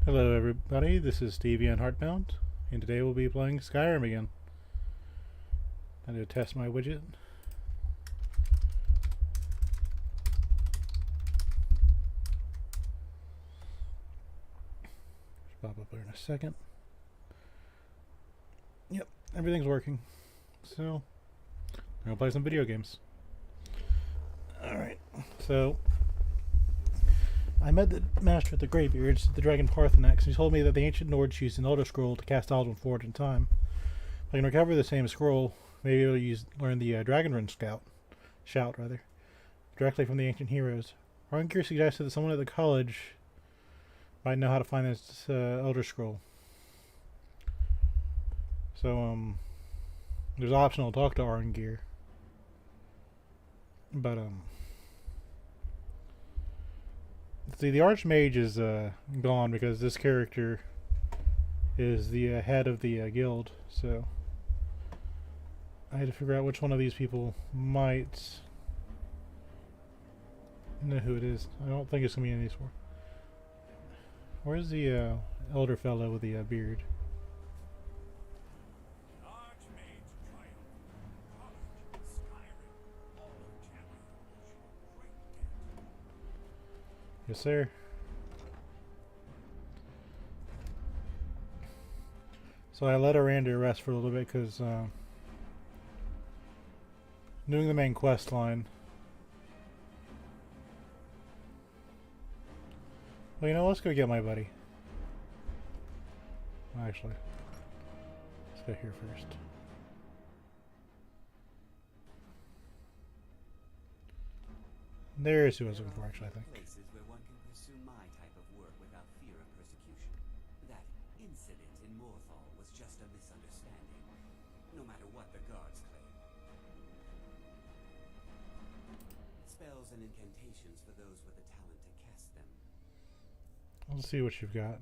Hello everybody, this is Stevie on Heartbound, and today we'll be playing Skyrim again. I'm going to test my widget. Just pop up there in a second. Yep, everything's working. So, I'm going to play some video games. Alright, so I met the master at the Greybeards, the Dragon Parthenax, and he told me that the ancient Nords used an Elder Scroll to cast Alden forward in time. If I can recover the same scroll, maybe I'll learn the Dragon Rune shout, directly from the ancient heroes. Arngir suggested that someone at the college might know how to find this Elder Scroll. So, there's optional talk to Arngir. But, see, the Archmage is gone because this character is the head of the guild, so I had to figure out which one of these people might know who it is. I don't think it's going to be any of these four. Where's the elder fellow with the beard? Yes, sir. So I let Aranda rest for a little bit because doing the main quest line. Well, you know, let's go get my buddy. Actually, let's go here first. There's who I was looking for, actually, I think. Places where one can pursue my type of work without fear of persecution. That incident in Morthal was just a misunderstanding, no matter what the guards claim. Spells and incantations for those with the talent to cast them. Let's see what you've got.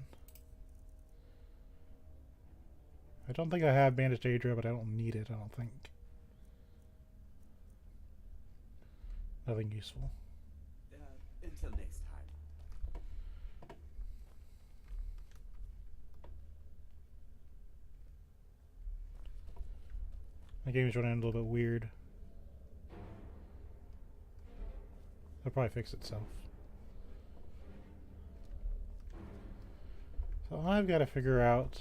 I don't think I have Bandaged Adria, but I don't need it, I don't think. Nothing useful. Until next time. My game's running a little bit weird. It'll probably fix itself. So I've got to figure out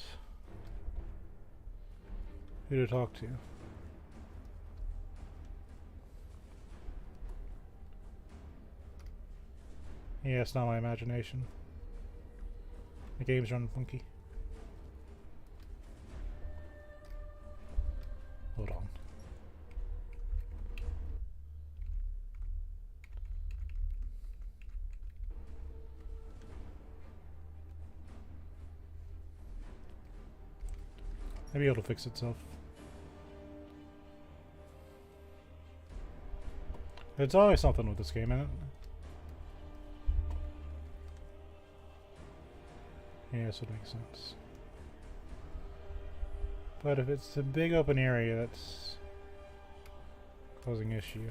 who to talk to. Yeah, it's not my imagination. The game's running funky. Hold on. Maybe it'll fix itself. There's always something with this game, isn't it? Yeah, this would make sense. But if it's a big open area, that's causing issue.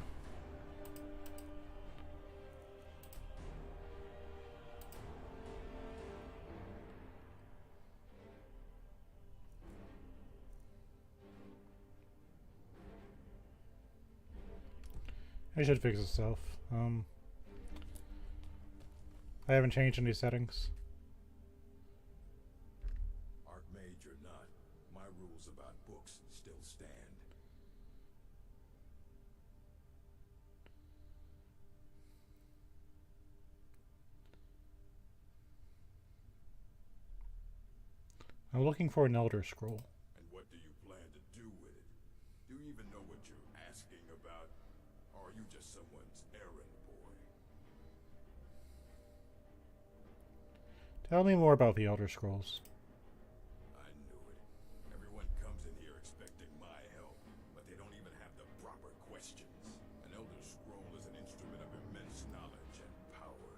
It should fix itself. I haven't changed any settings. Archmage or not, my rules about books still stand. I'm looking for an Elder Scroll. And what do you plan to do with it? Do you even know what you're asking about? Or are you just someone's errand boy? Tell me more about the Elder Scrolls. I knew it. Everyone comes in here expecting my help, but they don't even have the proper questions. An Elder Scroll is an instrument of immense knowledge and power.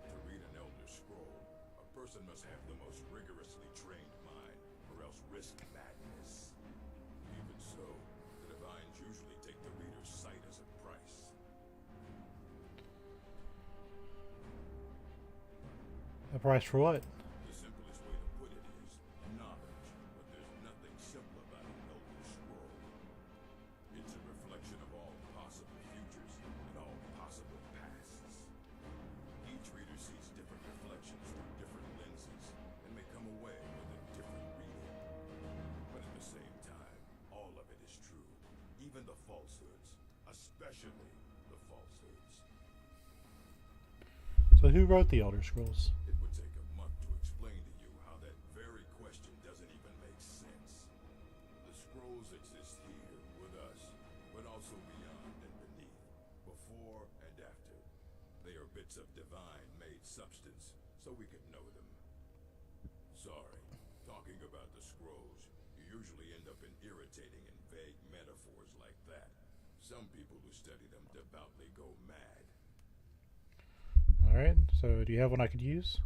To read an Elder Scroll, a person must have the most rigorously trained mind, or else risk madness. Even so, the Divines usually take the reader's sight as a price. A price for what? The especially the falsehoods. So who wrote the Elder Scrolls? It would take a month to explain to you how that very question doesn't even make sense. The scrolls exist here with us, but also beyond and beneath, before and after. They are bits of divine-made substance, so we could know them. Sorry, talking about the scrolls, you usually end up in irritating and vague metaphors like that. Some people who study them devoutly go mad. Alright, so do you have one I could use?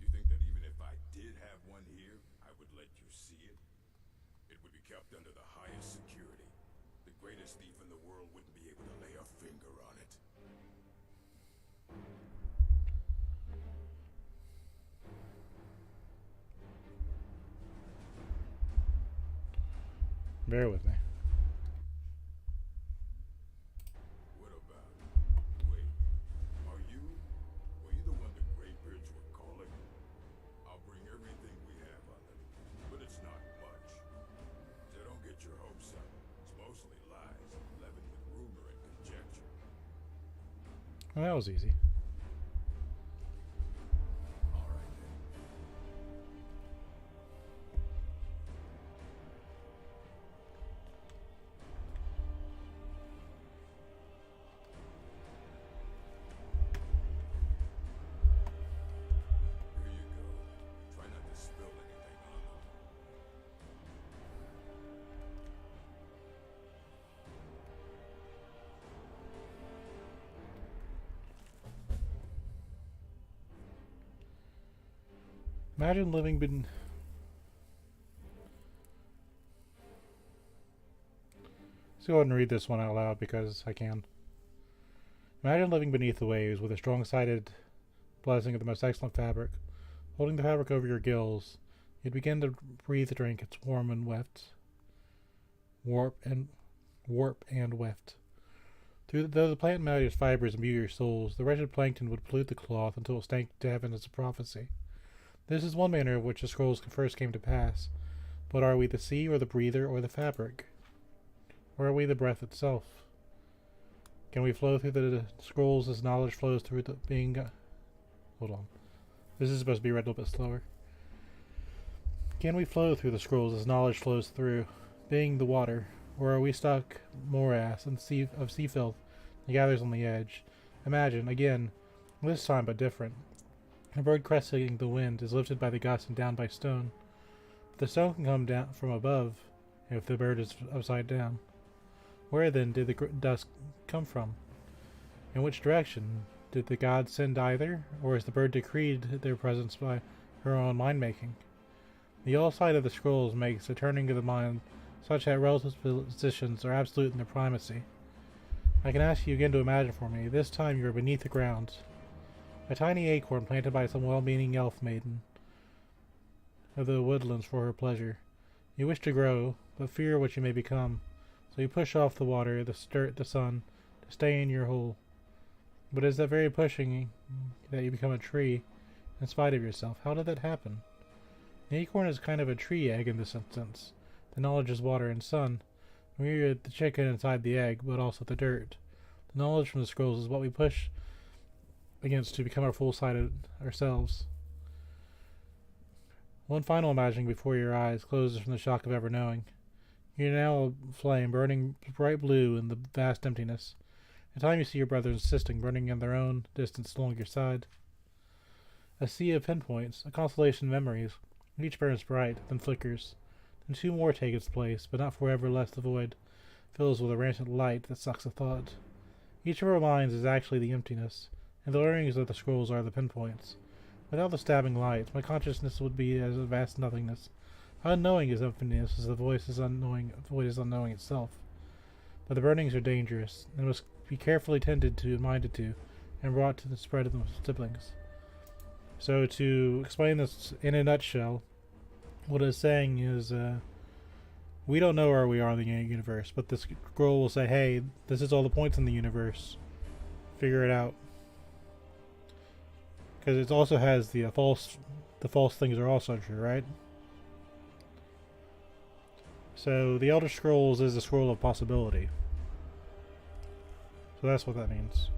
You think that even if I did have one here, I would let you see it? It would be kept under the highest security. The greatest thief in the world wouldn't be able to lay a finger on it. Bear with me. What about? Wait, were you the one the Greybeards were calling? I'll bring everything we have on them, but it's not much. So don't get your hopes up. It's mostly lies, leavened with rumor and conjecture. Well, that was easy. All right then. Here you go. Try not to spill anything on them. Imagine living Let's go ahead and read this one out loud because I can. Imagine living beneath the waves with a strong-sided blessing of the most excellent fabric. Holding the fabric over your gills, you'd begin to breathe the drink. It's warm and weft. Warp and weft. Though the plant melodious fibers imbue your souls, the wretched plankton would pollute the cloth until it stank to heaven as a prophecy. This is one manner of which the scrolls first came to pass. But are we the sea, or the breather, or the fabric? Or are we the breath itself? Can we flow through the scrolls as knowledge flows through the being... Hold on. This is supposed to be read a little bit slower. Can we flow through the scrolls as knowledge flows through, being the water? Or are we stuck morass and sea filth that gathers on the edge? Imagine, again, this time but different. A bird cresting the wind is lifted by the gust and down by stone. The stone can come down from above if the bird is upside down. Where then did the dust come from? In which direction? Did the gods send either, or has the bird decreed their presence by her own mind-making? The yellow side of the scrolls makes a turning of the mind such that relative positions are absolute in their primacy. I can ask you again to imagine for me. This time you are beneath the ground. A tiny acorn planted by some well-meaning elf maiden of the woodlands for her pleasure. You wish to grow, but fear what you may become. So you push off the water, the sun, to stay in your hole. But it's that very pushing that you become a tree, in spite of yourself. How did that happen? The acorn is kind of a tree egg in this instance. The knowledge is water and sun. We're the chicken inside the egg, but also the dirt. The knowledge from the scrolls is what we push against to become our full-sided ourselves. One final imagining before your eyes closes from the shock of ever knowing. You're now a flame burning bright blue in the vast emptiness. In time you see your brothers insisting, burning in their own distance along your side. A sea of pinpoints, a constellation of memories. Each burns bright, then flickers. Then two more take its place, but not forever, lest the void fills with a rancid light that sucks a thought. Each of our minds is actually the emptiness, and the learnings of the scrolls are the pinpoints. Without the stabbing light, my consciousness would be as a vast nothingness. Unknowing is emptiness, as the void is unknowing itself. But the burnings are dangerous, and must be carefully tended to and minded to, and brought to the spread of the siblings. So to explain this in a nutshell, what it's saying is, we don't know where we are in the universe, but this scroll will say, hey, this is all the points in the universe. Figure it out. Because it also has the false things are also true, right? So the Elder Scrolls is a scroll of possibility. So that's what that means.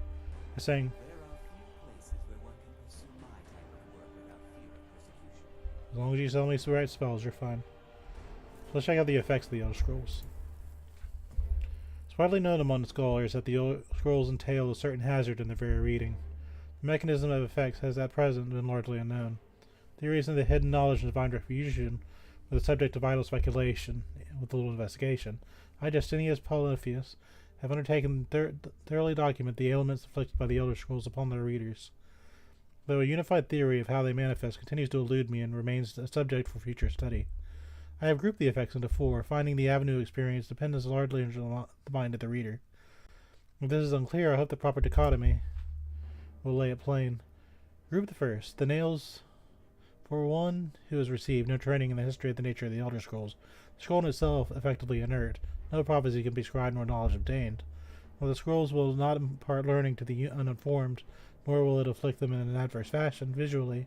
It's saying, There are few places where one can pursue my type of work without fear of persecution. as long as you tell me the right spells, you're fine. So let's check out the effects of the Elder Scrolls. It's widely known among scholars that the Elder Scrolls entail a certain hazard in their very reading. The mechanism of effects has at present been largely unknown. Theories of the hidden knowledge and divine retribution were the subject of vital speculation, with little investigation. I, Justinius Polypheus, have undertaken thoroughly document the ailments inflicted by the Elder Scrolls upon their readers. Though a unified theory of how they manifest continues to elude me and remains a subject for future study, I have grouped the effects into 4, finding the avenue of experience depends largely on the mind of the reader. If this is unclear, I hope the proper dichotomy will lay it plain. Group the first. The nails. For one who has received no training in the history of the nature of the Elder Scrolls, the scroll in itself effectively inert, no prophecy can be scribed nor knowledge obtained. While the scrolls will not impart learning to the uninformed, nor will it afflict them in an adverse fashion, visually,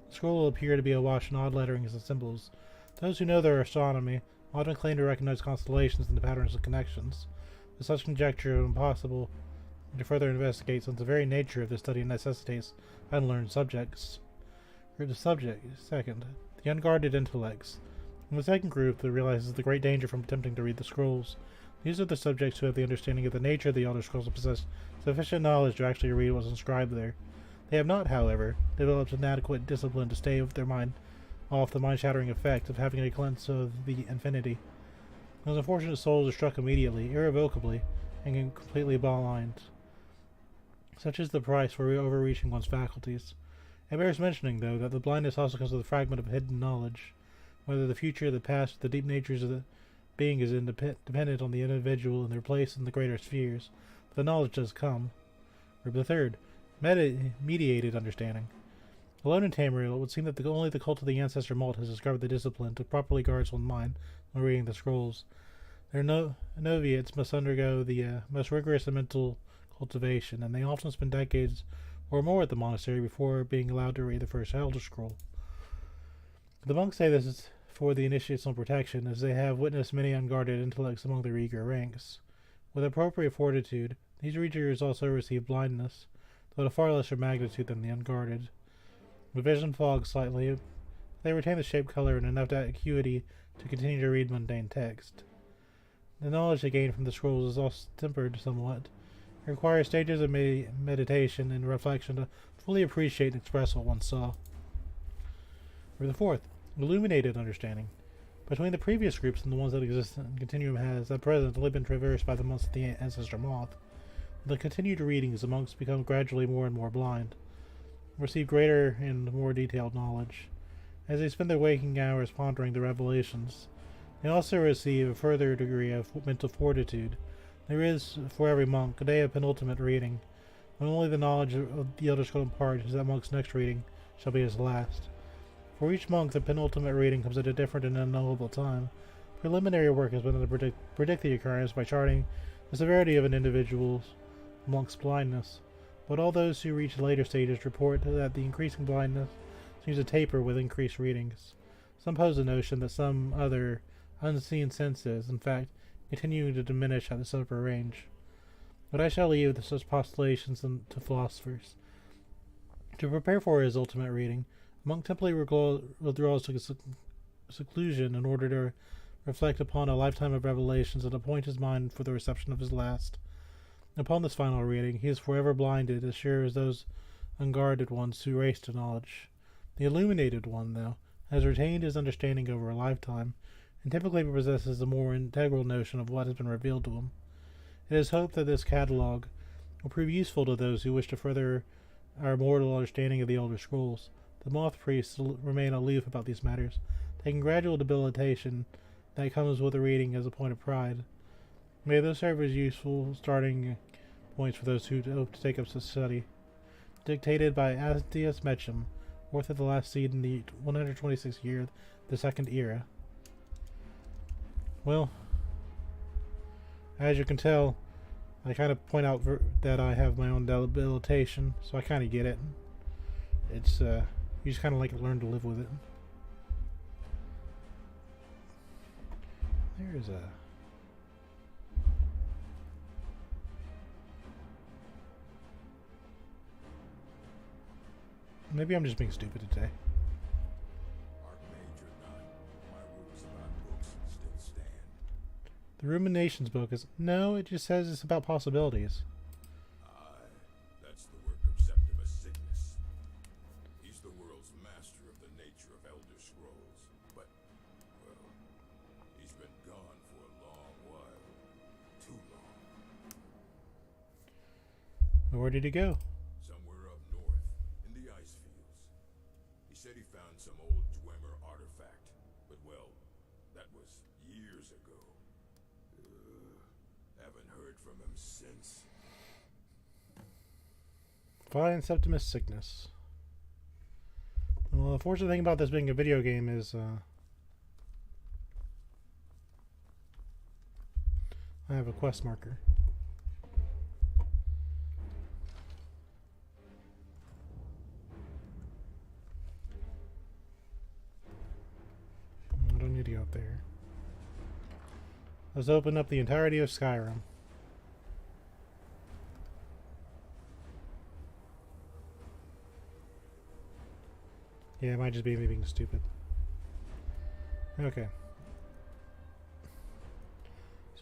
the scroll will appear to be awash in odd letterings and symbols. Those who know their astronomy often claim to recognize constellations and the patterns of connections, but such conjecture is impossible to further investigate since the very nature of the study necessitates unlearned subjects. Group the subject. Second, the unguarded intellects. In the second group that realizes the great danger from attempting to read the scrolls. These are the subjects who have the understanding of the nature of the Elder Scrolls and possess sufficient knowledge to actually read what's inscribed there. They have not, however, developed an adequate discipline to stave their mind off the mind-shattering effect of having a glimpse of the infinity. Those unfortunate souls are struck immediately, irrevocably, and completely blind. Such is the price for overreaching one's faculties. It bears mentioning, though, that the blindness also comes with a fragment of hidden knowledge. Whether the future, the past, the deep natures of the being is dependent on the individual and their place in the greater spheres, but the knowledge does come. Group the third, mediated understanding. Alone in Tamriel, it would seem that only the cult of the ancestor Malt has discovered the discipline to properly guard one's mind when reading the scrolls. Their novitiates must undergo the most rigorous mental cultivation, and they often spend decades or more at the monastery before being allowed to read the first Elder Scroll. The monks say this is for the initiate's own protection, as they have witnessed many unguarded intellects among their eager ranks. With appropriate fortitude, these readers also receive blindness, though at a far lesser magnitude than the unguarded. The vision fogs slightly, they retain the shape, color, and enough acuity to continue to read mundane text. The knowledge they gain from the scrolls is also tempered somewhat. It requires stages of meditation and reflection to fully appreciate and express what one saw. For the fourth, illuminated understanding. Between the previous groups and the ones that exist in Continuum has, at present, only been traversed by the monks of the Ancestor Moth. With the continued readings, the monks become gradually more and more blind, receive greater and more detailed knowledge. As they spend their waking hours pondering the revelations, they also receive a further degree of mental fortitude. There is, for every monk, a day of penultimate reading, when only the knowledge of the Elder Scroll imparts is that monk's next reading shall be his last. For each monk, the penultimate reading comes at a different and unknowable time. Preliminary work has been to predict the occurrence by charting the severity of an individual's monk's blindness, but all those who reach later stages report that the increasing blindness seems to taper with increased readings. Some pose the notion that some other unseen senses, in fact, continuing to diminish at this upper range. But I shall leave such postulations to philosophers. To prepare for his ultimate reading, a monk temporarily withdraws to seclusion in order to reflect upon a lifetime of revelations and appoint his mind for the reception of his last. Upon this final reading, he is forever blinded, as sure as those unguarded ones who race to knowledge. The illuminated one, though, has retained his understanding over a lifetime, and typically possesses a more integral notion of what has been revealed to him. It is hoped that this catalogue will prove useful to those who wish to further our mortal understanding of the Elder Scrolls. The moth priests remain aloof about these matters, taking gradual debilitation that comes with the reading as a point of pride. May those serve as useful starting points for those who hope to take up the study. Dictated by Astius Mechem, fourth of the last seed in the 126th year of the Second Era. Well, as you can tell, I kind of point out that I have my own debilitation, so I kind of get it. It's, you just kind of like learn to live with it. There's a... Maybe I'm just being stupid today. Archmage or not, my rules about books still stand. The Ruminations book is... No, it just says it's about possibilities. Aye, that's the work of Septimus Sickness. He's the world's master of the nature of Elder Scrolls, but, well, he's been gone for a long while. Too long. Where did he go? Somewhere up north, in the ice fields. He said he found some old Dwemer artifact, but well, that was years ago. Haven't heard from him since. Fine, Septimus Sickness. Well, the unfortunate thing about this being a video game is, I have a quest marker. I don't need to go up there. Let's open up the entirety of Skyrim. Yeah, it might just be me being stupid. Okay.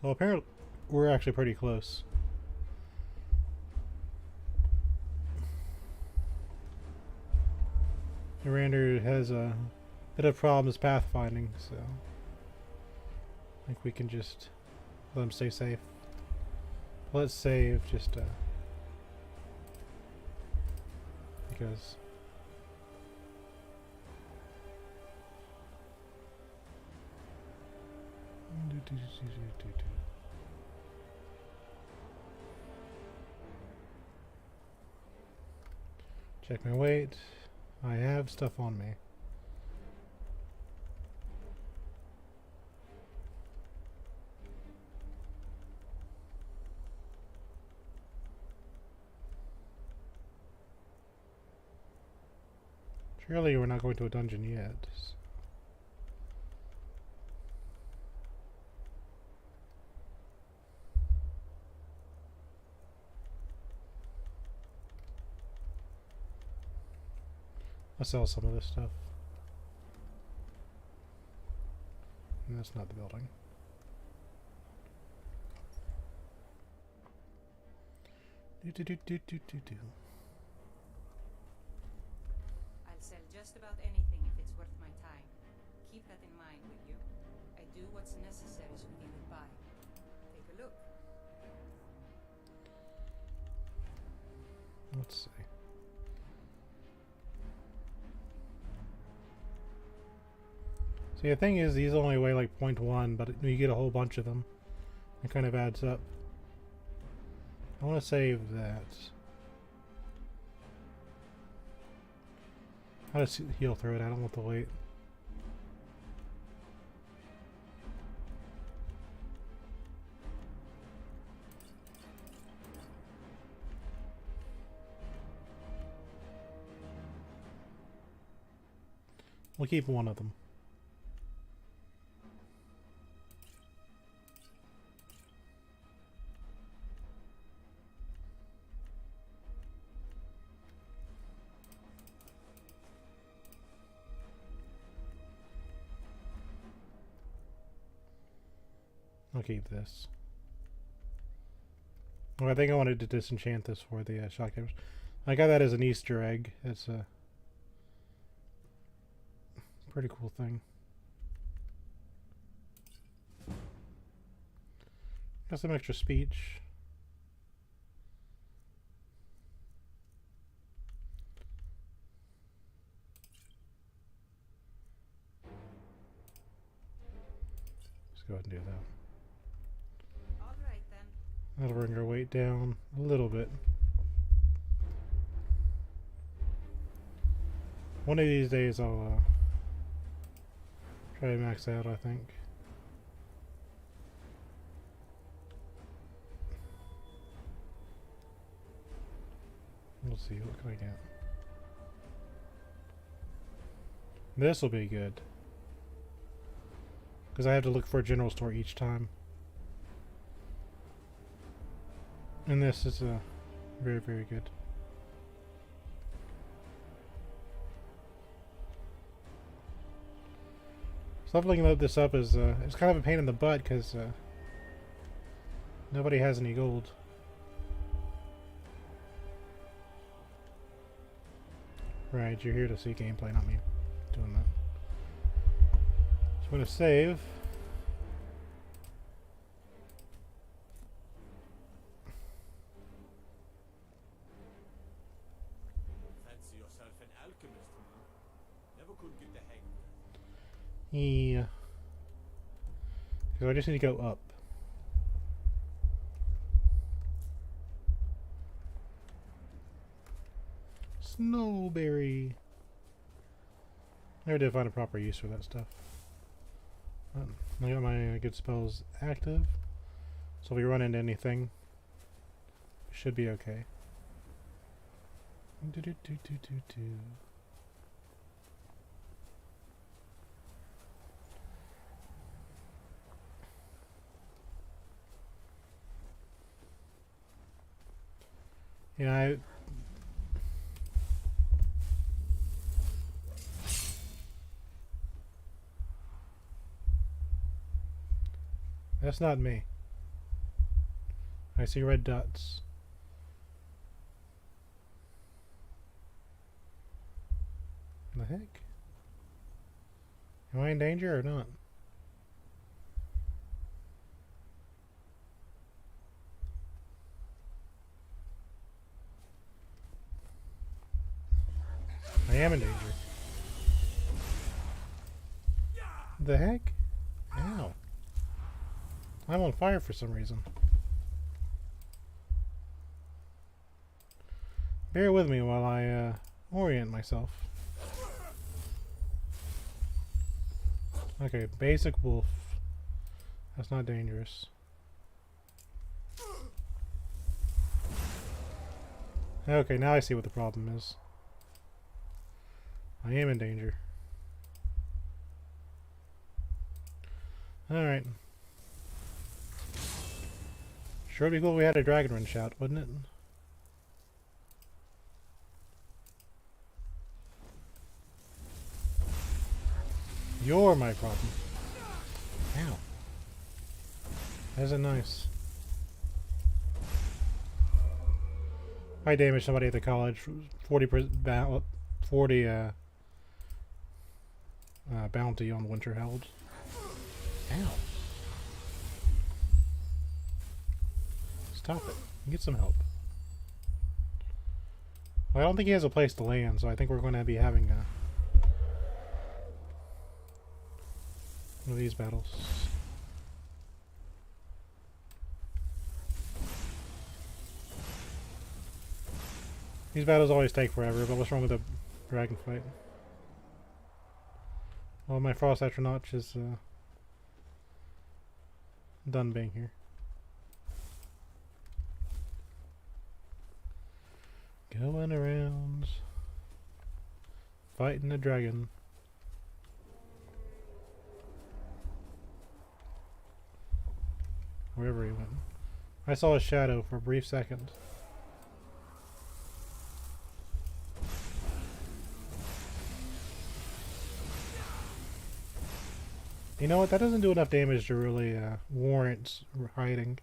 So apparently we're actually pretty close. Miranda has a bit of problems pathfinding, so I think we can just let him stay safe. Let's save just because check my weight. I have stuff on me. Surely we're not going to a dungeon yet. I'll sell some of this stuff. And that's not the building. I'll sell just about anything if it's worth my time. Keep that in mind, will you? I do what's necessary so we can get by. Take a look. Let's see. See, the thing is, these only weigh like 0.1, but you get a whole bunch of them. It kind of adds up. I want to save that. I'll just heal through it. I don't want the weight. We'll keep one of them. I'll keep this. Oh, I think I wanted to disenchant this for the shotgunners. I got that as an Easter egg. It's a pretty cool thing. Got some extra speech. Let's go ahead and do that. All right then. That'll bring our weight down a little bit. One of these days I'll try to max out, I think. We'll see, what can I get? This will be good. Because I have to look for a general store each time. And this is very, very good. Leveling this up is it's kind of a pain in the butt because nobody has any gold. Right, you're here to see gameplay, not me doing that. So I'm going to save. Fancy yourself an alchemist, huh? Never could get the hang of that. Yeah. So I just need to go up. Snowberry. Never did find a proper use for that stuff. I got my good spells active, so if we run into anything, we should be okay. Yeah, that's not me. I see red dots. The heck? Am I in danger or not? I am in danger. The heck? Ow. I'm on fire for some reason. Bear with me while I orient myself. Okay, basic wolf. That's not dangerous. Okay, now I see what the problem is. I am in danger. Alright. Sure would be cool if we had a dragon run shout, wouldn't it? You're my problem. Ow. That isn't nice. I damaged somebody at the college. 40 bounty on winter held. Ow. Stop it. Get some help. Well, I don't think he has a place to land, so I think we're going to be having one of these battles. These battles always take forever, but what's wrong with the dragon fight? Well, my frost astronaut is done being here. Going around fighting the dragon. Wherever he went. I saw his shadow for a brief second. You know what? That doesn't do enough damage to really warrant hiding.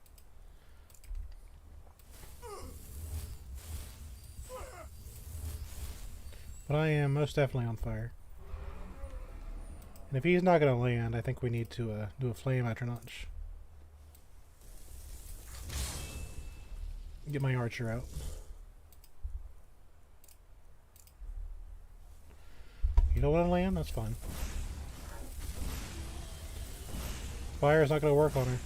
But I am most definitely on fire. And if he's not going to land, I think we need to do a flame after notch. Get my archer out. You don't want to land? That's fine. Fire's not going to work on her.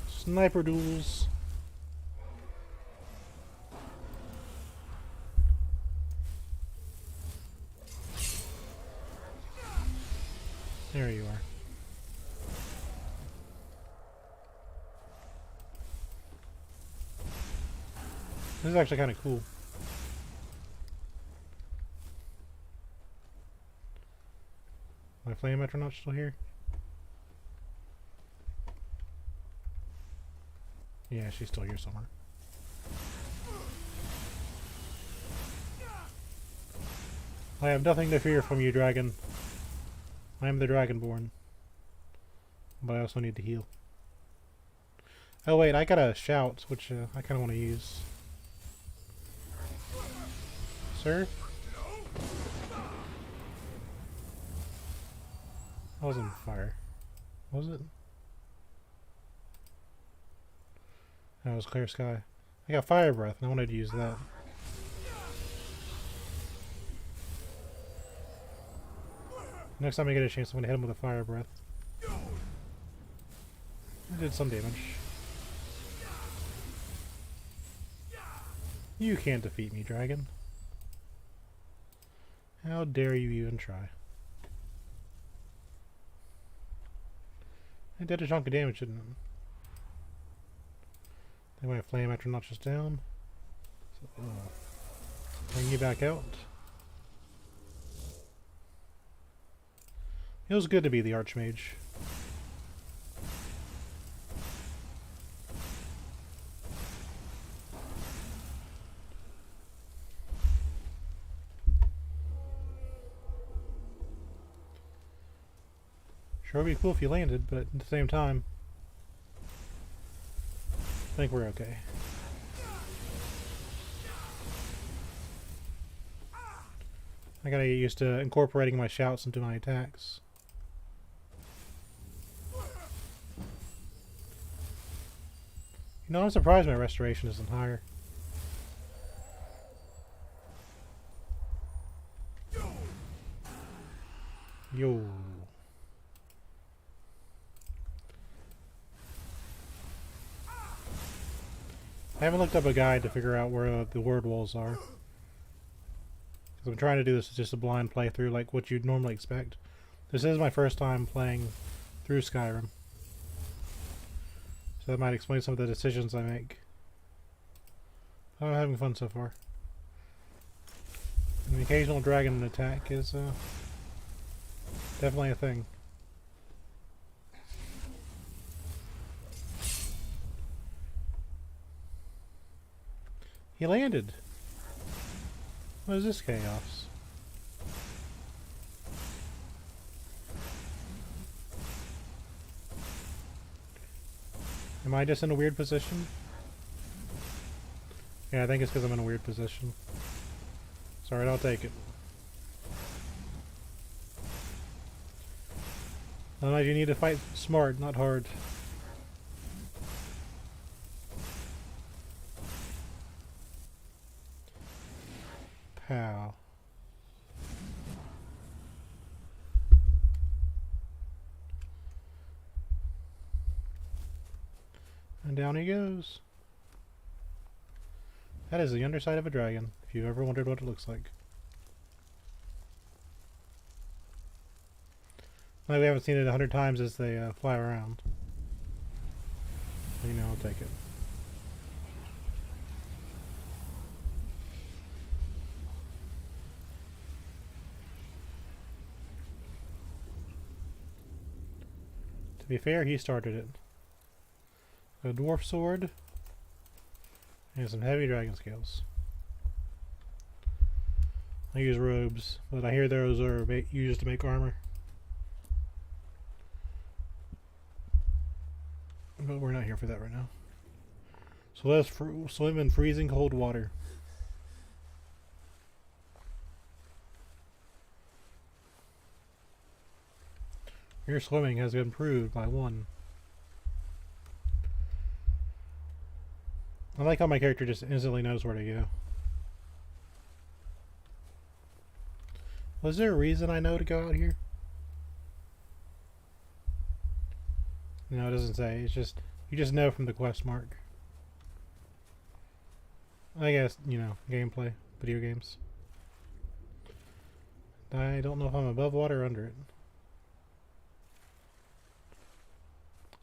Sniper duels. There you are. This is actually kind of cool. My flame metronaut's still here? Yeah, she's still here somewhere. I have nothing to fear from you, dragon. I am the Dragonborn. But I also need to heal. Oh wait, I got a shout, which I kind of want to use. Sir? I was on fire. Was it? That was clear sky. I got fire breath and I wanted to use that. Next time I get a chance, I'm going to hit him with a fire breath. I did some damage. You can't defeat me, dragon. How dare you even try? I did a chunk of damage, didn't it? They went flame after notches down. So, bring you back out. Feels good to be the Archmage. Sure would be cool if you landed, but at the same time, I think we're okay. I gotta get used to incorporating my shouts into my attacks. You know, I'm surprised my restoration isn't higher. Yo. I haven't looked up a guide to figure out where the word walls are. Because I'm trying to do this as just a blind playthrough like what you'd normally expect. This is my first time playing through Skyrim. So that might explain some of the decisions I make. I'm having fun so far. And the occasional dragon attack is definitely a thing. He landed. What is this chaos? Am I just in a weird position? Yeah, I think it's because I'm in a weird position. Sorry, I'll take it. Sometimes you need to fight smart, not hard. Pow. And down he goes. That is the underside of a dragon, if you've ever wondered what it looks like. Like we haven't seen it 100 times as they fly around. You know, I'll take it. To be fair, he started it. A dwarf sword and some heavy dragon scales. I use robes, but I hear those are used to make armor. But we're not here for that right now. So let's swim in freezing cold water. Your swimming has been proved by 1. I like how my character just instantly knows where to go. Was there a reason I know to go out here? No, it doesn't say. It's just, you just know from the quest mark. I guess, you know, gameplay, video games. I don't know if I'm above water or under it.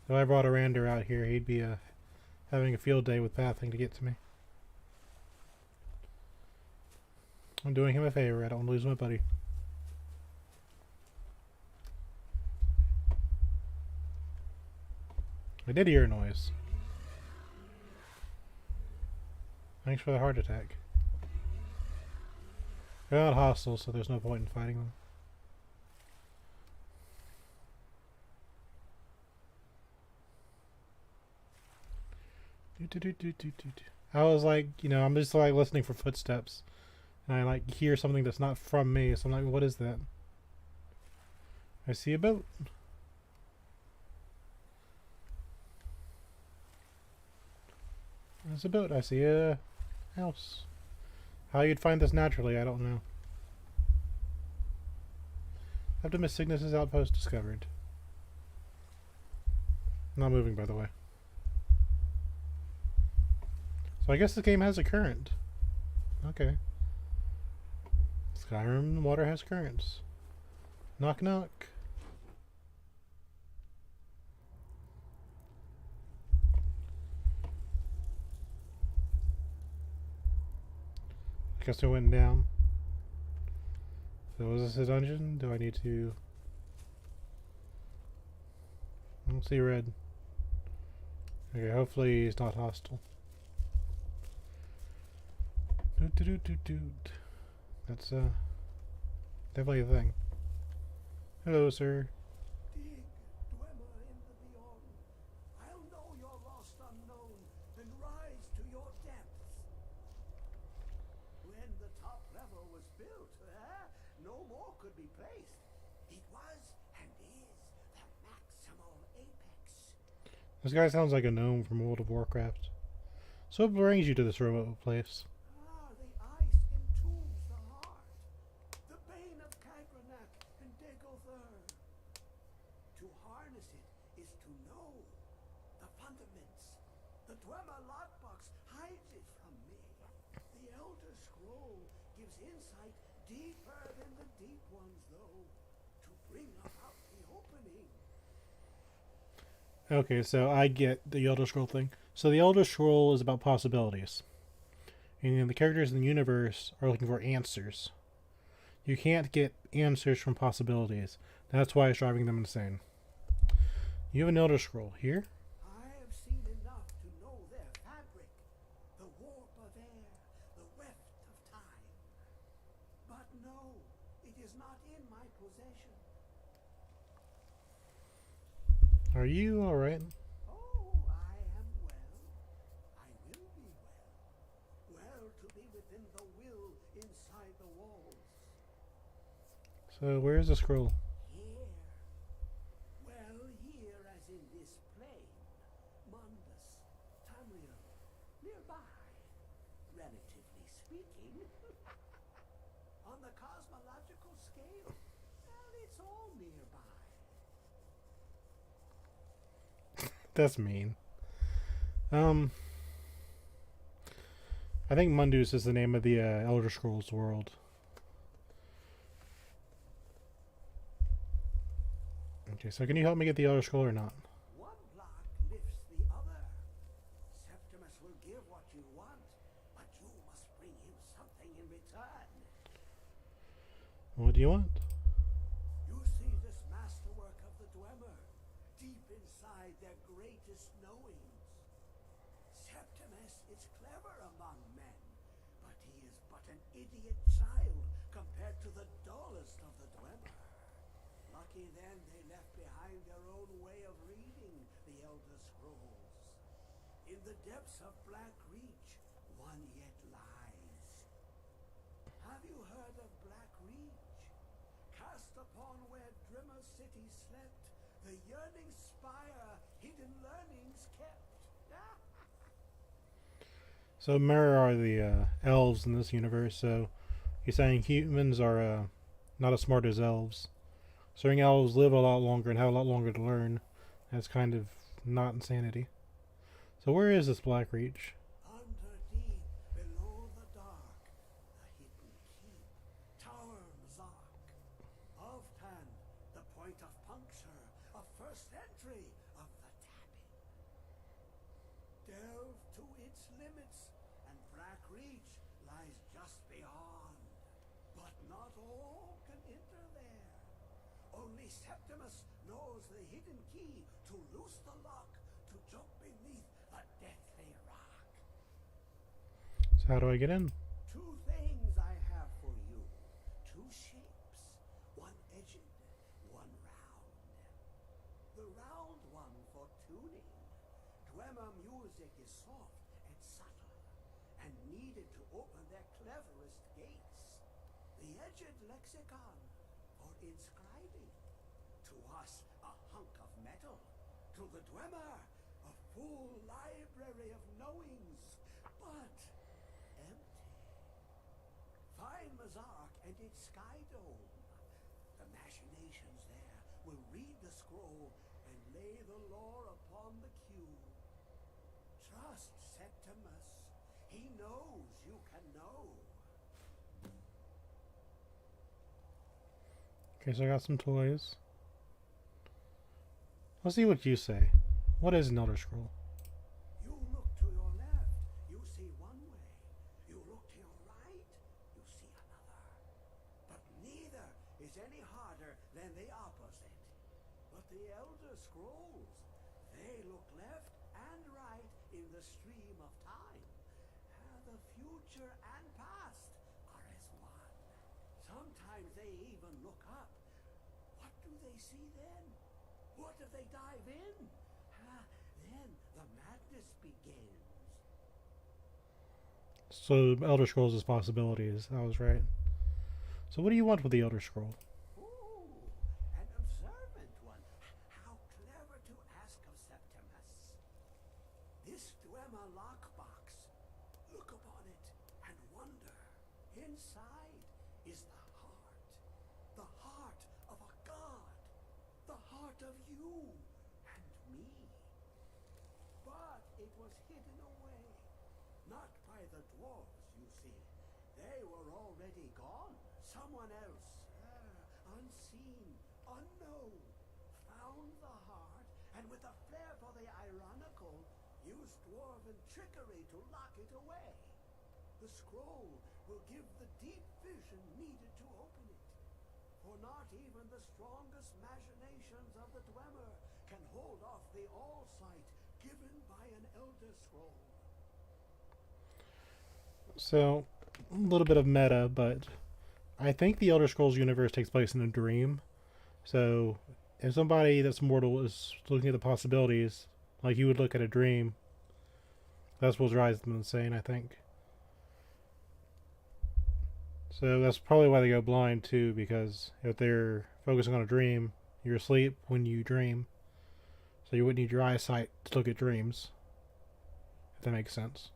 If I brought a Rander out here, he'd be having a field day with pathing to get to me. I'm doing him a favor. I don't want to lose my buddy. I did hear a noise. Thanks for the heart attack. They're not hostile, so there's no point in fighting them. I was like, I'm just like listening for footsteps. And I like hear something that's not from me, so I'm like, what is that? I see a boat. There's a boat. I see a house. How you'd find this naturally, I don't know. Optimus Cygnus' outpost discovered. Not moving, by the way. So I guess the game has a current. Okay. Skyrim water has currents. Knock knock. Guess I went down. So is this a dungeon? Do I need to... I don't see red. Okay, hopefully he's not hostile. That's definitely a thing. Hello, sir. Dig, dweller in the beyond. I'll know your lost unknown and rise to your depths. When the top level was built, no more could be placed. It was and is the maximal apex. This guy sounds like a gnome from World of Warcraft. So what brings you to this remote place? The ice entombs the heart. The bane of Kagranak and Degother. To harness it is to know the fundaments. The Dwemer lockbox hides it from me. The Elder Scroll gives insight deeper than the deep ones, though, to bring about the opening. Okay, so I get the Elder Scroll thing. So the Elder Scroll is about possibilities. And the characters in the universe are looking for answers. You can't get answers from possibilities. That's why it's driving them insane. You have an Elder Scroll here. I have seen enough to know their fabric, the warp of air, the weft of time. But no, it is not in my possession. Are you alright? Oh, I am well. I will be well. Well to be within the will inside the walls. So where's the scroll? Here. Well, here as in this plane. Mundus, Tamriel, nearby. Relatively speaking. On the cosmological scale, well, it's all nearby. That's mean. I think Mundus is the name of the Elder Scrolls world. Okay, so can you help me get the Elder Scroll or not? One block lifts the other. Septimus will give what you want, but you must bring him something in return. What do you want? You see this masterwork of the Dwemer, deep inside their greatest knowings. Septimus is clever among men, but he is but an idiot child compared to the dullest of the Dwemer. Lucky then they left behind their own way of reading the Elder Scrolls. In the depths of Black Reach, one yet lies. Have you heard of Black Reach? Cast upon where Drimmer City slept, the yearning spire, hidden learnings kept. So Mirror are the elves in this universe, so you're saying humans are not as smart as elves. Certain elves live a lot longer and have a lot longer to learn. That's kind of not insanity. So where is this Black Reach? Under deep, below the dark, the hidden keep, Tower Mzark. Of Tan, the point of puncture, a first entry of the tapping. Delve to its limits, and Black Reach lies just beyond. But not all can enter there. Only Septimus knows the hidden key to loose the lock, to jump beneath the deathly rock. So how do I get in? Two things I have for you. tuning. Dwemer music is soft and subtle, and needed to open their cleverest gates. The edged lexicon for inscribing. To us, a hunk of metal. To the Dwemer, a full library of knowings, but empty. Find Mazark and its sky dome. The machinations there will read the scroll and lay the lore upon the cube. Trust Septimus. He knows you can know. Okay, so I got some toys. Let's see what you say. What is an Elder Scroll? You look to your left, you see one way. You look to your right, you see another. But neither is any harder than the opposite. But the Elder Scrolls, they look left and right in the stream of time. The future and past are as one. Sometimes they even look up. What do they see then? What if they dive in? Then the madness begins. So Elder Scrolls is possibilities. I was right. So what do you want with the Elder Scroll? Ooh, an observant one. How clever to ask of Septimus. This Dwemer lockbox. Look upon it and wonder. Inside is the heart of a god, the heart of you and me. But it was hidden away, not by the dwarves, you see. They were already gone. Someone else, unseen, unknown, found the heart, and with a flair for the ironical, used dwarven trickery to lock it away. The scroll will give the deep vision needed to open it. For not even the strongest machinations of the Dwemer can hold off the all-sight given by an Elder Scroll. So, a little bit of meta, but I think the Elder Scrolls universe takes place in a dream. So, if somebody that's mortal is looking at the possibilities, like you would look at a dream, that's what drives them insane, I think. So that's probably why they go blind too, because if they're focusing on a dream, you're asleep when you dream. So you wouldn't need your eyesight to look at dreams. If that makes sense.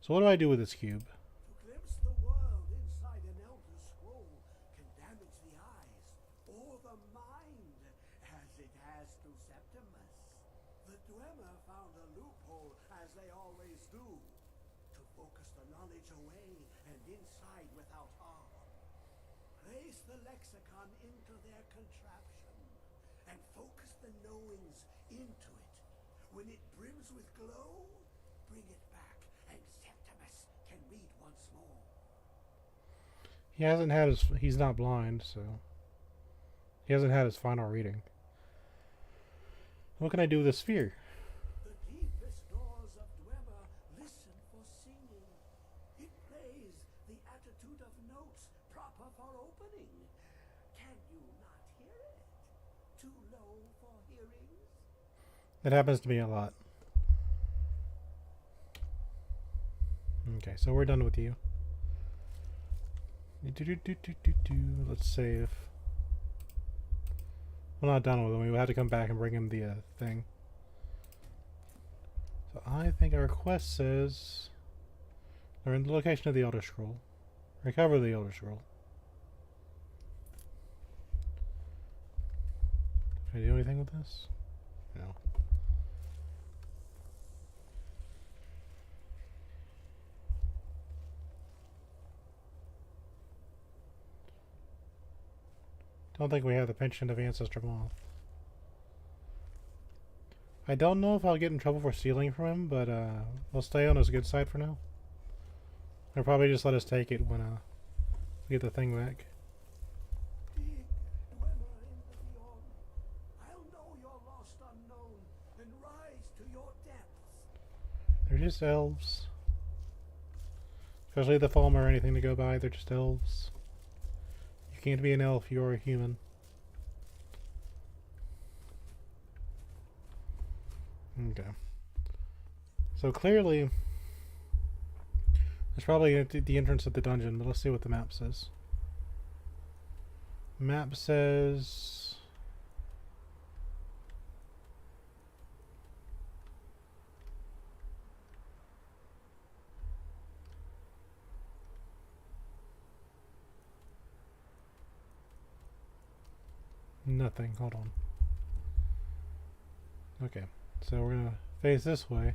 So what do I do with this cube? To glimpse the world inside an Elder Scroll can damage the eyes or the mind, as it has to Septimus. The Dwemer found a loophole, as they always do, to focus the knowledge away and inside without harm. Place the lexicon into their contraption and focus the knowings into it. When it brims with glow, bring it back and Septimus can read once more. He hasn't had his... He's not blind, so... He hasn't had his final reading. What can I do with this sphere? The deepest doors of Dwemer listen for singing. It plays the attitude of notes proper for opening. Can you not hear it? Too low for hearing? That happens to me a lot. Okay, so we're done with you. Let's save. We're not done with him. We will have to come back and bring him the thing. So I think our quest says they're in the location of the Elder Scroll. Recover the Elder Scroll. Can I do anything with this? No. Don't think we have the penchant of Ancestor Moth. I don't know if I'll get in trouble for stealing from him, but we'll stay on his good side for now. They'll probably just let us take it when we get the thing back. Dig, Dwemer in the beyond. I'll know your lost unknown and rise to your depths. They're just elves. Especially the Falmer or anything to go by, they're just elves. You can't be an elf, you're a human. Okay. So clearly, there's probably at the entrance of the dungeon, but let's see what the map says. Map says... nothing. Hold on. Okay, so we're gonna face this way.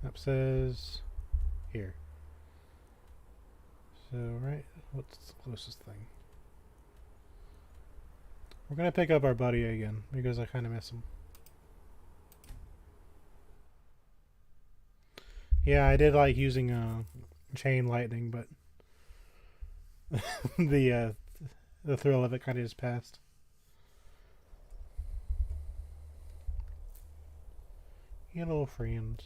Map says here. So, right, what's the closest thing? We're gonna pick up our buddy again because I kind of miss him. Yeah, I did like using chain lightning, but the thrill of it kind of just passed. Hello, friends.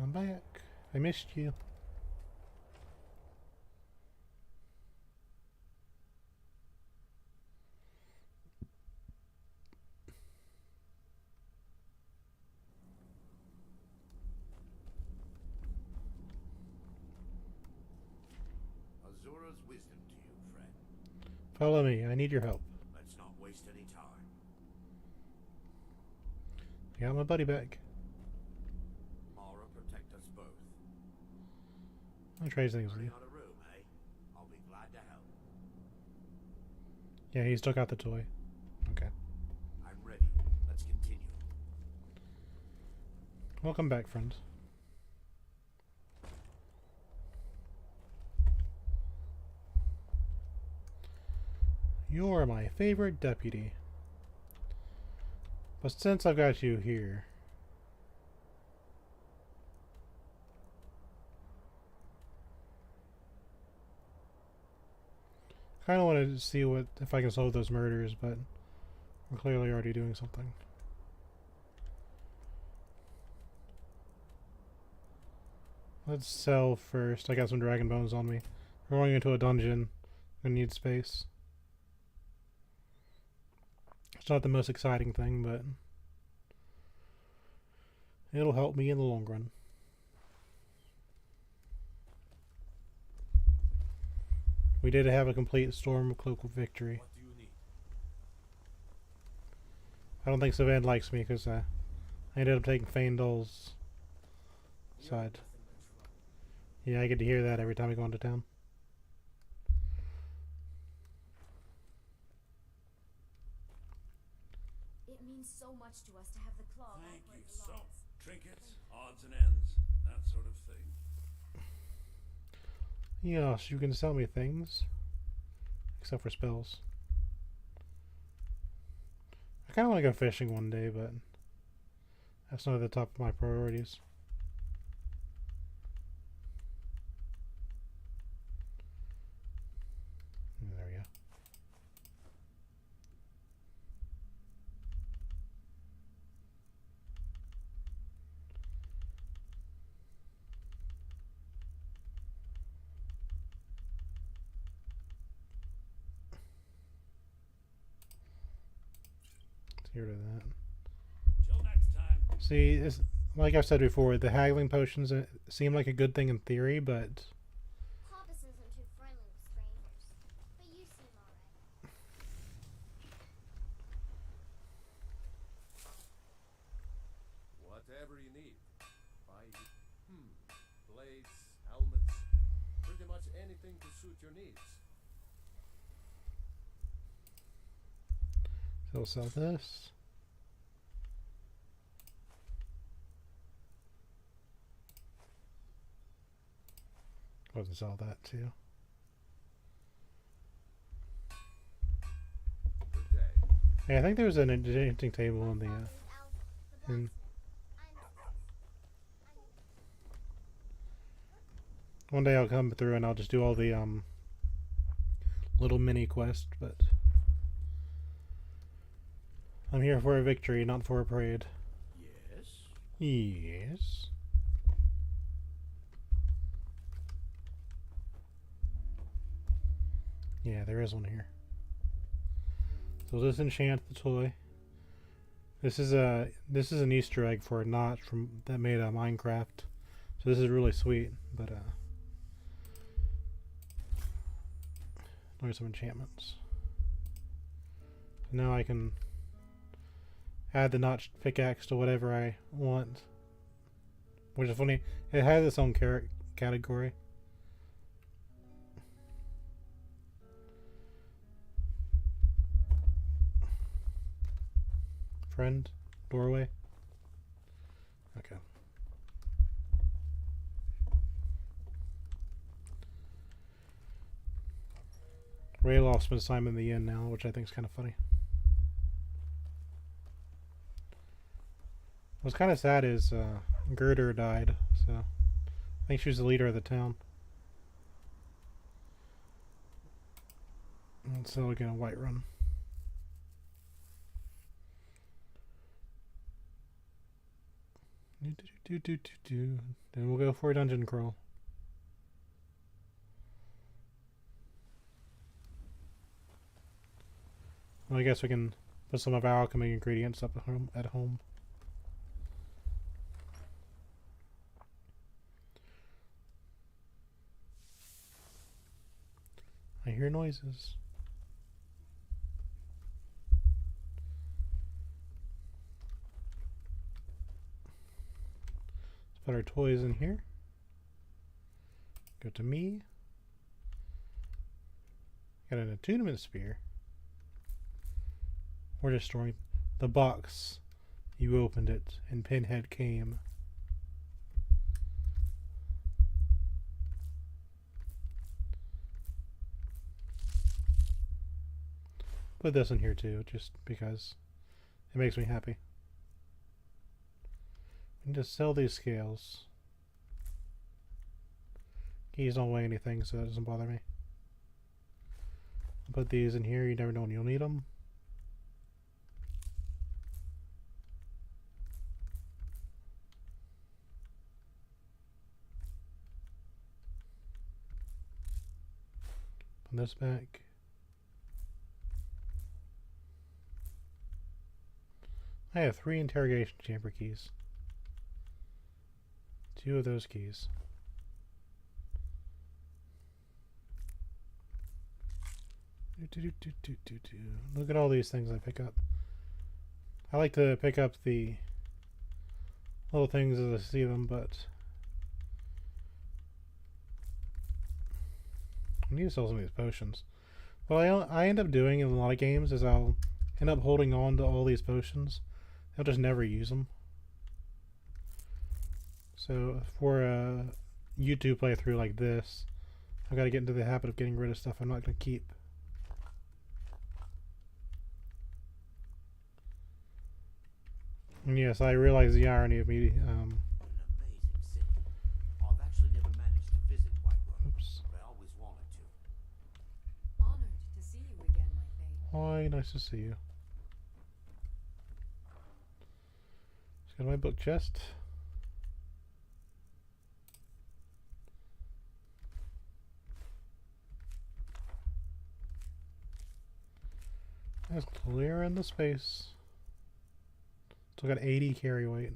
I'm back. I missed you. Azura's wisdom to you, friend. Follow me. I need your help. Let's not waste any time. I got my buddy back. Mara, protect us both. I'll trade things with you. Running out of room, eh? I'll be glad to help. Yeah, he still got the toy. Okay. I'm ready. Let's continue. Welcome back, friends. You're my favorite deputy. But since I've got you here... I kind of wanted to see if I can solve those murders, but we're clearly already doing something. Let's sell first. I got some dragon bones on me. We're going into a dungeon. I need space. It's not the most exciting thing, but it'll help me in the long run. We did have a complete Storm Cloak victory. What do you need? I don't think Savan likes me because I ended up taking Feindal's side. Yeah, I get to hear that every time I go into town. It means so much to us to have the claw. Thank where you. it So, belongs. trinkets, odds and ends, that sort of thing. Yes, you can sell me things. Except for spells. I kind of want to go fishing one day, but that's not at the top of my priorities. There we go. Let's get rid of that. Till next time. See, it's, like I've said before, the haggling potions seem like a good thing in theory, but Hobbs isn't too friendly with strangers, but you seem alright. Whatever you need. Blades, helmets, pretty much anything to suit your needs. so we'll sell this. Go ahead and sell that too. Good day. Hey, I think there was an enchanting table in the Father is Alva, the in- blacksmith. one day I'll come through and I'll just do all the little mini quests, but I'm here for a victory, not for a parade. Yes? Yes. Yeah, there is one here. So disenchant the toy. This is an Easter egg for a notch from that made Minecraft. So this is really sweet, but there's some enchantments. Now I can add the notched pickaxe to whatever I want. Which is funny, it has its own category. Friend, doorway. Okay. Rayloff spends time in the inn now, which I think is kind of funny. What's kind of sad is Gerder died, so I think she was the leader of the town. And so again, a Whiterun. Then we'll go for a dungeon crawl. Well, I guess we can put some of our alchemy ingredients up at home. I hear noises. Let's put our toys in here. Go to me. Got an attunement spear. We're just storing the box. You opened it, and Pinhead came. Put this in here too, just because it makes me happy. And just sell these scales. Keys don't weigh anything, so that doesn't bother me. I'll put these in here. You never know when you'll need them. Put this back. I have 3 interrogation chamber keys. 2 of those keys. Look at all these things I pick up. I like to pick up the little things as I see them, but I need to sell some of these potions. What I end up doing in a lot of games is I'll end up holding on to all these potions. I'll just never use them. So for a YouTube playthrough like this, I've got to get into the habit of getting rid of stuff I'm not going to keep. And yes, I realize the irony of me. What an amazing city. I've actually never managed to visit Whiterun, Oops. but I always wanted to. Honored to see you again, my Thane. Hi, nice to see you. Let's go to my book chest. That's clearing the space. Still got 80 carry weight.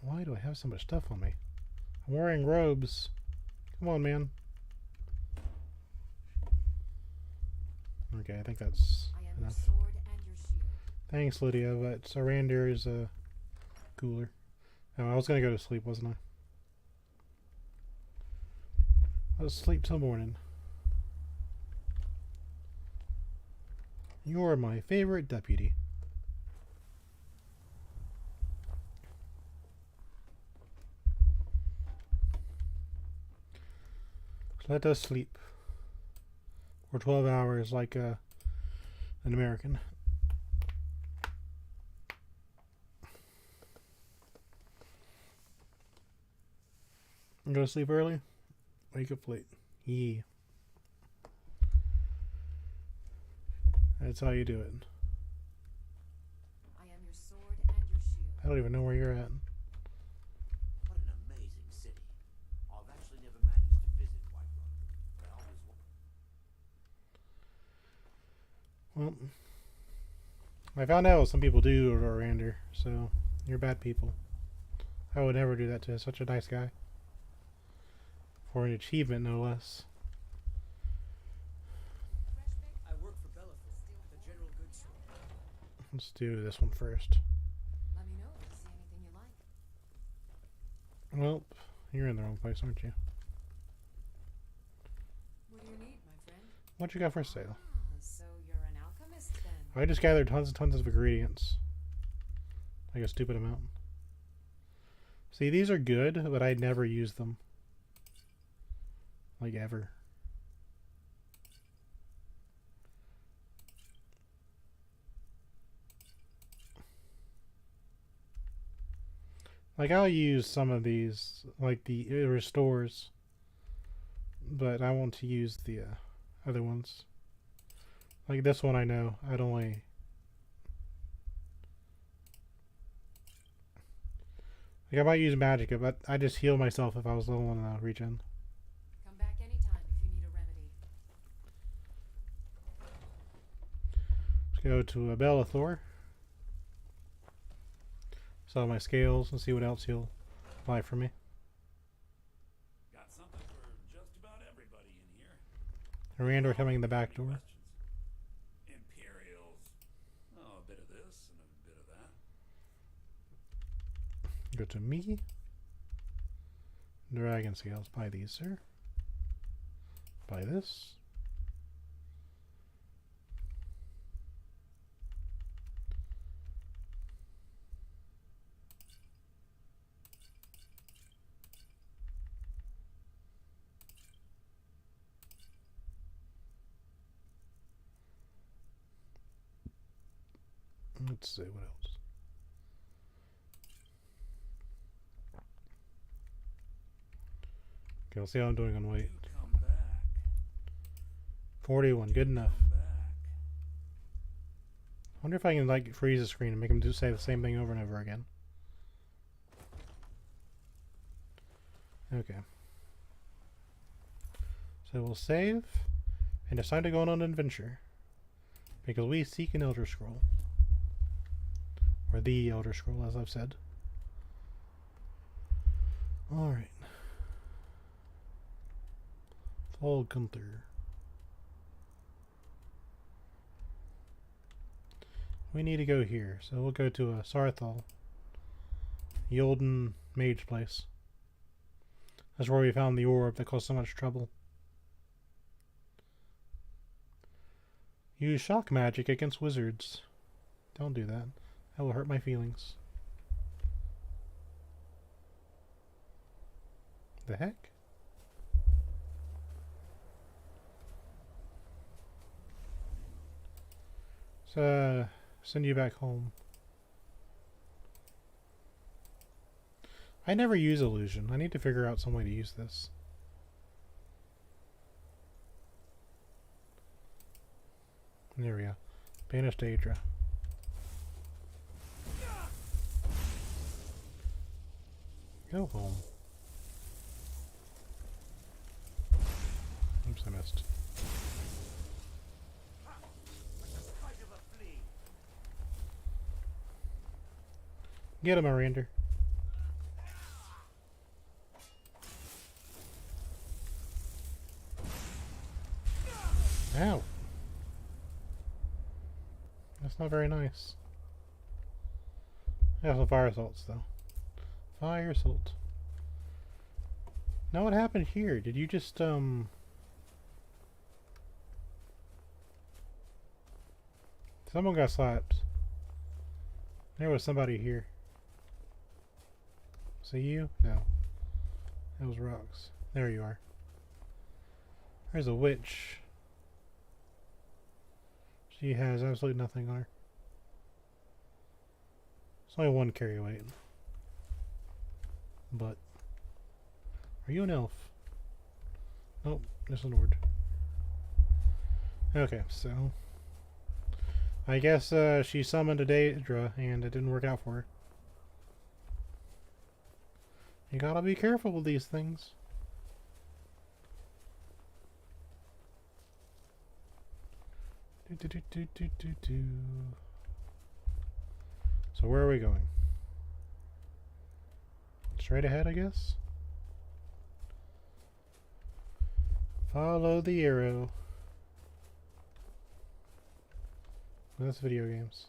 Why do I have so much stuff on me? I'm wearing robes. Come on, man. Okay, I think that's I am your enough. sword and your shield. Thanks, Lydia, but Sarander is cooler. Oh, I was gonna go to sleep, wasn't I? Let's sleep till morning. You're my favorite deputy. Let us sleep for 12 hours like an American. I'm going to sleep early, wake up late. Yeah. That's how you do it. I am your sword and your shield. I don't even know where you're at. What an amazing city. I've actually never managed to visit Whiterun, but I always wanted. Well, I found out what some people do to Orander, so you're bad people. I would never do that to such a nice guy. For an achievement, no less. I work for Bellathor, the general goods store. Let's do this one first. Let me know if you see anything you like. Well, you're in the wrong place, aren't you? What do you need, my friend? What you got for sale? So you're an alchemist then? I just gathered tons and tons of ingredients. Like a stupid amount. See, these are good, but I'd never use them. Like, ever. Like, I'll use some of these, like it restores. But I want to use the other ones. Like this one I know, I'd only... Like, I might use Magicka, but I just heal myself if I was low on regen. Come back anytime if you need a remedy. Let's go to Bellathor. Sell my scales and see what else he'll buy for me. Got something for just about everybody in here. Orander coming in the back door. Questions? Imperials. Oh, a bit of this and a bit of that. Go to me. Dragon scales. Buy these, sir. Buy this. Let's see what else. Okay, we'll see how I'm doing on weight. You come back. 41, good enough. Come back. I wonder if I can like freeze the screen and make him say the same thing over and over again. Okay. So we'll save, and it's time to go on an adventure. Because we seek an Elder Scroll. Or the Elder Scroll, as I've said. Alright. Fall Gunther. We need to go here, so we'll go to Sarthal. Yolden Mage Place. That's where we found the orb that caused so much trouble. Use shock magic against wizards. Don't do that. That will hurt my feelings. The heck? So, send you back home. I never use illusion. I need to figure out some way to use this. There we go. Banish Daedra. Go home. Oops, I missed. Get him, Orander. Ow. That's not very nice. I have some fire salts, though. Fire salt. Now what happened here? Did you just, Someone got slapped. There was somebody here. Was it you? No. That was rocks. There you are. There's a witch. She has absolutely nothing on her. It's only one carry weight. But are you an elf? Nope, just an Nord. Okay, so I guess she summoned a Daedra and it didn't work out for her. You gotta be careful with these things. So where are we going? Straight ahead, I guess? Follow the arrow. That's video games.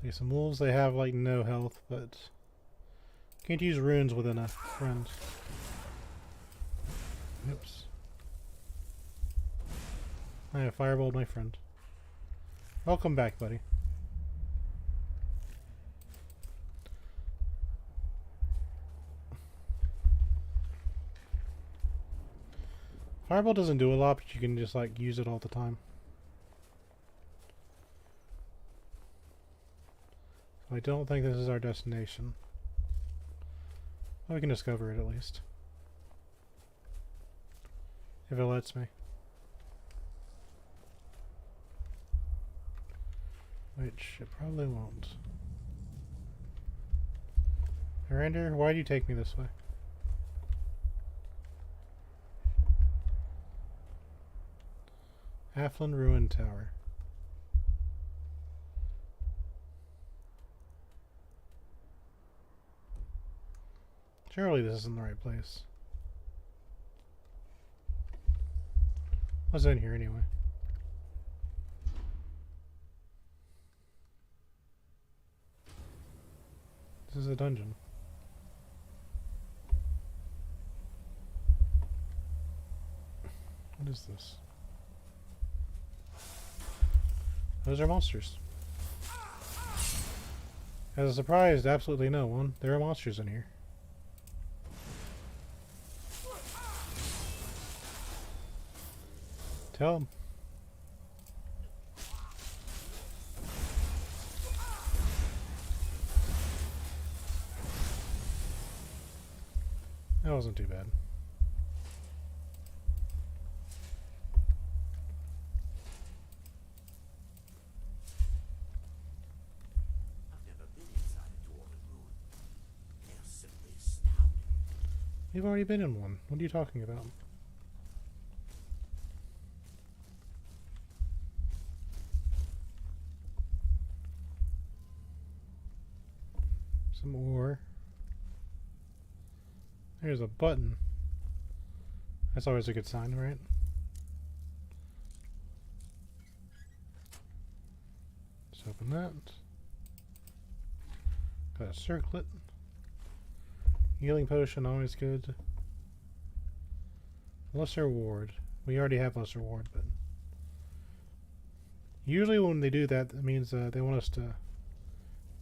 See some wolves, they have like no health, but can't use runes within a friend. Oops. I have fireballed my friend. Welcome back, buddy. Fireball doesn't do a lot, but you can just like use it all the time. So I don't think this is our destination. Well, we can discover it at least. If it lets me. Which it probably won't. Miranda, why do you take me this way? Halfland Ruin Tower. Surely this isn't the right place. What's in here anyway? This is a dungeon. What is this? Those are monsters. As a surprise to absolutely no one, there are monsters in here. Tell them. That wasn't too bad. I've never been inside a dwarven ruin. They're simply astounding. We've already been in one. What are you talking about? Some ore. There's a button. That's always a good sign, right? Let's open that. Got a circlet. Healing potion, always good. Lesser ward. We already have lesser ward, but usually when they do that, that means they want us to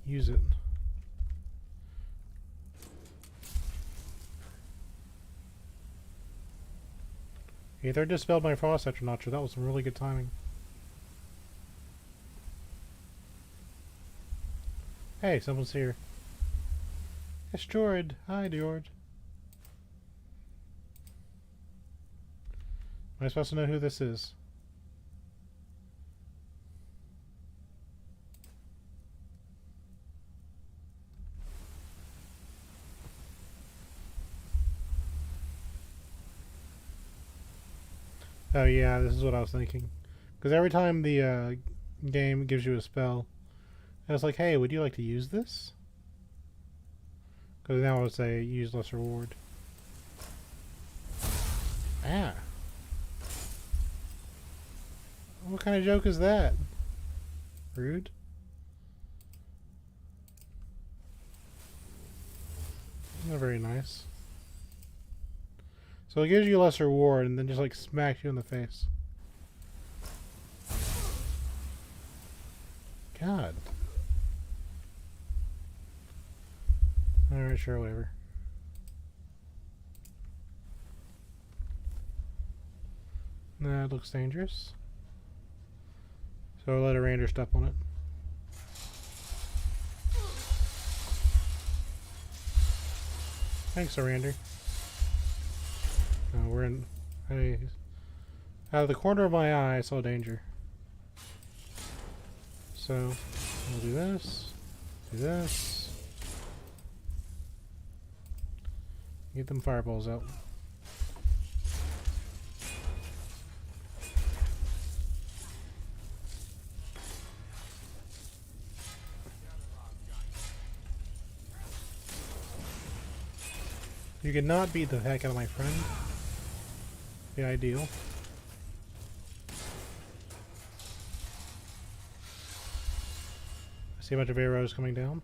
use it. Either dispelled my frost etcher notcher. That was some really good timing. Hey, someone's here. It's Jord. Hi, Jord. Am I supposed to know who this is? Oh yeah, this is what I was thinking. Because every time the game gives you a spell, I was like, hey, would you like to use this? Because now I would say use less reward. Ah. What kind of joke is that? Rude. Not very nice. So it gives you less reward and then just like smacks you in the face. God. Alright, sure, whatever. That looks dangerous. So I'll let a ranger step on it. Thanks, Arander. We're in. Out of the corner of my eye, I saw danger. So, we'll do this. Do this. Get them fireballs out. You cannot beat the heck out of my friend. The ideal. I see a bunch of arrows coming down.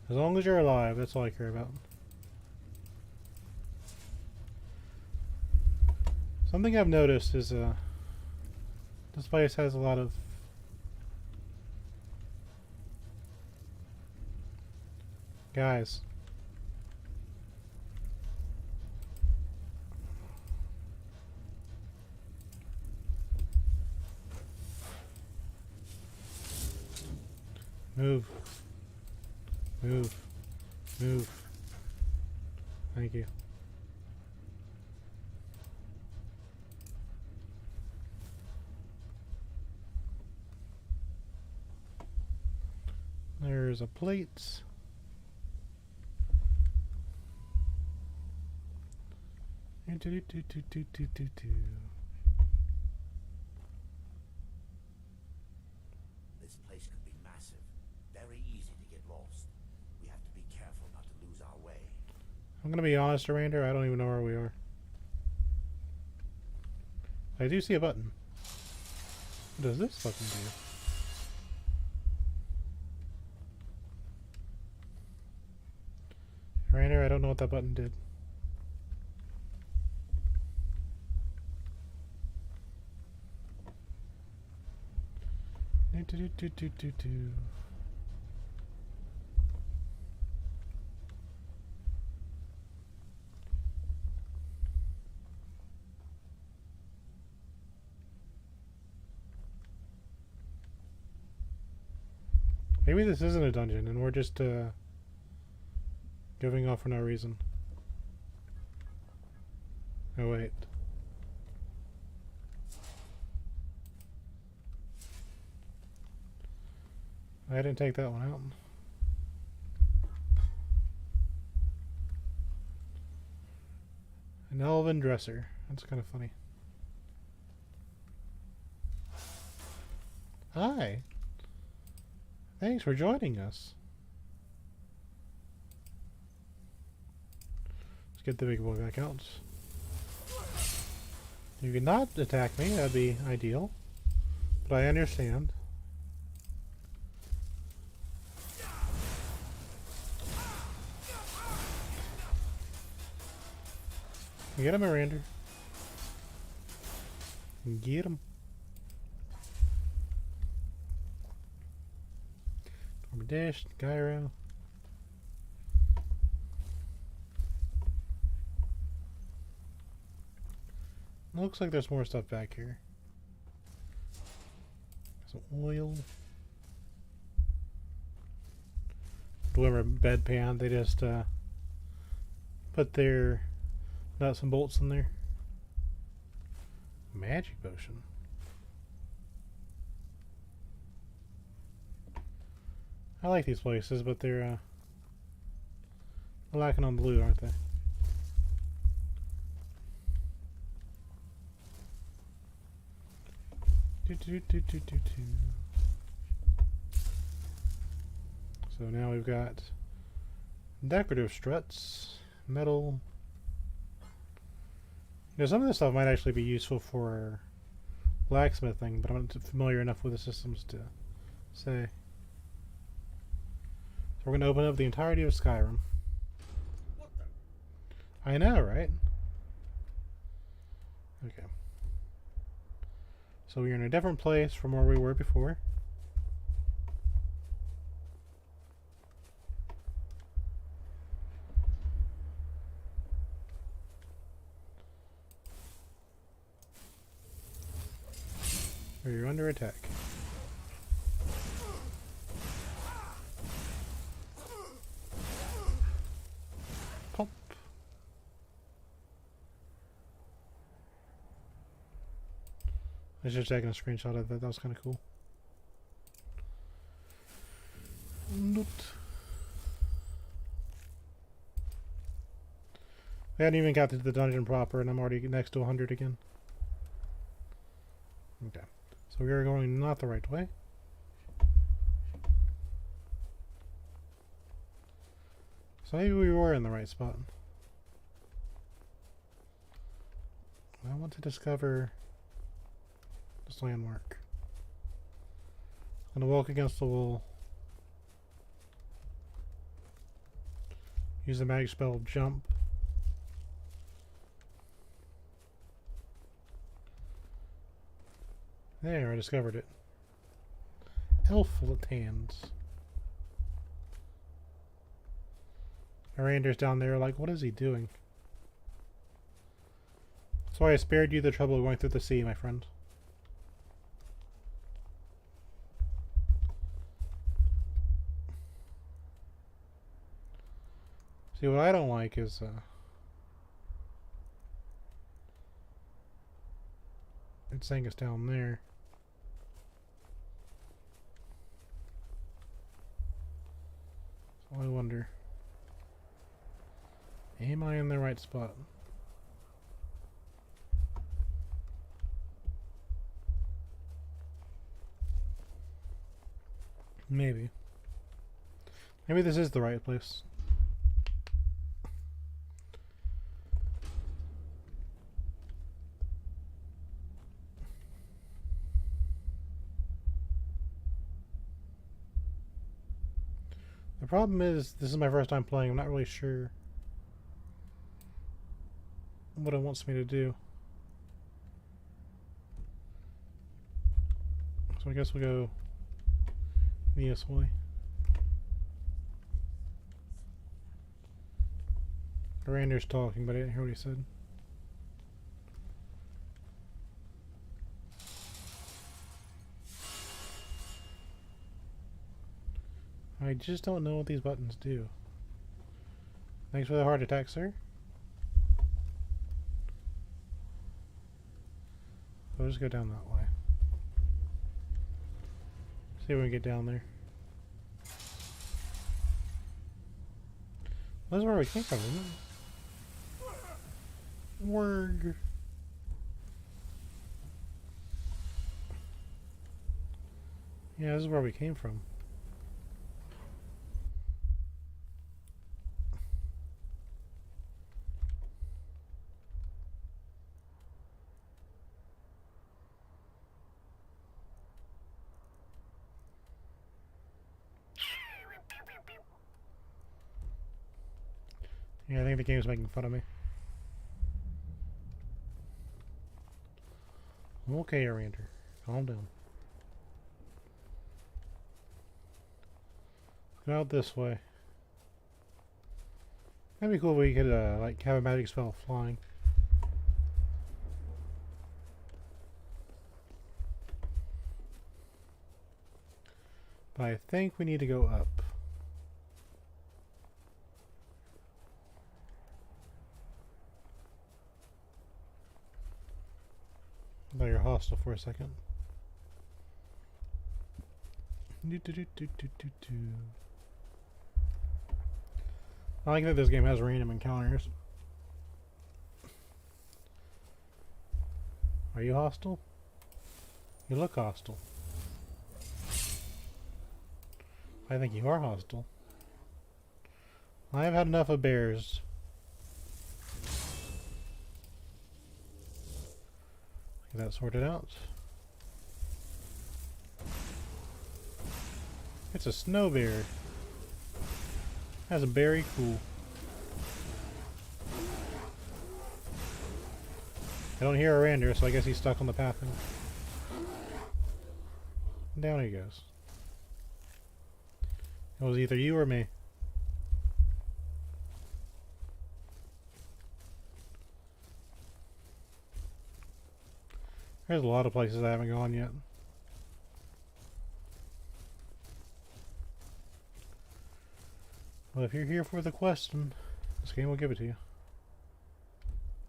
As long as you're alive, that's all I care about. Something I've noticed is this place has a lot of guys. Move. Move. Move. Thank you. There's a plate. This place could be massive. Very easy to get lost. We have to be careful not to lose our way. I'm gonna be honest, Rander, I don't even know where we are. I do see a button. What does this button do? Rander, I don't know what that button did. Do. Maybe this isn't a dungeon and we're just giving off for no reason. Oh wait. I didn't take that one out. An elven dresser. That's kind of funny. Hi. Thanks for joining us. Let's get the big boy back out. You cannot attack me, that'd be ideal. But I understand. Get him, Miranda. Get him. Dash, Skyrim. Looks like there's more stuff back here. Some oil. Dwemer bedpan. They just put their nuts and bolts in there. Magic potion. I like these places, but they're lacking on blue, aren't they? So now we've got decorative struts, metal. Now some of this stuff might actually be useful for blacksmithing, but I'm not familiar enough with the systems to say. So we're going to open up the entirety of Skyrim. What the? I know, right? Okay. So we're in a different place from where we were before. We're under attack. Pop. I was just taking a screenshot of that. That was kind of cool. Note. I hadn't even got to the dungeon proper, and I'm already next to 100 again. Okay. So we are going not the right way. So maybe we were in the right spot. I want to discover this landmark. I'm gonna walk against the wall. Use the magic spell jump. There, I discovered it. Elflet hands. Miranda's down there like, what is he doing? That's why I spared you the trouble of going through the sea, my friend. See, what I don't like is, it's saying it's down there. So I wonder, am I in the right spot? Maybe. Maybe this is the right place. The problem is, this is my first time playing. I'm not really sure what it wants me to do. So I guess we'll go this way. Miranda's talking, but I didn't hear what he said. I just don't know what these buttons do. Thanks for the heart attack, sir. I'll just go down that way. See if we can get down there. This is where we came from, isn't it? Word. Yeah, this is where we came from. Yeah, I think the game's making fun of me. Okay, Rander. Calm down. Go out this way. That'd be cool if we could, like, have a magic spell flying. But I think we need to go up. I thought you were hostile for a second. I like that this game has random encounters. Are you hostile? You look hostile. I think you are hostile. I have had enough of bears. Get that sorted out. It's a snow bear. That's very cool. I don't hear a render, so I guess he's stuck on the path. Down he goes. It was either you or me. There's a lot of places I haven't gone yet. Well, if you're here for the question, this game will give it to you.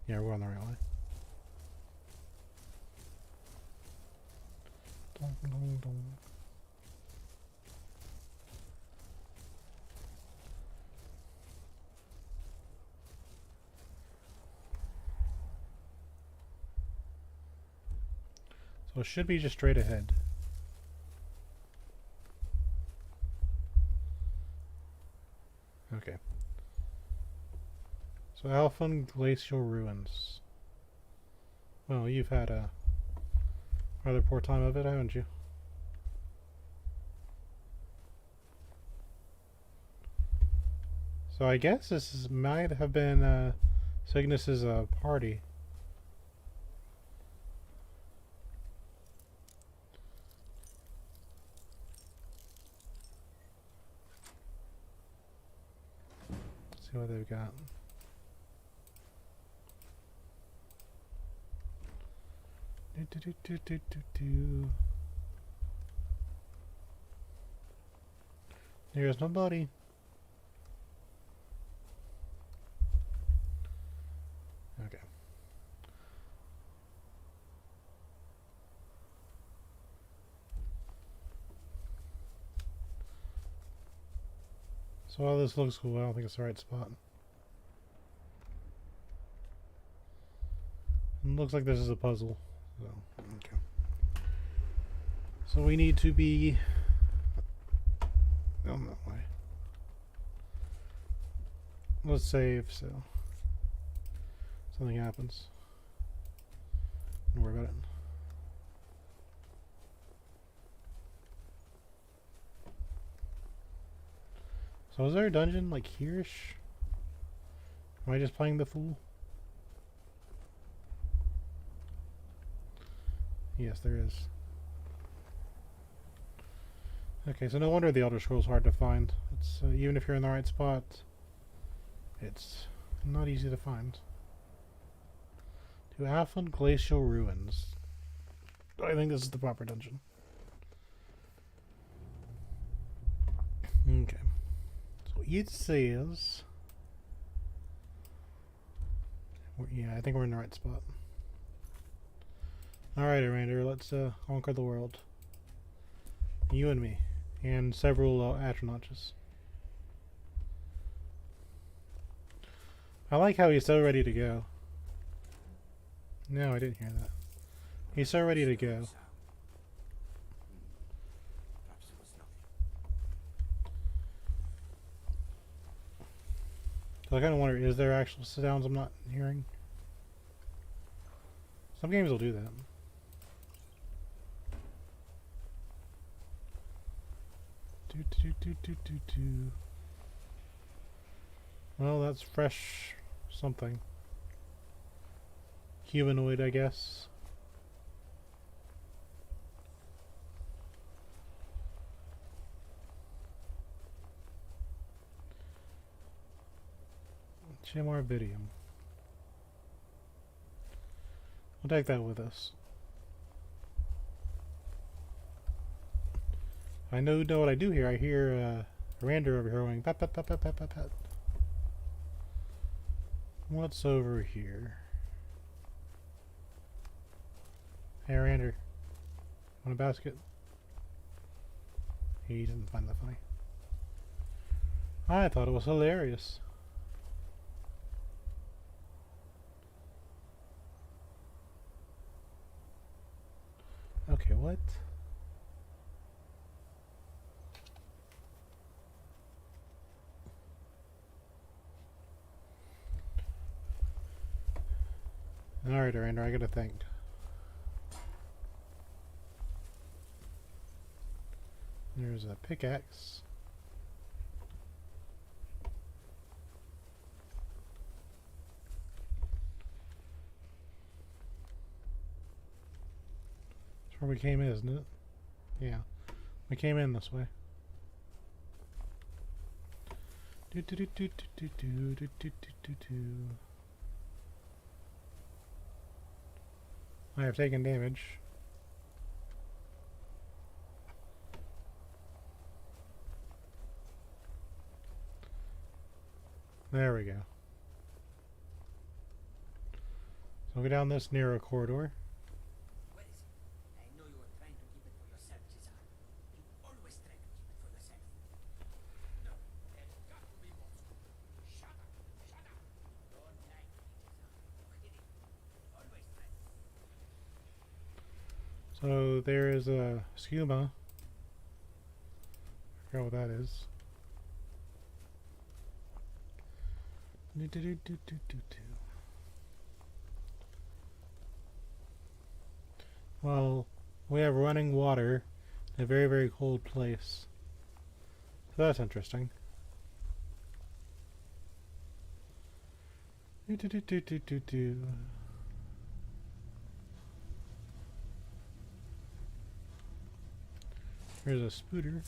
Yeah, we're going the right way. Dong, dong. So it should be just straight ahead. Okay. So Alphen Glacial Ruins. Well, you've had a rather poor time of it, haven't you? So I guess might have been Cygnus's party. Let's see what they've got. There's nobody. Okay. So while this looks cool, I don't think it's the right spot. It looks like this is a puzzle. So, okay. So we need to be on that way. Let's save so something happens. Don't worry about it. So is there a dungeon like here-ish? Am I just playing the fool? Yes, there is. Okay, so no wonder the Elder Scrolls hard to find. It's even if you're in the right spot, it's not easy to find. To Alphen Glacial Ruins. I think this is the proper dungeon. Okay. So it says... yeah, I think we're in the right spot. Alright, Arander, let's conquer the world. You and me. And several astronauts. I like how he's so ready to go. No, I didn't hear that. He's so ready to go. Perhaps it was nothing. So I kind of wonder, is there actual sounds I'm not hearing? Some games will do that. Well, that's fresh something. Humanoid, I guess. Chamar Vidium. We'll take that with us. I know what I do here. I hear Rander over here going pat pat pat pat pat pat pat. What's over here? Hey Rander, want a basket? He didn't find that funny. I thought it was hilarious. Okay, what? Alright, Arander, I gotta think. There's a pickaxe. That's where we came in, isn't it? Yeah. We came in this way. I have taken damage. There we go. So we'll go down this narrow corridor. What is it? I know you were trying to keep it for yourself. So there is a skuma. I forgot what that is. Well, we have running water in a very, very cold place. So that's interesting. Here's a spooter.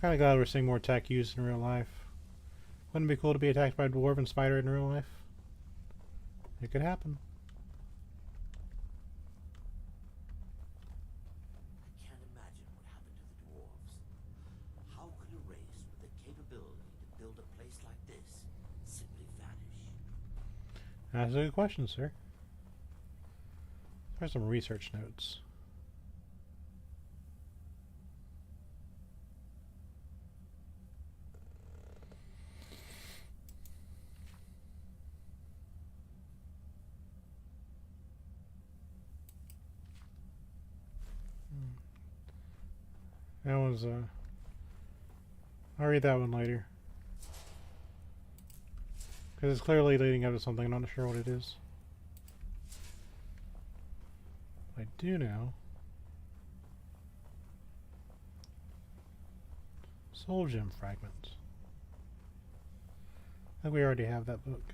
Kinda glad we're seeing more tech used in real life. Wouldn't it be cool to be attacked by a dwarven spider in real life? It could happen. I can't imagine what happened to the dwarves. How could a race with the capability to build a place like this simply vanish? That's a good question, sir. There's some research notes. That was, I'll read that one later. Because it's clearly leading up to something, I'm not sure what it is. I do know. Soul Gem Fragments. I think we already have that book.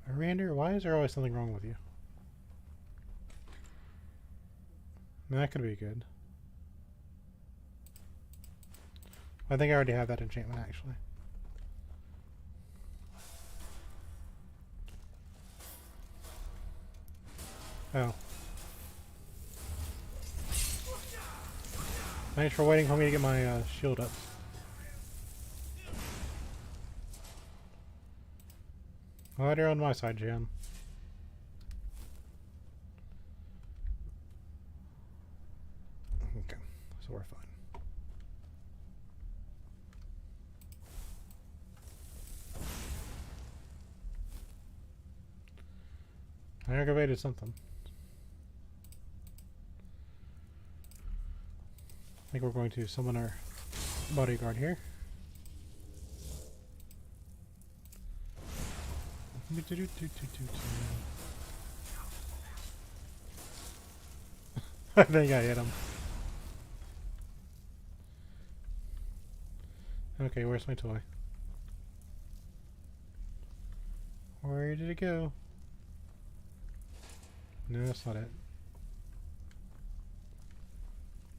Miranda, why is there always something wrong with you? I mean, that could be good. I think I already have that enchantment, actually. Oh. Thanks for waiting for me to get my shield up. Glad you're on my side, Jan. Okay, so we're fine. I aggravated something. I think we're going to summon our bodyguard here. I think I hit him. Okay, where's my toy? Where did it go? No, that's not it.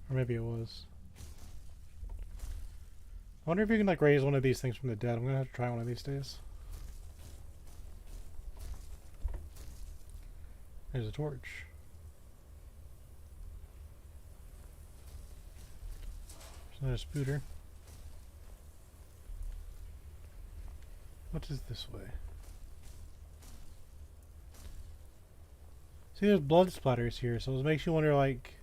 Or maybe it was. I wonder if you can like raise one of these things from the dead. I'm gonna have to try one of these days. There's a torch. There's another spooter. What is this way? See, there's blood splatters here, so it makes you wonder, like,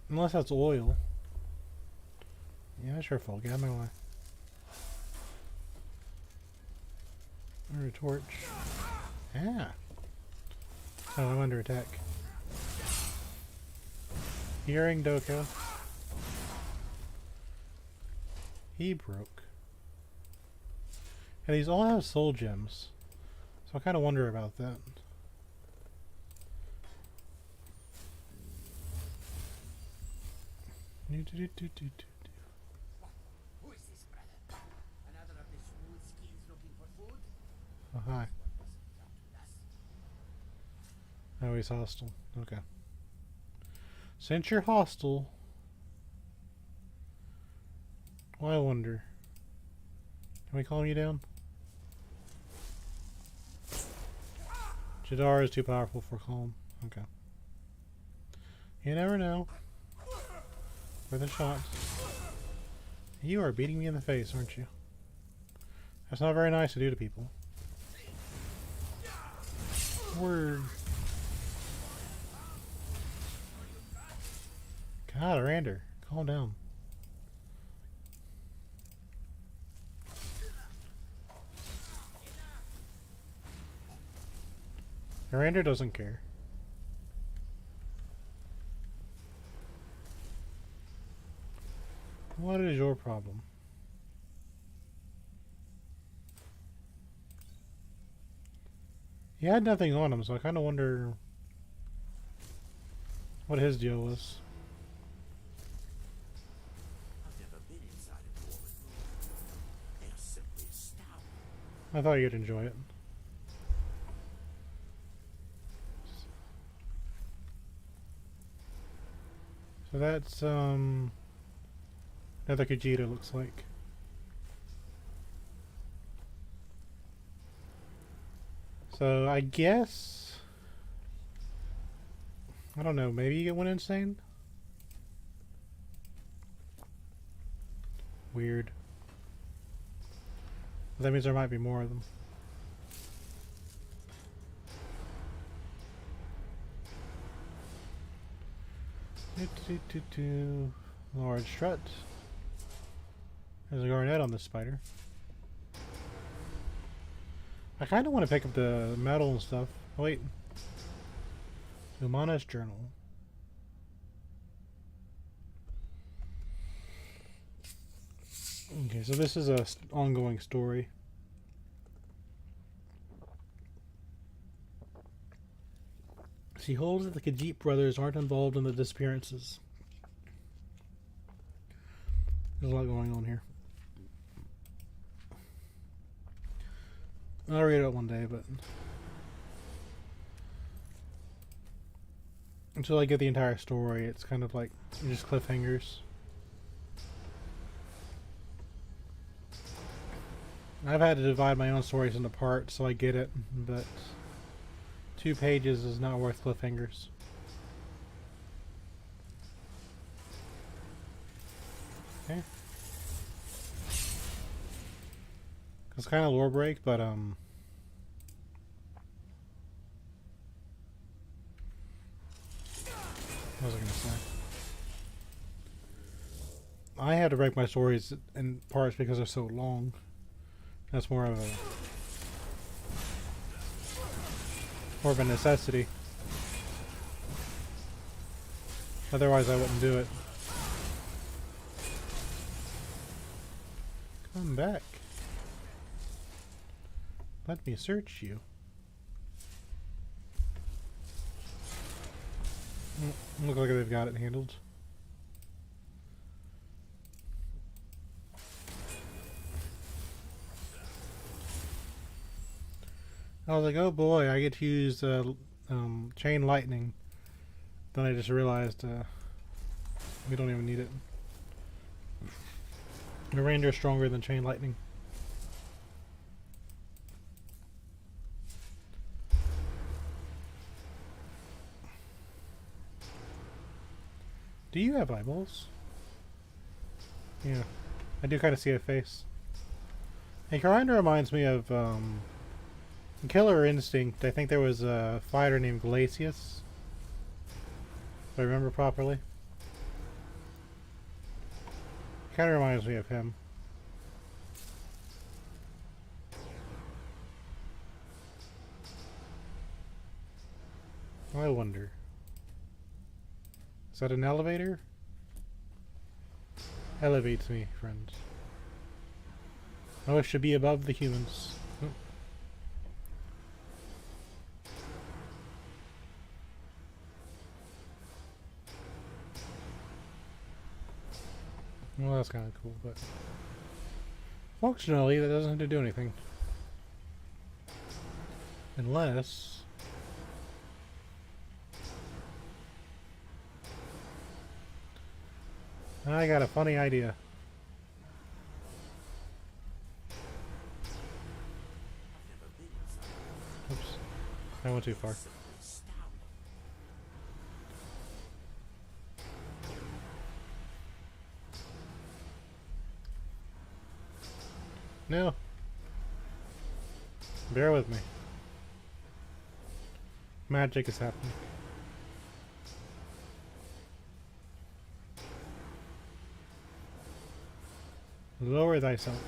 unless that's oil. Yeah, sure, full. Get out of my way. Or a torch. Yeah. Oh, I'm under attack. Hearing Doko. He broke. And these all have soul gems. So I kind of wonder about that. Who is this, brother? Another of the smooth skills looking for food? Oh, hi. Oh, he's hostile. Okay. Since you're hostile, well, I wonder. Can we calm you down? Jadar is too powerful for calm. Okay. You never know. Where the shots. You are beating me in the face, aren't you? That's not very nice to do to people. Word. God, Rander, calm down. Miranda doesn't care. What is your problem? He had nothing on him, so I kind of wonder what his deal was. I've never been inside a dwarven room. They are simply astounding. I thought you'd enjoy it. So that's another Khajiit, looks like. So I guess I don't know, maybe you get one insane? Weird. That means there might be more of them. Large strut. There's a garnet on this spider. I kind of want to pick up the metal and stuff. Oh, wait. Humana's journal. Okay, so this is a ongoing story. She holds that the Khajiit brothers aren't involved in the disappearances. There's a lot going on here. I'll read it one day, but until I get the entire story, it's kind of like just cliffhangers. I've had to divide my own stories into parts, so I get it, but 2 pages is not worth cliffhangers. Okay. It's kind of lore break, but what was I gonna say? I had to break my stories in parts because they're so long. That's more of a necessity. Otherwise, I wouldn't do it. Come back. Let me search you. Look like they've got it handled. I was like, oh boy, I get to use chain lightning. Then I just realized we don't even need it. The ranger is stronger than chain lightning. Do you have eyeballs? Yeah, I do kind of see a face. It kind of reminds me of Killer Instinct. I think there was a fighter named Glacius, if I remember properly. Kind of reminds me of him. I wonder. Is that an elevator? Elevates me, friends. I wish to be above the humans. Oh. Well, that's kind of cool, but functionally, that doesn't have to do anything. Unless I got a funny idea. Oops. I went too far. No. Bear with me. Magic is happening. Lower thyself.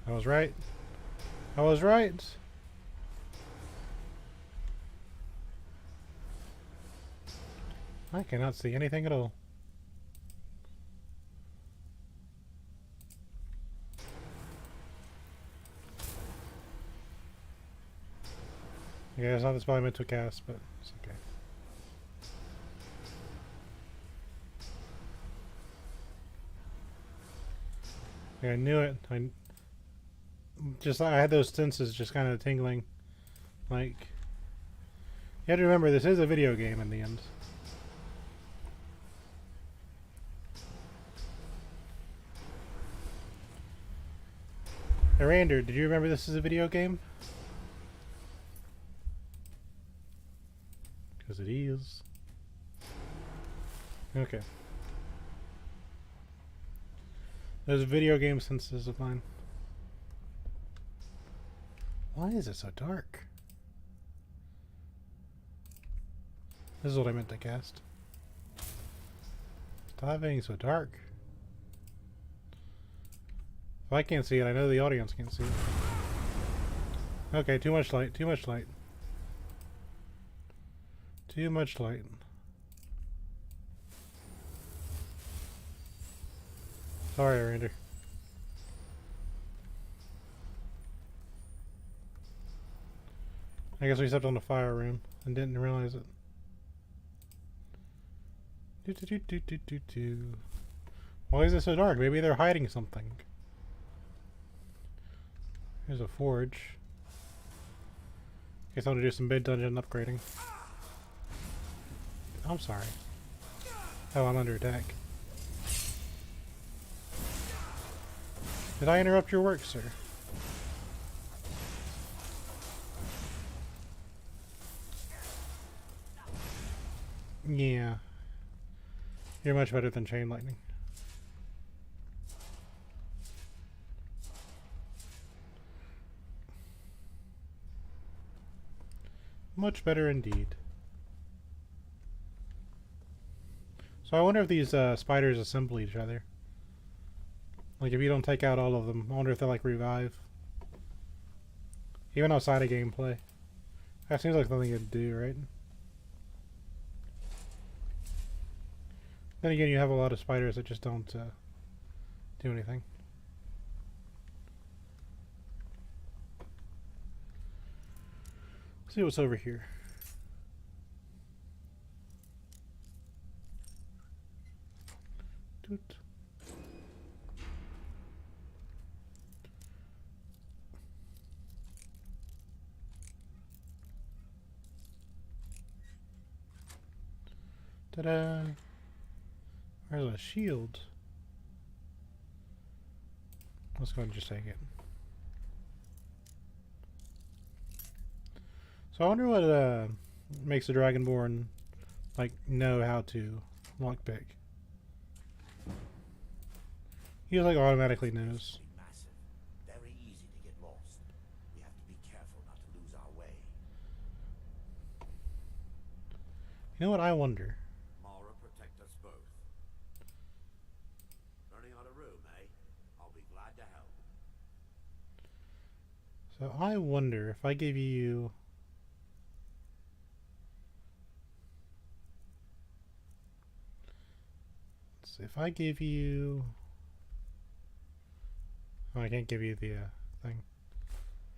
I was right. I was right. I cannot see anything at all. Yeah, it's not this probably meant to cast, but it's okay. Yeah, I knew it. I had those senses just kind of tingling. Like, you have to remember, this is a video game in the end. Hey, Rander, did you remember this is a video game? Because it is. Okay. Those video game senses of mine. Why is it so dark? This is what I meant to cast. Stop being so dark. If I can't see it, I know the audience can't see it. Okay, too much light, too much light. Too much light. Sorry, Rander. I guess we stepped on the fire room and didn't realize it. Why is it so dark? Maybe they're hiding something. Here's a forge. Guess I'm gonna do some mid dungeon upgrading. I'm sorry. Oh, I'm under attack. Did I interrupt your work, sir? Yeah. You're much better than chain lightning. Much better indeed. So I wonder if these spiders assemble each other. Like if you don't take out all of them, I wonder if they like revive. Even outside of gameplay. That seems like something you'd do, right? Then again, you have a lot of spiders that just don't do anything. Let's see what's over here. Toot. Ta-da! Where's a shield? Let's go ahead and just take it. So I wonder what makes the Dragonborn like know how to lockpick. He like automatically knows. Massive, very easy to get lost. We have to be careful not to lose our way. You know what I wonder? Mara, protect us both. Running out of room, eh? I'll be glad to help. So I wonder if I give you if I give you... Oh, I can't give you the thing.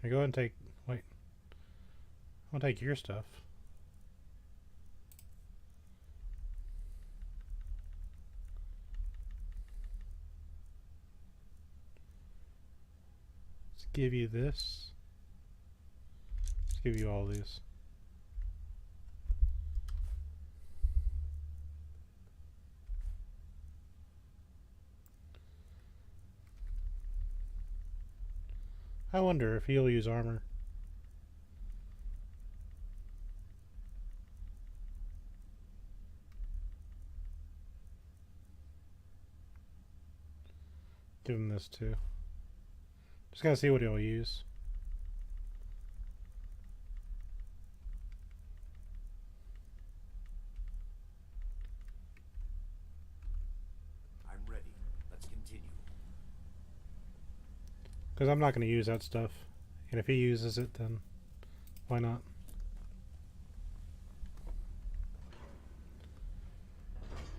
Here, go ahead and take... Wait. I'll take your stuff. Let's give you this. Let's give you all these. I wonder if he'll use armor. Give him this too. Just gotta see what he'll use. I'm ready. Let's continue. Because I'm not going to use that stuff. And if he uses it, then why not?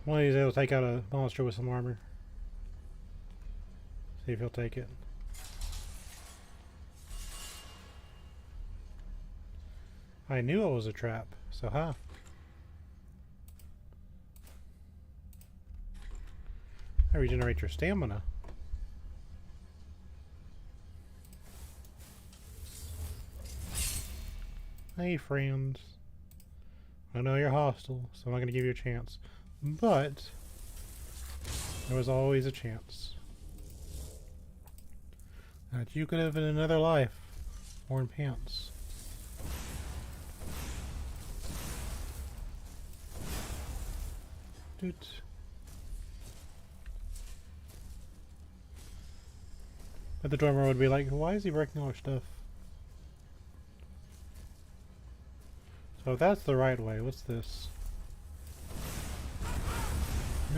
One of these days I'll take out a monster with some armor. See if he'll take it. I knew it was a trap, so huh? I regenerate your stamina. Hey friends. I know you're hostile, so I'm not going to give you a chance. But there was always a chance that you could have in another life worn pants. Doot. But the drummer would be like, why is he breaking all our stuff? So if that's the right way, what's this?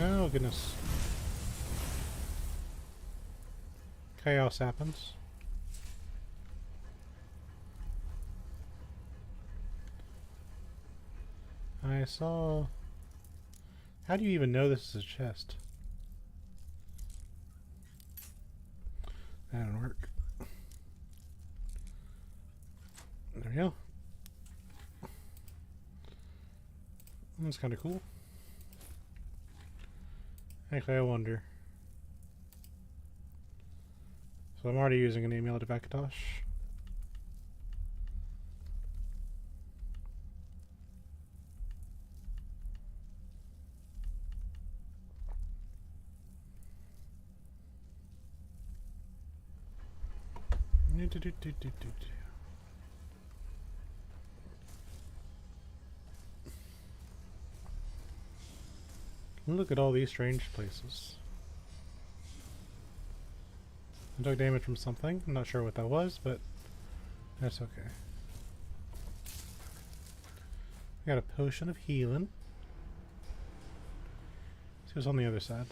Oh goodness. Chaos happens. I saw... How do you even know this is a chest? That didn't work. There we go. That's kind of cool. Actually, I wonder. So I'm already using an email to Vakatosh. Look at all these strange places. I took damage from something. I'm not sure what that was, but that's okay. I got a potion of healing. See what's on the other side.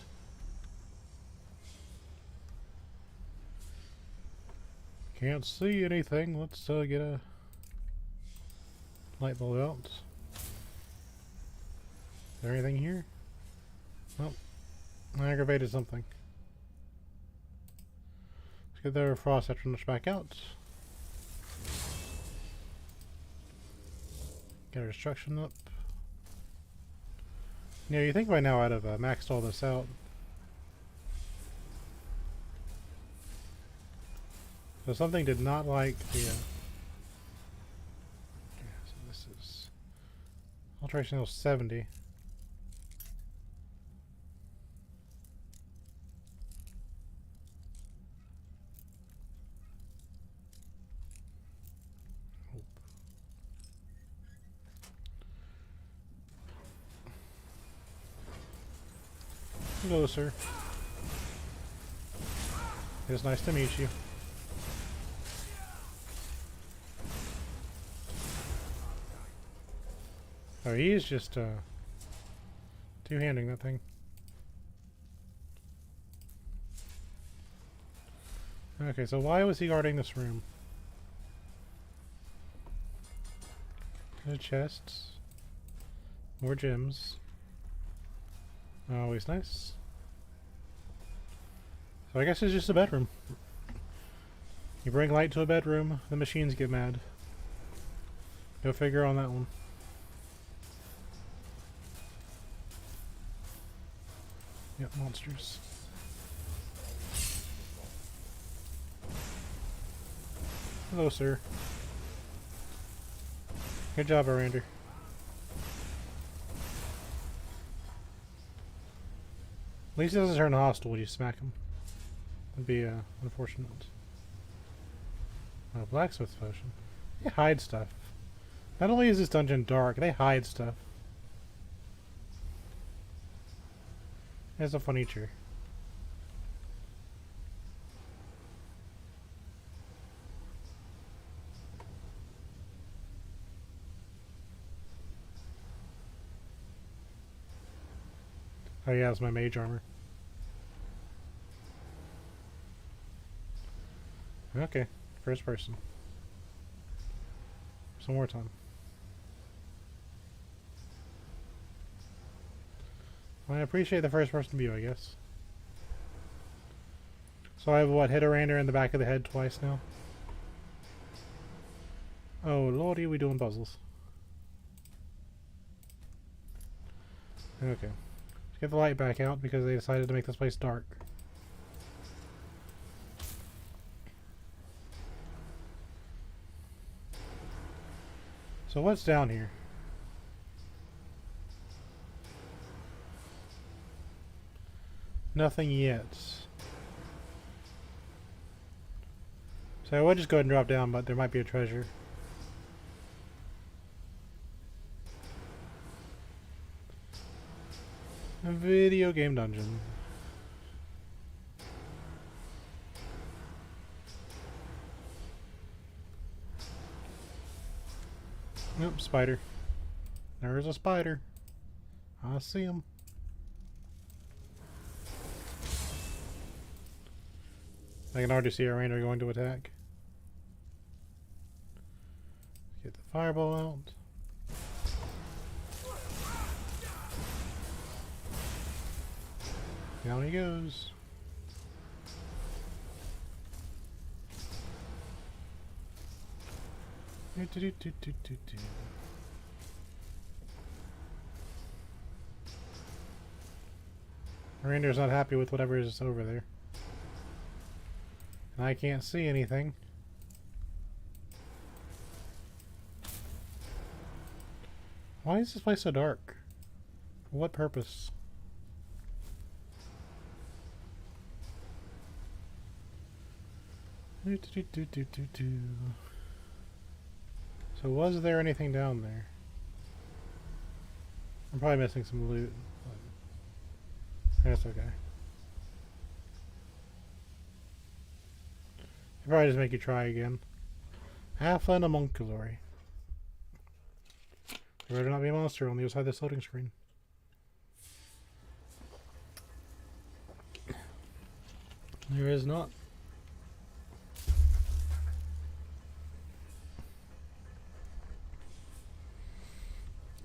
Can't see anything. Let's get a light bulb out. Is there anything here? Nope. I aggravated something. Let's get the frost etchant back out. Get our destruction up. Yeah, you think by now I'd have maxed all this out. So something did not like the... okay, so this is... Alteration level 70. Hello, sir. It's nice to meet you. Oh, he's just two-handing that thing. Okay, so why was he guarding this room? Good chests. More gems. Always nice. So I guess it's just a bedroom. You bring light to a bedroom, the machines get mad. Go figure on that one. Yep, monsters. Hello, sir. Good job, Arander. At least he doesn't turn hostile when you smack him. That'd be unfortunate. Oh, blacksmith potion. They hide stuff. Not only is this dungeon dark, they hide stuff. It's a furniture. Oh yeah, it's my mage armor. Okay, first person. Some more time. Well, I appreciate the first person view, I guess. So I have what, hit a reindeer in the back of the head twice now? Oh lordy, we doing puzzles. Okay. Let's get the light back out because they decided to make this place dark. So what's down here? Nothing yet. So I would just go ahead and drop down, but there might be a treasure. A video game dungeon. Nope, spider. There's a spider. I see him. I can already see our reindeer going to attack. Get the fireball out. Down he goes. Reindeer's not happy with whatever is over there. And I can't see anything. Why is this place so dark? For what purpose? So was there anything down there? I'm probably missing some loot. But that's okay. They probably just make you try again. Have fun among glory. There better not be a monster on the other side of this loading screen. There is not.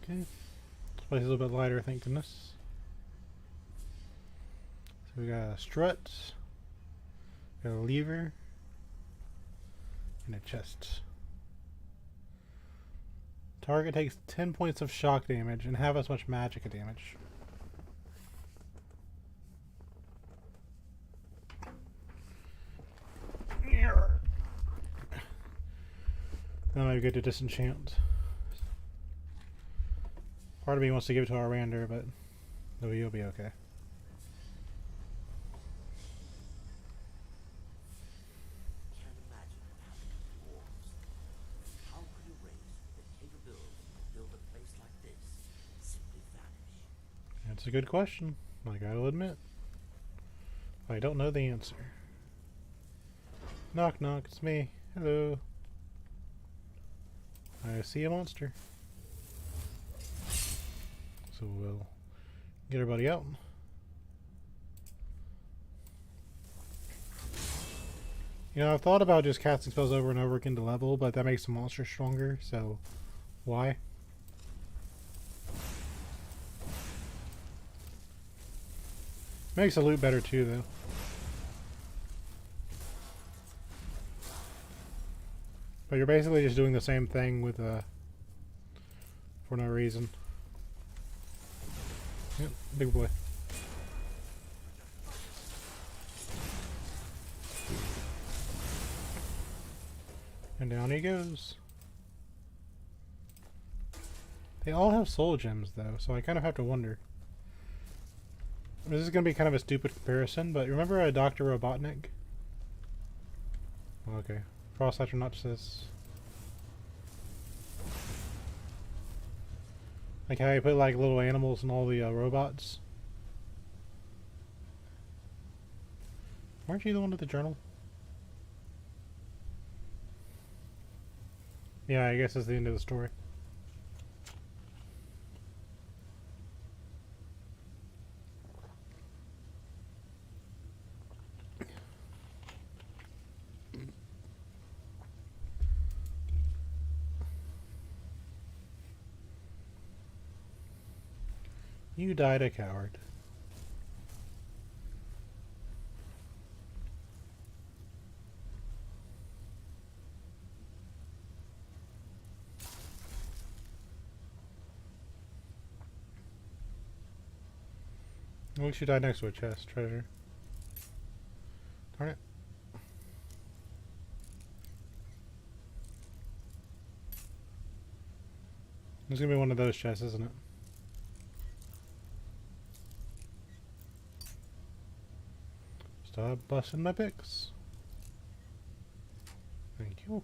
Okay. This place is a little bit lighter, thank goodness. So we got a strut, got a lever, and a chest. Target takes 10 points of shock damage and half as much magic damage. That might be good to disenchant. Part of me wants to give it to our Rander, but you'll be okay. Can't imagine what happened to the dwarves. How could a race with the capability to build a place like this simply vanish? That's a good question, I gotta admit. I don't know the answer. Knock knock, it's me. Hello. I see a monster. So we'll get everybody out. You know, I've thought about just casting spells over and over again to level, but that makes the monster stronger, so why? Makes the loot better too, though. But you're basically just doing the same thing with for no reason. Yep, big boy. And down he goes. They all have soul gems though, so I kind of have to wonder. This is going to be kind of a stupid comparison, but remember Dr. Robotnik? Okay. Frost Astronaut says. Like how you put like little animals in all the robots. Weren't you the one with the journal? Yeah, I guess that's the end of the story. You died a coward. At least you died next to a chest treasure. Darn it. It's gonna be one of those chests, isn't it? Stop busting my picks. Thank you.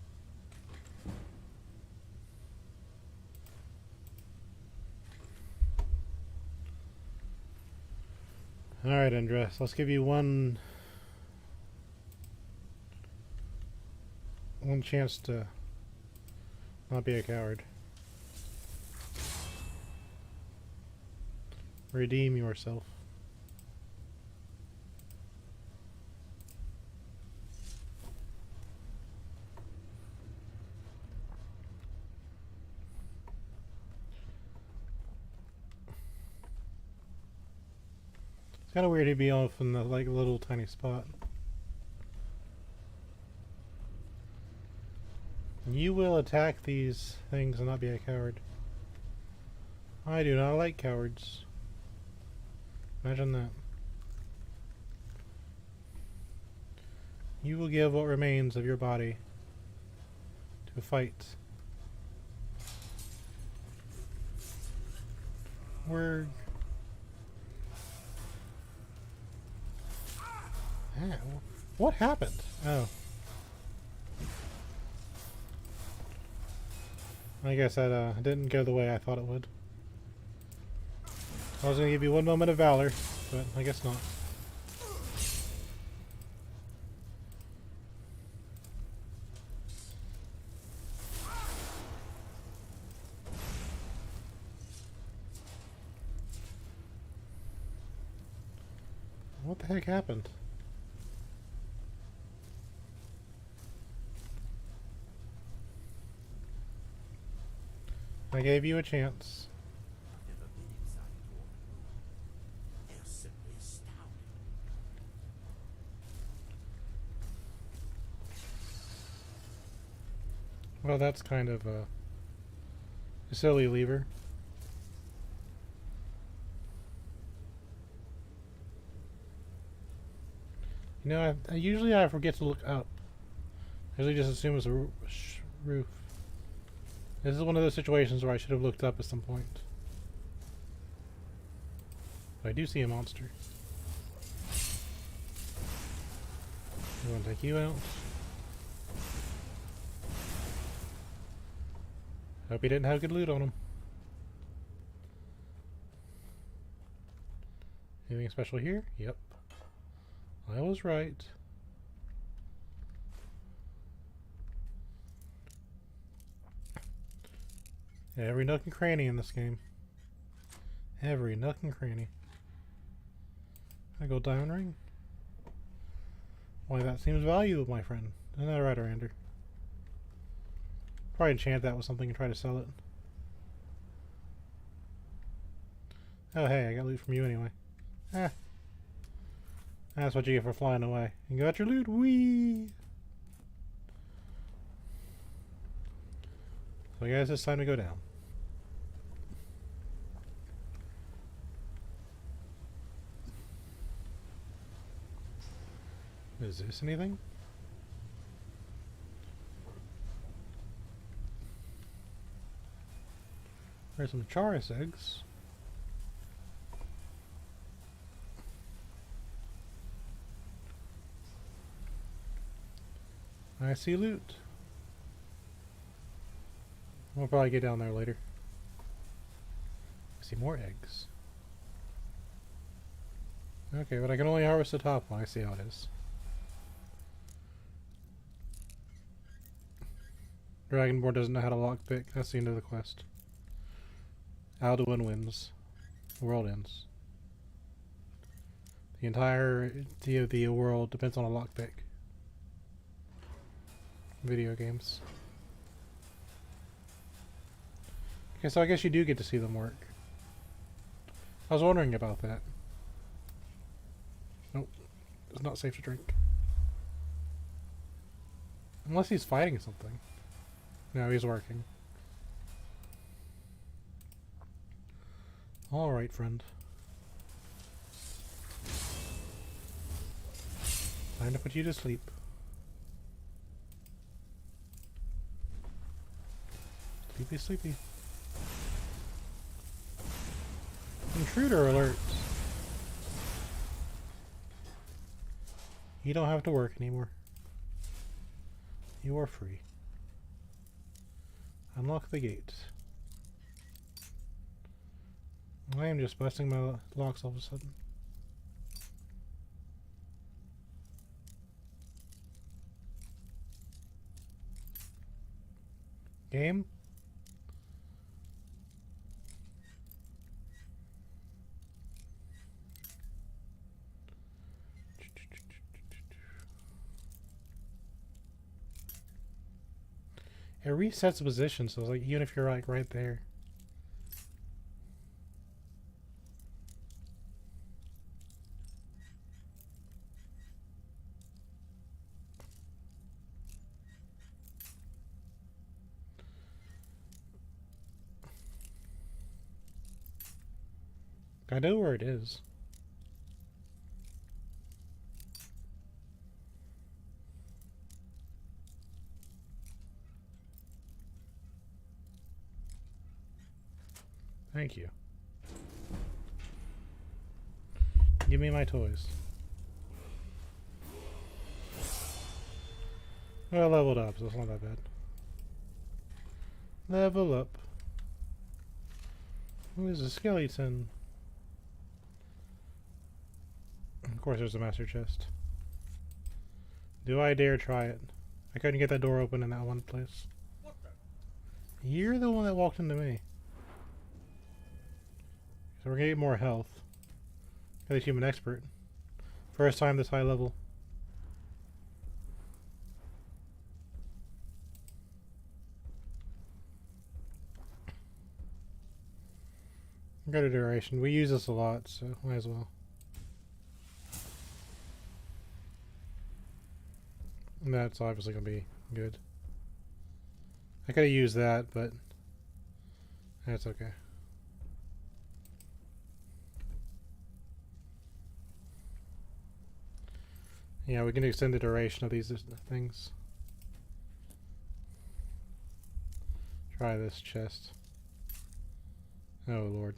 Alright, Andres, let's give you one chance to not be a coward. Redeem yourself. It's kind of weird to be off in the like little tiny spot. You will attack these things and not be a coward. I do not like cowards. Imagine that. You will give what remains of your body to fight. Word. Ah, what happened? Oh. I guess that didn't go the way I thought it would. I was going to give you one moment of valor, but I guess not. What the heck happened? I gave you a chance. I've never been inside a dwarven room. They're simply astounding. Well, that's kind of a silly lever. You know, I usually forget to look up. I usually just assume it's a roof. This is one of those situations where I should have looked up at some point. But I do see a monster. I want to take you out. Hope he didn't have good loot on him. Anything special here? Yep. I was right. Every nook and cranny in this game. Every nook and cranny. I go diamond ring. Why, that seems valuable, my friend. Isn't that right, Orander? Probably enchant that with something and try to sell it. Oh, hey, I got loot from you anyway. Ah. That's what you get for flying away. You got your loot. Whee! So, guys, it's time to go down. Is this anything? There's some Charis eggs. I see loot. We'll probably get down there later. I see more eggs. Okay, but I can only harvest the top one. I see how it is. Dragonborn doesn't know how to lockpick. That's the end of the quest. Alduin wins. The world ends. The entirety of the world depends on a lockpick. Video games. Okay, so I guess you do get to see them work. I was wondering about that. Nope. It's not safe to drink. Unless he's fighting something. No, he's working. Alright, friend. Time to put you to sleep. Sleepy, sleepy. Intruder alerts. You don't have to work anymore. You are free. Unlock the gates. I am just busting my locks all of a sudden. Game? It resets the position, so it's like even if you're like right there. I know where it is. Thank you. Give me my toys. Well, I leveled up, so it's not that bad. Level up. Who is a skeleton? Of course there's a master chest. Do I dare try it? I couldn't get that door open in that one place. What the? You're the one that walked into me. So we're gonna get more health. At least I'm an expert. First time this high level. Go to duration. We use this a lot, so might as well. And that's obviously gonna be good. I could have used that, but that's okay. Yeah, we can extend the duration of these things. Try this chest. Oh lord.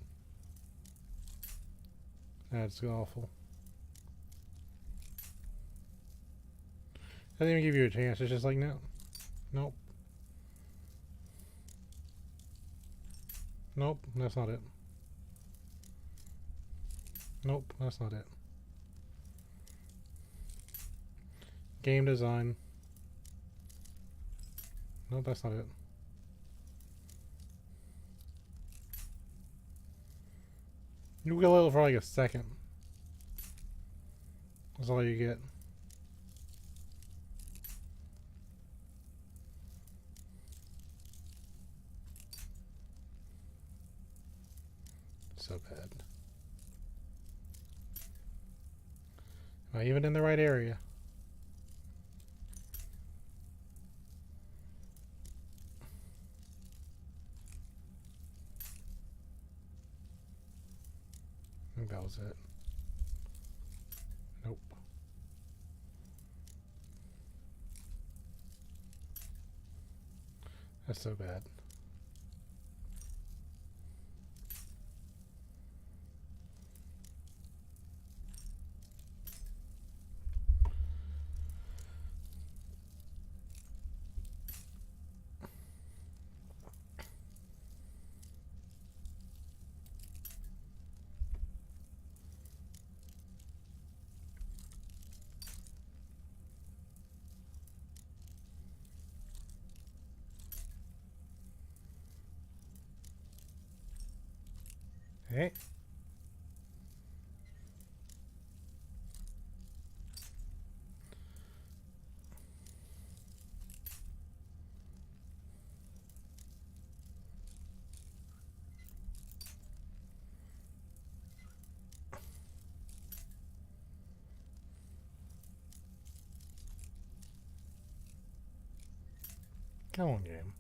That's awful. Doesn't even give you a chance. It's just like, no. Nope. Nope, that's not it. Nope, that's not it. Game design. Nope, that's not it. You get a little for like a second. That's all you get. So bad. Am I even in the right area? I think that was it. Nope. That's so bad. Hey. Come on, game.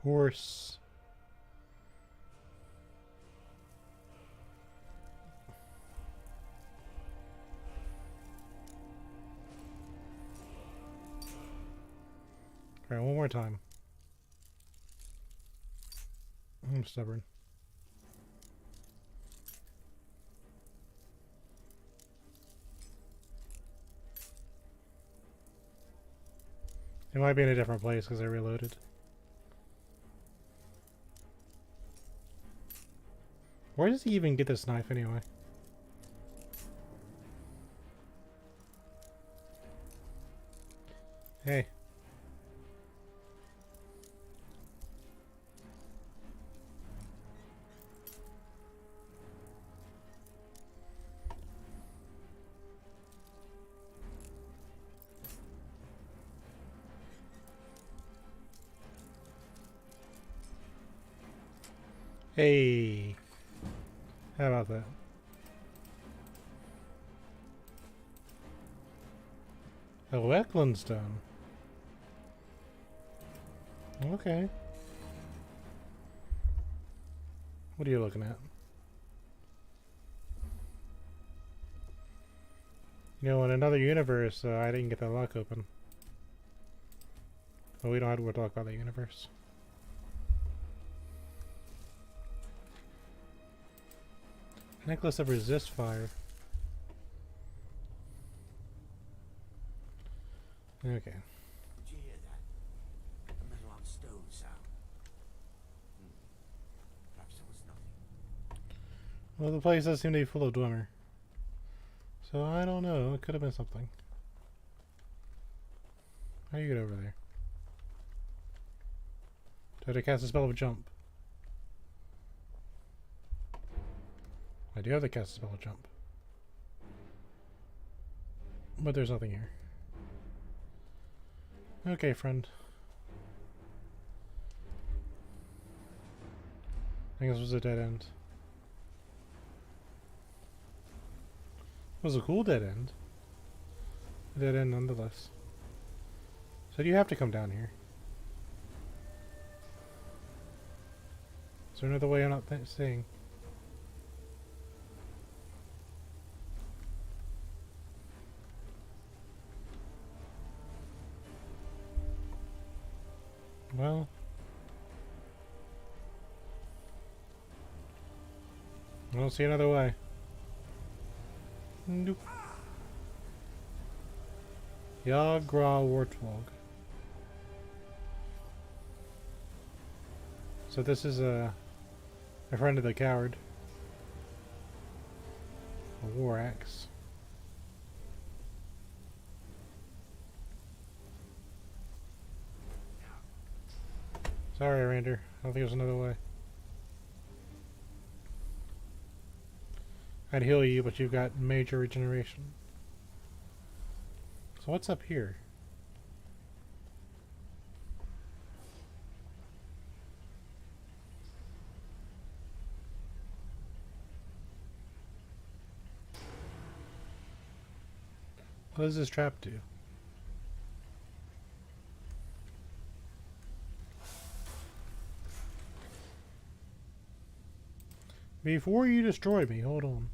Horse. Alright, one more time. I'm stubborn. It might be in a different place because I reloaded. Where does he even get this knife anyway? Hey. Hey. How about that? A Weckland stone. Okay. What are you looking at? You know, in another universe, I didn't get that lock open. But we don't have to talk about that universe. Necklace of resist fire. Okay. Did you hear that? A metal on stone sound. Perhaps it was nothing. Well, the place does seem to be full of Dwemer. So I don't know. It could have been something. How do you get over there? Do I have to cast a spell of jump? I do have to cast a spell of jump. But there's nothing here. Okay, friend. I think this was a dead end. It was a cool dead end. A dead end nonetheless. So do you have to come down here? Is there another way I'm not seeing? Well, I don't see another way. Nope. Yagra Warthog. So this is a friend of the coward. A war axe. Sorry, Rander. I don't think there's another way. I'd heal you, but you've got major regeneration. So what's up here? What does this trap do? Before you destroy me, hold on.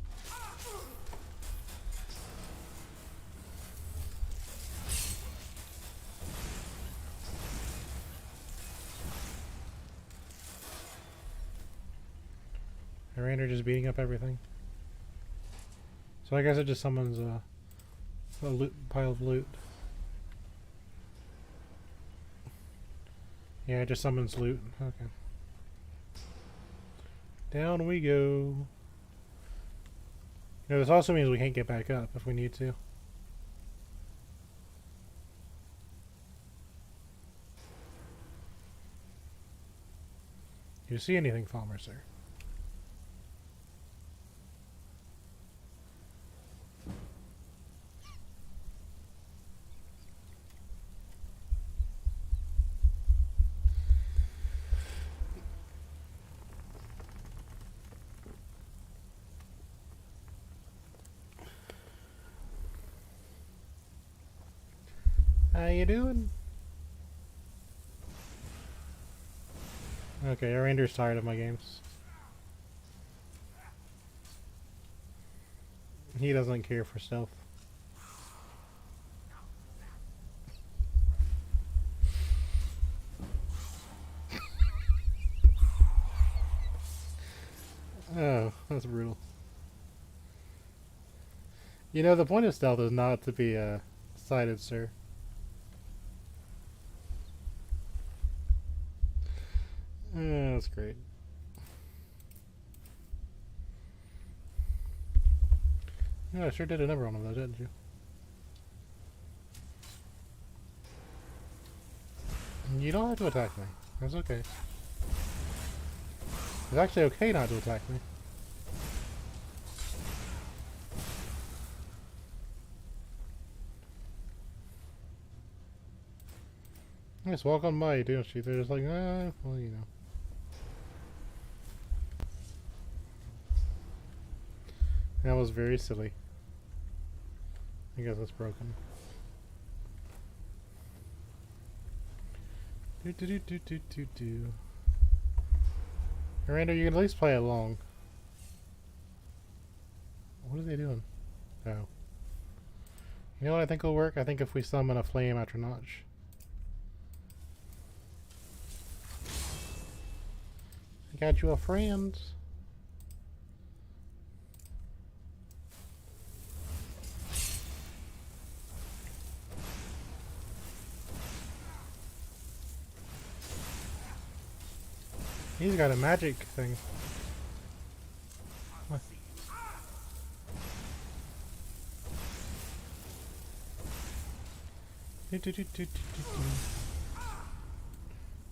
Rander just beating up everything. So I guess it just summons a loot, pile of loot. Yeah, it just summons loot. Okay. Down we go. You know, this also means we can't get back up if we need to. You see anything, Falmer, sir? How you doing? Okay, Rander's tired of my games. He doesn't care for stealth. Oh, that's brutal. You know, the point of stealth is not to be sighted, sir. That's great. Yeah, I sure did a number on him though, didn't you? You don't have to attack me. That's okay. It's actually okay not to attack me. Just walk on by, don't you? They're just like, well, you know. That was very silly. I guess it's broken. Do. Miranda, you can at least play along. What are they doing? Oh. You know what I think will work? I think if we summon a flame after Notch. I got you a friend. He's got a magic thing. What? Did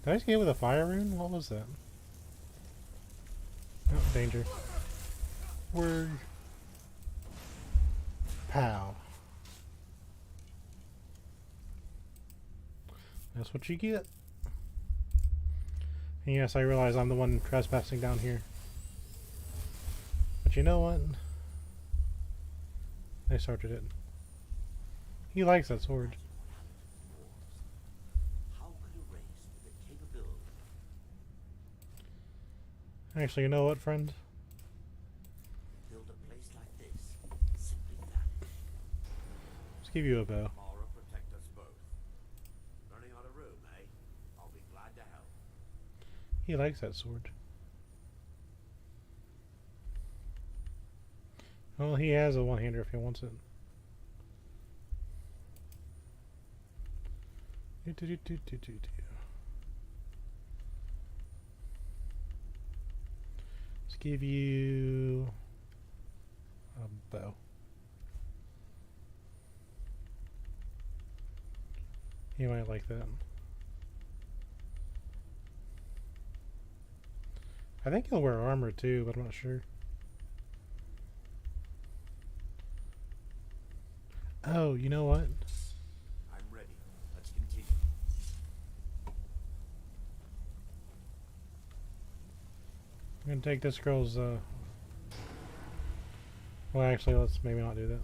I just get hit with a fire rune? What was that? Oh, danger. Word. Pow. That's what you get. And yes, I realize I'm the one trespassing down here. But you know what? I started it. He likes that sword. How could a race with the capability? Actually, you know what, friend? Build a place like this. Simply vanish. Let's give you a bow. Mara, protect us both. Running out of room, eh? I'll be glad to help. He likes that sword. Well, he has a one-hander if he wants it. Let's give you a bow. He might like that. I think he'll wear armor too, but I'm not sure. Oh, you know what? I'm ready. Let's continue. I'm gonna take this girl's, well, actually, let's maybe not do that.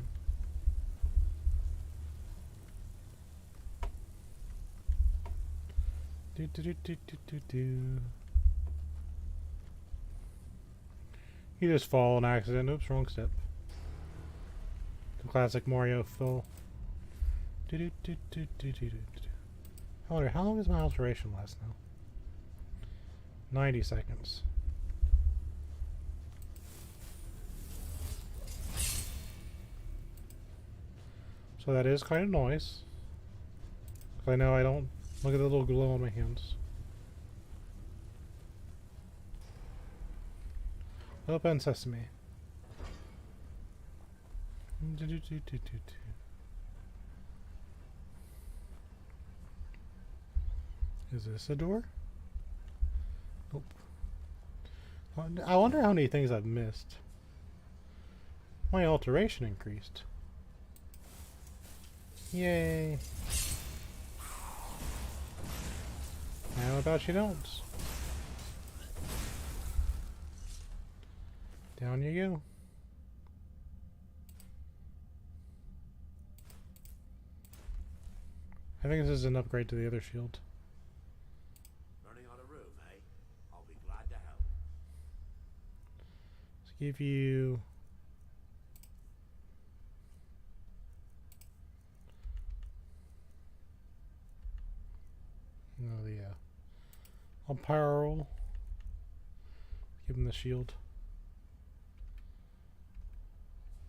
You just fall on accident. Oops, wrong step. The classic Mario fall. I wonder, how long does my alteration last now? 90 seconds. So that is kind of nice. 'Cause I know I don't look at the little glow on my hands. Open sesame. Is this a door? Nope. I wonder how many things I've missed. My alteration increased. Yay. How about you don't? Down you go. I think this is an upgrade to the other shield. Learning on a roof, eh? I'll be glad to help. Let's give you... Oh yeah. I'll power roll. Give him the shield.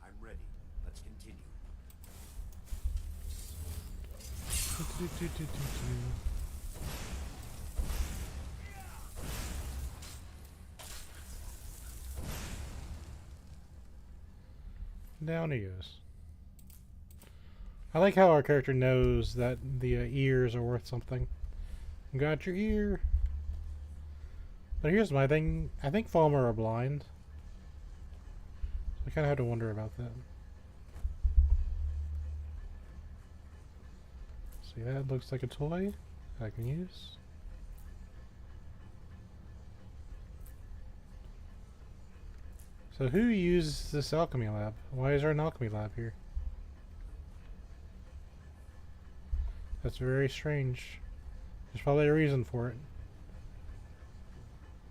I'm ready. Let's continue. Down he goes. I like how our character knows that the ears are worth something. Got your ear. But here's my thing. I think Falmer are blind. So I kind of had to wonder about that. See, that looks like a toy I can use. So who uses this alchemy lab? Why is there an alchemy lab here? That's very strange. There's probably a reason for it.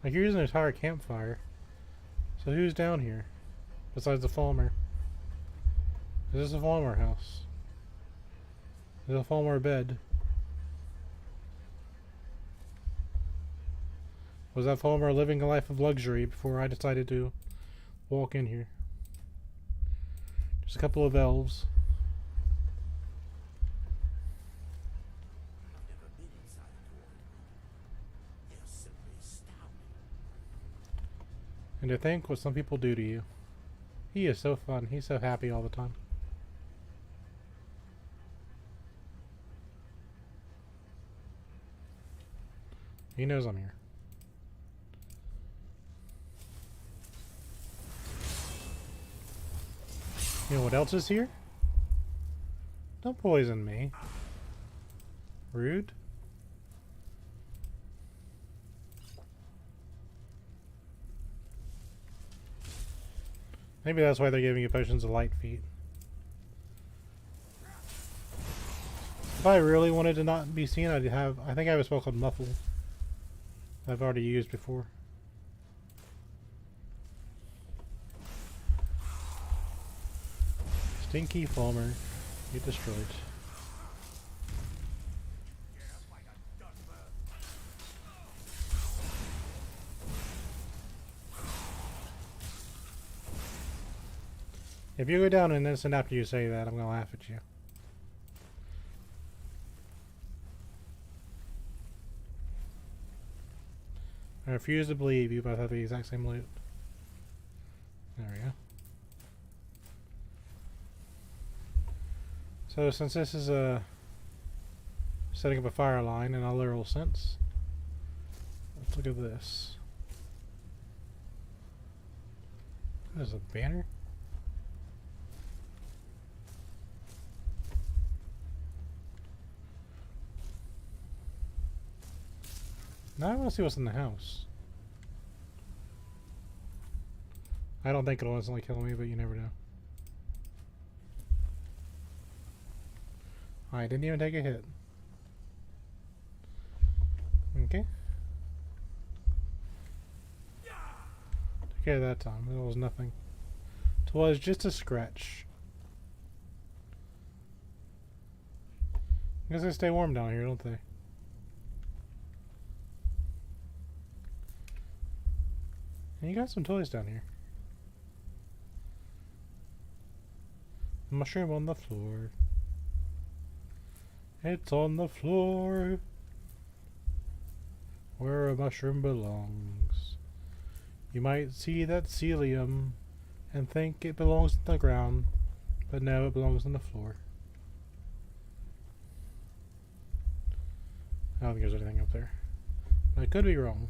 Like, you're using an entire campfire. So who's down here? Besides the Falmer. Is this a Falmer house? Is it a Falmer bed? Was that Falmer living a life of luxury before I decided to walk in here? Just a couple of elves. I've never been inside a dwarven room. They're simply astounding. And to think what some people do to you. He is so fun. He's so happy all the time. He knows I'm here. You know what else is here? Don't poison me. Rude. Maybe that's why they're giving you potions of light feet. If I really wanted to not be seen, I'd have... I think I have a spell called Muffle. I've already used before. Stinky Falmer. Get destroyed. If you go down an instant after you say that, I'm gonna laugh at you. I refuse to believe you both have the exact same loot. There we go. So since this is setting up a fire line in a literal sense, let's look at this. There's a banner. Now I want to see what's in the house. I don't think it'll instantly kill me, but you never know. I didn't even take a hit. Okay. Took care of that time. It was nothing. It was just a scratch. I guess they stay warm down here, don't they? And you got some toys down here. A mushroom on the floor. It's on the floor where a mushroom belongs. You might see that cilium and think it belongs to the ground, but no, it belongs on the floor. I don't think there's anything up there. But I could be wrong.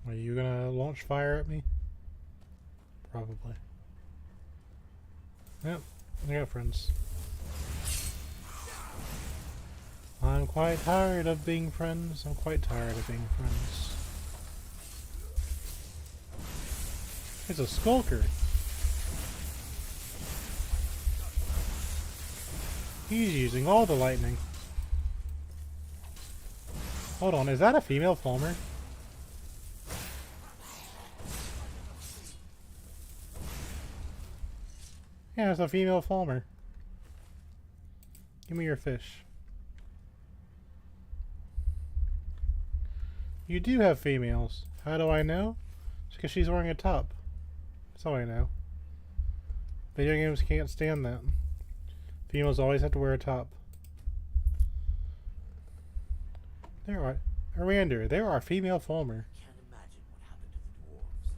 Are you gonna launch fire at me? Probably. Yep, I got friends. I'm quite tired of being friends. I'm quite tired of being friends. It's a skulker. He's using all the lightning. Hold on, is that a female Falmer? Yeah, it's a female Falmer. Give me your fish. You do have females. How do I know? It's because she's wearing a top. That's all I know. Video games can't stand that. Females always have to wear a top. There are... Arander, there are female Falmer. Can't imagine what happened to the dwarves.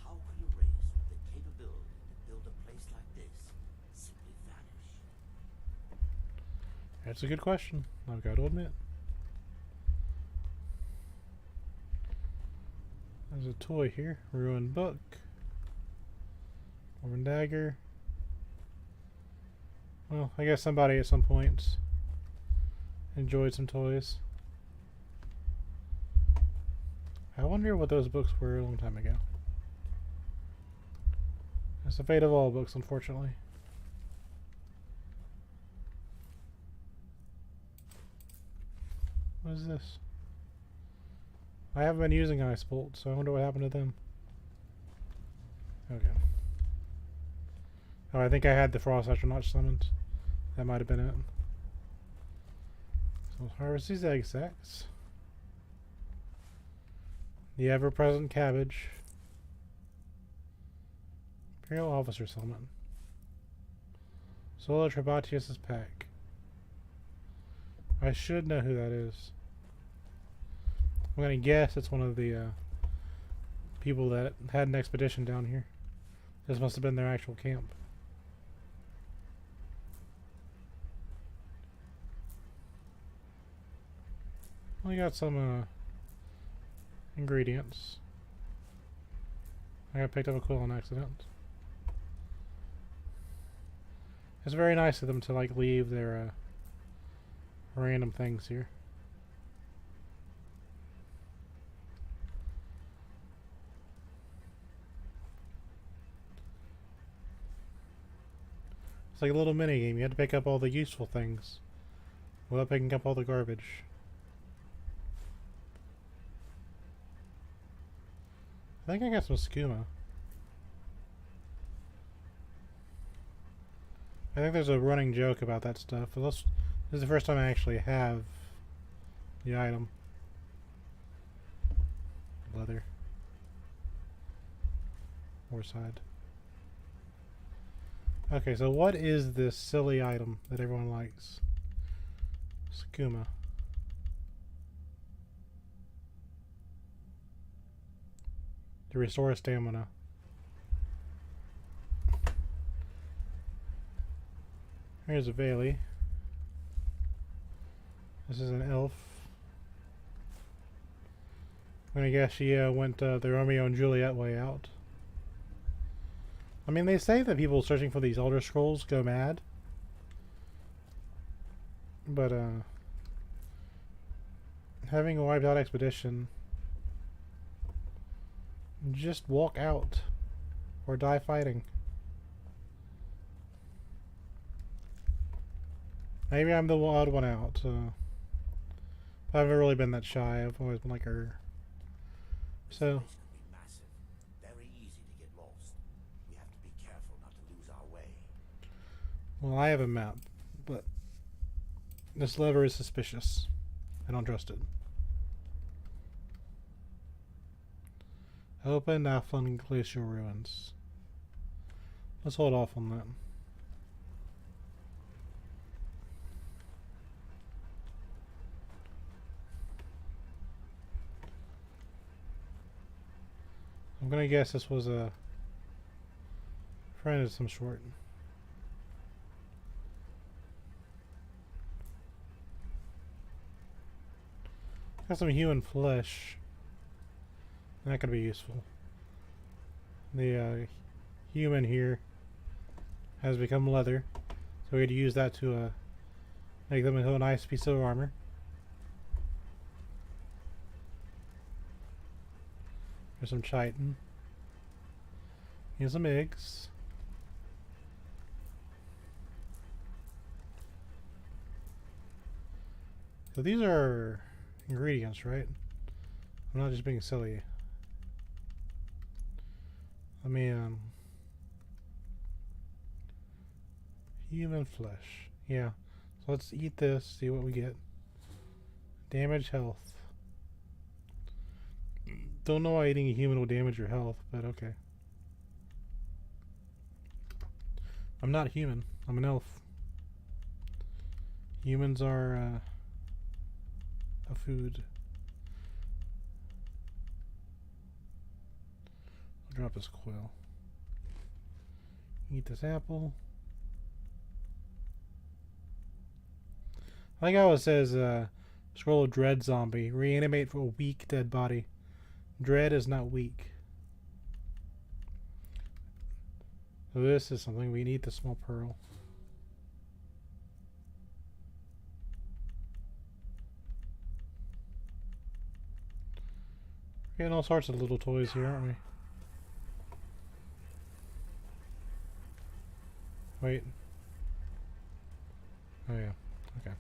How could a race with the capability to build a place like this simply vanish? That's a good question, I've got to admit. There's a toy here. Ruined book. Dwarven dagger. Well, I guess somebody at some point enjoyed some toys. I wonder what those books were a long time ago. It's the fate of all books, unfortunately. What is this? I haven't been using Ice Bolt, so I wonder what happened to them. Okay. Oh, I think I had the Frost Astronaut summoned. That might have been it. So let's harvest these egg sacs. The ever-present cabbage. Imperial Officer Summon. Solo Trebatius' pack. I should know who that is. I'm gonna guess it's one of the people that had an expedition down here. This must have been their actual camp. We got some ingredients. I got picked up a quill on accident. It's very nice of them to like leave their random things here. It's like a little mini game. You had to pick up all the useful things without picking up all the garbage. I think I got some skooma. I think there's a running joke about that stuff. But this is the first time I actually have the item. Leather. Or side. Okay, so what is this silly item that everyone likes? Skooma. To restore stamina. Here's a Bailey. This is an elf. I'm gonna guess she went the Romeo and Juliet way out. I mean, they say that people searching for these Elder Scrolls go mad. But, having a wiped out expedition, just walk out or die fighting. Maybe I'm the odd one out. I haven't really been that shy. I've always been like her. So. Very easy to get lost. We have to be careful not to lose our way. Well, I have a map, but this lever is suspicious. I don't trust it. Open Athlon Glacial Ruins. Let's hold off on that. I'm gonna guess this was a friend of some sort. Got some human flesh. That could be useful. The human here has become leather, so we had to use that to make them into a nice piece of armor. There's some chitin. Here's some eggs. So these are ingredients, right? I'm not just being silly. Let me, human flesh. Yeah. So let's eat this, see what we get. Damage health. Don't know why eating a human will damage your health, but okay. I'm not human. I'm an elf. Humans are, a food. I'll drop this quill. Eat this apple. I like how it says, scroll of dread zombie. Reanimate for a weak dead body. Dread is not weak. So this is something we need, the small pearl. We're getting all sorts of little toys here, aren't we? Wait. Oh yeah. Okay.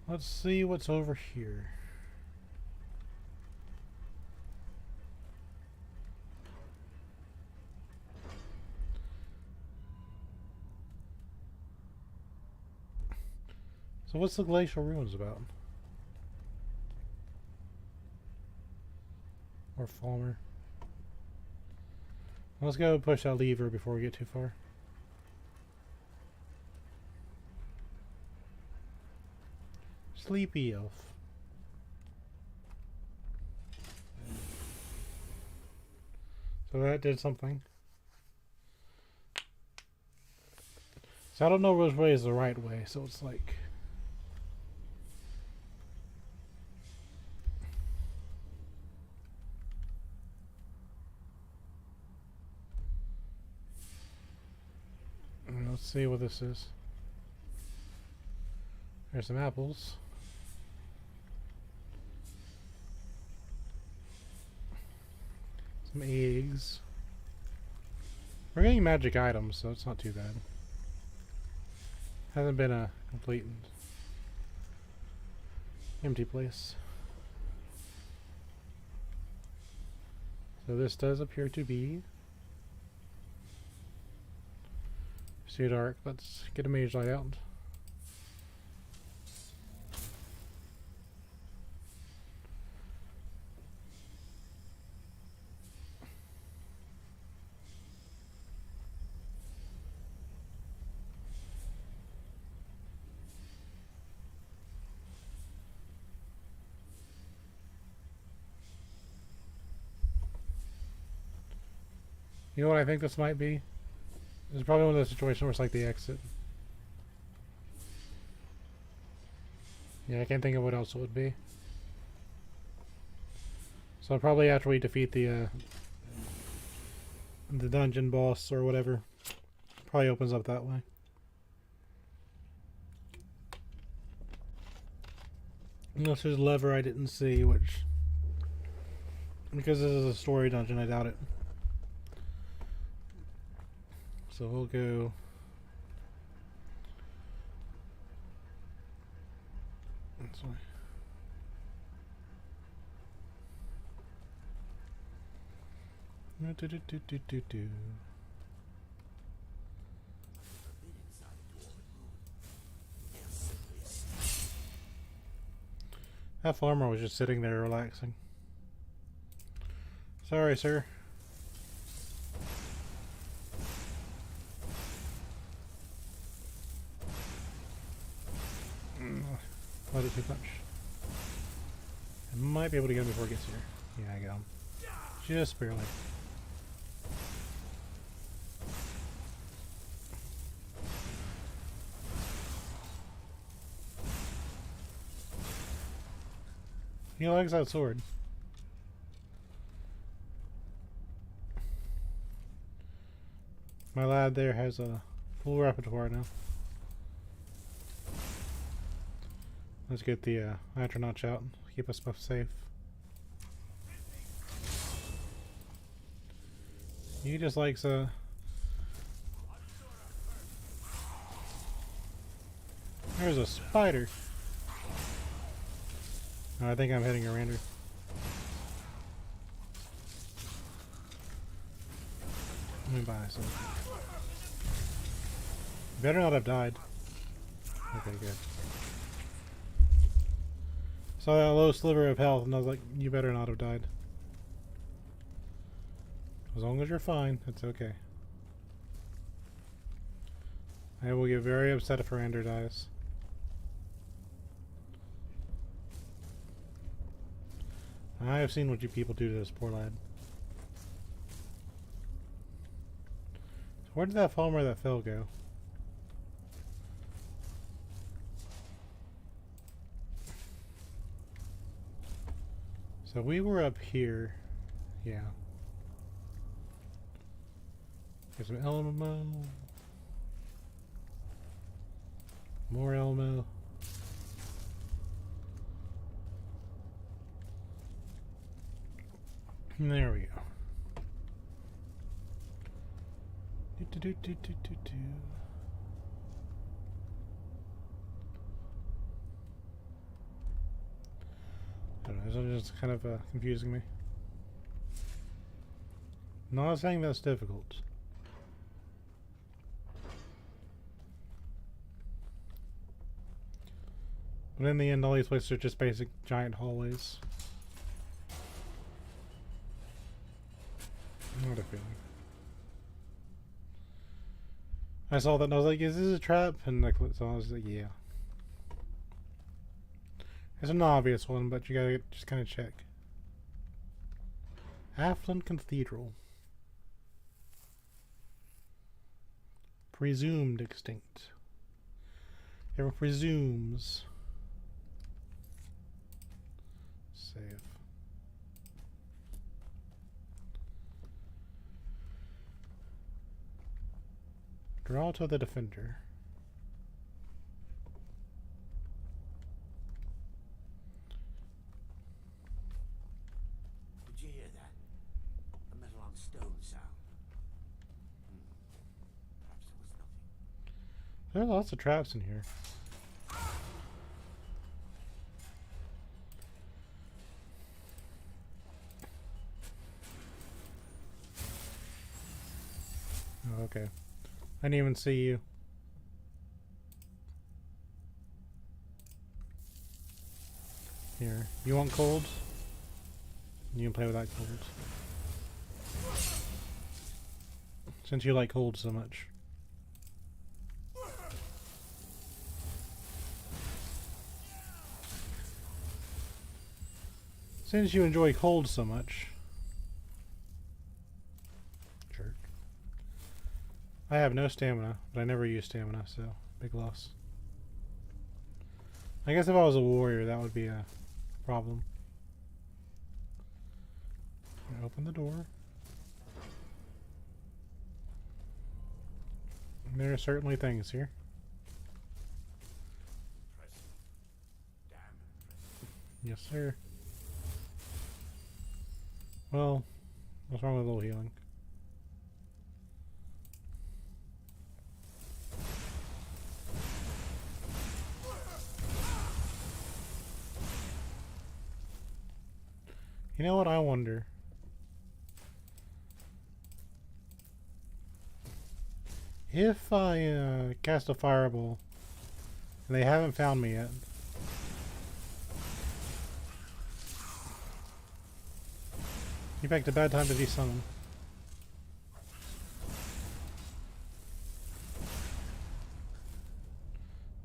Let's see what's over here. So what's the glacial ruins about? Or Falmer? Let's go push that lever before we get too far. Sleepy elf. So that did something. So I don't know which way is the right way, so it's like... Let's see what this is. There's some apples. Some eggs. We're getting magic items, so it's not too bad. Hasn't been a complete empty place. So this does appear to be too dark. Let's get a mage light out. You know what I think this might be? It's probably one of those situations where it's like the exit. Yeah, I can't think of what else it would be. So probably after we defeat the dungeon boss or whatever, probably opens up that way. Unless there's a lever I didn't see, which, because this is a story dungeon, I doubt it. So we'll go this way. That farmer was just sitting there relaxing. Sorry, sir. Let it too much. I might be able to get him before he gets here. Yeah, I got him. Just barely. He likes that sword. My lad there has a full repertoire now. Let's get the Atronach out. Keep us both safe. He just likes There's a spider. Oh, I think I'm hitting a random. Let me buy some. Better not have died. Okay, good. Saw that low sliver of health and I was like, you better not have died. As long as you're fine, it's okay. I will get very upset if Rander dies. I have seen what you people do to this poor lad. So where did that farmer that fell go? So we were up here. Yeah. Get some Elmo. More Elmo. And there we go. I don't know, this is just kind of confusing me. Not saying that's difficult. But in the end, all these places are just basic giant hallways. Not a feeling. I saw that and I was like, is this a trap? And I clicked, so I was like, yeah. It's an obvious one, but you gotta just kind of check. Affluent Cathedral. Presumed extinct. Everyone presumes. Save. Draw to the defender. Did you hear that? A metal on stone sound. Perhaps it was nothing. There are lots of traps in here. Oh, okay. I didn't even see you. Here. You want colds? You can play with that colds. Since you like colds so much. Since you enjoy colds so much. Jerk. I have no stamina, but I never use stamina, so big loss. I guess if I was a warrior, that would be a problem. Open the door. There are certainly things here. Damn impressive. Yes, sir. Well, what's wrong with a little healing? You know what I wonder? If I cast a fireball and they haven't found me yet, you picked a bad time to desummon.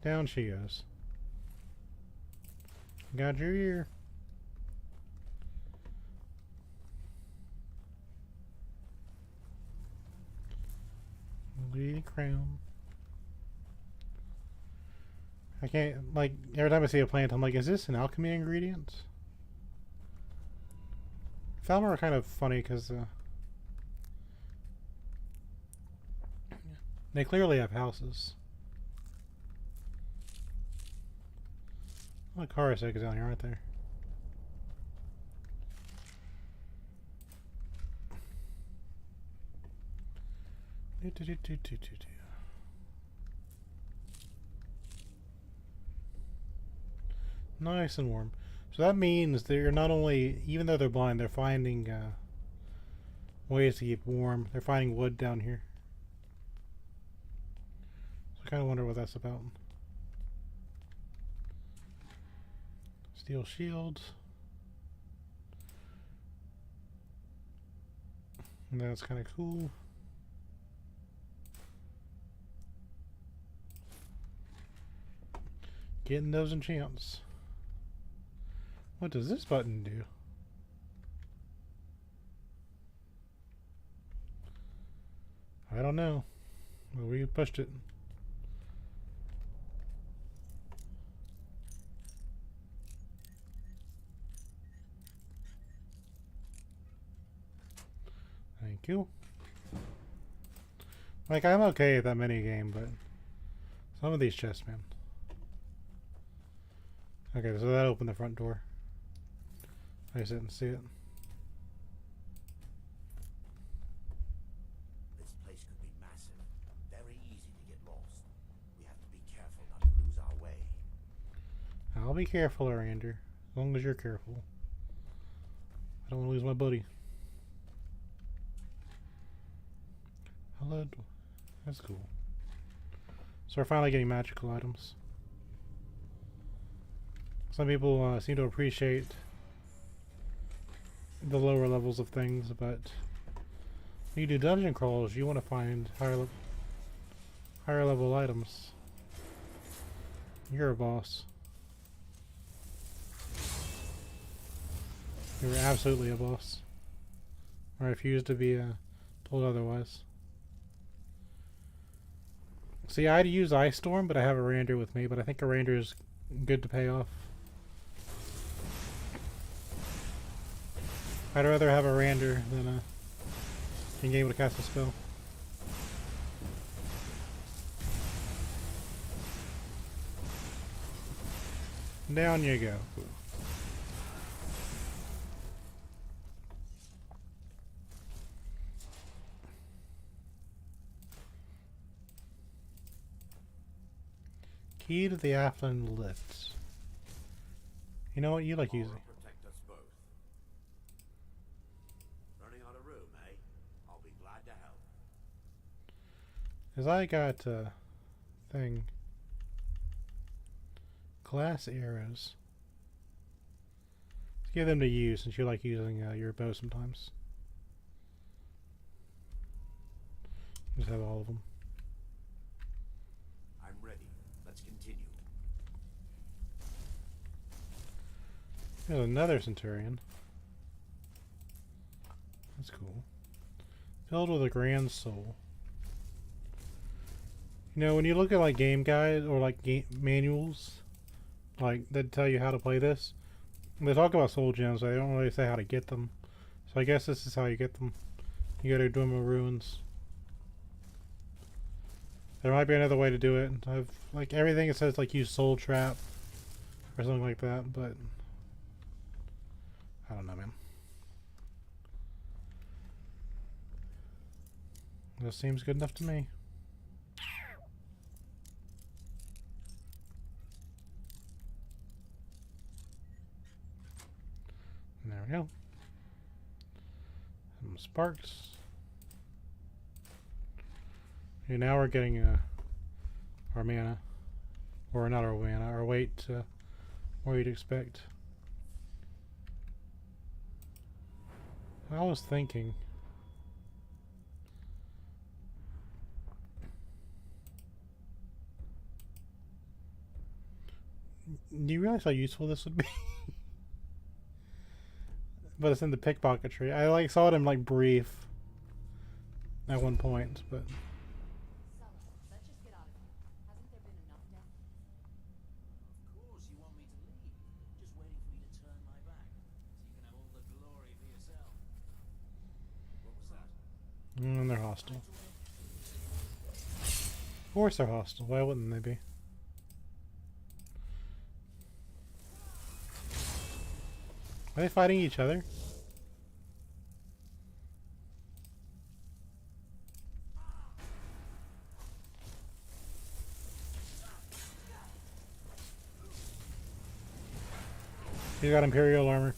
Down she goes. Got your ear. Lady crown. I can't, like, every time I see a plant, I'm like, is this an alchemy ingredient? Falmer are kind of funny because they clearly have houses. A lot of Karasek is down here, aren't there? Nice and warm. So that means they're not only, even though they're blind, they're finding ways to keep warm. They're finding wood down here. So I kind of wonder what that's about. Steel shields. And that's kind of cool. Getting those enchants. What does this button do? I don't know. Well, we pushed it. Thank you. Like, I'm okay with that mini game, but some of these chests, man. Okay, so that opened the front door. I just didn't see it. This place could be massive. Very easy to get lost. We have to be careful not to lose our way. I'll be careful, Arander. As long as you're careful. I don't want to lose my buddy. Hello. That's cool. So we're finally getting magical items. Some people seem to appreciate the lower levels of things, but when you do dungeon crawls, you want to find higher level items. You're a boss. You're absolutely a boss. I refuse to be told otherwise. See, I'd use Ice Storm, but I have a Rander with me, but I think a Rander is good to pay off. I'd rather have a Rander than being able to cast a spell. Down you go. Key to the Afflin lifts. You know what you like using? Protect us both. Running out of room, eh? I'll be glad to help. Cause I got a thing. Glass arrows. Let's give them to you since you like using your bow sometimes. Just have all of them. I'm ready. Let's continue. There's another centurion. That's cool. Filled with a grand soul. You know, when you look at like game guides or like game manuals, like that tell you how to play this, they talk about soul gems, but they don't really say how to get them. So I guess this is how you get them. You go to Dwemer Ruins. There might be another way to do it. I've like everything it says like use soul trap or something like that, but I don't know, man. This seems good enough to me. And there we go. Some sparks. Okay, now we're getting our mana. Or not our mana, our weight where you'd expect. I was thinking. Do you realize how useful this would be? But it's in the pickpocketry. I like saw it in like brief at one point, but So, let's just get out of here. Hasn't there been enough death? Of course you want me to leave. Just waiting for me to turn my back. So you can have all the glory for yourself. What was that? and they're hostile. Of course they're hostile. Why wouldn't they be? Are they fighting each other? She's got Imperial armor.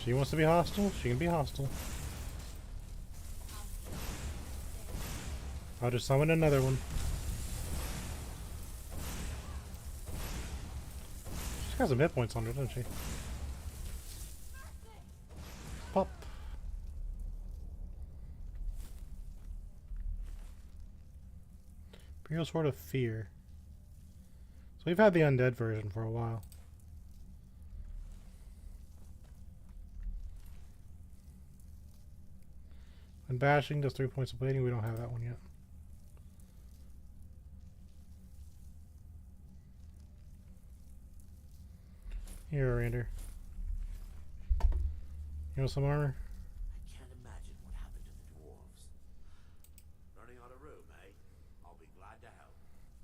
She wants to be hostile, she can be hostile. I'll just summon another one. She's got some hit points on her, doesn't she? Pop. Imperial Sword of Fear. So we've had the undead version for a while. And bashing does 3 points of bleeding. We don't have that one yet. Here, Rander. You want some armor? I can't imagine what happened to the dwarves. Running out of room, eh? I'll be glad to help.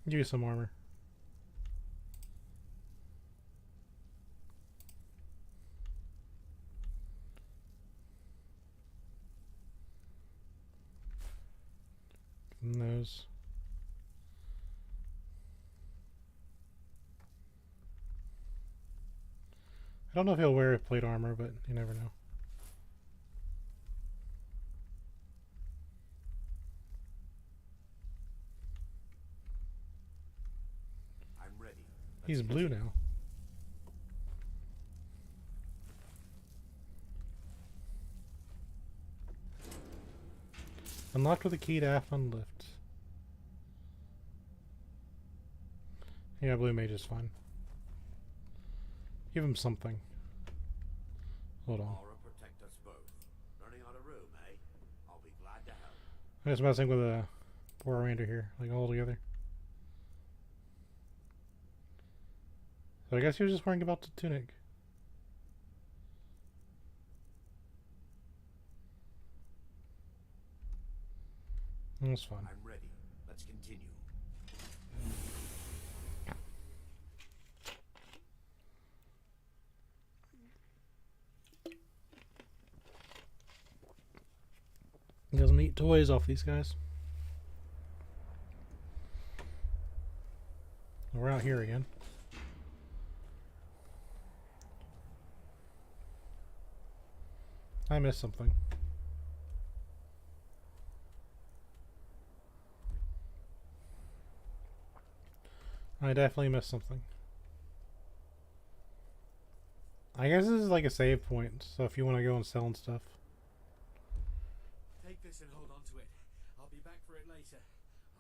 Give you some armor. And those. I don't know if he'll wear plate armor, but you never know. I'm ready. He's blue now. Unlocked with a key to Athlon lift. Yeah, blue mage is fine. Give him something. Hold on. Aura protect us both. Running out of room, eh? I'll be glad to help. I'm just messing with a poor Rander here, like all together. So I guess he was just worrying about the tunic. That's fine. I'm ready. Let's continue. He doesn't eat toys off these guys. We're out here again. I missed something. I definitely missed something. I guess this is like a save point, so if you want to go and sell and stuff. Take this and hold on to it. I'll be back for it later.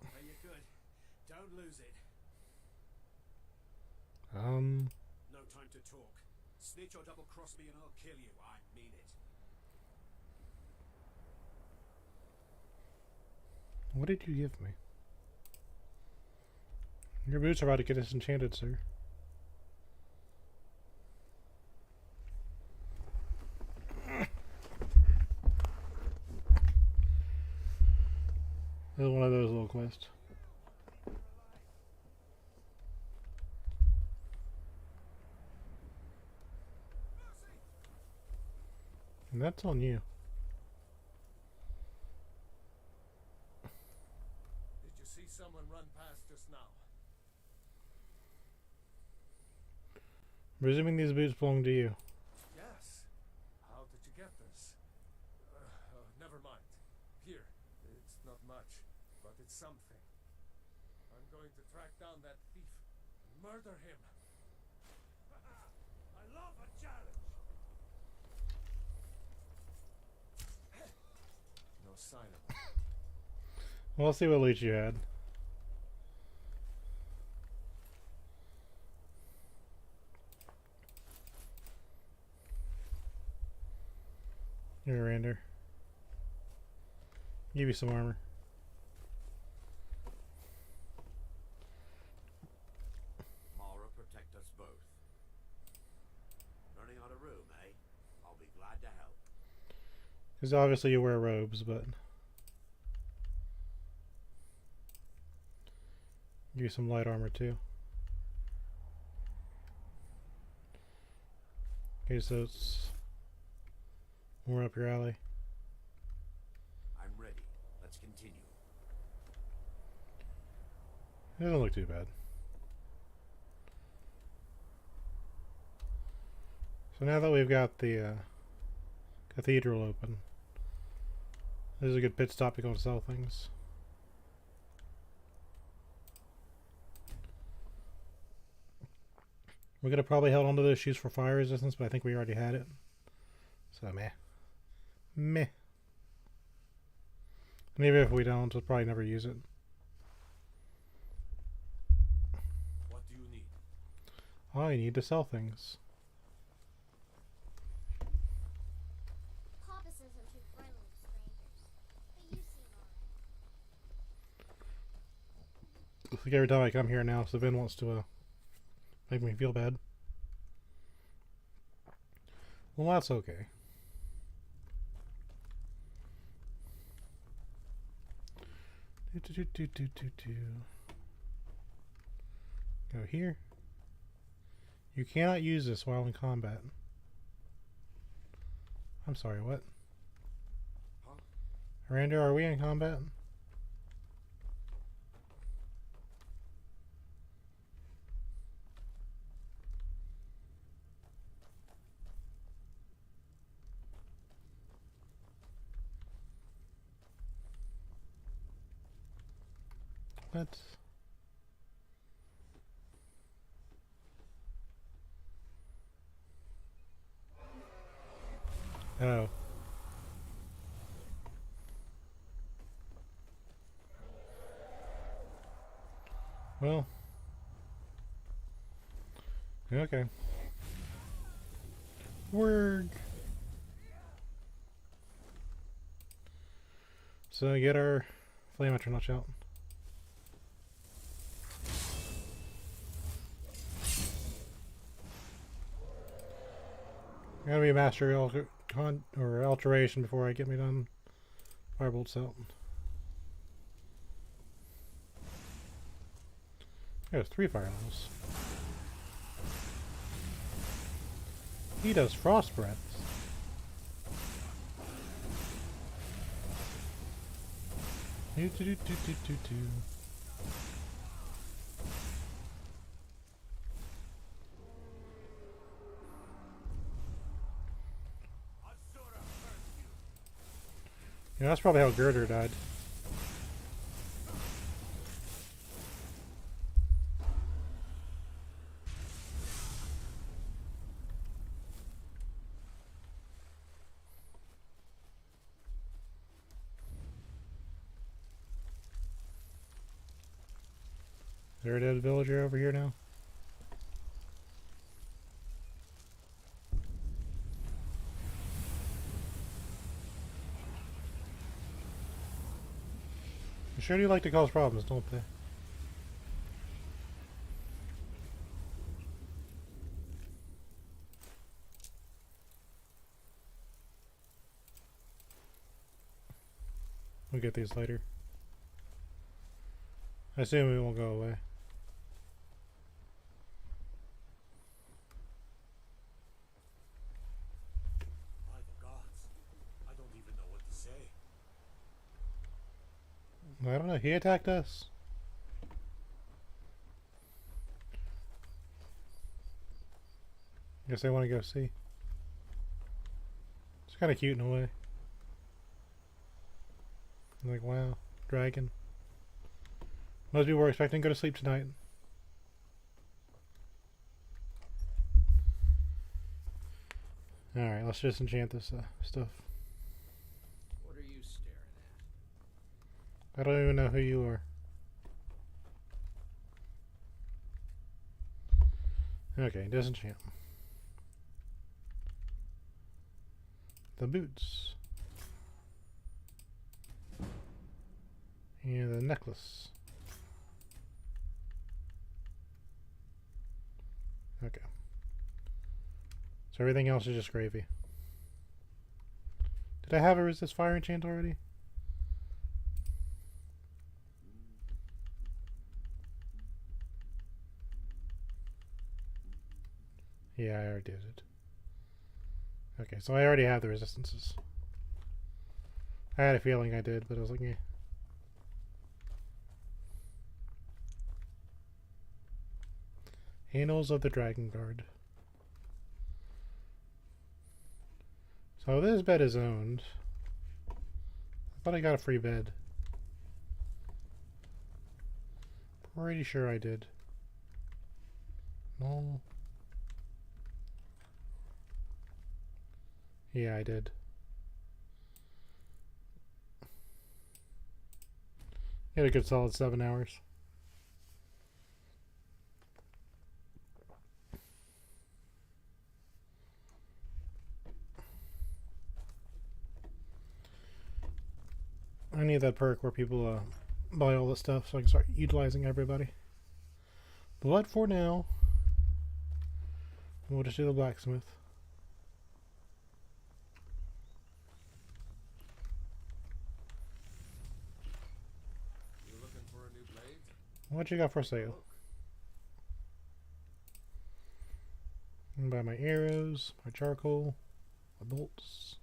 I'll pay you good. Don't lose it. No time to talk. Snitch or double cross me and I'll kill you. I mean it. What did you give me? Your boots are about to get disenchanted, sir. This is one of those little quests. And that's on you. Did you see someone run past just now? I'm presuming these boots belong to you. Yes. How did you get this? Never mind. Here. It's not much, but it's something. I'm going to track down that thief and murder him. I love a challenge. No sign of him. Well, let's see what loot you had. Here, Rander. Give you some armor. Aura protect us both. Running out of room, eh? I'll be glad to help. Because obviously you wear robes, but... Give you some light armor too. Okay, so it's more up your alley. I'm ready. Let's continue. It doesn't look too bad. So now that we've got the cathedral open, this is a good pit stop to go and sell things. We're gonna probably hold onto those shoes for fire resistance, but I think we already had it. So meh. Meh. And even if we don't, we'll probably never use it. What do you need? I need to sell things. Papa says I'm too friendly with strangers, but you seem alright. It's like every time I come here now, Savin wants to make me feel bad. Well, that's okay. Go here. You cannot use this while in combat. I'm sorry, what? Huh? Miranda, are we in combat? What? Oh. Well. Okay. Word. So get our flame notch out. I gotta be a master or alteration before I get me done. Firebolts out. There's 3 fire levels. He does frost breaths. Do do do do do do do. Yeah, that's probably how Girder died. Is there a dead villager over here now? They sure do like to cause problems, don't they? We'll get these later. I assume it won't go away. By the gods, I don't even know what to say. I don't know, he attacked us. Guess I want to go see. It's kind of cute in a way. I'm like, wow, dragon. Most people were expecting to go to sleep tonight. Alright, let's just enchant this stuff. What are you staring at? I don't even know who you are. Okay, disenchant. The boots. And the necklace. Okay. So everything else is just gravy. Did I have a resist fire enchant already? Yeah, I already did it. Okay, so I already have the resistances. I had a feeling I did, but I was like, eh. Annals of the Dragon Guard. So this bed is owned. I thought I got a free bed. Pretty sure I did. No. Yeah, I did. Get a good solid 7 hours. I need that perk where people buy all the stuff so I can start utilizing everybody. But for now, we'll just do the blacksmith. You looking for a new blade? What you got for sale? I can buy my arrows, my charcoal, my bolts.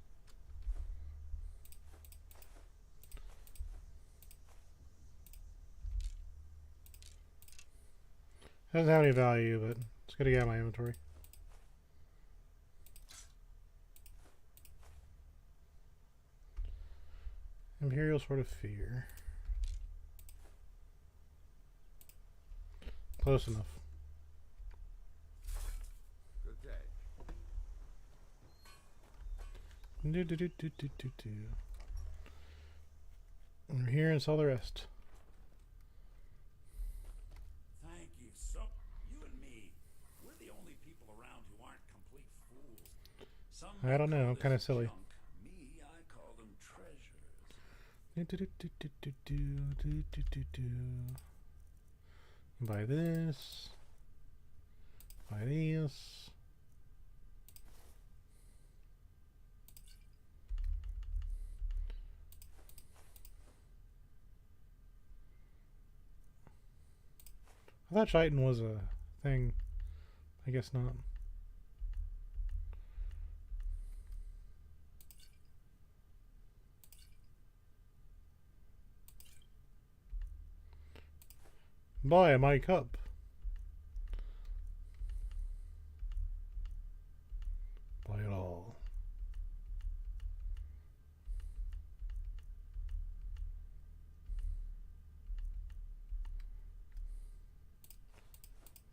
Doesn't have any value, but it's good to get out of my inventory. Imperial Sword of Fear. Close enough. Good day. And we're here and sell the rest. Thank you so. You and me, we're the only people around who aren't complete fools. Some I don't know, call I'm kind of this silly. junk. Me, I call them treasures. Buy this. Buy this. I thought Chitin was a thing. I guess not. Buy my cup. Buy it all.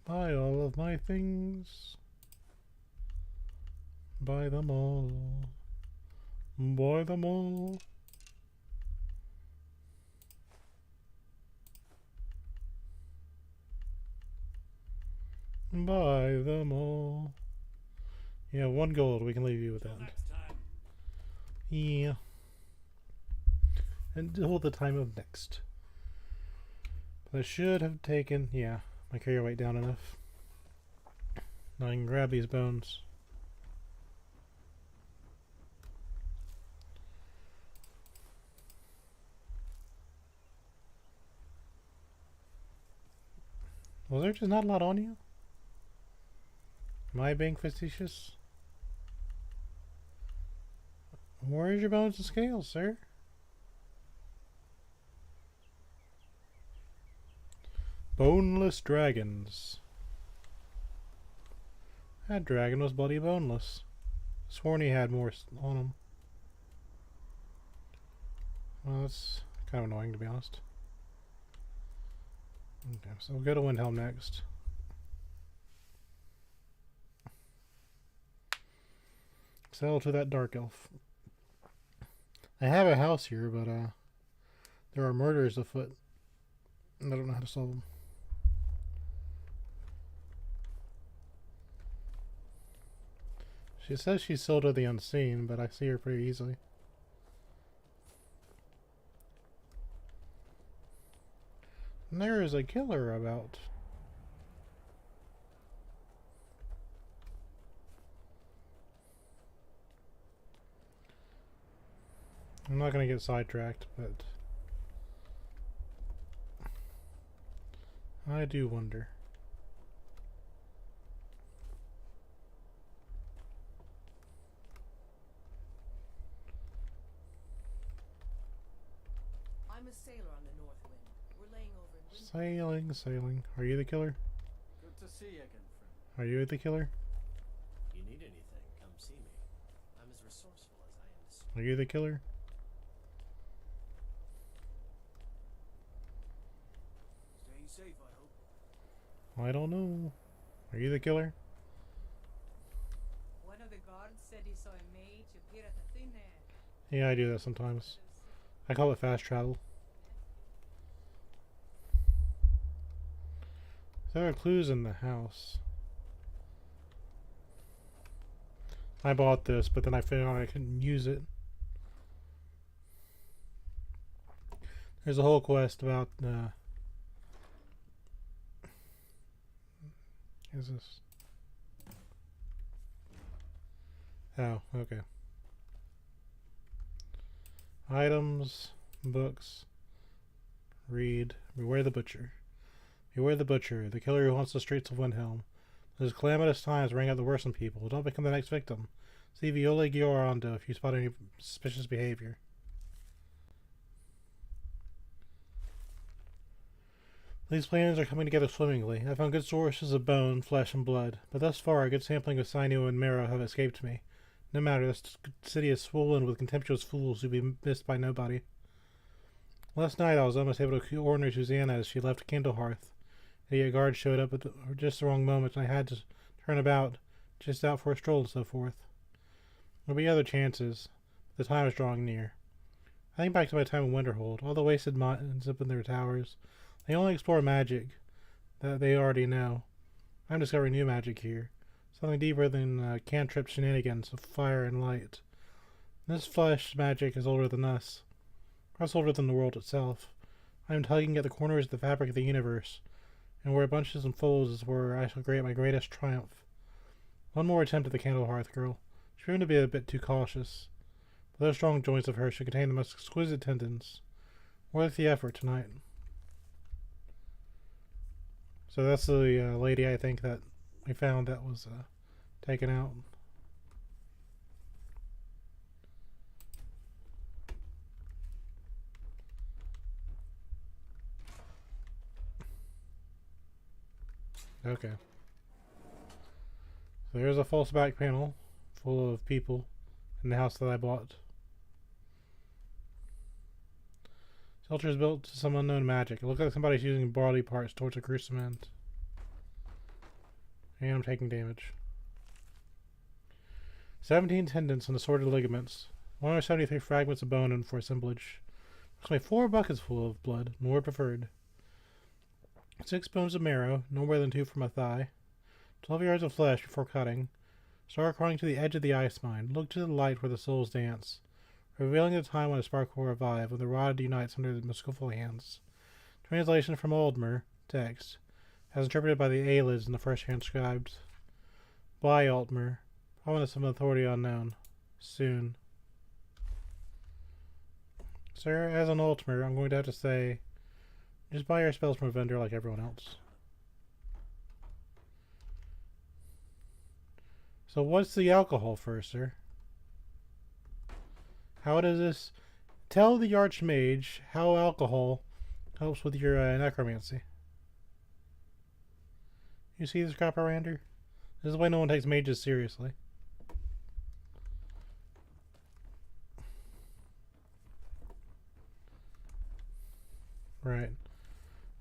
Buy all of my things. Buy them all. Buy them all. Buy them all. Yeah, 1 gold. We can leave you with that. Next time. Yeah. Until the time of next. But I should have taken, yeah, my carrier weight down enough. Now I can grab these bones. Was there just not a lot on you? Am I being facetious? Where's your bones and scales, sir? Boneless dragons. That dragon was bloody boneless. Sworn he had more on him. Well, that's kind of annoying, to be honest. Okay, so we'll go to Windhelm next. Sell to that dark elf. I have a house here, but there are murders afoot. And I don't know how to solve them. She says she's sold to the unseen, but I see her pretty easily. And there is a killer about. I'm not going to get sidetracked, but I do wonder. I'm a sailor on the North Wind. We're laying over in Wind. Sailing, sailing. Are you the killer? Good to see you again, friend. Are you the killer? You need anything, come see me. I'm as resourceful as I am discreet. Are you the killer? Staying safe, I hope. I don't know. Are you the killer? One of the guards said he saw a mage appear at the thin air. Yeah, I do that sometimes. I call it fast travel. There are clues in the house. I bought this, but then I found out I couldn't use it. There's a whole quest about is this? Oh, okay. Items, books, read, beware the butcher. Beware the butcher, the killer who haunts the streets of Windhelm. Those calamitous times bring out the worst in people. Don't become the next victim. See Viola Giorando if you spot any suspicious behavior. These plans are coming together swimmingly. I found good sources of bone, flesh, and blood, but thus far a good sampling of sinew and marrow have escaped me. No matter, this city is swollen with contemptuous fools who be missed by nobody. Last night I was almost able to corner Susanna as she left Candlehearth. A guard showed up at just the wrong moment, and I had to turn about, just out for a stroll and so forth. There'll be other chances, but the time is drawing near. I think back to my time in Winterhold. All the wasted minds up in their towers. They only explore magic that they already know. I'm discovering new magic here. Something deeper than cantrip shenanigans of fire and light. This flesh magic is older than us. Perhaps older than the world itself. I am tugging at the corners of the fabric of the universe, and where it bunches and folds is where I shall create my greatest triumph. One more attempt at the Candlehearth girl. She's proven to be a bit too cautious. But those strong joints of hers should contain the most exquisite tendons. Worth the effort tonight. So that's the lady I think that we found that was taken out. Okay. So there's a false back panel full of people in the house that I bought. Shelter is built to some unknown magic. It looks like somebody's using body parts towards a gruesome end. And I'm taking damage. 17 tendons and assorted ligaments. 173 fragments of bone and for assemblage. Approximately 4 buckets full of blood, more preferred. 6 bones of marrow, no more than 2 from a thigh. 12 yards of flesh before cutting. Start crawling to the edge of the ice mine. Look to the light where the souls dance, revealing the time when a spark will revive, when the rod unites under the skillful hands. Translation from Oldmer, text, as interpreted by the Aelids in the first transcribed. By Altmer, prominence of authority unknown. Soon. Sir, as an Altmer, I'm going to have to say, just buy your spells from a vendor like everyone else. So what's the alcohol first, sir? How does this... Tell the Archmage how alcohol helps with your necromancy. You see this crap, Arander? This is why no one takes mages seriously. Right.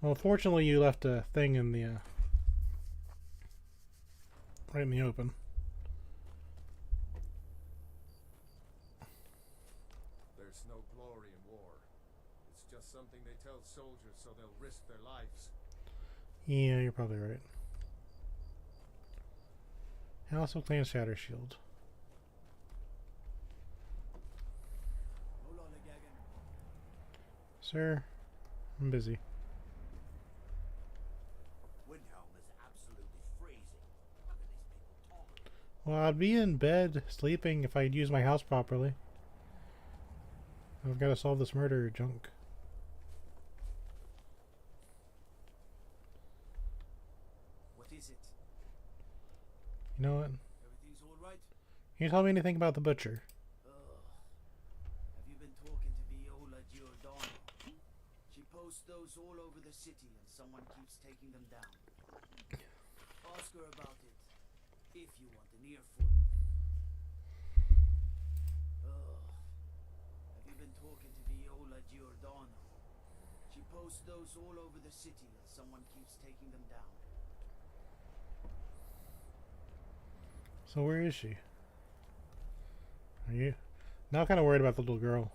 Well, fortunately you left a thing in the... right in the open. There's no glory in war. It's just something they tell soldiers so they'll risk their lives. Yeah, you're probably right. House of Clan Shatter Shield. Hold on, Gagan. Sir, I'm busy. Windhelm is absolutely freezing. How can these people tolerate it? Well, I'd be in bed sleeping if I'd use my house properly. I've got to solve this murder junk. What is it? You know what? Everything's all right? Can you tell me anything about the butcher? Have you been talking to Viola Giordano? She posts those all over the city and someone keeps taking them down. you want an earful. Oh. Have you been talking to Viola Giordano? She posts those all over the city and someone keeps taking them down. So where is she? Are you? Now kind of worried about the little girl.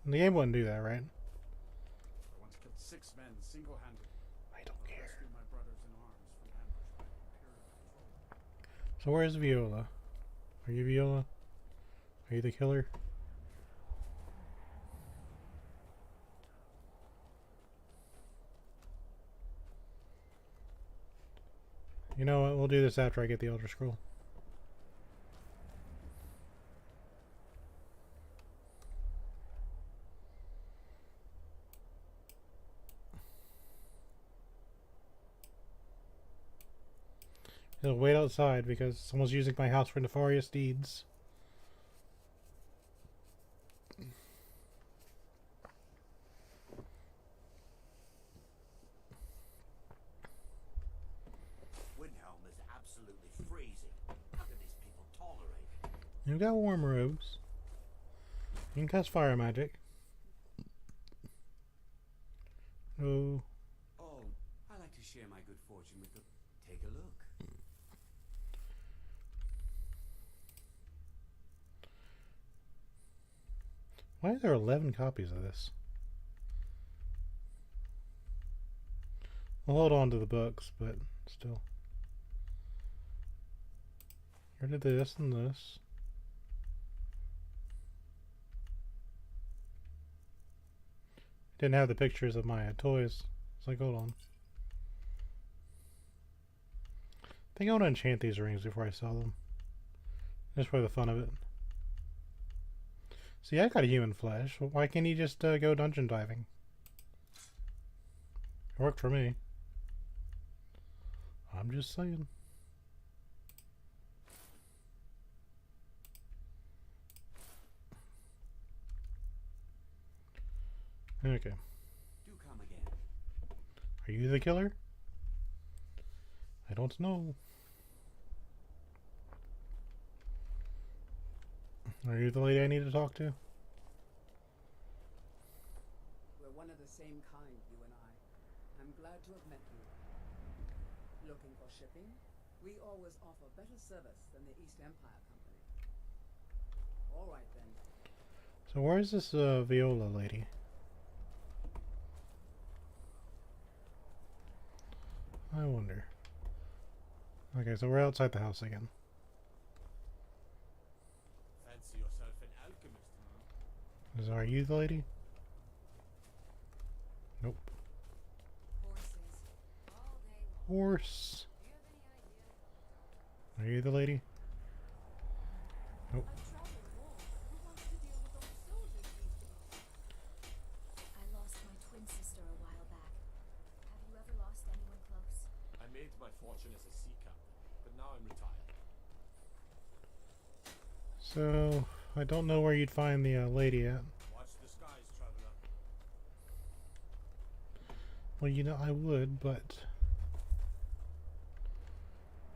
And the game wouldn't do that, right? I once killed 6 men single-handed. I don't while care. rescuing my brothers in arms from ambush by the Imperial patrol. So where's Viola? Are you Viola? Are you the killer? You know what? We'll do this after I get the Elder Scroll. I'll wait outside because someone's using my house for nefarious deeds. Windhelm is absolutely freezing. How can these people tolerate it? You've got warm robes. You can cast fire magic. Oh. Oh, I like to share my good fortune with the... Take a look. Why are there 11 copies of this? I'll hold on to the books, but still. Here did this and this. Didn't have the pictures of my toys. It's like, hold on. I think I want to enchant these rings before I sell them. Just for the fun of it. See, I got a human flesh. Why can't he just go dungeon diving? It worked for me. I'm just saying. Okay. Do come again. Are you the killer? I don't know. Are you the lady I need to talk to? We're one of the same kind, you and I. I'm glad to have met you. Looking for shipping? We always offer better service than the East Empire Company. All right then. So where's this Viola lady? I wonder. Okay, so we're outside the house again. Fancy yourself an alchemist, huh? Are you the lady? Nope. Horses. All day long. Horse. Do you have any idea? Are you the lady? Nope. A traveling wolf. Who wants to deal with old soldiers these days? I lost my twin sister a while back. Have you ever lost anyone close? I made my fortune as a sea captain, but now I'm retired. So, I don't know where you'd find the lady at. Watch the skies, traveler. Well, you know, I would, but...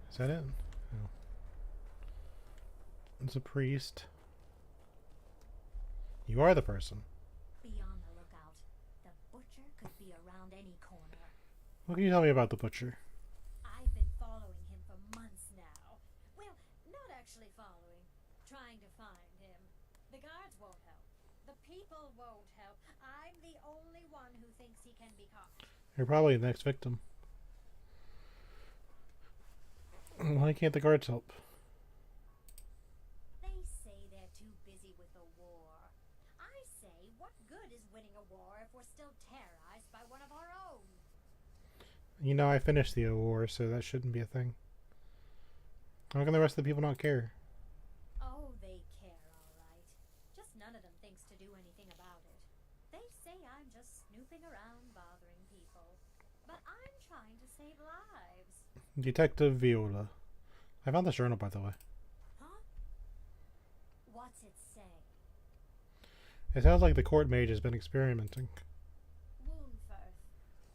Is that it? No. It's a priest. You are the person. Be on the lookout. The butcher could be around any corner. What can you tell me about the butcher? I've been following him for months now. Well, not actually following. Trying to find him. The guards won't help. The people won't help. I'm the only one who thinks he can be caught. You're probably the next victim. Why can't the guards help? They say they're too busy with the war. I say, what good is winning a war if we're still terrorized by one of our own? You know, I finished the war, so that shouldn't be a thing. How can the rest of the people not care? Oh, they care, all right. Just none of them thinks to do anything about it. They say I'm just snooping around bothering people. But I'm trying to save lives. Detective Viola. I found this journal, by the way. Huh? What's it say? It sounds like the court mage has been experimenting. Woundfirth.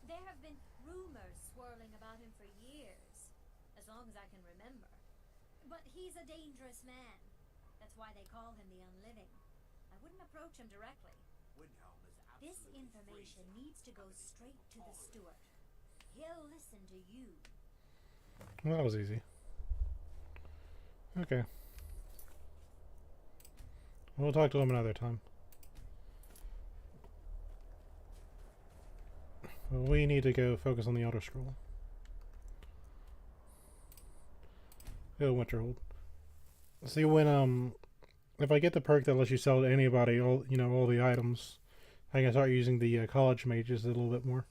There have been rumors swirling about him for years. As long as I can remember. But he a dangerous man. That's why they call him the Unliving. I wouldn't approach him directly. Windhelm is This absolutely information freezing. needs to go straight to the steward. He'll listen to you. Well, that was easy. Okay. We'll talk to him another time. But we need to go focus on the Elder Scroll. Go Winterhold. See when if I get the perk that lets you sell to anybody all all the items, I can start using the college mages a little bit more.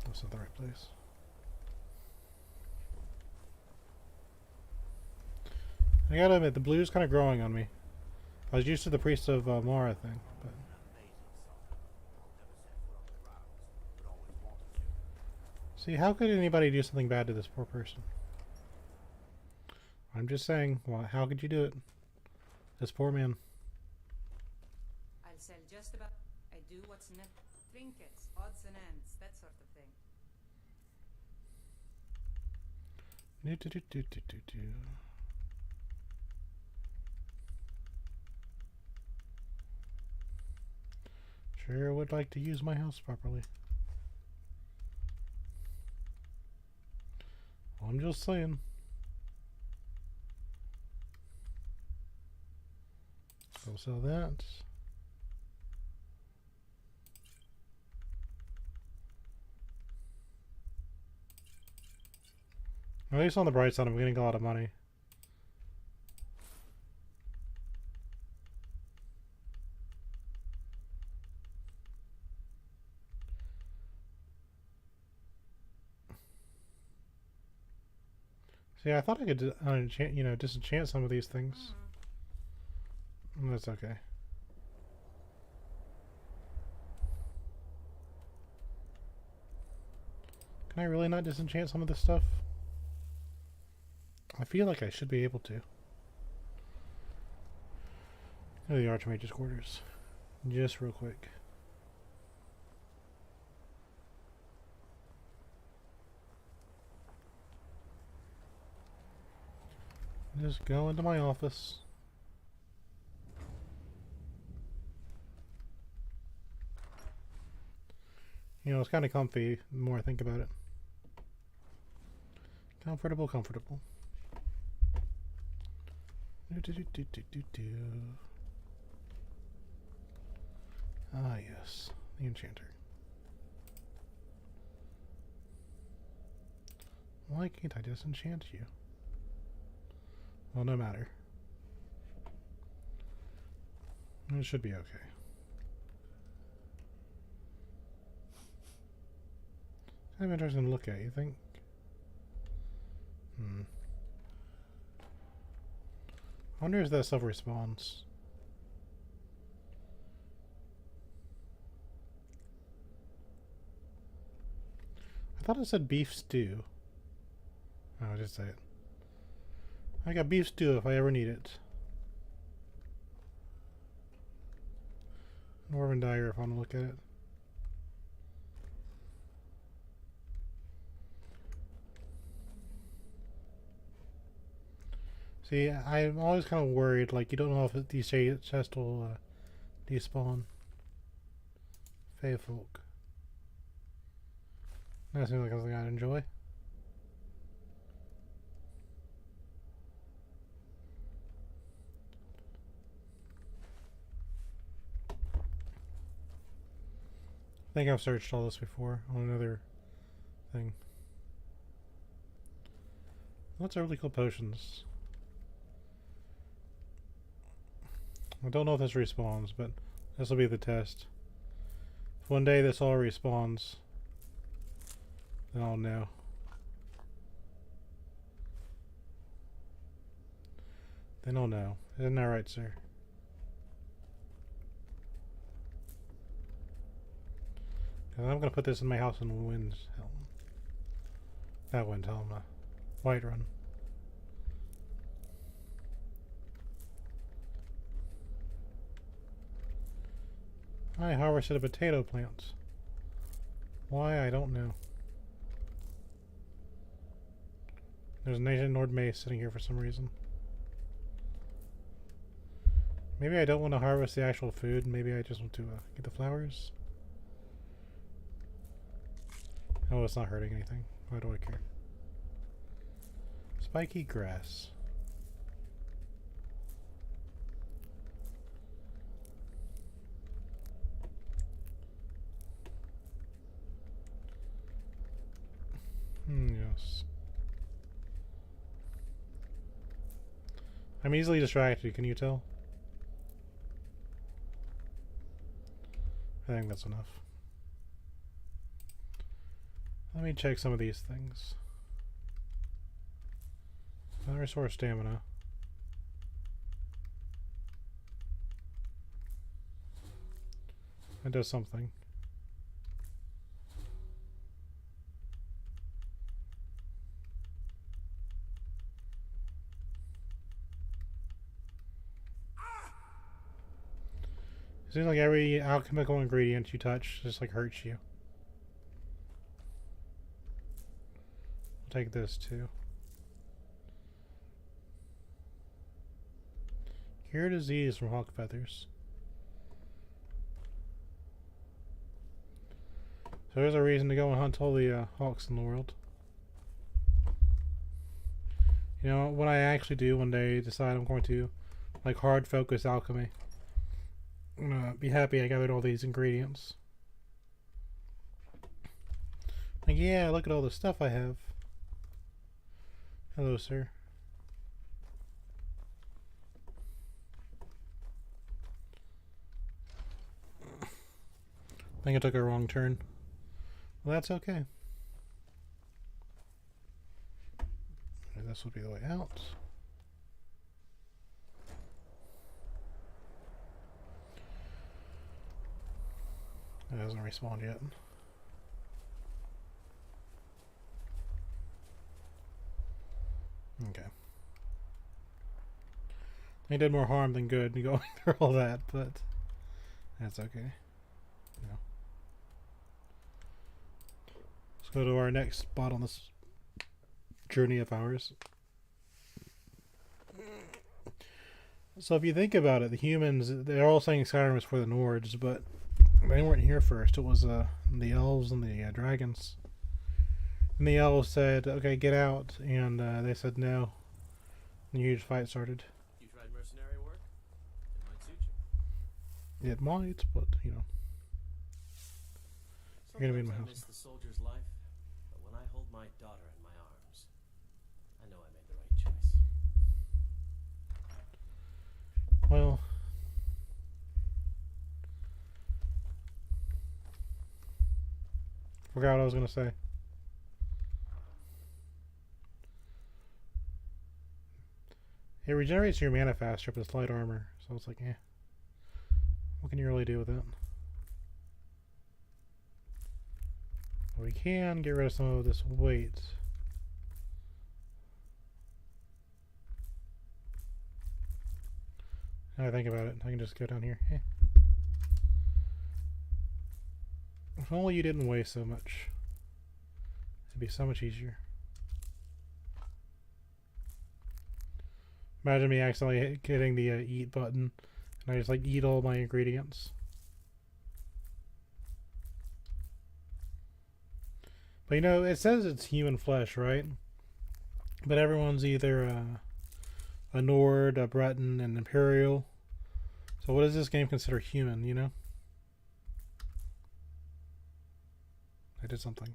That's not the right place. I gotta admit, the blue's kind of growing on me. I was used to the Priest of Mara thing, but see, how could anybody do something bad to this poor person? I'm just saying, well, how could you do it? This poor man. I'll sell just about. I do what's trinkets, odds and ends, that sort of thing. Sure would like to use my house properly. I'm just saying. I'll sell that. At least on the bright side, I'm getting a lot of money. See, I thought I could, disenchant some of these things. That's okay. Can I really not disenchant some of this stuff? I feel like I should be able to. Go to the Archmage's quarters. Just real quick. Just go into my office. It's kind of comfy the more I think about it. Comfortable, comfortable. Ah, yes. The enchanter. Why can't I disenchant you? Well, no matter. It should be okay. Kind of interesting to look at, you think? I wonder if that stuff respawns. I thought it said beef stew. Oh, I'll just say it. I got beef stew if I ever need it. Dwarven dagger if I want to look at it. See, I'm always kind of worried, like, you don't know if these chests will despawn. Fey folk. That seems like something I'd enjoy. I think I've searched all this before on another thing. Lots of really cool potions. I don't know if this respawns, but this will be the test. If one day this all respawns, then I'll know. Then I'll know. Isn't that right, sir? Because I'm going to put this in my house in Windhelm. Not Windhelm, Whiterun. I harvested a potato plant. Why, I don't know. There's an ancient Nord mace sitting here for some reason. Maybe I don't want to harvest the actual food. Maybe I just want to get the flowers. Oh, it's not hurting anything. Why do I care? Spiky grass. Yes. I'm easily distracted, can you tell? I think that's enough. Let me check some of these things. Restore stamina. That does something. It seems like every alchemical ingredient you touch just like hurts you. I'll take this too. Cure disease from hawk feathers. So there's a reason to go and hunt all the hawks in the world. You know, what I actually do one day, decide I'm going to like hard focus alchemy. I'm gonna be happy I gathered all these ingredients. Like, yeah, look at all the stuff I have. Hello, sir. I think I took a wrong turn. Well, that's okay. This would be the way out. It hasn't respawned yet. Okay. He did more harm than good going through all that, but that's okay. Yeah. Let's go to our next spot on this journey of ours. So if you think about it, the humans, they're all saying Skyrim was for the Nords, but they weren't here first. It was the elves and the dragons. And the elves said, okay, get out. And they said no. And a huge fight started. You tried mercenary work? It might suit you. It might, but, you know. You're going to be in my Sometimes I house. miss the soldier's life, but when I hold my daughter in my arms, I know I made the right choice. Well, forgot what I was going to say. It regenerates your mana faster, but it's light armor, so it's like, eh. What can you really do with it? We can get rid of some of this weight. Now I think about it, I can just go down here. Eh. If only you didn't weigh so much. It'd be so much easier. Imagine me accidentally hitting the eat button and I just like eat all my ingredients. But you know, it says it's human flesh, right? But everyone's either a Nord, a Breton, an Imperial. So what does this game consider human, you know? I did something.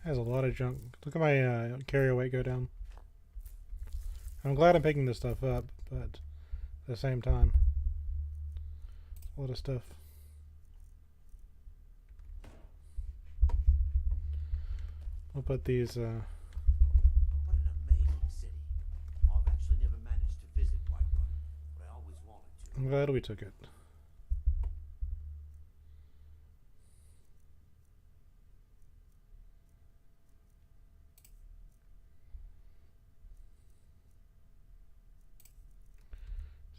Has a lot of junk. Look at my carrier weight go down. I'm glad I'm picking this stuff up, but at the same time, a lot of stuff. We'll put these. What an amazing city. I've actually never managed to visit Whiterun, but I always wanted to. I'm glad we took it.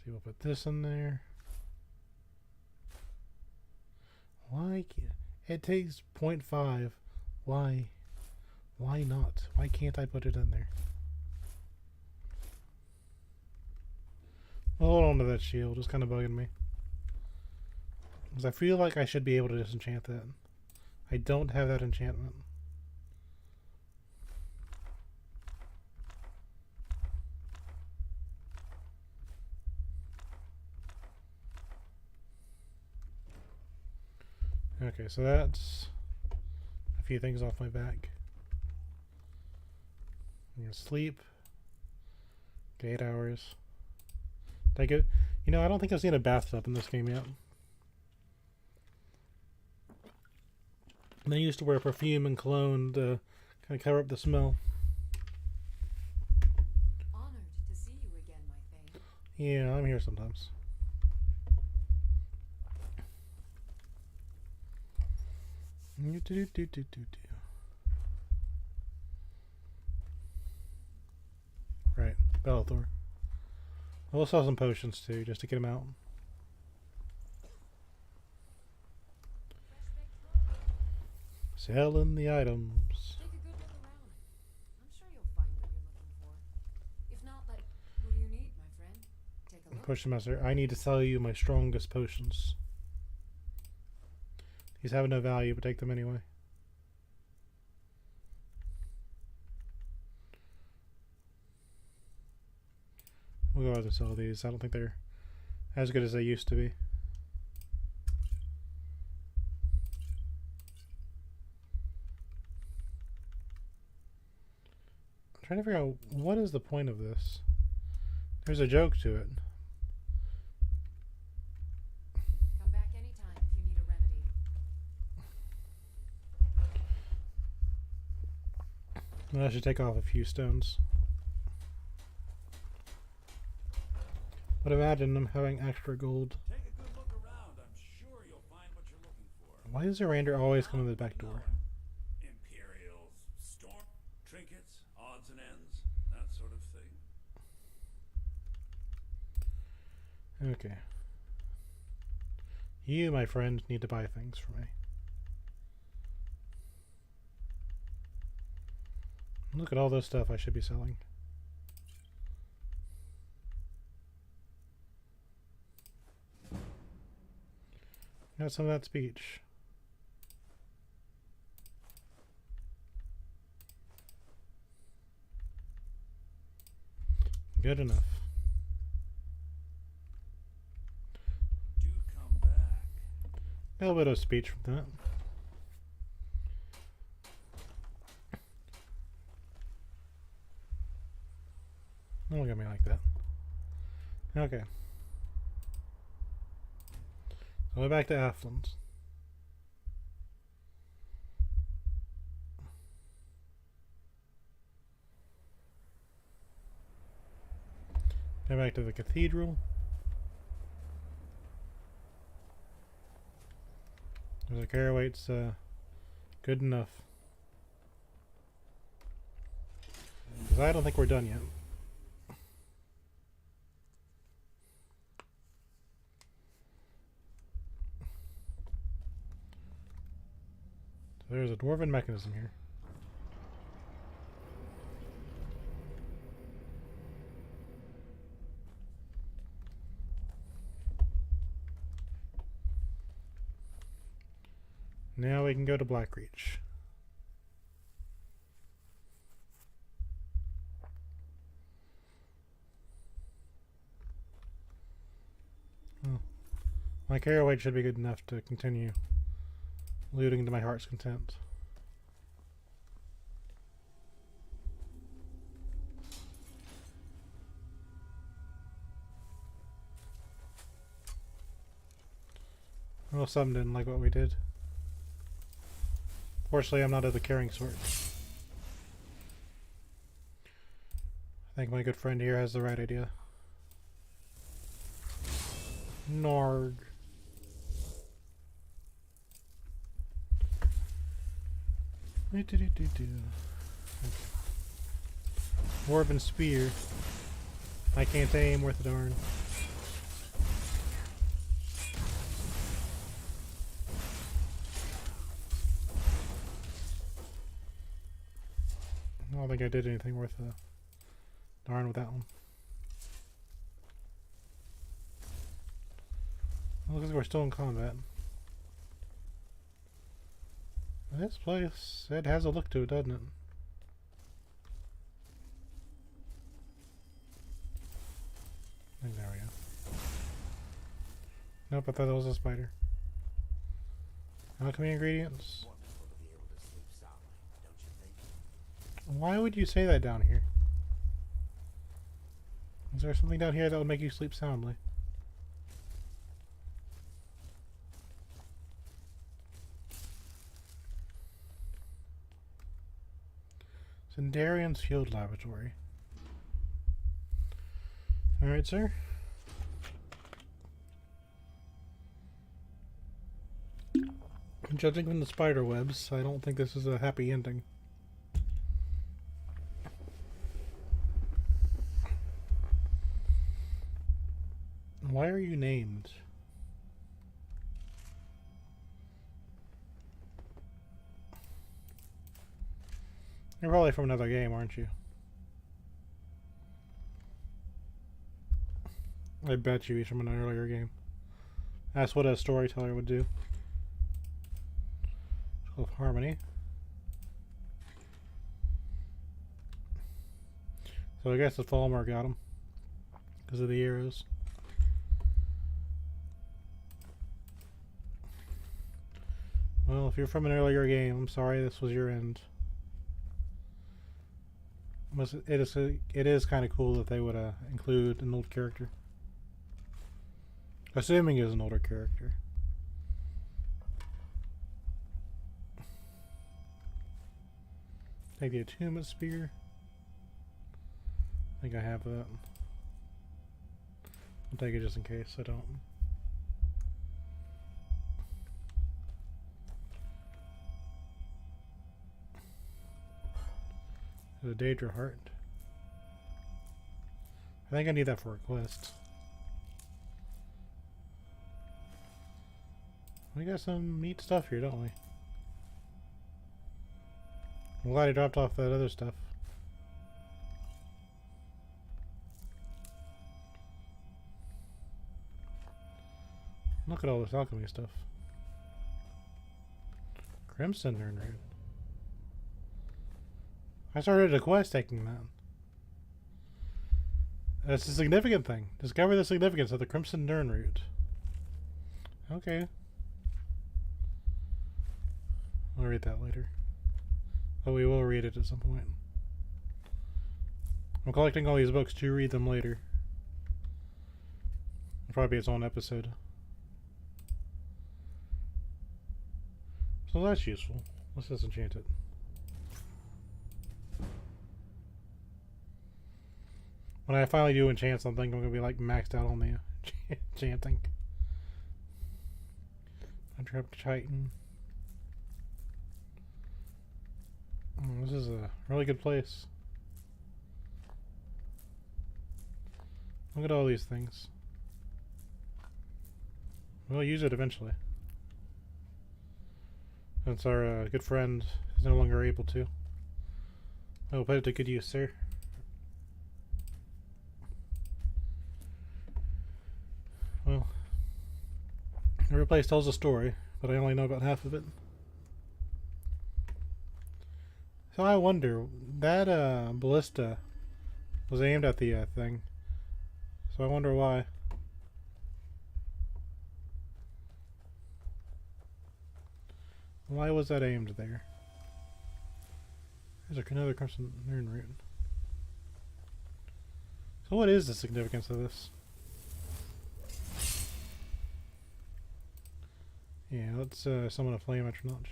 See, we'll put this in there. Why can't it takes 0.5? Why? Why not? Why can't I put it in there? Hold on to that shield. It's kind of bugging me. Because I feel like I should be able to disenchant that. I don't have that enchantment. Okay, so that's a few things off my back. I'm gonna sleep. Okay, 8 hours. Did I go? You know, I don't think I've seen a bathtub in this game yet. And I used to wear perfume and cologne to kind of cover up the smell. Honored to see you again, my Thane. Yeah, I'm here sometimes. Right, Bellathor. We'll sell some potions too, just to get him out. Selling the items. Take a good look around. I'm sure you'll find what you're looking for. If not, like, what do you need, my friend? Take a look. Potion master, I need to sell you my strongest potions. These have no value, but take them anyway. We'll go ahead and sell these. I don't think they're as good as they used to be. I'm trying to figure out what is the point of this. There's a joke to it. Come back anytime if you need a remedy. Well, I should take off a few stones. But imagine them having extra gold. Take a good look around. I'm sure you'll find what you're looking for. Why does Zorander always come in the back door? Imperials, storm, trinkets, odds and ends, that sort of thing. Okay. You, my friend, need to buy things for me. Look at all this stuff I should be selling. Got some of that speech. Good enough. Do come back. A little bit of speech from that. Don't look at me like that. Okay. So we're back to Affluent. Go back to the cathedral. There's a Carawait's good enough. Because I don't think we're done yet. So there's a dwarven mechanism here. Now we can go to Blackreach. Oh. My Caraway should be good enough to continue looting to my heart's content. Well, some didn't like what we did. Fortunately, I'm not of the caring sort. I think my good friend here has the right idea. Narg. Dwarven spear. I can't aim worth a darn. I don't think I did anything worth a darn with that one. Looks like we're still in combat. This place, it has a look to it, doesn't it? I think there we go. Nope, I thought that was a spider. Alchemy ingredients. Wonderful to be able to sleep soundly, don't you think? Why would you say that down here? Is there something down here that would make you sleep soundly? Sindarian's Field Laboratory. Alright, sir. Judging from the spider webs, I don't think this is a happy ending. Why are you named? You're probably from another game, aren't you? I bet you he's from an earlier game. That's what a storyteller would do. School of Harmony. So I guess the Falmer got him because of the arrows. Well, if you're from an earlier game, I'm sorry this was your end. It is kind of cool that they would include an old character. Assuming it's an older character. Take the attunement spear. I think I have that. I'll take it just in case I don't. The Daedra Heart. I think I need that for a quest. We got some neat stuff here, don't we? I'm glad I dropped off that other stuff. Look at all this alchemy stuff. Crimson Urn Root. I started a quest taking that. That's a significant thing. Discover the significance of the Crimson Urn Root. Okay. I'll read that later. Oh, we will read it at some point. I'm collecting all these books to read them later. It'll probably be its own episode. So that's useful. Let's disenchant it. When I finally do enchant something, I'm going to be like maxed out on the enchanting. Untrapped Titan. Oh, this is a really good place. Look at all these things. We'll use it eventually. Since our good friend is no longer able to. We'll put it to good use, sir. Well, every place tells a story, but I only know about half of it. So I wonder, that ballista was aimed at the thing. So I wonder why. Why was that aimed there? There's another Crimson Urn Root. So what is the significance of this? Yeah, let's summon a flame after launch.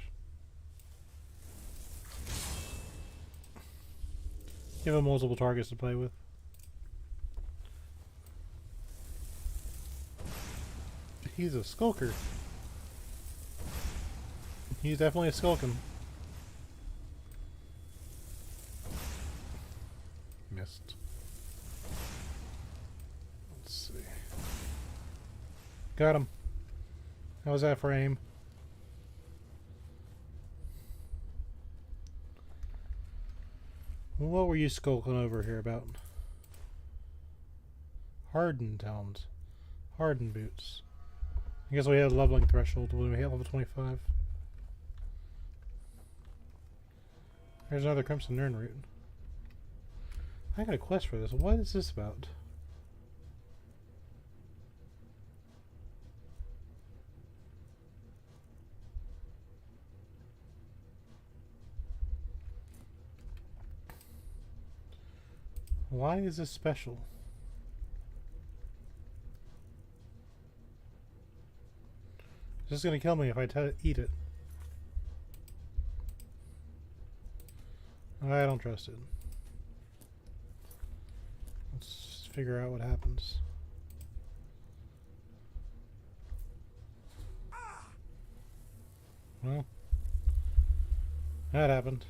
Give him multiple targets to play with. He's a skulker. He's definitely skulking. Missed. Let's see. Got him. How was that for aim? What were you skulking over here about? Hardened helms. Hardened boots. I guess we had a leveling threshold when we hit level 25. There's another Crimson Nern root. I got a quest for this. What is this about? Why is this special? It's just gonna kill me if I eat it. I don't trust it. Let's figure out what happens. Well, that happened.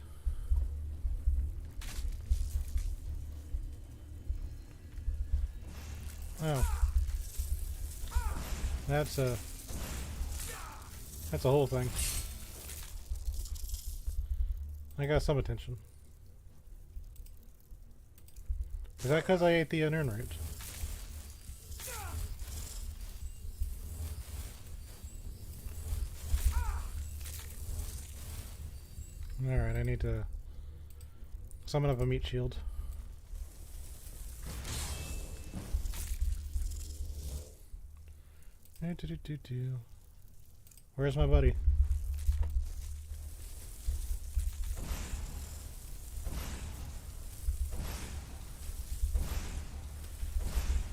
Oh. That's a whole thing. I got some attention. Is that because I ate the Nern root? Alright, I need to summon up a meat shield. Where's my buddy?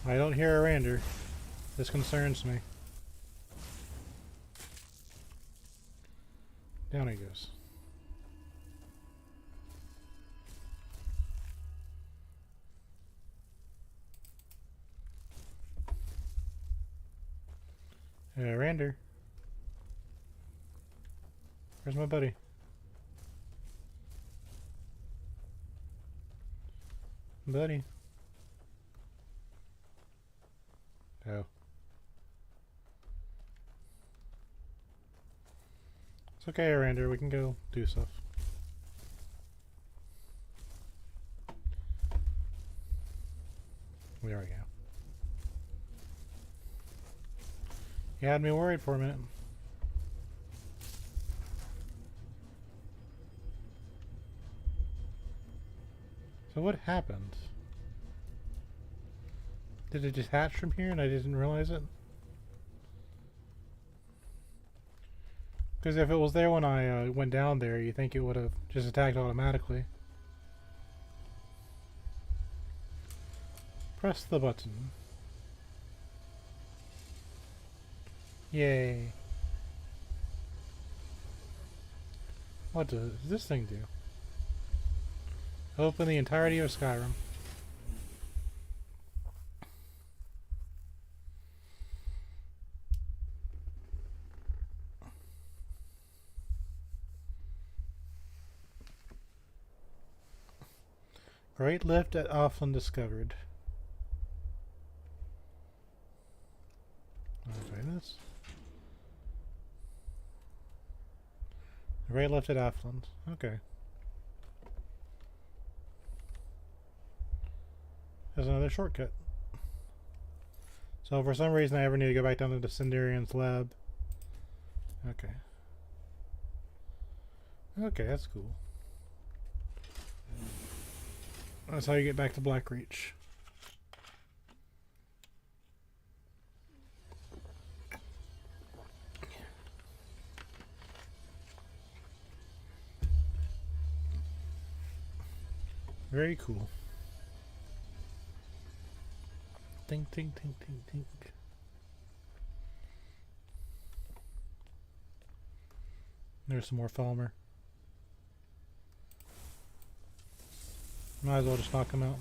I don't hear a rander. This concerns me. Down he goes. Rander. Where's my buddy? Buddy. Oh. It's okay, Rander. We can go do stuff. There we go. You had me worried for a minute. So what happened? Did it just hatch from here and I didn't realize it? Because if it was there when I went down there, you think it would have just attacked automatically. Press the button. Yay. What does this thing do? Open the entirety of Skyrim. Great lift at Offland discovered. I'll try this. Great lift at Offland. Okay. There's another shortcut. So for some reason I ever need to go back down to the Cinderian's lab. Okay. Okay, that's cool. That's how you get back to Blackreach. Very cool. Tink, tink, tink, tink, tink. There's some more Falmer. Might as well just knock him out.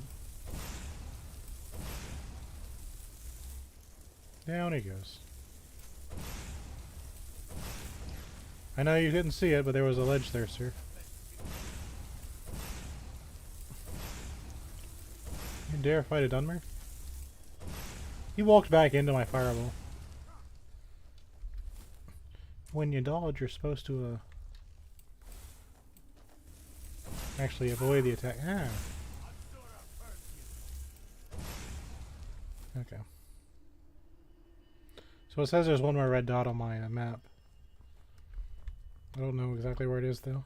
Down he goes. I know you couldn't see it, but there was a ledge there, sir. You dare fight a Dunmer? He walked back into my fireball. When you dodge, you're supposed to, Actually, avoid the attack. Ah. Okay. So it says there's one more red dot on my map. I don't know exactly where it is though.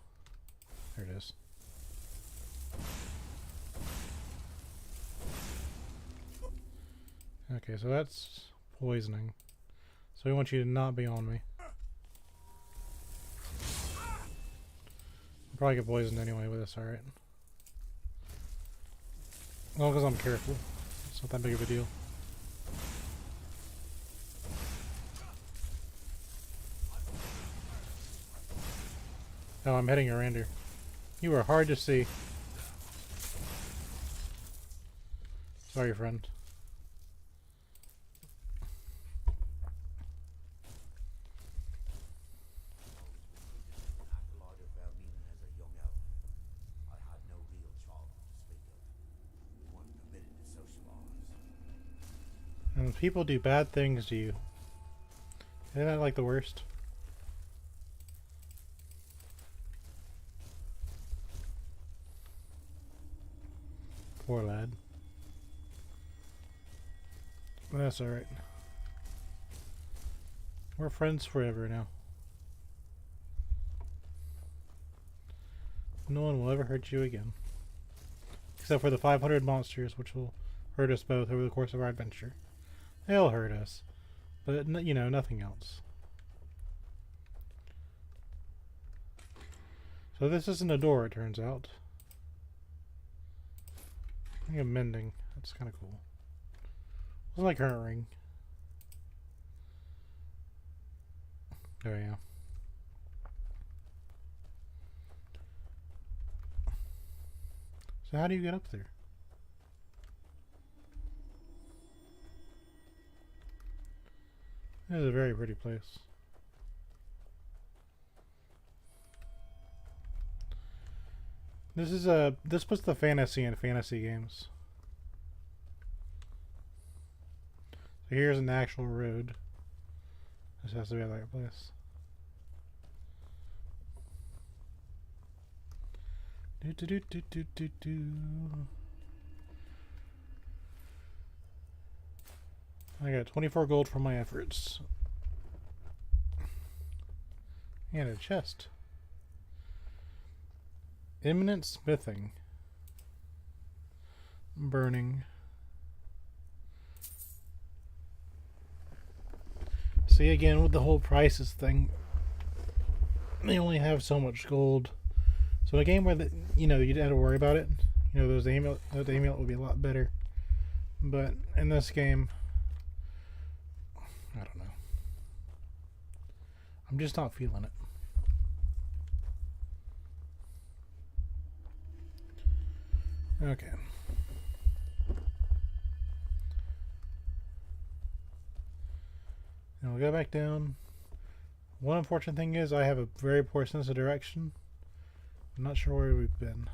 There it is. Okay, so that's poisoning. So we want you to not be on me. I'll probably get poisoned anyway, but that's alright. As long as I'm careful. It's not that big of a deal. Oh, I'm hitting your reindeer. You are hard to see. Sorry, friend. And people do bad things to you. Isn't that like the worst? Poor lad. But that's alright. We're friends forever now. No one will ever hurt you again. Except for the 500 monsters, which will hurt us both over the course of our adventure. They'll hurt us. But, you know, nothing else. So this isn't a door, it turns out. I think I'm mending. That's kind of cool. What's my current ring? Oh yeah. So how do you get up there? This is a very pretty place. This puts the fantasy in fantasy games. So here's an actual road. This has to be a right place. I got 24 gold for my efforts. And a chest. Imminent smithing. Burning. See, again, with the whole prices thing, they only have so much gold. So a game where you know, you'd have to worry about it. You know, the amulet would be a lot better. But in this game, I don't know. I'm just not feeling it. Okay. Now we'll go back down. One unfortunate thing is I have a very poor sense of direction. I'm not sure where we've been.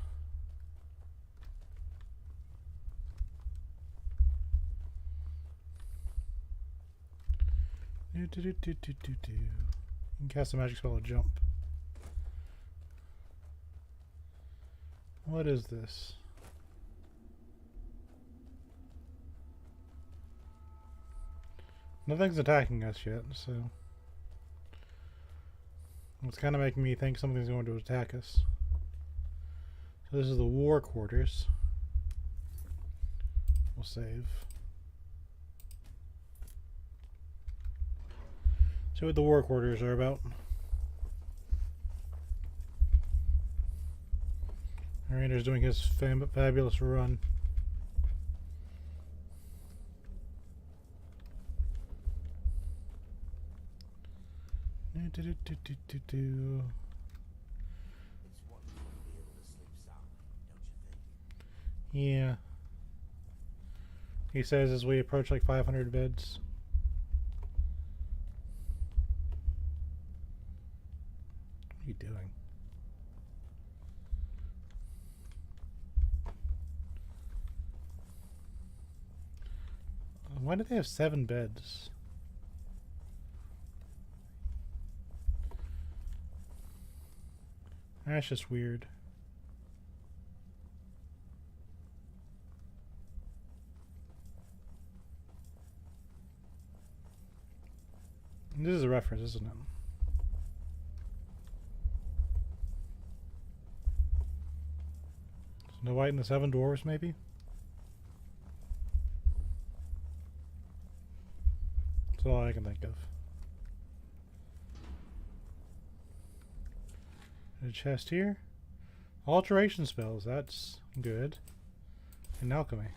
You can cast a magic spell to jump. What is this? Nothing's attacking us yet, so it's kind of making me think something's going to attack us. So this is the war quarters. We'll save. See what the war quarters are about. Rainer's doing his fabulous run. Yeah. He says as we approach like 500 beds. What are you doing? Why do they have 7 beds? That's just weird. This is a reference, isn't it? Snow White and the Seven Dwarfs, maybe? That's all I can think of. A chest here. Alteration spells, that's good. And alchemy.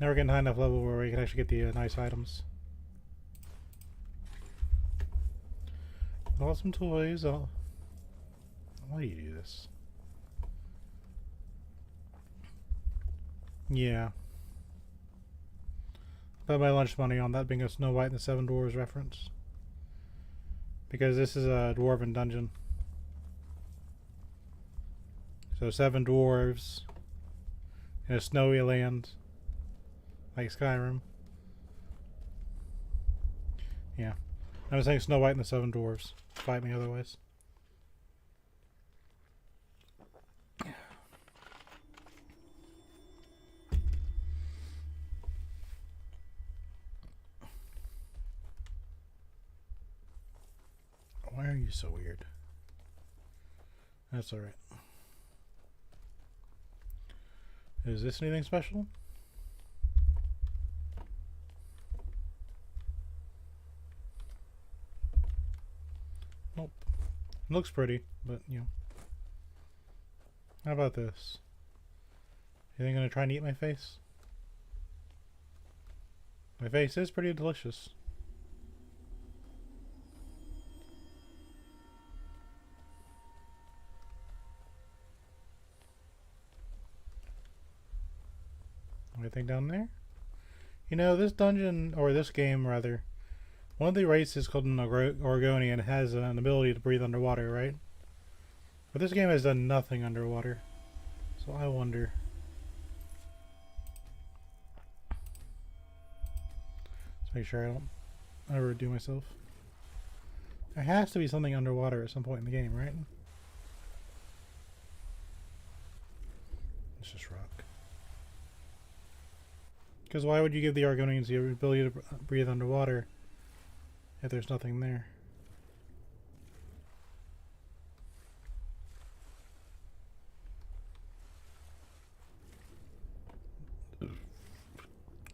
Now we're getting high enough level where we can actually get the nice items. Awesome toys. Oh. Why do you do this? Yeah. Bet my lunch money on that being a Snow White and the Seven Dwarfs reference. Because this is a dwarven dungeon. So 7 dwarves in a snowy land like Skyrim. Yeah. I was saying Snow White and the 7 dwarves. Fight me otherwise. Why are you so weird? That's alright. Is this anything special? Nope. It looks pretty, but you know. How about this? You think I'm gonna try and eat my face? My face is pretty delicious. Anything down there? You know, this dungeon, or this game rather, one of the races is called an Oregonian and has an ability to breathe underwater, right? But this game has done nothing underwater. So I wonder. Let's make sure I don't overdo myself. There has to be something underwater at some point in the game, right? It's just rock. Because why would you give the Argonians the ability to breathe underwater if there's nothing there?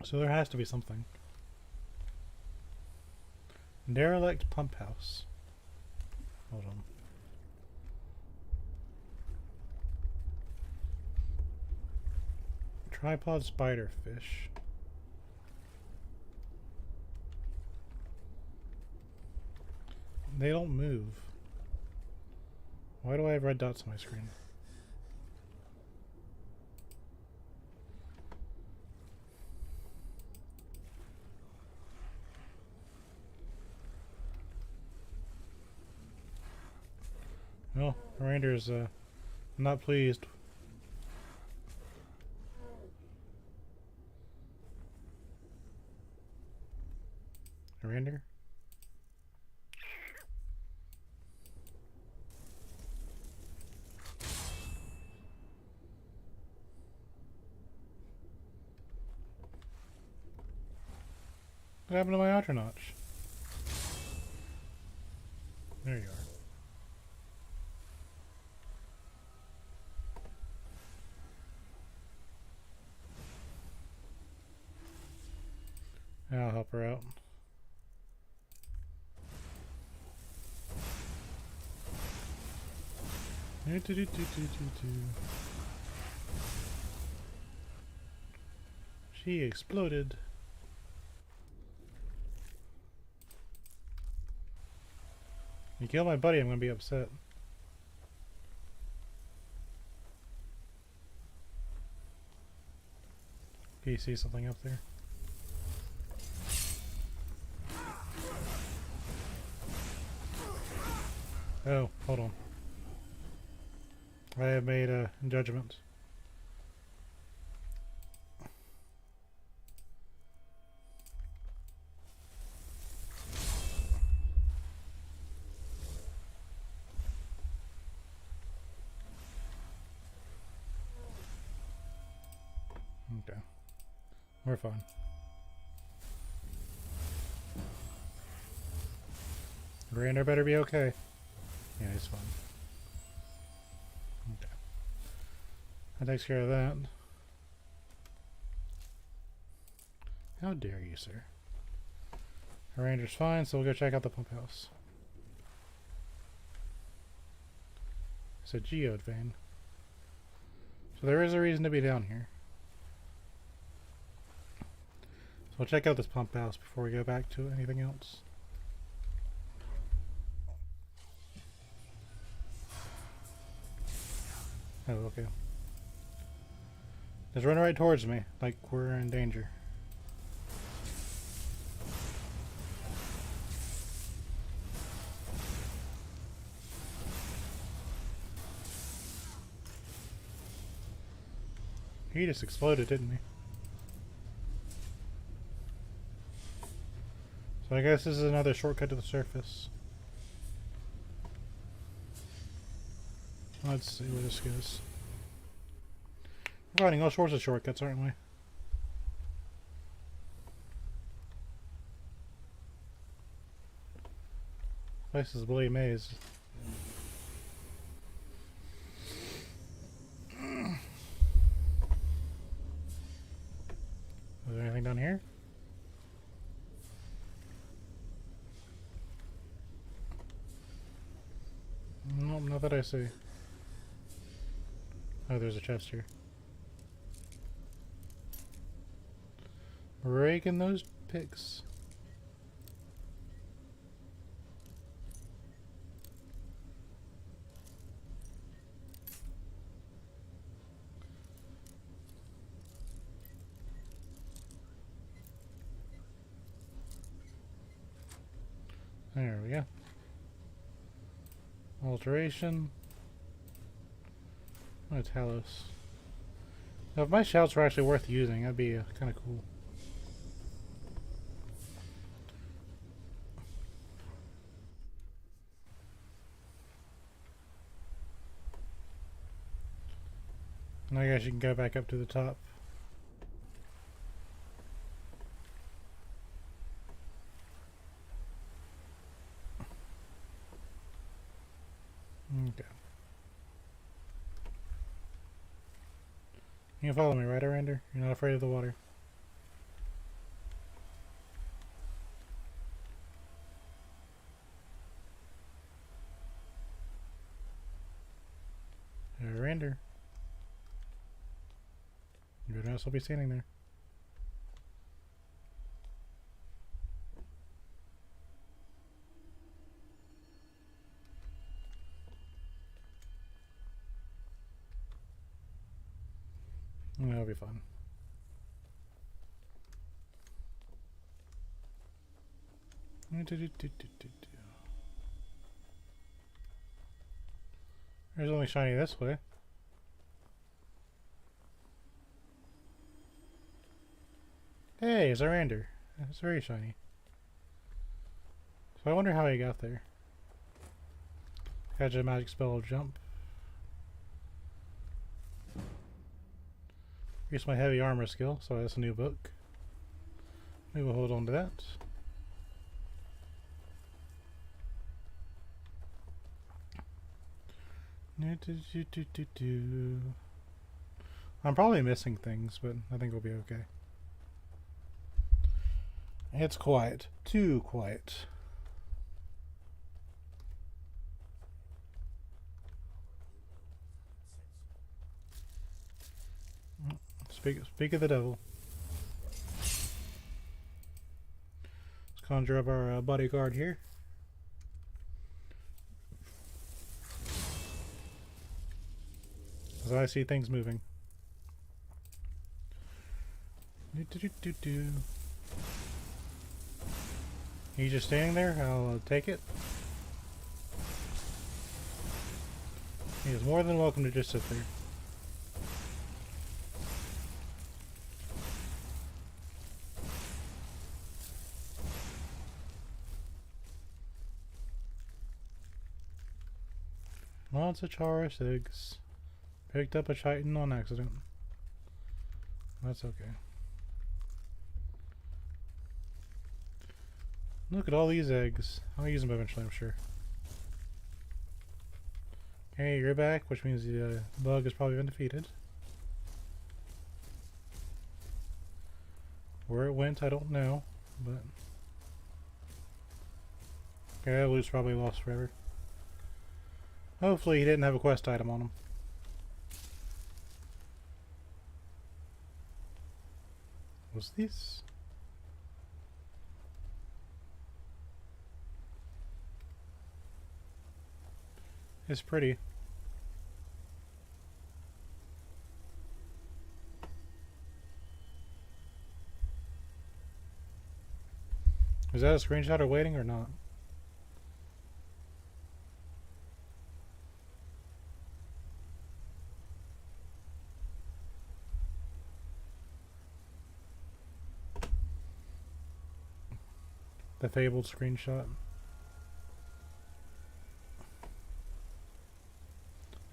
So there has to be something. Derelict pump house. Hold on. Tripod spiderfish. They don't move. Why do I have red dots on my screen? Well, Miranda's not pleased. Miranda? What happened to my outer notch? There you are. I'll help her out. She exploded. You kill my buddy, I'm gonna be upset. Do you see something up there? Oh, hold on. I have made a judgment. Okay. We're fine. Rander better be okay. Yeah, he's fine. Okay. That takes care of that. How dare you, sir? Our ranger's fine, so we'll go check out the pump house. It's a geode vein. So there is a reason to be down here. So we'll check out this pump house before we go back to anything else. Oh, okay. Just run right towards me, like we're in danger. He just exploded, didn't he? So I guess this is another shortcut to the surface. Let's see where this goes. We're finding all sorts of shortcuts, aren't we? This is a bloody maze. Is there anything down here? Nope, not that I see. Oh, there's a chest here. Raking those pigs. There we go. Alteration. Oh, Talos. Now, if my shouts were actually worth using, that'd be kind of cool. And I guess you can go back up to the top. Okay. You can follow me, right, Arander? You're not afraid of the water. Arander. Your ass will be standing there. That'll be fun. There's only shiny this way. Hey, it's Arander. It's very shiny. So I wonder how he got there. Catch a magic spell jump. Here's my heavy armor skill, so that's a new book. We will hold on to that. I'm probably missing things, but I think we'll be okay. It's quiet. Too quiet. Speak of the devil. Let's conjure up our bodyguard here. As I see things moving. He's just standing there. I'll take it. He is more than welcome to just sit there. Lots of Chaurus eggs. Picked up a chitin on accident. That's okay. Look at all these eggs. I'll use them eventually, I'm sure. Okay, you're back, which means the bug has probably been defeated. Where it went, I don't know, but... Okay, that loot's probably lost forever. Hopefully he didn't have a quest item on him. What's this? It's pretty. Is that a screenshot or waiting or not? The fabled screenshot.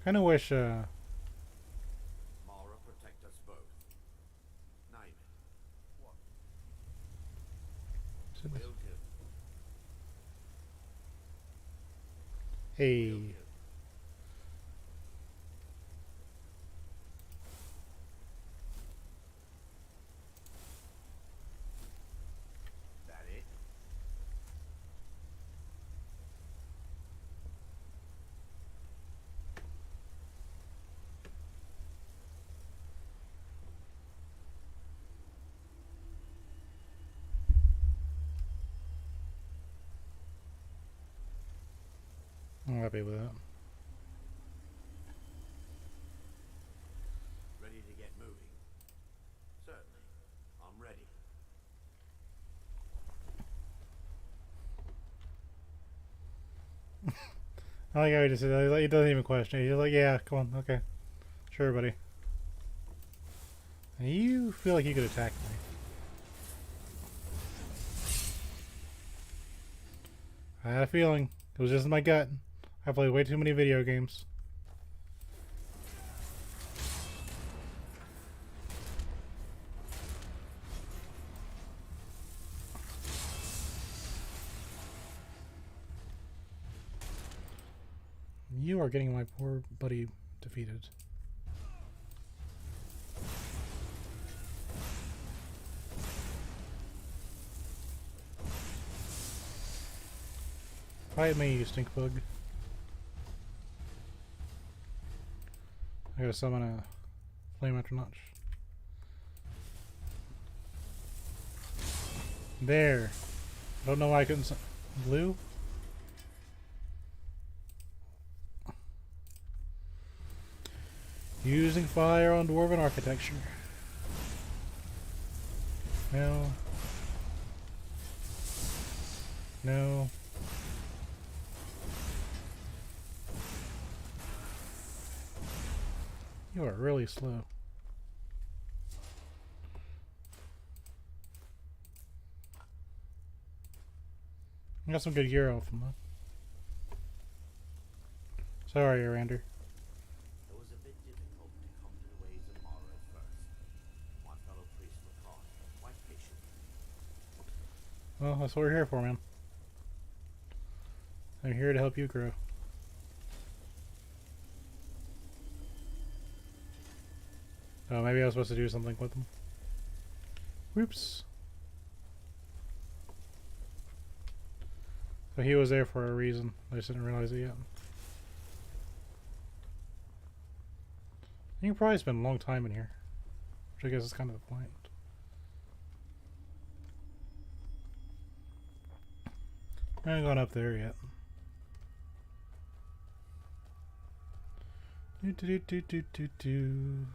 Kinda wish Mara, protect us both. Name it. What? Will do. Hey. Will do. That it? I'm happy with that. Ready to get moving? Certainly. I'm ready. I like how he just said that. He doesn't even question it. He's like, yeah, come on, okay. Sure, buddy. And you feel like you could attack me. I had a feeling. It was just in my gut. I played way too many video games. You are getting my poor buddy defeated. Fight me, you stink bug. I gotta summon a flame after notch. There. I don't know why I couldn't. Blue? Using fire on dwarven architecture. No. No. You are really slow. I got some good gear off him, though. Sorry, Arander. It was a bit difficult to come to the ways of Mara at first. My fellow priests were kind, quite patient. Well, that's what we're here for, man. I'm here to help you grow. Oh, maybe I was supposed to do something with them. Whoops. So he was there for a reason. I just didn't realize it yet. You can probably spend a long time in here. Which I guess is kind of the point. I haven't gone up there yet. Do do do do do do.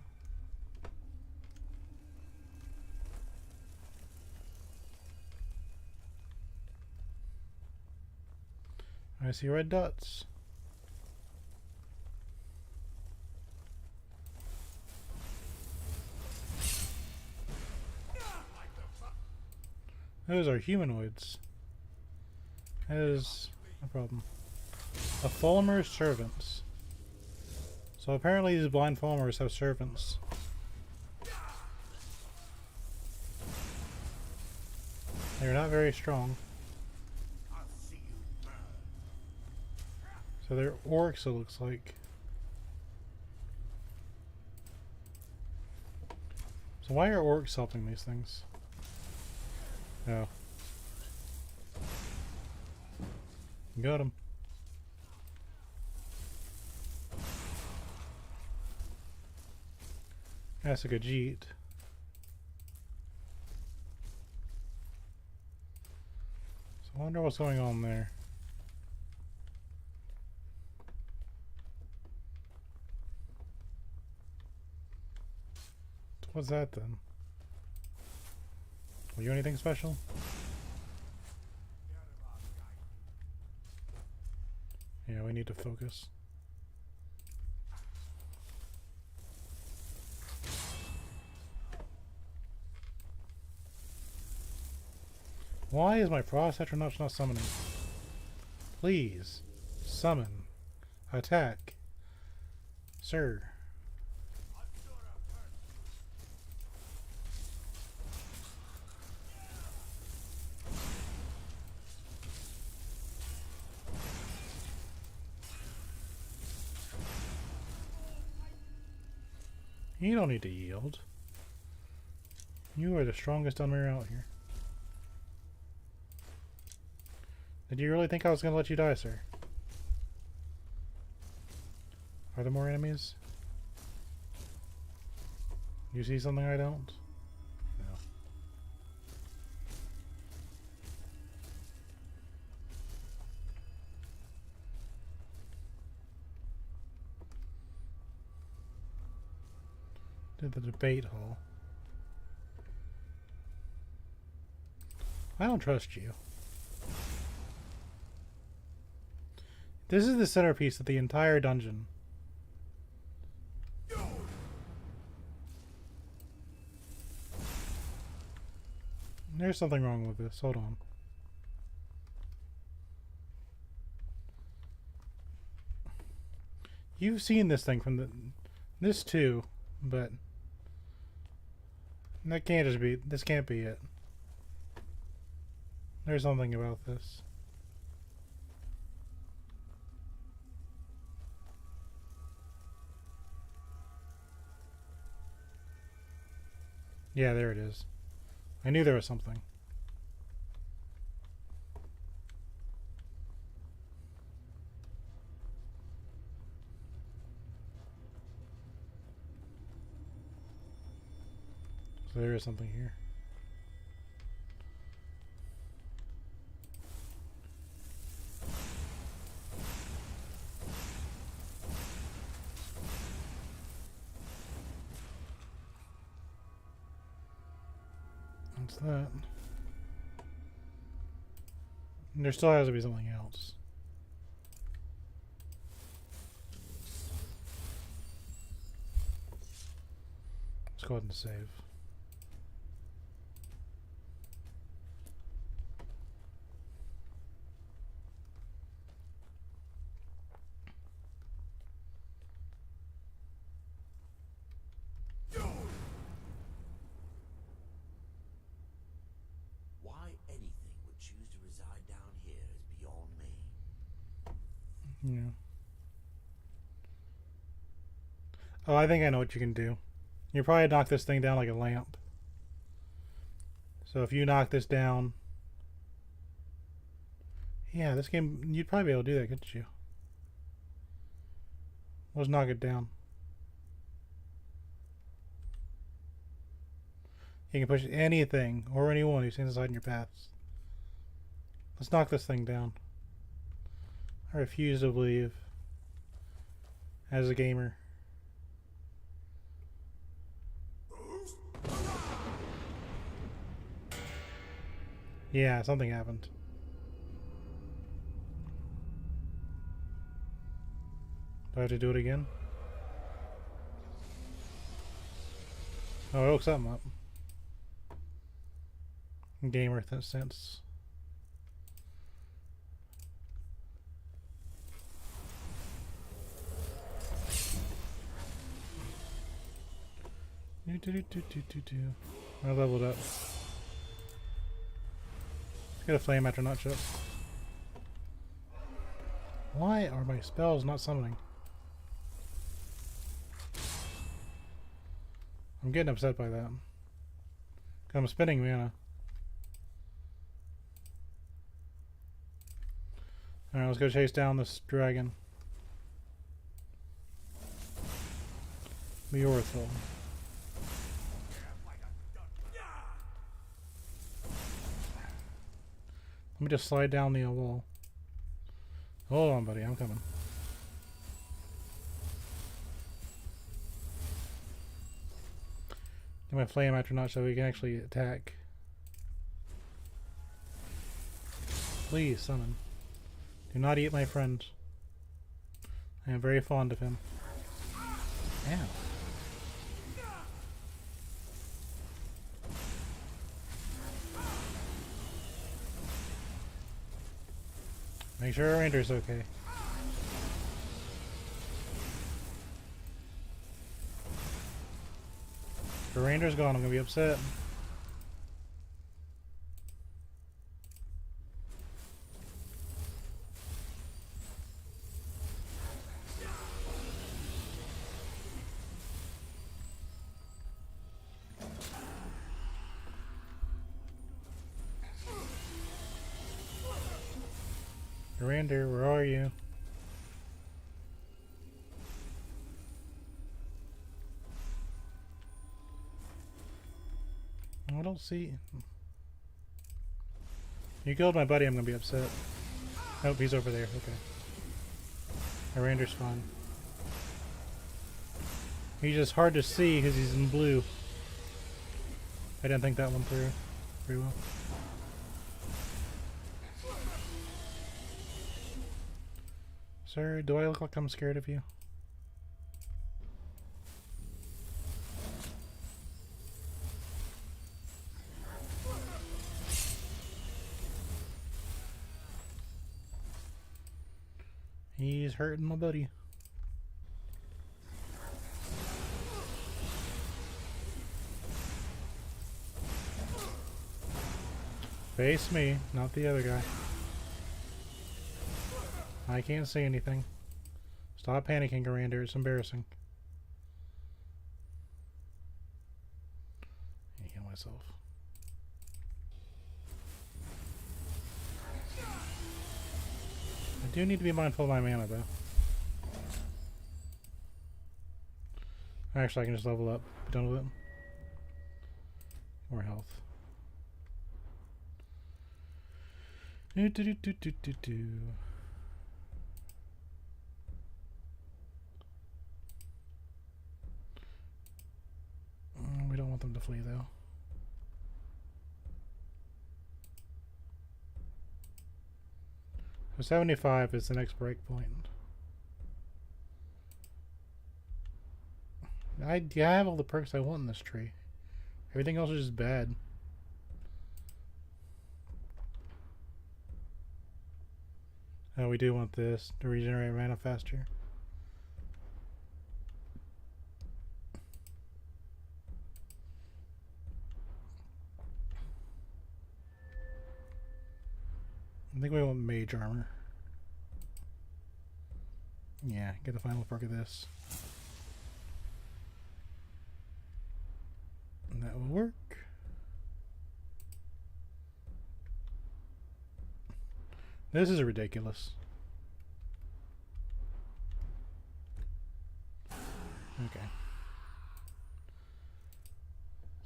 I see red dots. Those are humanoids. That is a problem. A Fulmer's servants. So apparently these blind Fulmers have servants. They're not very strong. So they're orcs, it looks like. So why are orcs helping these things? Oh. Got him. That's a good Jeet. So I wonder what's going on there. What's that then? Were you anything special? Yeah, we need to focus. Why is my processor not summoning? Please, summon, attack, sir. You don't need to yield. You are the strongest dumber out here. Did you really think I was going to let you die, sir? Are there more enemies? You see something I don't? No. Did the debate hall. I don't trust you. This is the centerpiece of the entire dungeon. There's something wrong with this. Hold on. You've seen this thing from this too, but that can't just be. This can't be it. There's something about this. Yeah, there it is. I knew there was something. So there is something here. What's that? And there still has to be something else. Let's go ahead and save. Yeah. Oh, I think I know what you can do. You probably knock this thing down like a lamp. So if you knock this down... Yeah, this game... You'd probably be able to do that, couldn't you? Let's knock it down. You can push anything or anyone who stands inside in your paths. Let's knock this thing down. I refuse to believe, as a gamer. Yeah, something happened. Do I have to do it again? Oh, it woke something up. Gamer sense. I leveled up. Let's get a flame after notch up. Why are my spells not summoning? I'm getting upset by that. I'm spending mana. Alright, let's go chase down this dragon. Beorthel. Let me just slide down the wall. Hold on, buddy. I'm coming. Get my flame atronach so we can actually attack. Please, summon. Do not eat my friend. I am very fond of him. Ow. Make sure our ranger's okay. If the ranger's gone, I'm gonna be upset. Rander, where are you? I don't see. You killed my buddy, I'm gonna be upset. Nope, he's over there. Okay. My Rander's fine. He's just hard to see because he's in blue. I didn't think that one through very well. Sir, do I look like I'm scared of you? He's hurting my buddy. Face me, not the other guy. I can't see anything. Stop panicking, Garander. It's embarrassing. I heal myself. I do need to be mindful of my mana, though. Actually, I can just level up. Be done with it. More health. Do. We don't want them to flee, though. So 75 is the next break point. I have all the perks I want in this tree. Everything else is just bad. Oh, we do want this to regenerate mana faster. I think we want mage armor. Yeah, get the final perk of this. And that will work. This is ridiculous. Okay.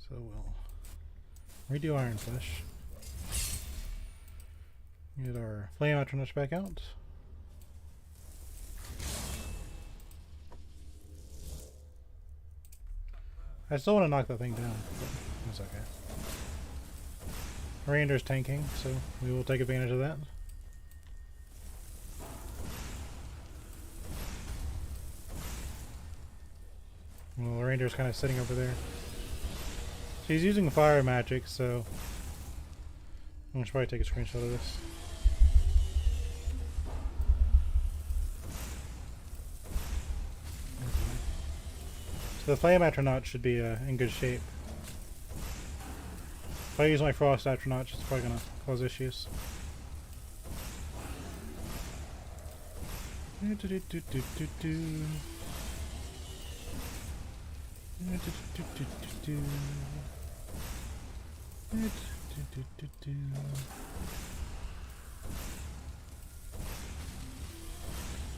So we'll redo Iron Flesh. Get our flame atronach back out. I still want to knock that thing down, but that's okay. Rander's tanking, so we will take advantage of that. Well, the Ranger's kind of sitting over there. She's using fire magic, so I should probably take a screenshot of this. So the flame atronach should be in good shape. If I use my frost atronach, it's probably gonna cause issues.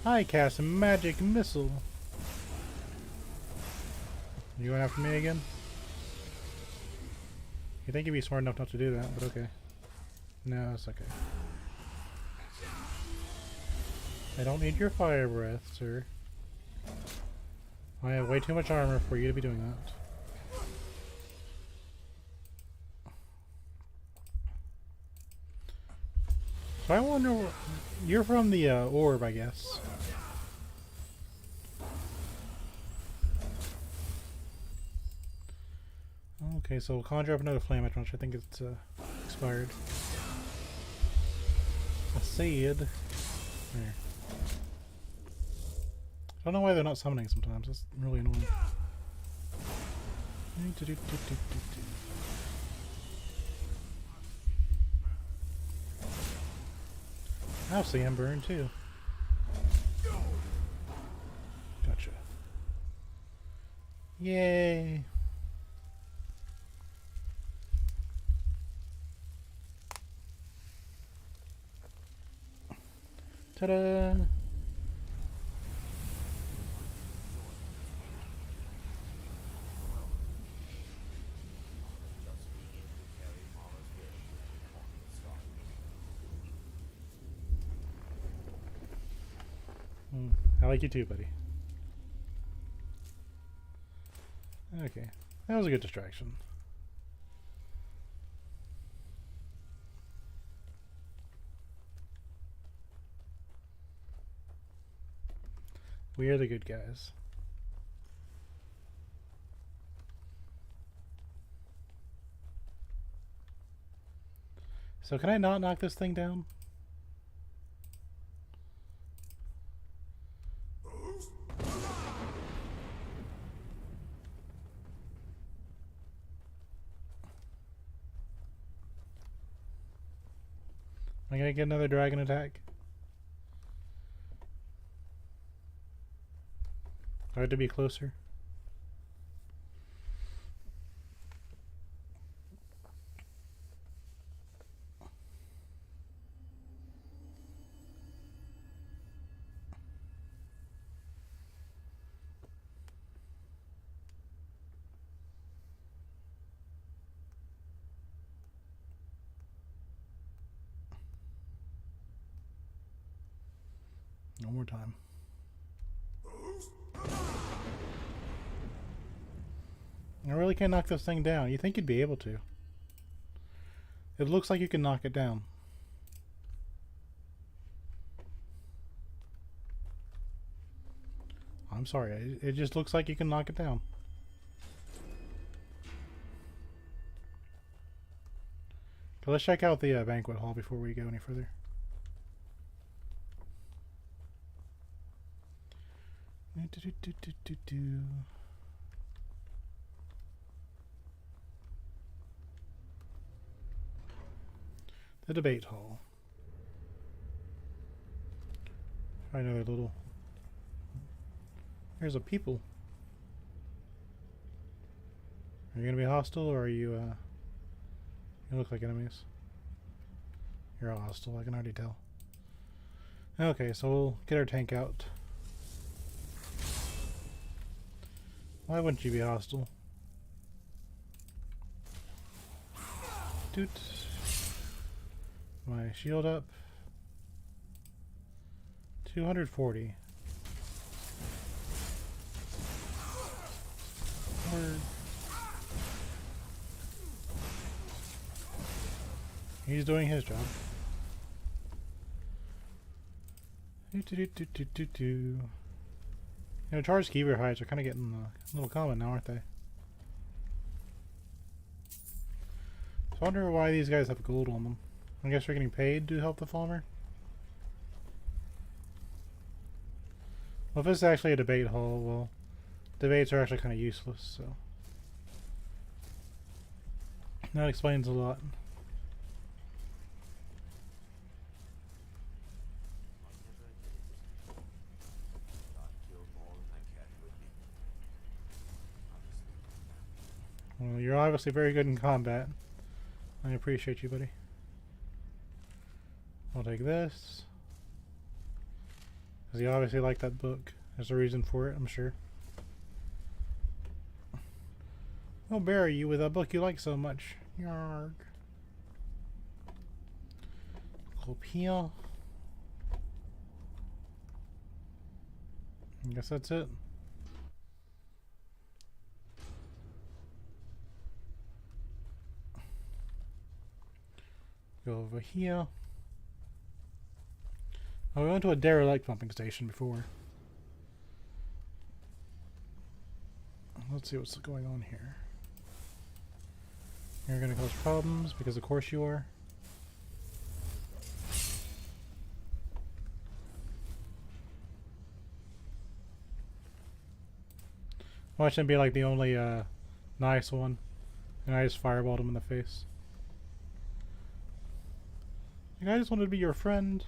I cast a magic missile. You going after me again? You think you'd be smart enough not to do that, but okay. No, it's okay. I don't need your fire breath, sir. I have way too much armor for you to be doing that. So I wonder, you're from the orb, I guess. Okay, so we'll conjure up another flame which I think it's expired. A seed. There. I don't know why they're not summoning sometimes. That's really annoying. I'll see him burn too. Gotcha. Yay! Ta-da! I like you too, buddy. Okay, that was a good distraction. We are the good guys. So can I not knock this thing down? Am I gonna get another dragon attack? I had to be closer. One more time. I really can't knock this thing down. You think you'd be able to. It looks like you can knock it down. I'm sorry. It just looks like you can knock it down. Okay, let's check out the banquet hall before we go any further. The debate hall. Try another little. There's a people. Are you gonna be hostile, or are you? You look like enemies. You're all hostile. I can already tell. Okay, so we'll get our tank out. Why wouldn't you be hostile? Doot. My shield up. 240. He's doing his job. You know, charged keeper hides are kind of getting a little common now, aren't they? So I wonder why these guys have gold on them. I guess they're getting paid to help the farmer. Well, if this is actually a debate hall, well, debates are actually kind of useless, so that explains a lot. obviously very good in combat. I appreciate you, buddy. I'll take this. Because he obviously liked that book. There's a reason for it, I'm sure. I'll bury you with a book you like so much. Yarg. Go up here. I guess that's it. Go over here. Oh, we went to a derelict pumping station before. Let's see what's going on here. You're gonna cause problems because of course you are. Watch him be like the only nice one, and I just fireballed him in the face. Like, I just wanted to be your friend.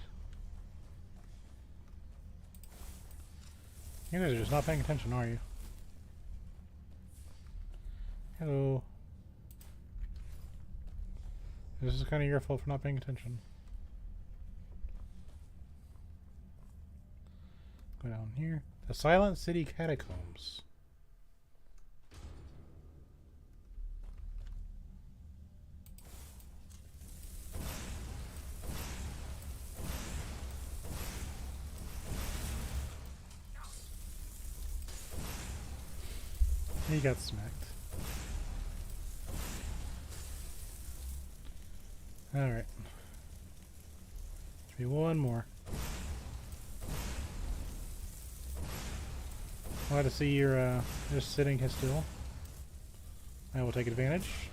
You guys are just not paying attention, are you? Hello. This is kind of your fault for not paying attention. Go down here. The Silent City Catacombs. He got smacked. Alright. Should be one more. Glad to see you're just sitting here still. I will take advantage.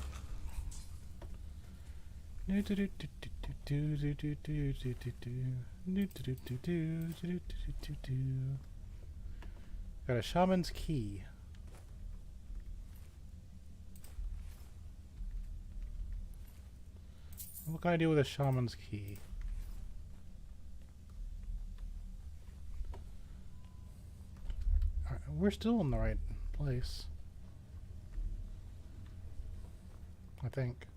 Got a shaman's key. What can I do with a shaman's key? Alright, we're still in the right place. I think.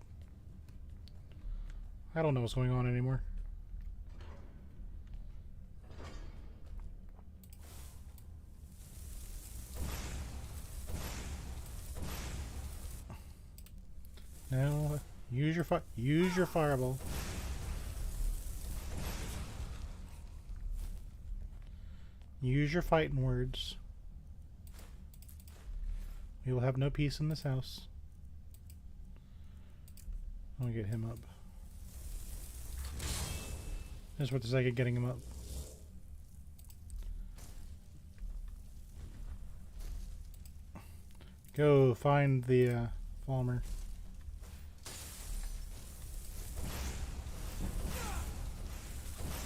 I don't know what's going on anymore. Now, use your fireball. Use your fighting words. We will have no peace in this house. I'll get him up. Just for the sake of getting him up. Go find the Falmer.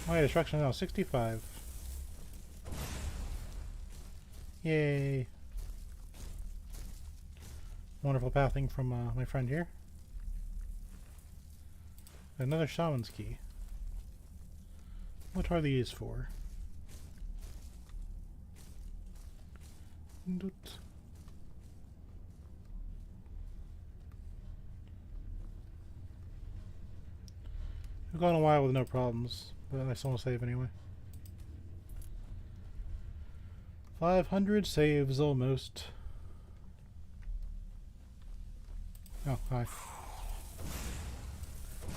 My destruction now 65. Yay. Wonderful pathing from my friend here. Another shaman's key. What are these for? Doot. We've gone a while with no problems, but I still want to save anyway. 500 saves almost. Oh, hi.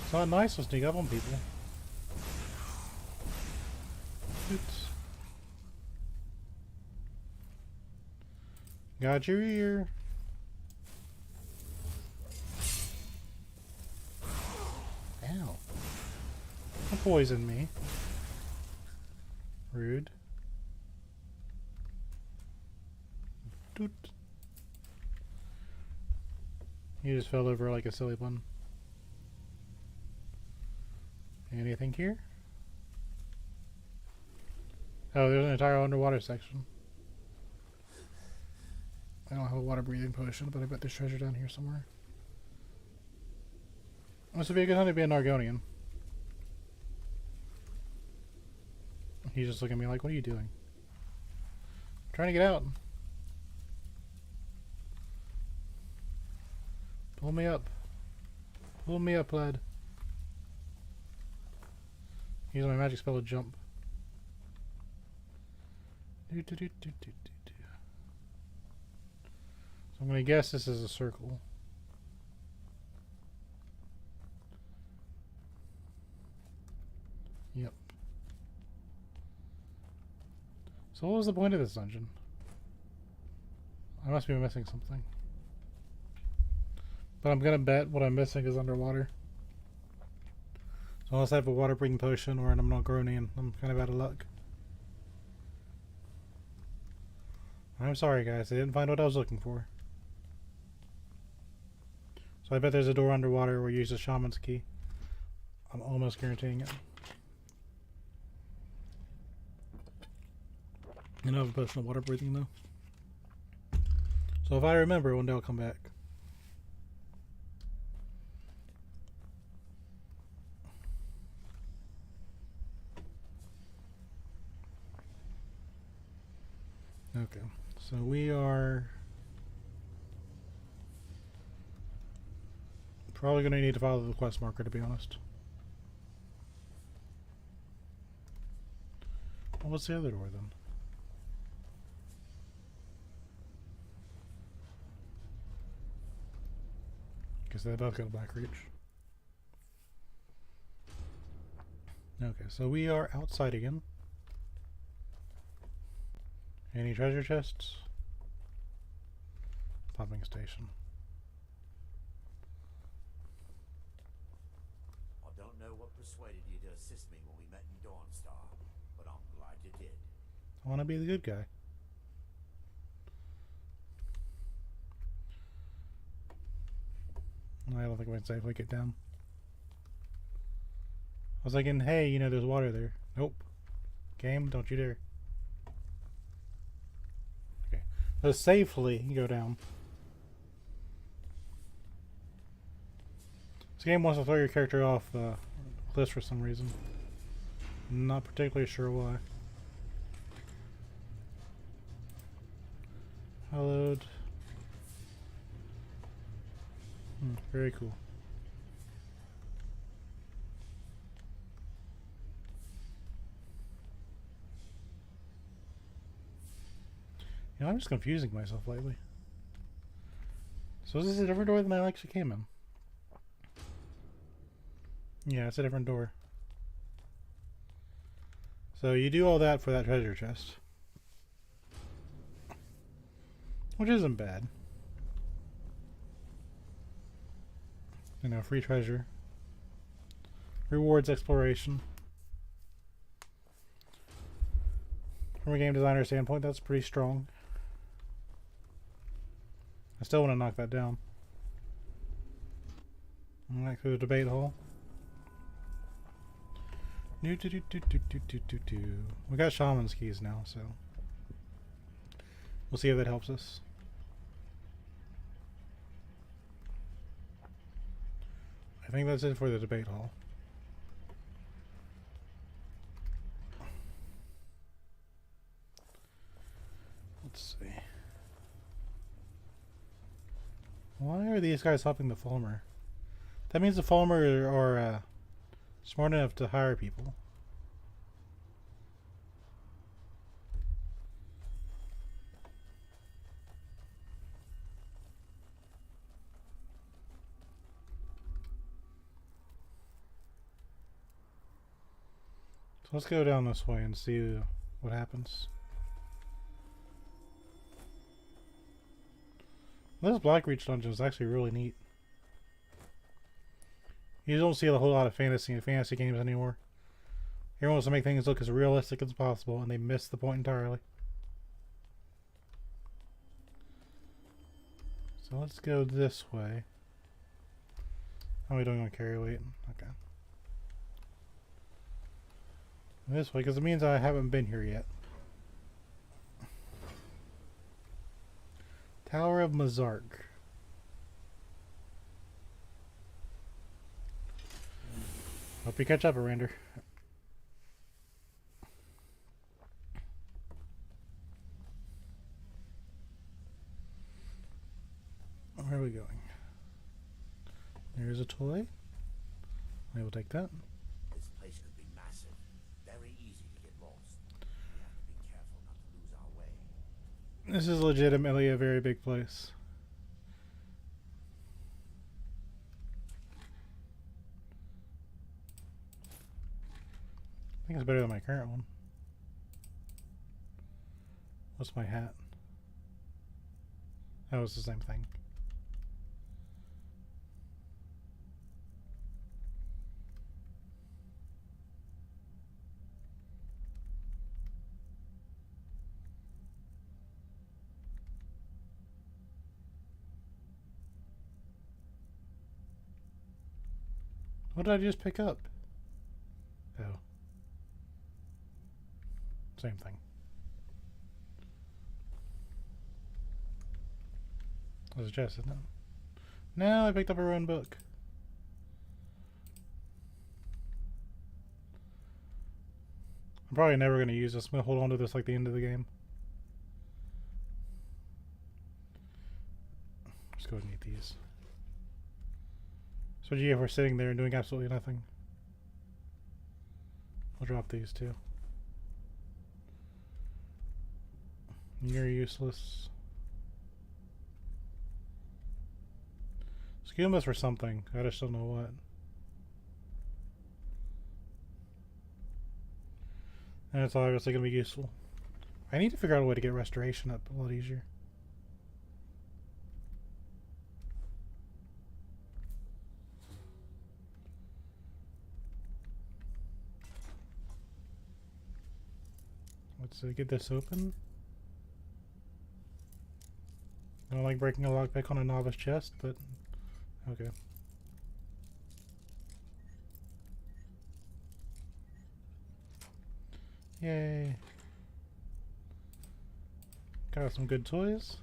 It's not nice to sneak up on people. Oops. Got your ear. Ow. Don't poison me. Rude. Doot. You just fell over like a silly bun. Anything here? Oh, there's an entire underwater section. I don't have a water breathing potion, but I bet there's treasure down here somewhere. This would be a good time to be an Argonian. He's just looking at me like, what are you doing? I'm trying to get out. Pull me up. Pull me up, lad. Use my magic spell to jump. So I'm gonna guess this is a circle. Yep. So what was the point of this dungeon? I must be missing something. But I'm gonna bet what I'm missing is underwater. So unless I have a water breathing potion or an I'm not Gronian, I'm kind of out of luck. I'm sorry guys, I didn't find what I was looking for. So I bet there's a door underwater where you use the shaman's key. I'm almost guaranteeing it. I don't have a potion of water breathing though. So if I remember, one day I'll come back. Okay, so we are probably going to need to follow the quest marker, to be honest. Well, what's the other door then? Guess they both got a black reach. Okay, so we are outside again. Any treasure chests? Pumping station. I don't know what persuaded you to assist me when we met in Dawnstar, but I'm glad you did. I want to be the good guy. I don't think we can safely get down. I was thinking, hey, you know, there's water there. Nope. Game, don't you dare. Okay. Let's safely go down. This game wants to throw your character off cliffs for some reason. Not particularly sure why. Hallowed. Very cool. You know, I'm just confusing myself lately. So is this a different door than I actually came in? Yeah, it's a different door. So you do all that for that treasure chest. Which isn't bad. You know, free treasure. Rewards exploration. From a game designer standpoint, that's pretty strong. I still want to knock that down. Alright, through the debate hall. We got shaman's keys now, so we'll see if that helps us. I think that's it for the debate hall. Let's see. Why are these guys helping the Fulmer? That means the Fulmer are smart enough to hire people. So let's go down this way and see what happens. This Black Reach dungeon is actually really neat. You don't see a whole lot of fantasy games anymore. Everyone wants to make things look as realistic as possible, and they miss the point entirely. So let's go this way. How are we doing on carry weight? Okay. This way, because it means I haven't been here yet. Tower of Mazark. Hope you catch up, Arander. Where are we going? There's a toy. I will take that. This place could be massive. Very easy to get lost. We have to be careful not to lose our way. This is legitimately a very big place. I think it's better than my current one. What's my hat? That was the same thing. What did I just pick up? Oh. Same thing. That was a chest, isn't it? No, I picked up a rune book. I'm probably never going to use this. I'm going to hold on to this like the end of the game. Let's go ahead and eat these. So what do you get for sitting there and doing absolutely nothing? I'll drop these too. You're useless. Scumas for something. I just don't know what. And it's obviously going to be useful. I need to figure out a way to get restoration up a lot easier. Let's get this open. I don't like breaking a lockpick on a novice chest, but okay. Yay. Got some good toys.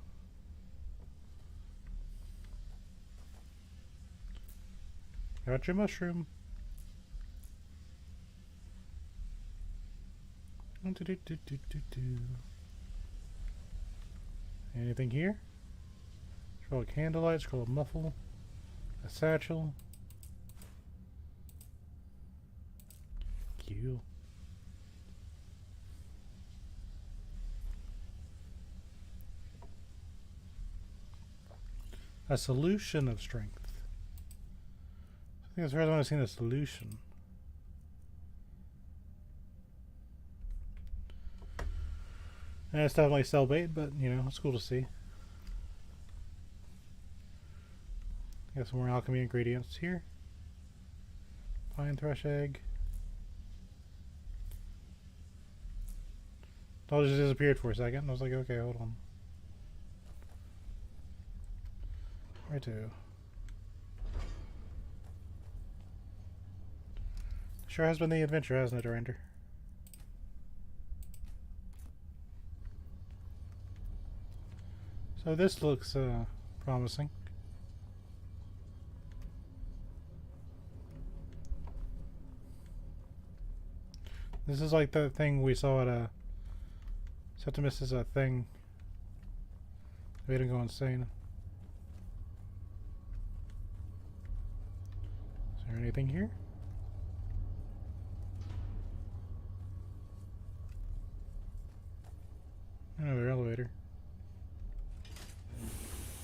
Got your mushroom. Anything here? Scroll of candlelight, scroll of muffle, a satchel. Cute. A solution of strength. I think that's the first time I've seen a solution. And it's definitely cell bait, but you know, it's cool to see. Got some more alchemy ingredients here. Pine thrush egg. It all just disappeared for a second. I was like, okay, hold on. Righto. Sure has been the adventure, hasn't it, Render? So this looks promising. This is like the thing we saw at Septimus is a thing. Made him go insane. Is there anything here? Another elevator.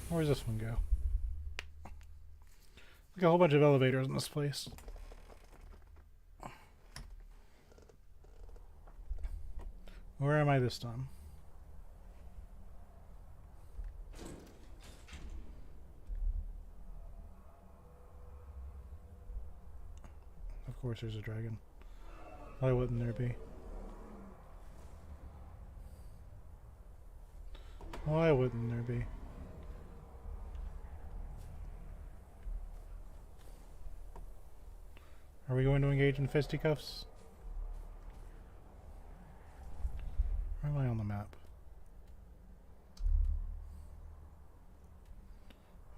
Where does this one go? Look, a whole bunch of elevators in this place. Where am I this time? Of course there's a dragon. Why wouldn't there be? Why wouldn't there be? Are we going to engage in fisticuffs? Where am I on the map?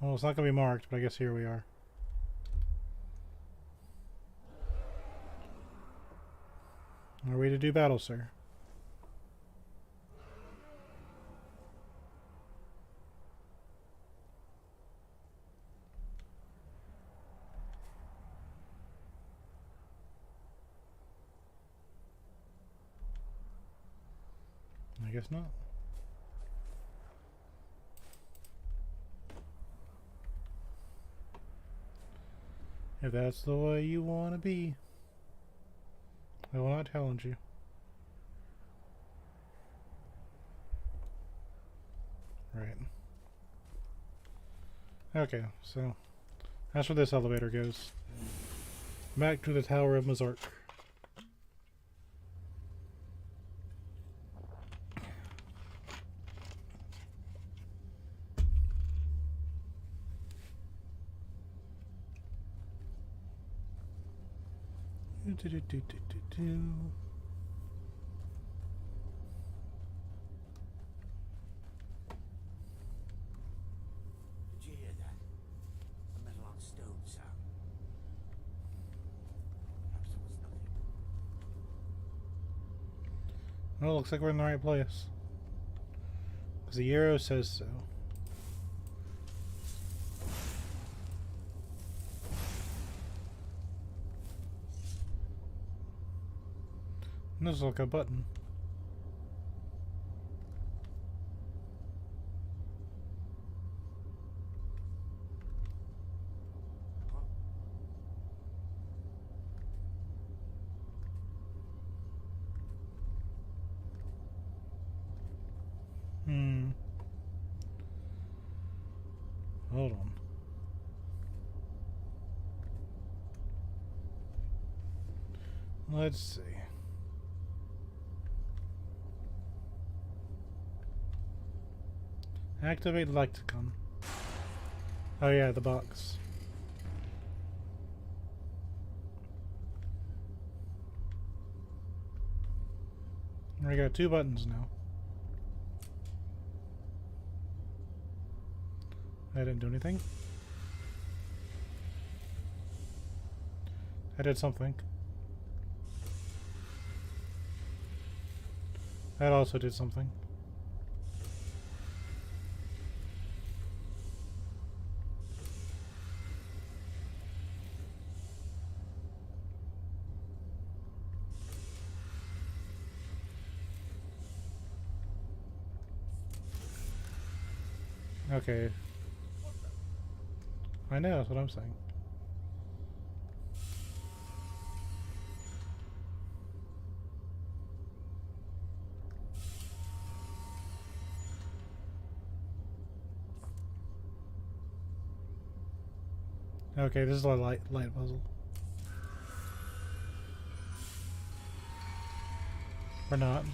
Well, it's not going to be marked, but I guess here we are. Are we to do battle, sir? guess not. If that's the way you want to be, I will not challenge you. Right. Okay, so that's where this elevator goes. Back to the Tower of Mazark. Did you hear that? A metal on stone sound. Perhaps it was nothing. Well, looks like we're in the right place. Because the arrow says so. And this is like a button. Hold on. Let's see. Activate lexicon. Oh yeah, the box. We got 2 buttons now. I didn't do anything. I did something. That also did something. Okay. I know, that's what I'm saying. Okay, this is a light puzzle. Or not.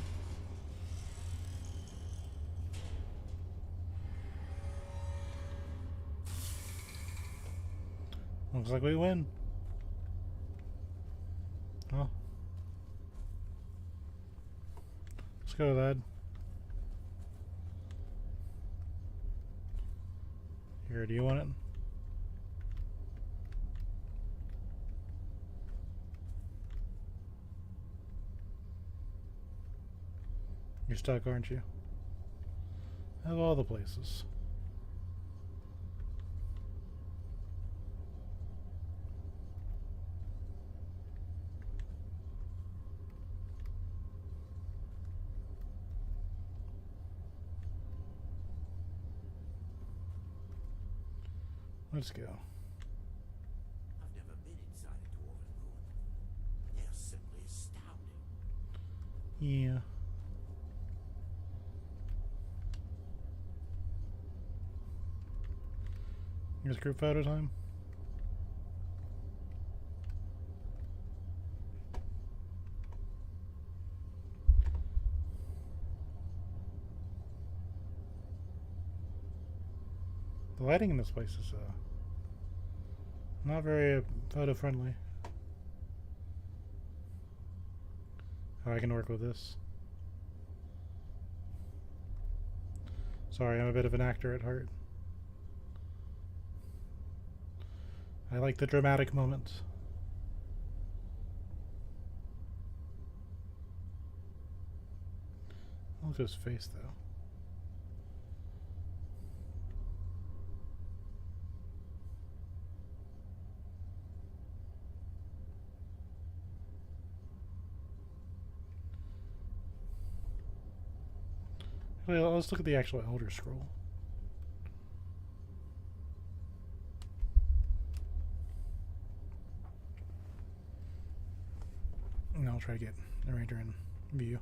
Looks like we win. Oh. Let's go, lad. Here, do you want it? You're stuck, aren't you? Of all the places. Let's go. I've never been inside a dwarven ruin. They are simply astounding. Yeah. Here's group photo time. The lighting in this place is not very photo friendly. Oh, I can work with this. Sorry, I'm a bit of an actor at heart. I like the dramatic moments. Look at his face, though. Well, let's look at the actual Elder Scroll. And I'll try to get the Ranger in view.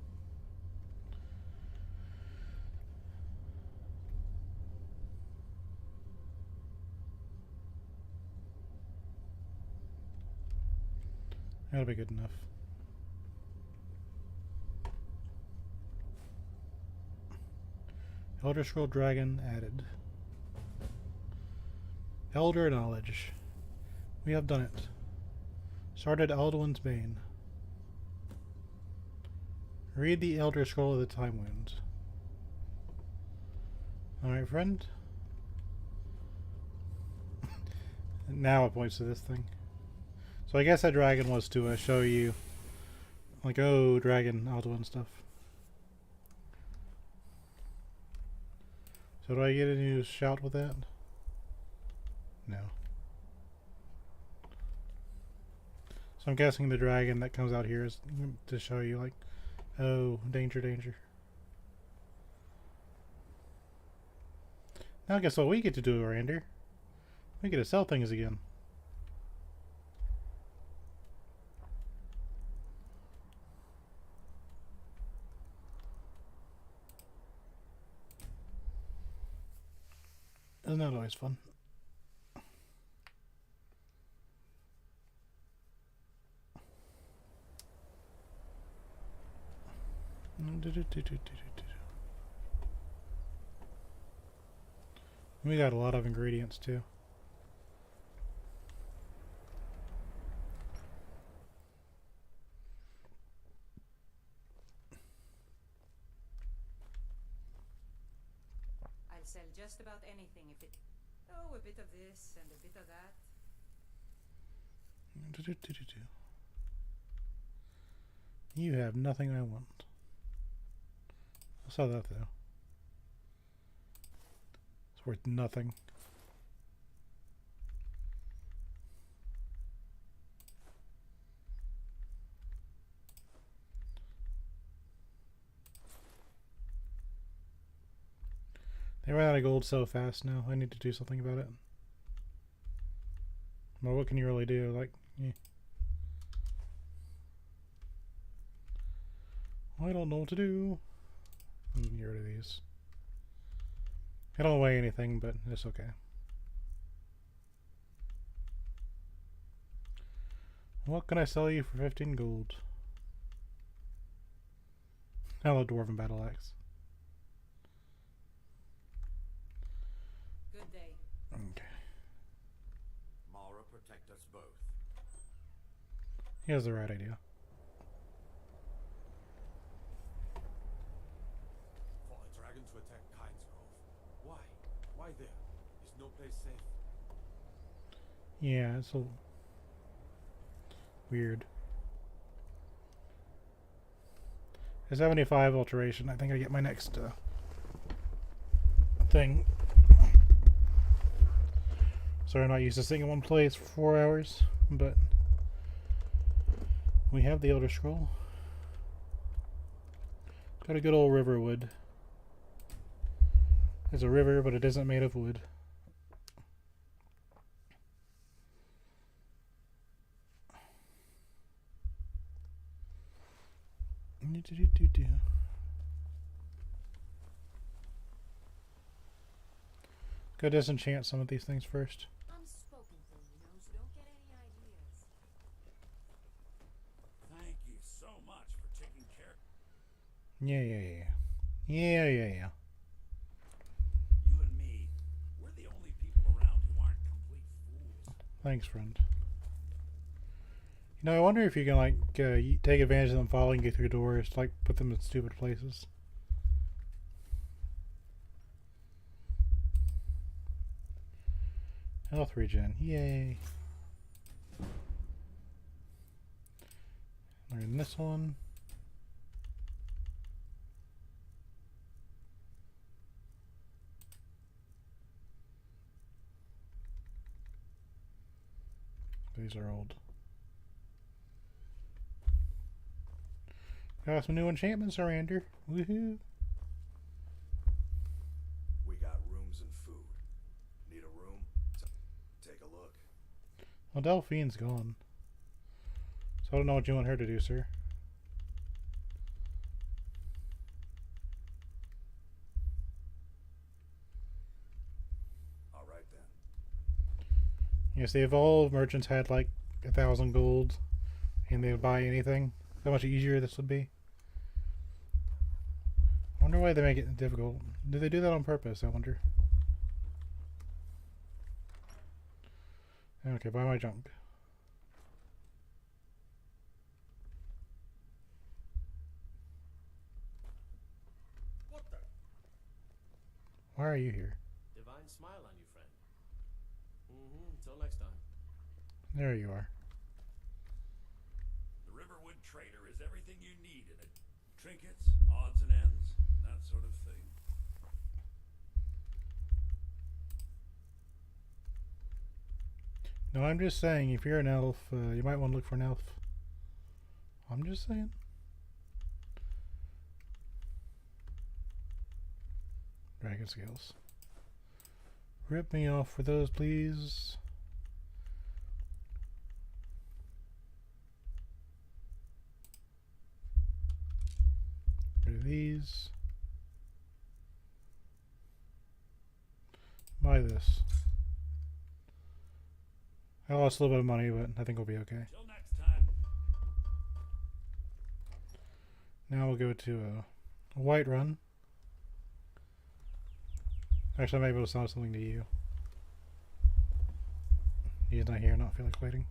That'll be good enough. Elder Scroll Dragon added. Elder Knowledge. We have done it. Started Alduin's Bane. Read the Elder Scroll of the Time Wound. Alright, friend. Now it points to this thing. So I guess that dragon was to show you, like, oh, dragon, Alduin stuff. So do I get a new shout with that? No. So I'm guessing the dragon that comes out here is to show you, like, oh, danger, danger. Now guess what we get to do, Rander? We get to sell things again. Isn't that always fun? We got a lot of ingredients too. I'll sell just about anything if it... Oh, a bit of this and a bit of that. You have nothing I want. I saw that though. It's worth nothing. They ran out of gold so fast now. I need to do something about it. Well, what can you really do? Like, yeah. I don't know what to do. I'm gonna get rid of these. I don't weigh anything, but it's okay. What can I sell you for 15 gold? Hello, Dwarven Battle Axe. Good day. Okay. Mara, protect us both. He has the right idea. For a dragon to attack Kyne's Grove. Why? Why there? Is no place safe? Yeah, it's a weird. A 75 alteration. I think I get my next thing. Sorry, I'm not used to sitting in one place for 4 hours, but we have the Elder Scroll. Got a good old river wood. It's a river, but it isn't made of wood. Go disenchant some of these things first. Unspoken thing, you know, so don't get any ideas. Thank you so much for taking care. Yeah. You and me, we're the only people around who aren't complete fools. Thanks, friend. You know, I wonder if you can, like, take advantage of them following you through doors, like, put them in stupid places. Health regen. Yay. Learn this one. These are old. Got some new enchantments, Rander. Woohoo. Well, Delphine's gone. So I don't know what you want her to do, sir. All right then. Yes, the evolved merchants had like 1,000 gold, and they would buy anything. How much easier this would be. I wonder why they make it difficult. Do they do that on purpose, I wonder? Okay, buy my junk. What the? Why are you here? Divine smile on you, friend. Until next time. There you are. The Riverwood Trader is everything you need in it. Trinkets, odds and ends, that sort of thing. No, I'm just saying, if you're an elf, you might want to look for an elf. I'm just saying. Dragon scales. Rip me off for those, please. Rid of these. Buy this. I lost a little bit of money, but I think we'll be okay. Till next time. Now we'll go to a white run. Actually, I might be able to sell something to you. He's not here, not feel like waiting.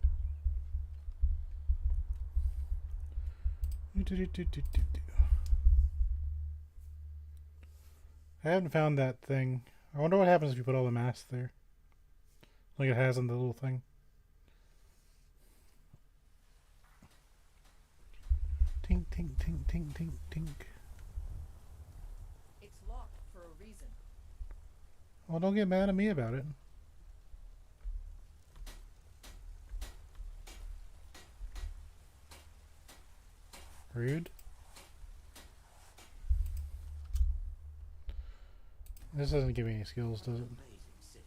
I haven't found that thing. I wonder what happens if you put all the masks there. Like it has on the little thing. Tink, tink, tink, tink, tink, tink. It's locked for a reason. Well, don't get mad at me about it. Rude. This doesn't give me any skills, does it? Amazing city.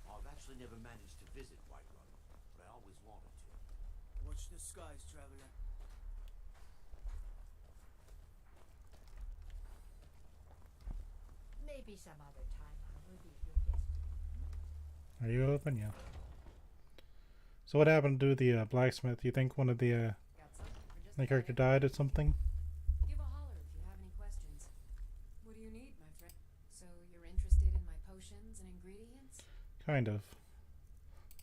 I've actually never managed to visit Whiterun, but I always wanted to. Watch the skies, traveler. Maybe some other time I will be your guest. Are you open? Yeah. So what happened to the blacksmith? You think one of the Got something for just the a character minute? died at something? Give a holler if you have any questions. What do you need, my friend? So you're interested in my potions and ingredients? Kind of.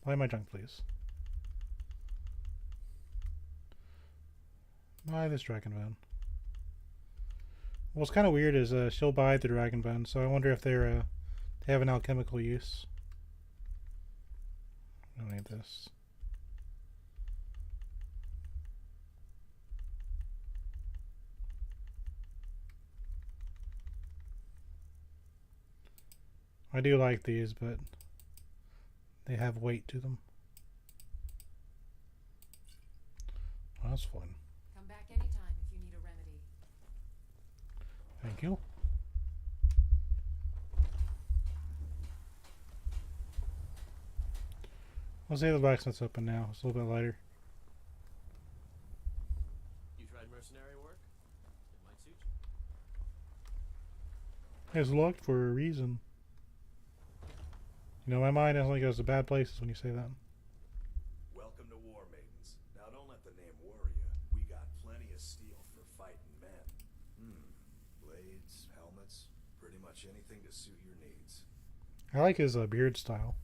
Buy my junk, please. Buy this dragon bone. What's kind of weird is she'll buy the dragon bone, so I wonder if they're they have an alchemical use. I don't need this. I do like these, but they have weight to them. Well, that's fun. Come back anytime if you need a remedy. Thank you. Let's see if the blacksmith's open now. It's a little bit lighter. You tried mercenary work? It might suit you. It's locked for a reason. You know, my mind only goes to bad places when you say that. Welcome to War Maidens. Now don't let the name worry you. We got plenty of steel for fighting men. Blades, helmets, pretty much anything to suit your needs. I like his beard style.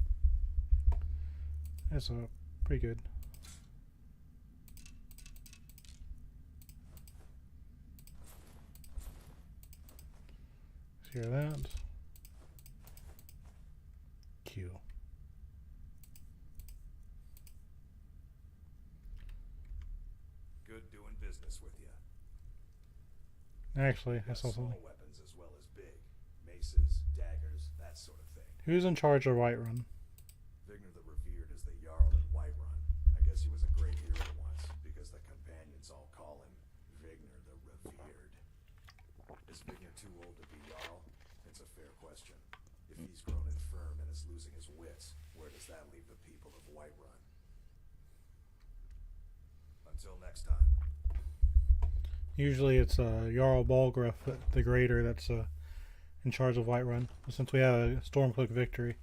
It's pretty good. Let's hear that. Q. Good doing business with you. Actually, I Got saw small something. weapons as well as big. Maces, daggers, that sort of thing. Who's in charge of Whiterun? Vigner the Revered is the Jarl at Whiterun. I guess he was a great hero once, because the companions all call him Vigner the Revered. Is Vigner too old to be Jarl? It's a fair question. If he's grown infirm and is losing his wits, where does that leave the people of Whiterun? Until next time. Usually it's Jarl Balgruuf, the Greater, that's in charge of Whiterun. But since we had a Stormcloak victory,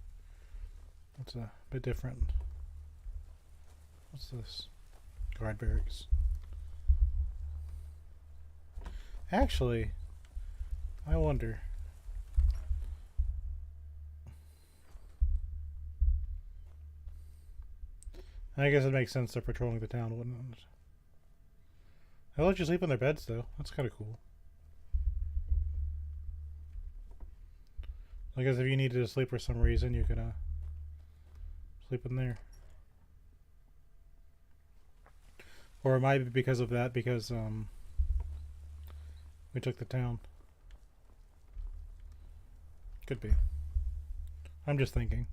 it's a bit different. What's this? Guard barracks. Actually, I wonder. I guess it makes sense they're patrolling the town, wouldn't it? They'll let you sleep in their beds, though. That's kind of cool. I guess if you needed to sleep for some reason, you could sleep in there. Or it might be because of that, because we took the town. Could be. I'm just thinking.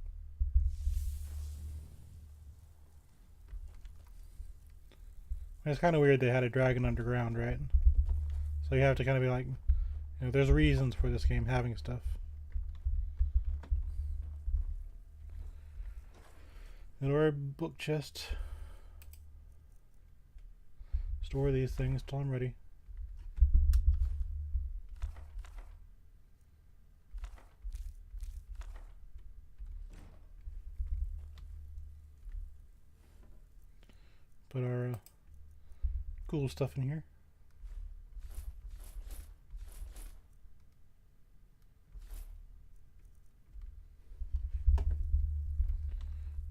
It's kind of weird they had a dragon underground, right? So you have to kind of be like, you know, there's reasons for this game having stuff. Go to our book chest. Store these things till I'm ready. Put our cool stuff in here.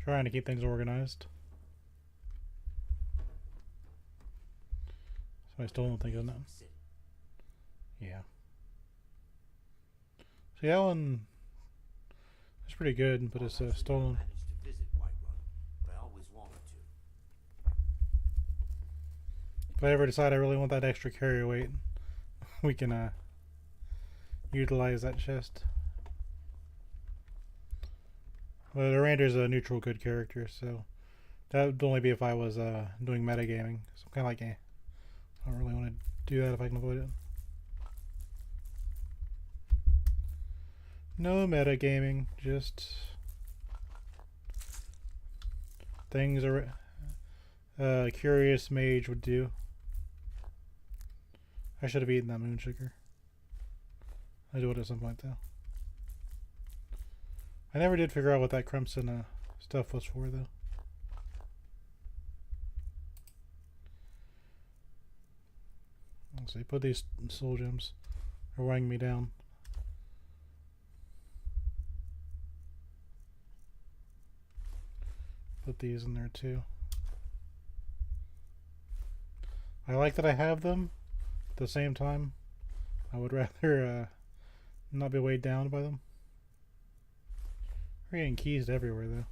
Trying to keep things organized. So I still don't think of that. Yeah. See, that one is pretty good, but it's stolen. Managed to visit Whiterun, but I always wanted to. If I ever decide I really want that extra carry weight, we can utilize that chest. Well, the Rander's a neutral good character, so that would only be if I was doing metagaming. So I'm kind of like, I don't really want to do that if I can avoid it. No metagaming, just things a curious mage would do. I should have eaten that moon sugar. I do it at some point though. I never did figure out what that crimson stuff was for though. Let's see, put these soul gems. They're weighing me down. Put these in there too. I like that I have them. At the same time, I would rather not be weighed down by them. We're getting keys to everywhere though.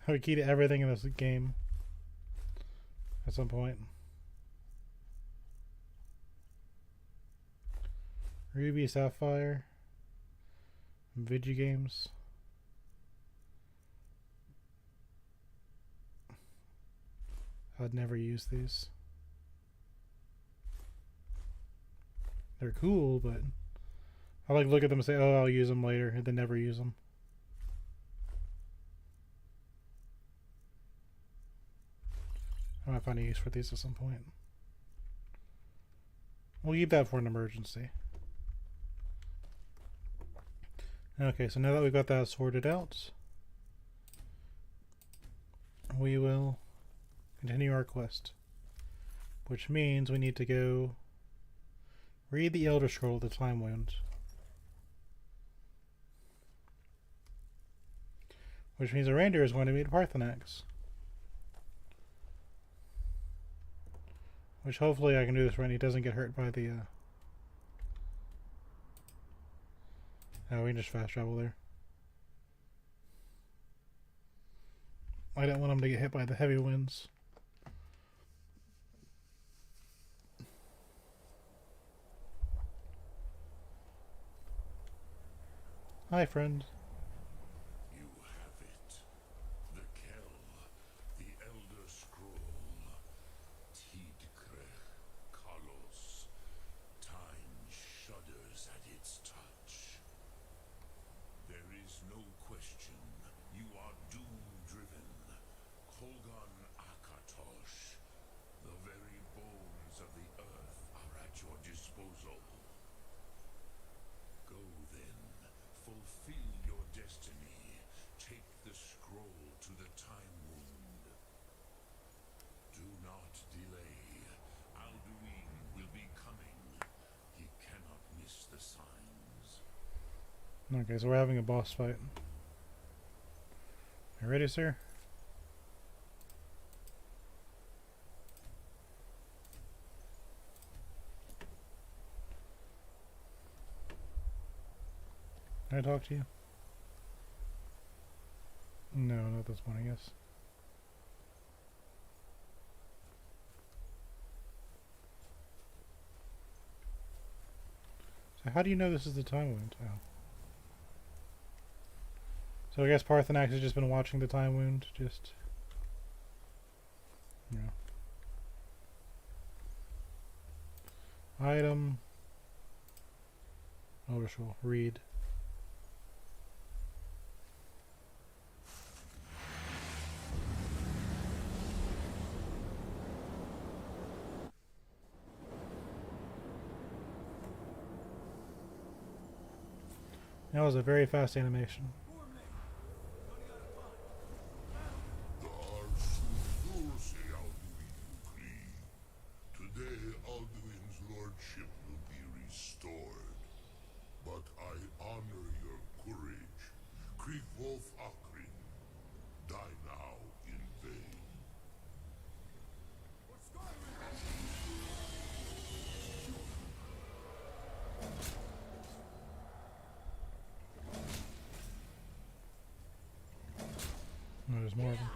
I have a key to everything in this game at some point. Ruby, Sapphire, Vigi games. I'd never use these. They're cool, but I like to look at them and say, oh, I'll use them later, and then never use them. I might find a use for these at some point. We'll keep that for an emergency. Okay, so now that we've got that sorted out, we will continue our quest. Which means we need to go read the Elder Scroll of the Time Wound. Which means the reindeer is going to meet Parthenax. Which hopefully I can do this when he doesn't get hurt by the oh, we can just fast travel there. I don't want him to get hit by the heavy winds. Hi, friend. You have it. The Kell, the Elder Scroll. Tidkre Kalos. Time shudders at its touch. There is no question. You are doom-driven. Kolgan Aka Okay, so we're having a boss fight. You ready, sir? Can I talk to you? No, not this one, I guess. So how do you know this is the time wound? Oh. So I guess Parthenax has just been watching the time wound, just... Yeah. Item... Elder Scroll. Read. That was a very fast animation. Today, Alduin's lordship will be restored. But I honor your courage. Kriegwolf Akrin, die now in vain. Oh, there's more of them.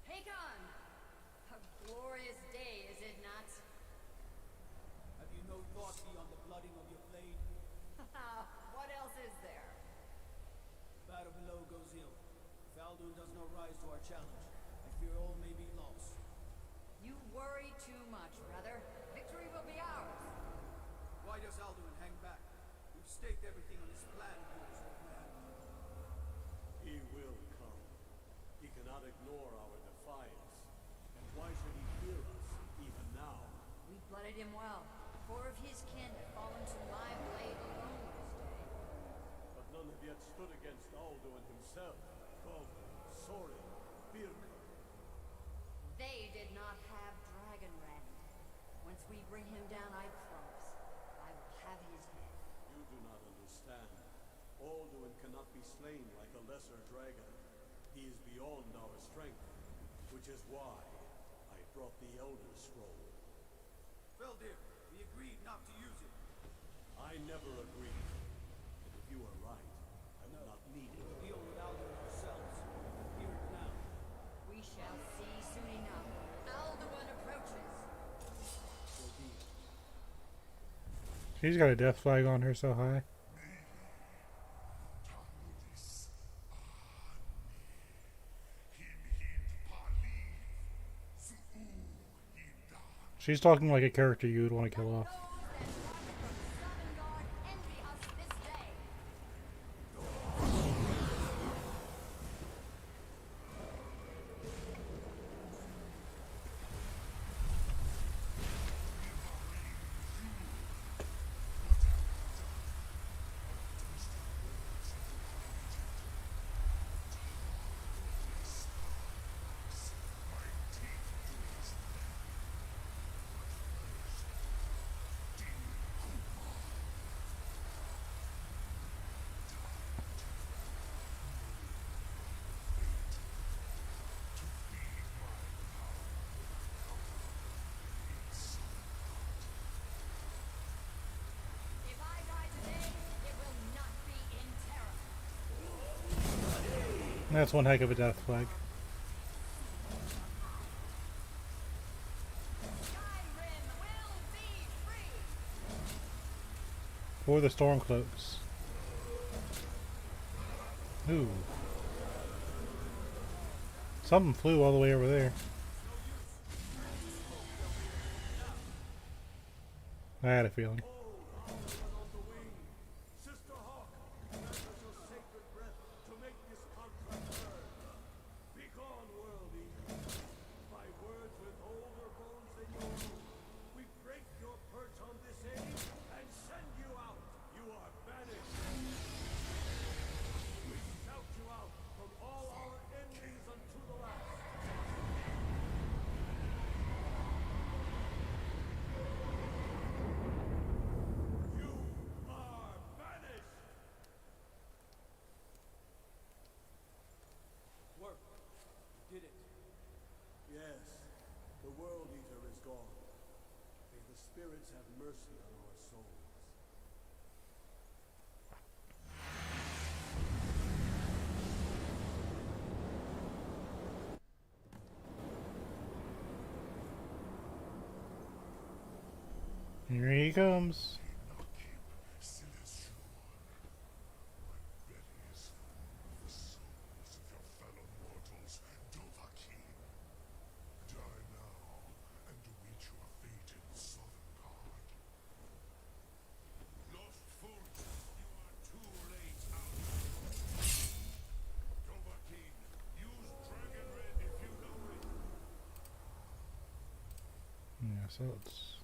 Hakon! A glorious day, is it not? Have you no thought beyond the blooding of your blade? What else is there? Battle below goes ill. If Alduin does not rise to our challenge, I fear all may be lost. You worry too much, brother. Victory will be ours. Why does Alduin hang back? We've staked everything on his plan of yours, old man. He will come. He cannot ignore our defiance. And why should he fear us, even now? We blooded him well. 4 of his kin have fallen to my blade alone this day. But none have yet stood against Alduin himself. Kov, Sorin, Birka. They did not have Dragonrend. Once we bring him down, I promise, I will have his head. You do not understand. Alduin cannot be slain like a lesser dragon. He is beyond our strength, which is why I brought the Elder Scroll. Feldir, we agreed not to use it. I never agreed. And if you are right, I will not need it. We'll deal with Alduin ourselves. Hear it now. We shall see soon enough. Alduin approaches. So be it. She's got a death flag on her so high. She's talking like a character you would want to kill off. If I die today, it will not be in terror. That's one heck of a death flag. Skyrim will be free. For the Stormcloaks. Ooh. Something flew all the way over there. I had a feeling. On the wing. Sister Hawk, grant us your sacred breath to make this contract firm. Begone, world eater. By words with older bones than your own, we break your perch on this age and send you out. You are banished. We shout you out from all our enemies. World Eater is gone. May the spirits have mercy on our souls. Here he comes. Yeah, so it's...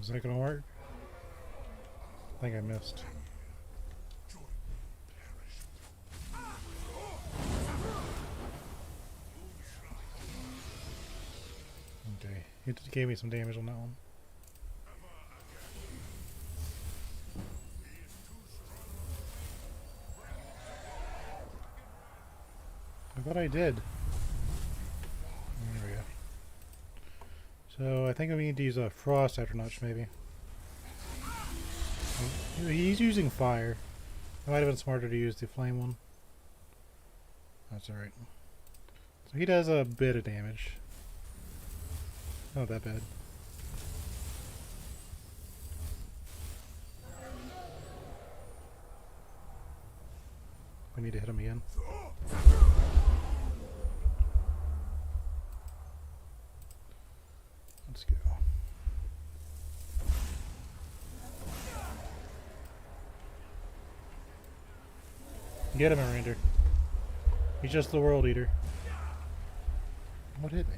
Is that gonna work? I think I missed. Okay, he just gave me some damage on that one. I thought I did. There we go. So I think we need to use a frost afternoch maybe. He's using fire. It might have been smarter to use the flame one. That's alright. So he does a bit of damage. Not that bad. We need to hit him again. Let's go. Get him, Miranda. He's just the World Eater. What hit me?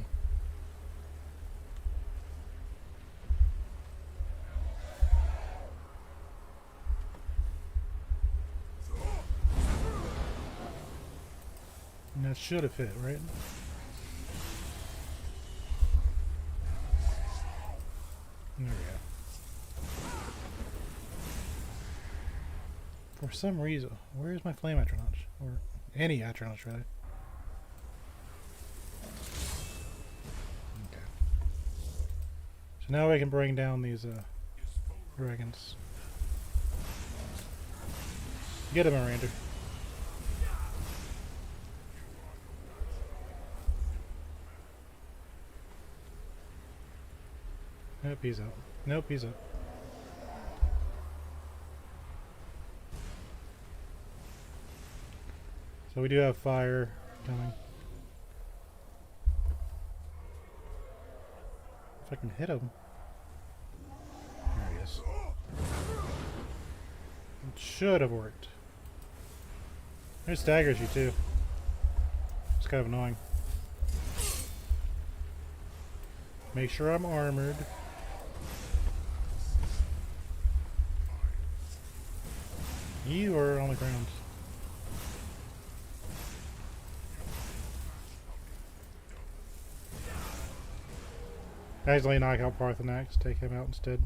And that should have hit, right? There we go. For some reason, where's my flame atronach? Or any atronach, rather. Okay. So now we can bring down these dragons. Get him, Miranda. Nope, he's out. Nope, he's up. So we do have fire coming. If I can hit him. There he is. It should have worked. It staggers you too. It's kind of annoying. Make sure I'm armored. You are on the ground. Actually, knock out Parthenax. Take him out instead.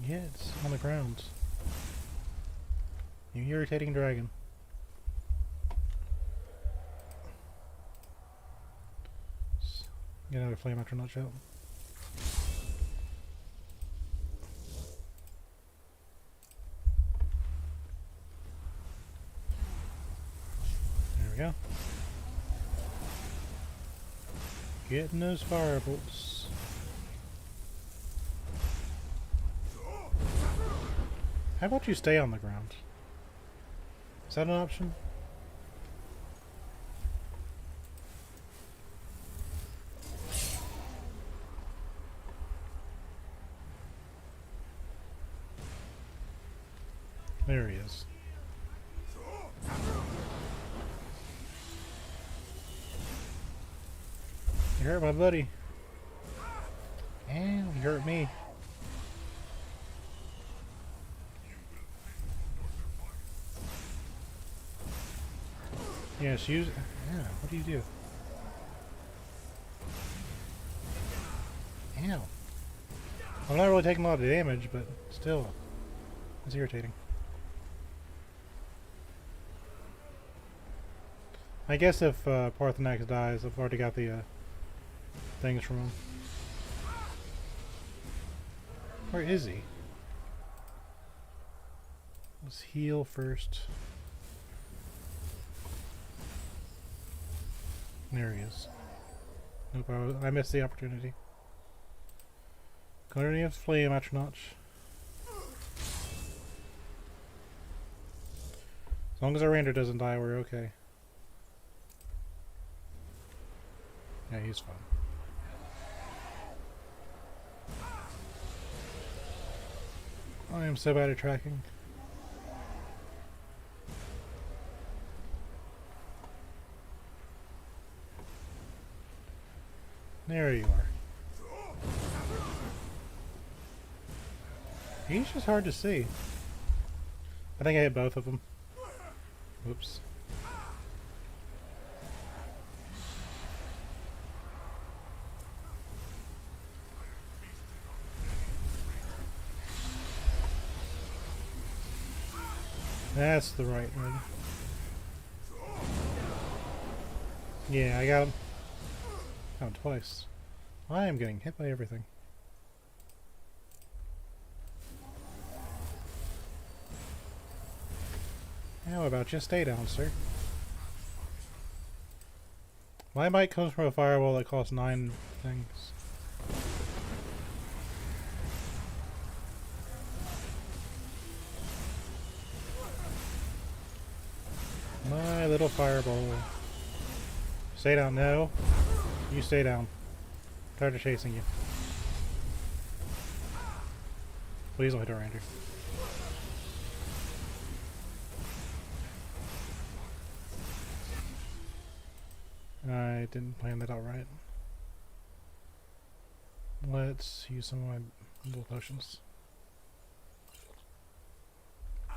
Yeah, it's on the ground. You irritating dragon. Get another flame atronach out. There we go. Getting those fire bolts. How about you stay on the ground? Is that an option? There he is. You hurt my buddy. And you hurt me. Yes, use. Yeah, what do you do? Ow. I'm not really taking a lot of damage, but still, it's irritating. I guess if Parthenax dies, I've already got the things from him. Where is he? Let's heal first. There he is. Nope, I missed the opportunity. Going to flame after notch. As long as our render doesn't die, we're okay. Yeah, he's fine. I am so bad at tracking. There you are. He's just hard to see. I think I hit both of them. Whoops. That's the right one. Yeah, I got him. Got him twice. I am getting hit by everything. How about you stay down, sir? My bite comes from a firewall that costs 9 things. My little fireball. Stay down. No. You stay down. I'm tired of chasing you. Please don't hit a ranger. I didn't plan that out right. Let's use some of my little potions.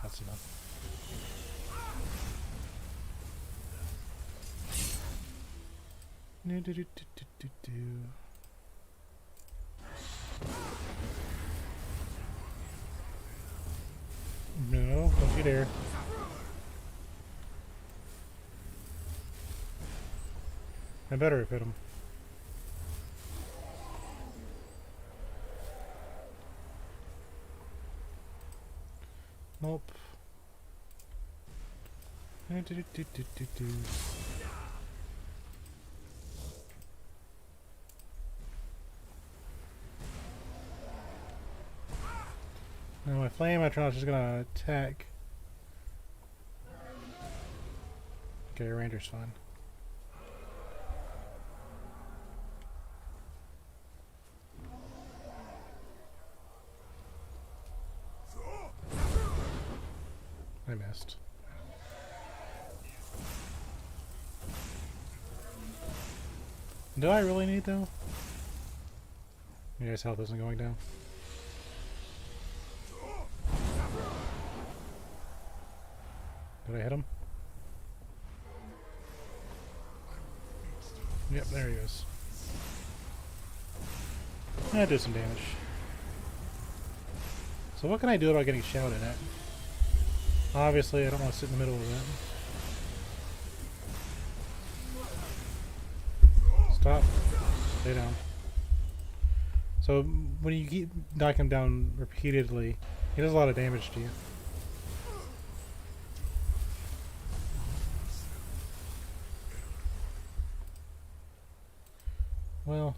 That's enough. No, don't you dare. I better have hit him. Nope. Now my flame Atronach is gonna attack. Okay, ranger's fine. I missed. Do I really need though? Yeah, his health isn't going down. Did I hit him? Yep, there he is. That did some damage. So what can I do about getting shouted at? Obviously, I don't want to sit in the middle of that. Stop. Stay down. So when you keep knocking him down repeatedly, he does a lot of damage to you. Well.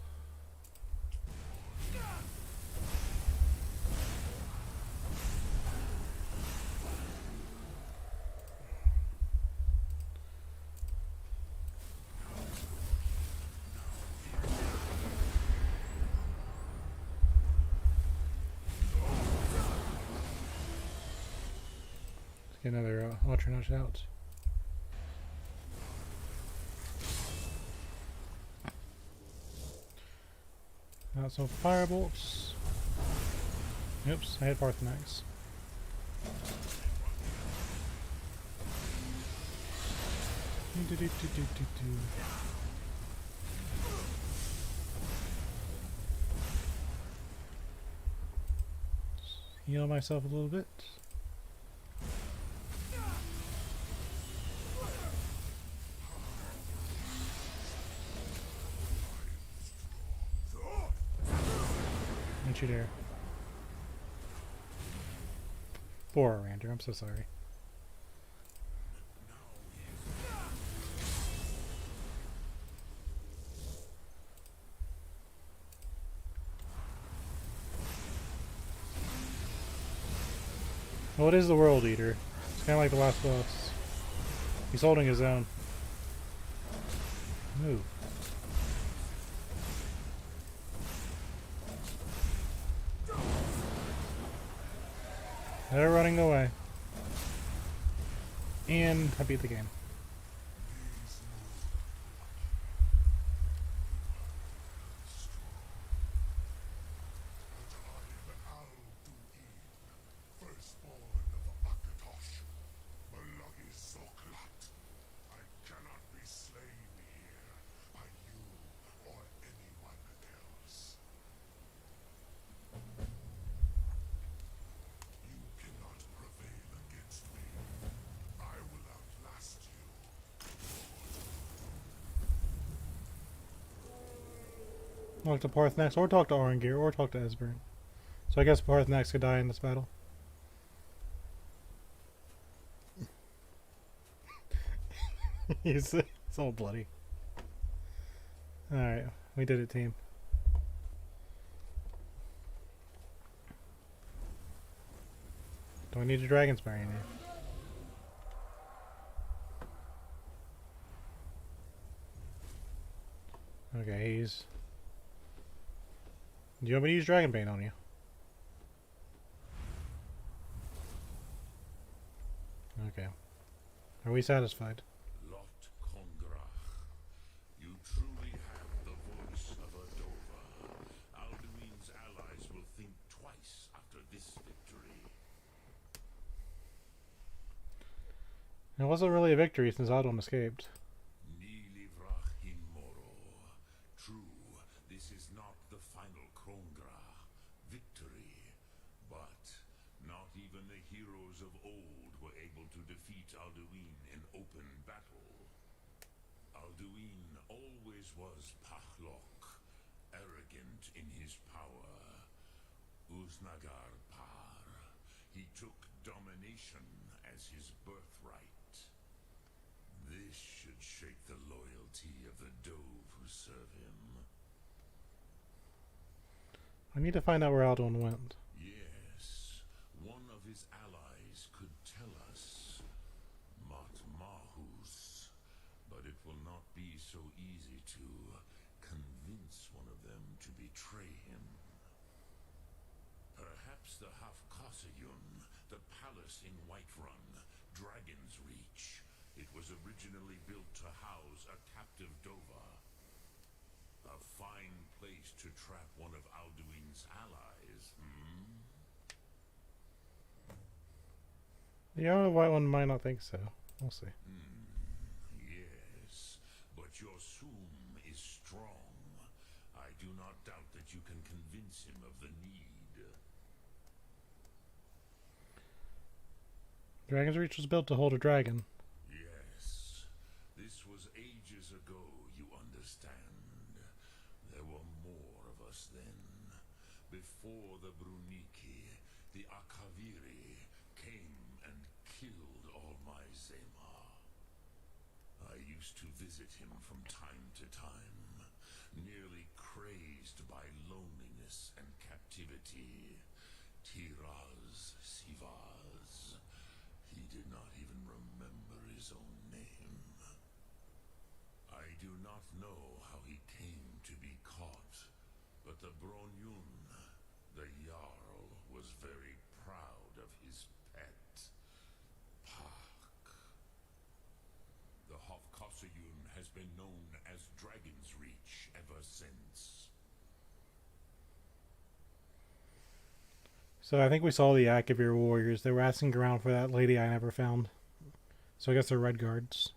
Let's get another Atronach out. Out some firebolts. Oops, I had Parthenax. Heal myself a little bit. Don't you dare. Poor Rander, I'm so sorry. Well, it is the World Eater. It's kind of like the last boss. He's holding his own. Move. They're running away. And I beat the game. Talk to Parthenax, or talk to Arangir, or talk to Esbern. So I guess Parthenax could die in this battle. He's all bloody. Alright, we did it, team. Do I need a Dragon Spire in here? Okay, he's... Do you want me to use Dragon Bane on you? Okay. Are we satisfied? Lot Kongrach, you truly have the voice of a Dova. Alduin's allies will think twice after this victory. It wasn't really a victory since Alduin escaped. Was Pahlok, arrogant in his power. Uznagar Par, he took domination as his birthright. This should shake the loyalty of the Dove who serve him. I need to find out where Alduin went. Yes, one of his allies could tell us. Matmahus, but it will not be so easy to convince one of them to betray him. Perhaps the Hafkasayun, the palace in Whiterun, Dragon's Reach. It was originally built to house a captive Dova. A fine place to trap one of Alduin's allies, hmm? The other white one might not think so. We'll see. Yes, but your Sum is strong. I do not doubt that you can convince him of the need. Dragon's Reach was built to hold a dragon. Yes, this was ages ago, you understand. There were more of us then. Before the Bruniki, the Akaviri came and killed all my Zema. I used to visit him from time to time, nearly crazed by loneliness and captivity. Tiraz Sivaz. He did not even remember his own name. I do not know how he came to be caught, but the Bronyun, the Jarl, was very proud of his pet, Pak. The Hofkosayun has been known as Dragon's Reach ever since. So I think we saw the Akavir warriors. They were asking around for that lady I never found. So I guess they're Red Guards.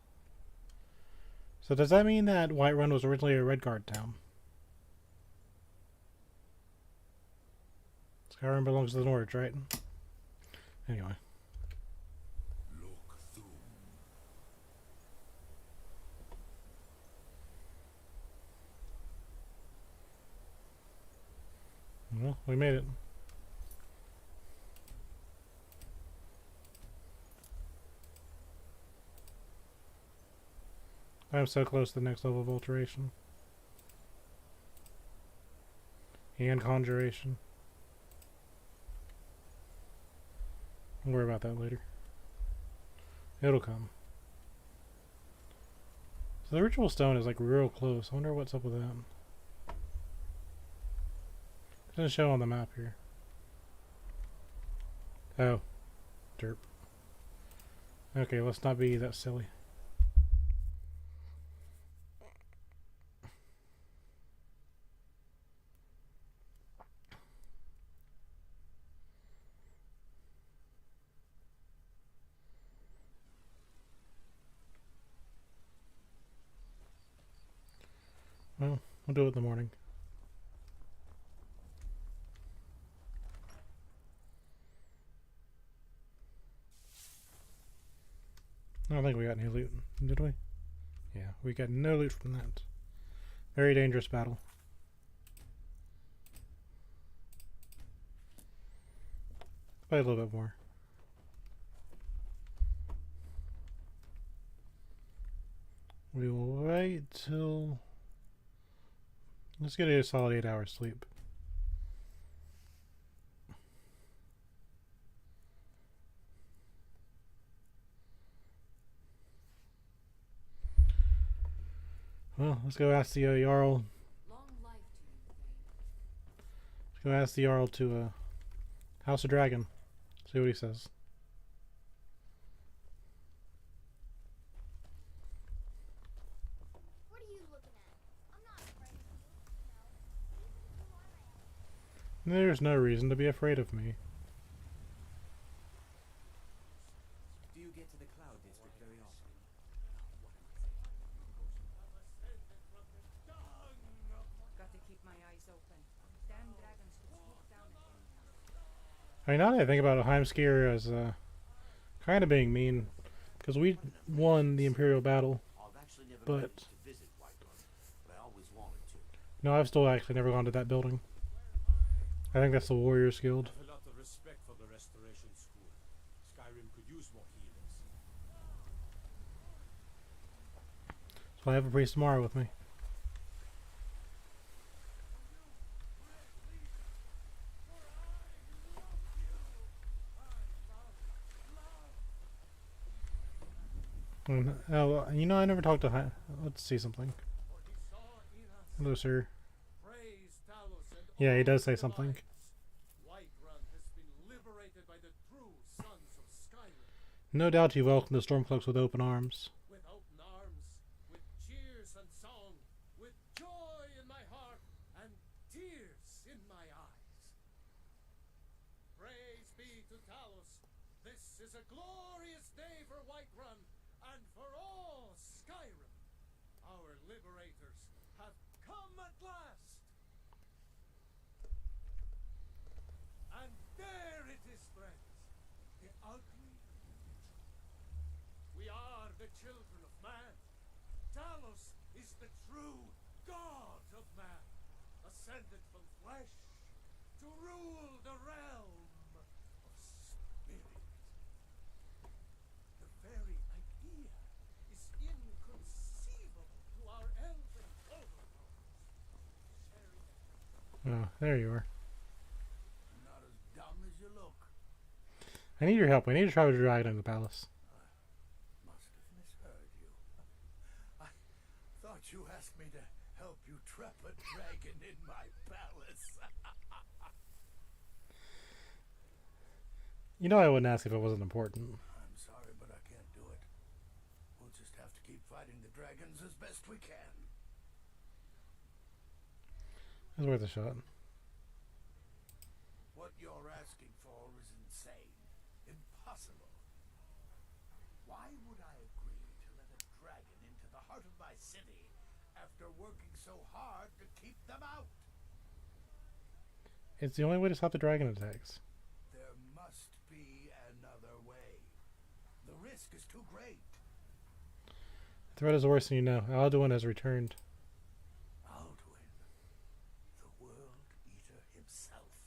So does that mean that Whiterun was originally a Redguard town? Skyrim belongs to the Nords, right? Anyway. Look through. Well, we made it. I'm so close to the next level of alteration. And conjuration. We'll worry about that later. It'll come. So the ritual stone is like real close. I wonder what's up with that. It doesn't show on the map here. Oh. Derp. Okay, let's not be that silly. Well, we'll do it in the morning. I don't think we got any loot, did we? Yeah, we got no loot from that. Very dangerous battle. Play a little bit more. We will wait till... Let's get a solid 8 hours sleep. Well, let's go ask the Jarl. Let's go ask the Jarl to House of Dragon. See what he says. What are you looking at? I'm not afraid of you, you know. There's no reason to be afraid of me. Do you get to the Cloud District very often? Got to keep my eyes open. Damn dragons could swoop down at any time. I mean, now that I think about it, Heimskir as kind of being mean. Because we won the Imperial battle. I've actually never But... managed to visit Whiterun, but I always wanted to. No, I've still actually never gone to that building. I think that's the Warriors Guild. I have a lot of respect for the Restoration School. Skyrim could use more healers. So I have a priest tomorrow with me. Oh, you know, I never talked to let's see something. Hello, sir. Yeah, he does say something. Whiterun has been liberated by the true sons of Skyrim. No doubt you welcome the Stormcloaks with open arms. With open arms, with cheers and song, with joy in my heart and tears in my eyes. Praise be to Talos. This is a glorious day for Whiterun and for all Skyrim. Our liberators have come at last. And there it is, friends. The ugly and the true. We are the children of man. Talos is the true God of man, ascended from flesh to rule the realm of spirit. The very idea is inconceivable to our elven overlords. Oh, there you are. Not as dumb as you look. I need your help. I need to try to drag it in the palace. Must have misheard you. I thought you asked me to help you trap a dragon in my palace. You know I wouldn't ask if it wasn't important. I'm sorry, but I can't do it. We'll just have to keep fighting the dragons as best we can. It's worth a shot. What you're asking for is insane. Impossible. Why would I agree to let a dragon into the part of my city after working so hard to keep them out. It's the only way to stop the dragon attacks. There must be another way. The risk is too great. The threat is worse than you know. Alduin has returned. Alduin, the World Eater himself.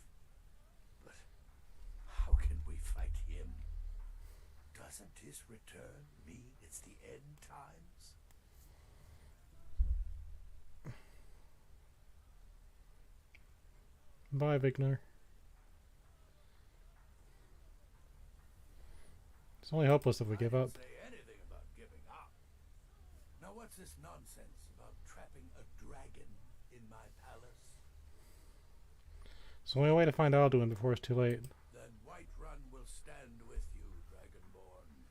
But how can we fight him? Doesn't his return mean it's the end times? Bye, Vignar. It's only hopeless if we give up. I didn't say anything about giving up. Now what's this nonsense about trapping a dragon in my palace? It's the only way to find Alduin before it's too late. Then Whiterun will stand with you, Dragonborn.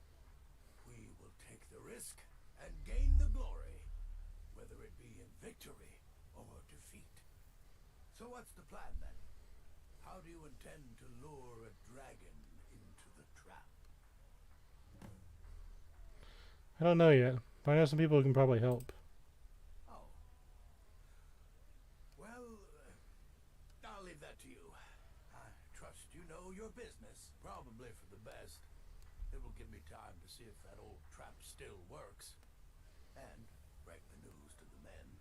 We will take the risk and gain the glory, whether it be in victory or defeat. So what's the plan then? How do you intend to lure a dragon into the trap? I don't know yet, but I know some people who can probably help. Oh. Well, I'll leave that to you. I trust you know your business, probably for the best. It will give me time to see if that old trap still works, and break the news to the men.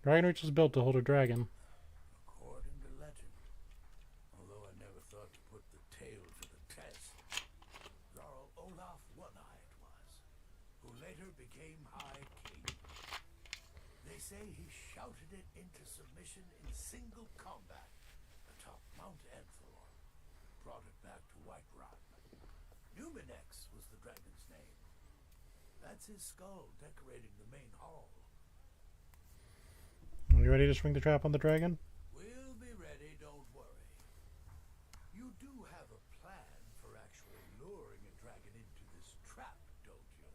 Dragonreach was built to hold a dragon. According to legend, although I never thought to put the tale to the test, Jarl Olaf One-Eye it was, who later became High King. They say he shouted it into submission in single combat atop Mount Anthor, brought it back to Whiterun. Numinex was the dragon's name. That's his skull decorating the main hall. Are you ready to swing the trap on the dragon? We'll be ready, don't worry. You do have a plan for actually luring a dragon into this trap, don't you?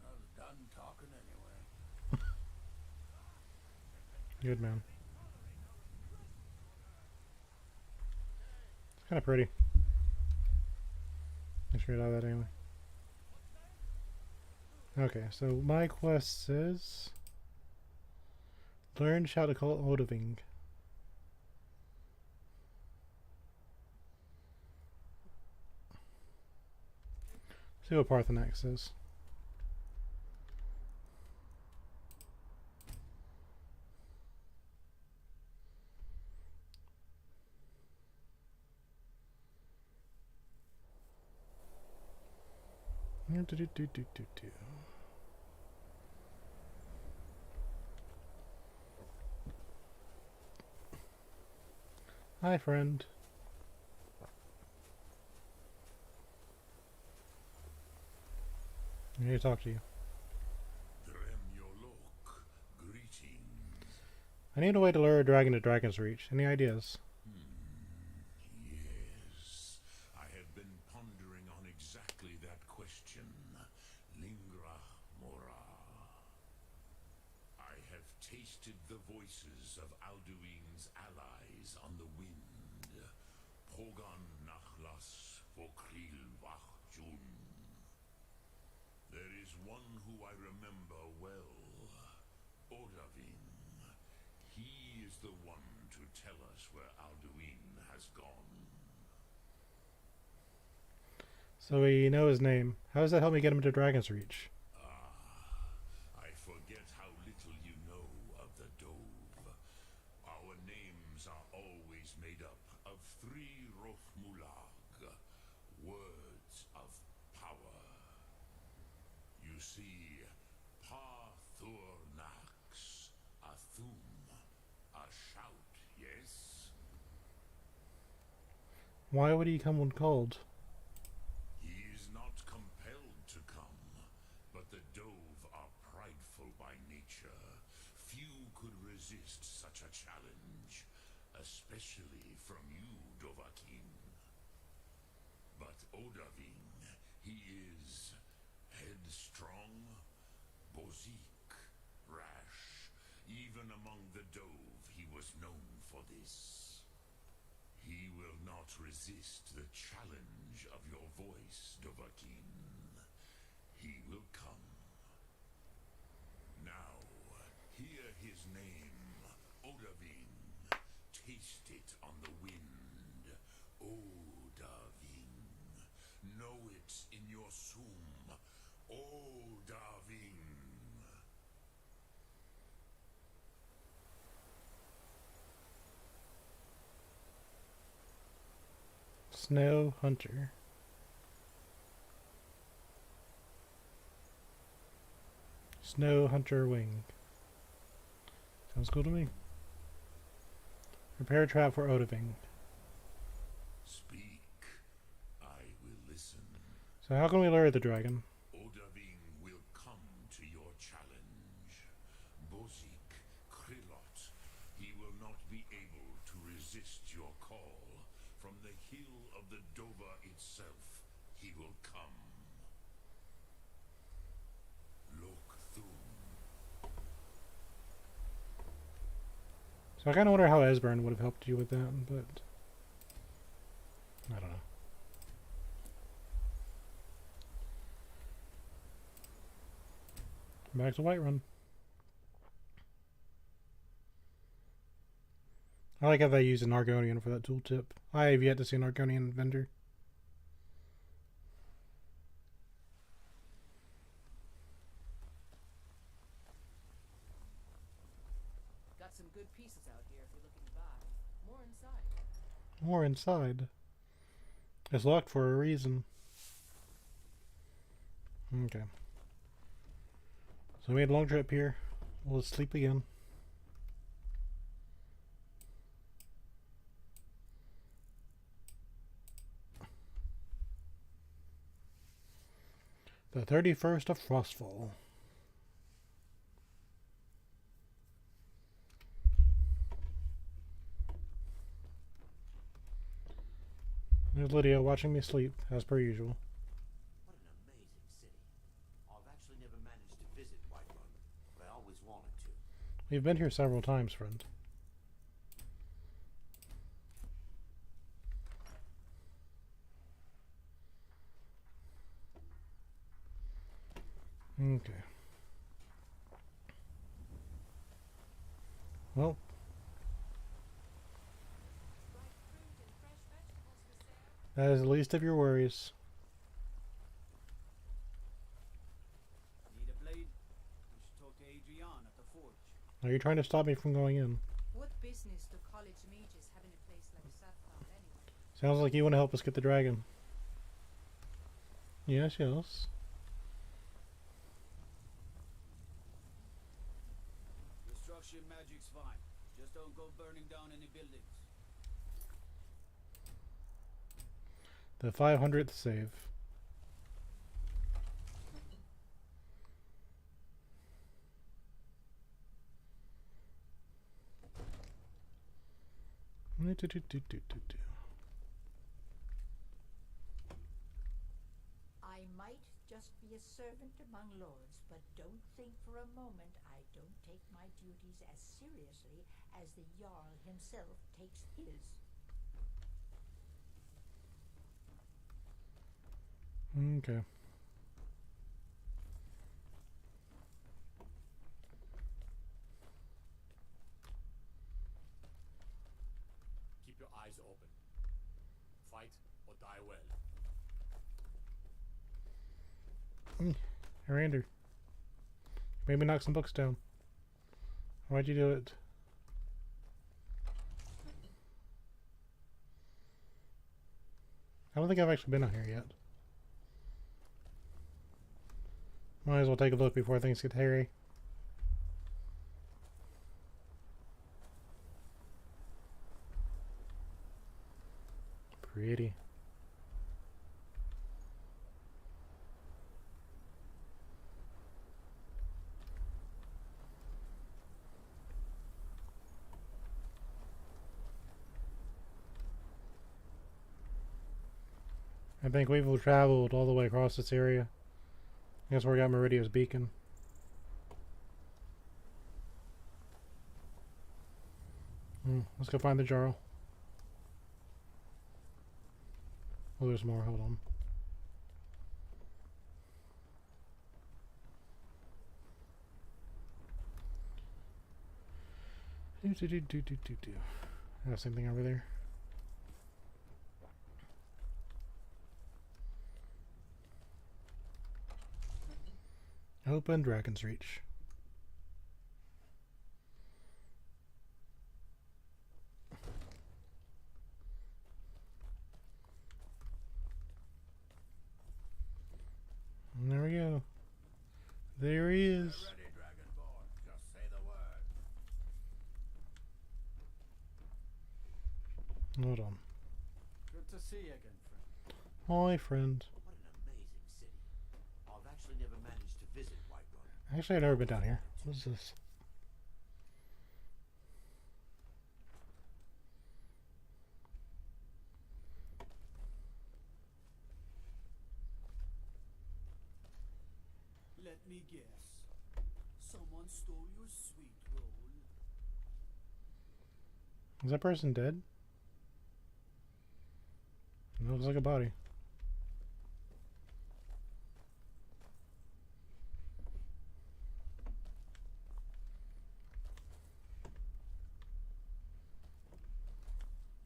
I was done talking anyway. Good man. It's kind of pretty. I should read out that anyway. Okay, so my quest says learn how to call Odoving. See what Parthenax says. Hi, friend. I'm here to talk to you. Greetings. I need a way to lure a dragon to Dragon's Reach. Any ideas? Yes, I have been pondering on exactly that question. Lingra mora. I have tasted the voices of Alduin's allies on the wind. Pogan nachlas vokril vach jun. There is one who I remember well, Odavin. He is the one to tell us where Alduin has gone. So we know his name. How does that help me get him to Dragon's Reach? I forget how little you know of the Dove. Our names are always made up of 3 Rothmulag, words of power. You see, Pa-Thur-Nax, a thum, a shout, yes? Why would he come when called? He is not compelled to come, but the Dove are prideful by nature. Few could resist such a challenge, especially from you, Dovahkiin. But Odavin, he is headstrong, bozik, rash. Even among the Dove, he was known for this. He will not resist the challenge of your voice, Dovahkiin. He will come. Now, hear his name, Odahviing. Taste it on the wind. Odahviing. Know it in your sum. Odahviing. Snow Hunter. Snow Hunter Wing. Sounds cool to me. Prepare a trap for Odahviing. Speak. I will listen. So how can we lure the dragon? Odahviing will come to your challenge. Bozik, Krillot, he will not be able to resist your call. From the hill of the Dova itself, he will come. Look through. So I kind of wonder how Esbern would have helped you with that, but I don't know. Back to Whiterun. I like how they use an Argonian for that tooltip. I have yet to see an Argonian vendor. Got some good pieces out here if you're looking to buy. More inside. More inside. It's locked for a reason. Okay. So we had a long trip here. We'll sleep again. The 31st of Frostfall. There's Lydia watching me sleep, as per usual. What an amazing city. I've actually never managed to visit Whiterun, but I always wanted to. We've been here several times, friend. Okay. Well. That is the least of your worries. Need a blade? We should talk to Adrian at the forge. Are you trying to stop me from going in? What business do college mages have in a place like Southbound anyway? Sounds like you want to help us get the dragon. Yes, yes. Destruction magic's fine. Just don't go burning down any buildings. The 500th save. I might just be a servant among lords, but don't think for a moment I don't take my duties as seriously as the Jarl himself takes his. Okay. Keep your eyes open. Fight or die well. Arander. Maybe knock some books down. Why'd you do it? I don't think I've actually been out here yet. Might as well take a look before things get hairy. Pretty. I think we've traveled all the way across this area. That's where we got Meridio's beacon. Let's go find the Jarl. there's more. Hold on. Yeah, same thing over there. Open Dragon's Reach. And there we go. There he is. Ready, Dragonborn. Just say the word. Hold on. Good to see you again, friend. Hi, friend. What an amazing city. I've actually never managed to visit Whiterun. Actually, I've never been down here. What is this? Let me guess. Someone stole your sweet roll. Is that person dead? It looks like a body.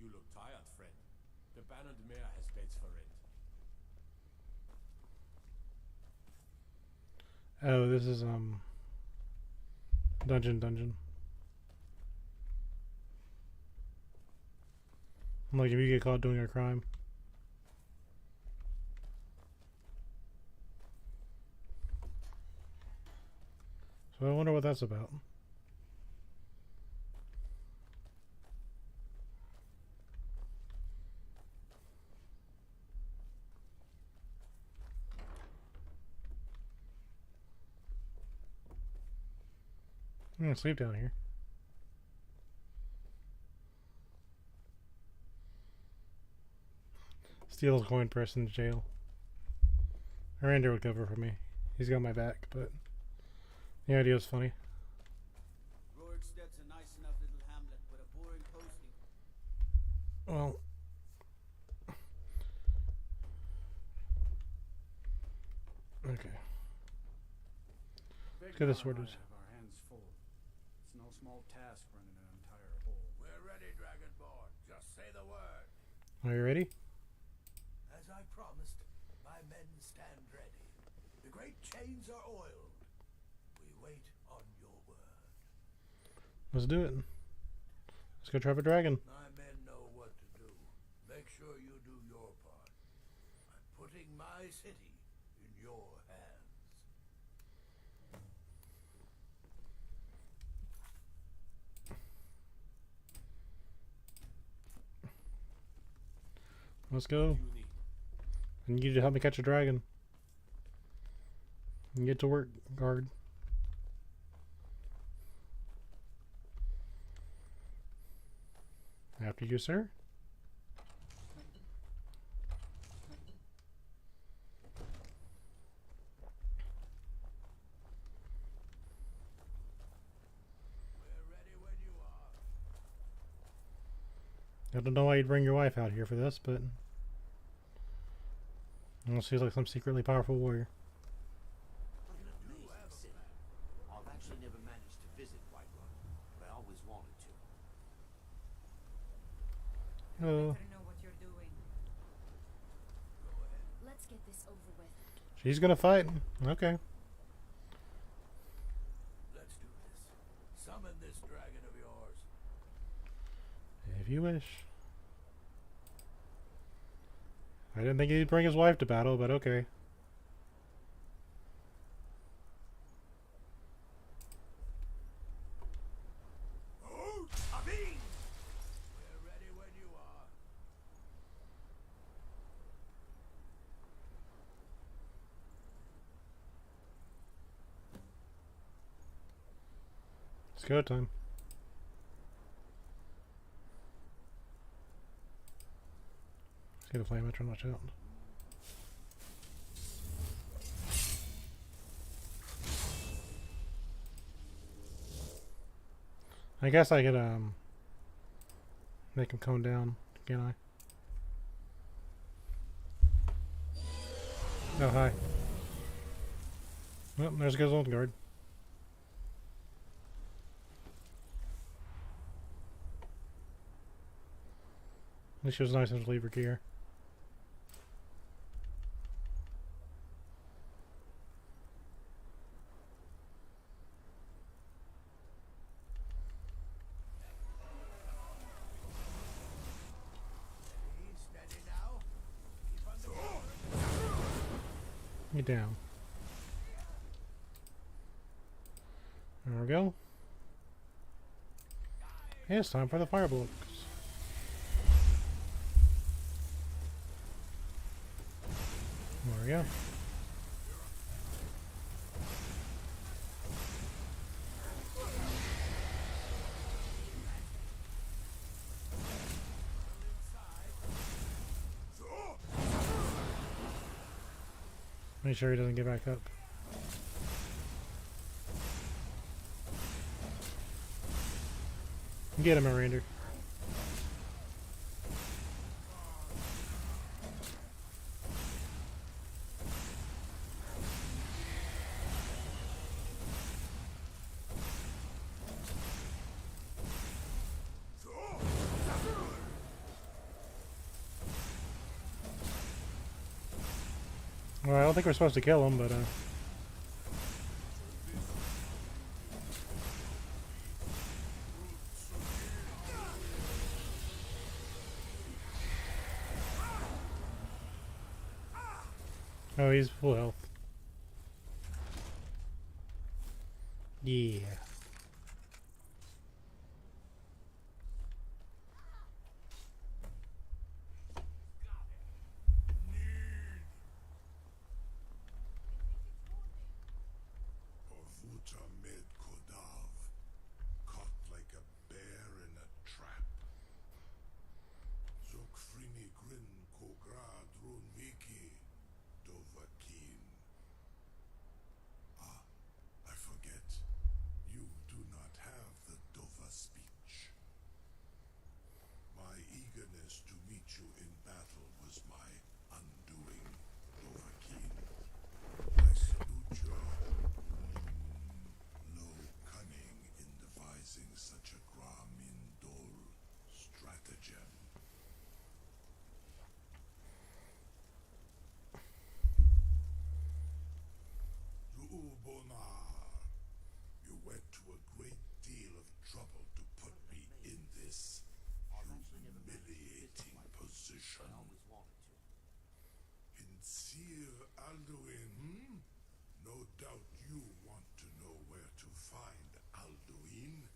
You look tired, friend. The Bannered Mare has beds for rent. Oh, this is dungeon. Like if you get caught doing a crime. So I wonder what that's about. I'm gonna sleep down here. Steals coin person in jail. Aranda would cover for me. He's got my back, but the idea is funny. Roriksted's a nice enough little hamlet, but a boring posting. Well, okay. Big Let's get this Mara and I sorted. have our hands full. It's no small task running an entire hole. We're ready, Dragonborn. Just say the word. Are you ready? As I promised, my men stand ready. The great chains are oiled. We wait on your word. Let's do it. Let's go trap a dragon. My men know what to do. Make sure you do your part. I'm putting my city in your hands. Let's go. I need you to help me catch a dragon. And get to work, guard. After you, sir. I don't know why you'd bring your wife out here for this, but she's like some secretly powerful warrior. What an amazing city. I've actually never managed to visit Whiterun, but I always wanted to. Hello. Better know what you're doing. Let's get this over with. She's gonna fight. Okay. Let's do this. Summon this dragon of yours. If you wish. I didn't think he'd bring his wife to battle, but okay. Oh, I mean! We're ready when you are. It's go time. See the flame, I try not to watch out. I guess I could make him calm down, can I? Oh, hi. Well, there's goes old guard. At least it was nice of him to leave her here. Steady now. Keep on the Get down. There we go. Hey, it's time for the fireblocks. There we go. Make sure he doesn't get back up. Get him, Miranda. Well, I don't think we're supposed to kill him, but oh, he's full health. Yeah. Orvuta med Kodav, caught like a bear in a trap. Zokfrini grin Kograd Runviki, Dovakin. Ah, I forget. You do not have the Dova speech. My eagerness to meet you in battle was my undoing, Dovakin. I salute your low cunning in devising such a Gramindol stratagem. Zuubonar, you went to a great deal of trouble to put me in this humiliating position. Sincere Alduin, no doubt you want to know where to find Alduin.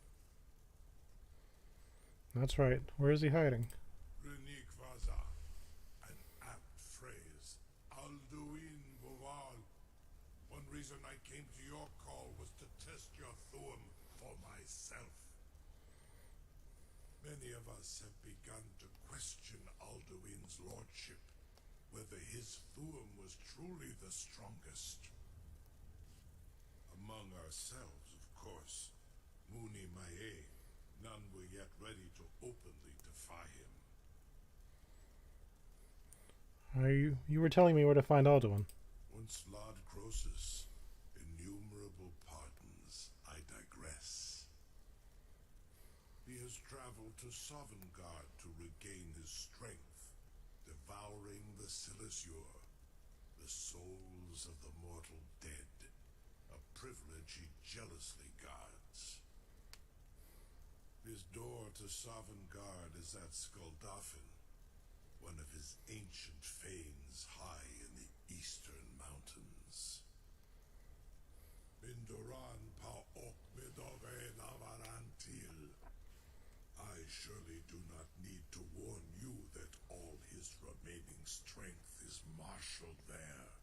That's right. Where is he hiding? Renikvaza, an apt phrase. Alduin Boval. One reason I came to your call was to test your thuum for myself. Many of us have begun to question Alduin's lordship, whether his thuum was truly the strongest. Among ourselves, of course, Muni Mae, none were yet ready to openly defy him. You were telling me where to find Alduin. Once Lord Croesus, innumerable pardons, I digress. He has traveled to Sovngarde to regain his strength, devouring the Silesure, the souls of the mortal dead, a privilege he jealously guards. His door to Sovngarde is at Skuldafn, one of his ancient fanes high in the eastern mountains. Bindoran pa ok midove navarantil. I surely do not need to warn you that all his remaining strength is marshaled there.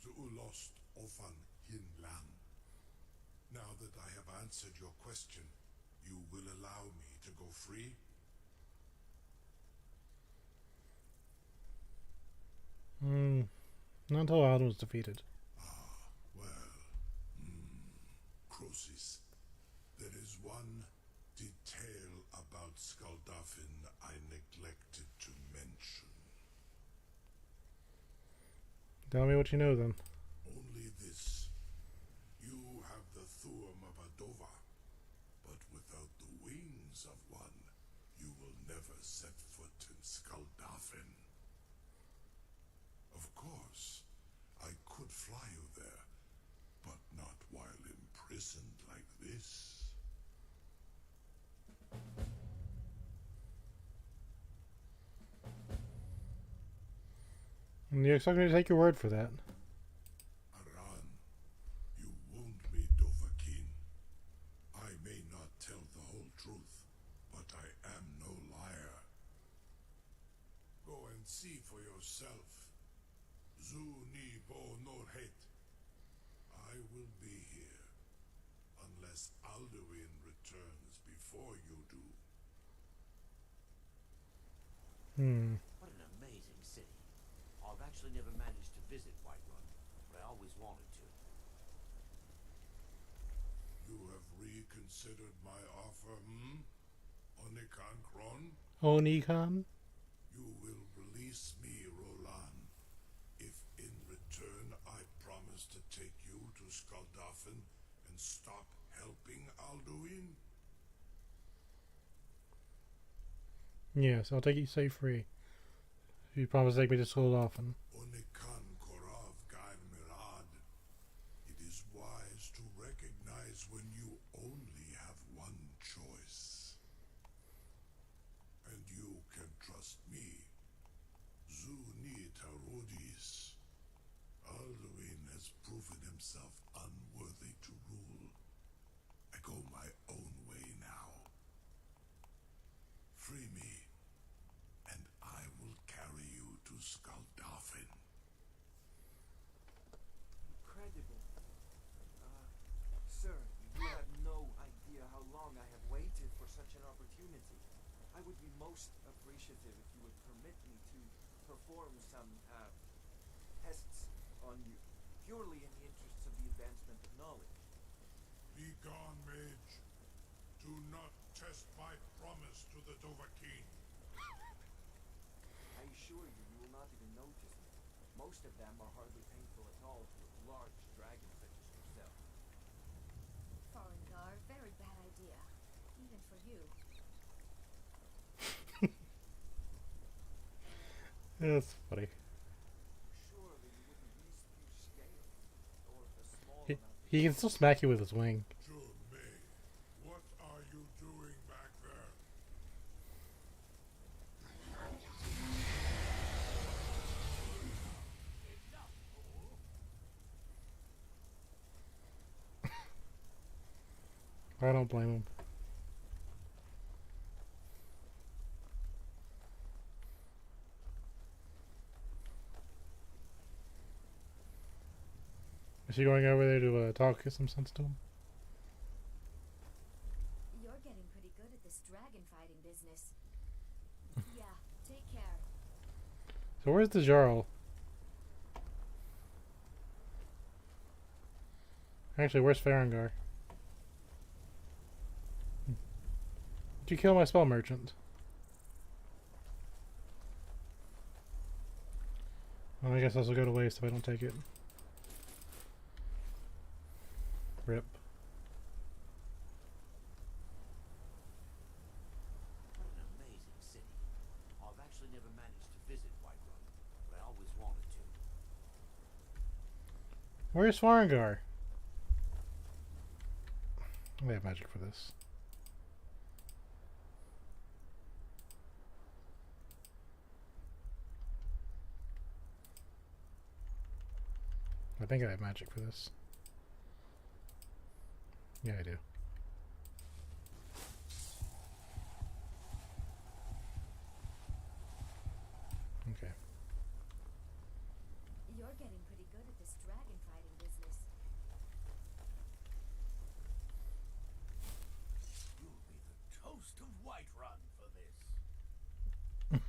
Zuulost ofan hinlan. Now that I have answered your question, you will allow me to go free? Not until Alduin was defeated. Croesus, there is one detail about Skuldafn I neglected to mention. Tell me what you know then. Only this. You have the Thuum of a Dova, but without the wings of one, you will never set foot in Skaldafen. Of course, I could fly you there, but not while imprisoned like this. And you expect me to take your word for that? Aran, you wound me, Dovahkiin. I may not tell the whole truth, but I am no liar. Go and see for yourself. Zu ni bo norhet. I will be here, unless Alduin returns before you do. What an amazing city. I've actually never managed to visit Whiterun, but I always wanted to. You have reconsidered my offer, Onikan Kron? Onikan? You will release me, Roland, if in return I promise to take you to Skaldafen and stop helping Alduin? Yes, I'll take you safe free. If you promise to take me to Skaldafen. Onikan Korav Gain Mirad. It is wise to recognize when you only have one choice. And you can trust me. Zuni Tarudis. Alduin has proven himself unworthy to rule. I go my own way now. Free me, and I will carry you to Skaldafen. Incredible. Sir, you have no idea how long I have waited for such an opportunity. I would be most appreciative if you would permit me to perform some, tests on you, purely in the interests of the advancement of knowledge. Be gone, mage. Do not test my promise to the Dovahkiin. I assure you, you will not even notice me. Most of them are hardly painful at all to a large dragon such as yourself. Farengar, very bad idea. Even for you. That's funny. Surely you wouldn't respew scale, or a small He, amount of he can still smack you with his wing. May, what are you doing back there? I don't blame him. Is she going over there to talk some sense to him? You're getting pretty good at this dragon fighting business. Yeah, take care. So where's the Jarl? Actually, where's Farengar? Did you kill my spell merchant? Well, I guess this will go to waste if I don't take it. Rip. What an amazing city. I've actually never managed to visit Whiterun, but I always wanted to. Where's Farengar? I have magic for this. I think I have magic for this. Yeah, I do. Okay. You're getting pretty good at this dragon fighting business. You'll be the toast of Whiterun for this.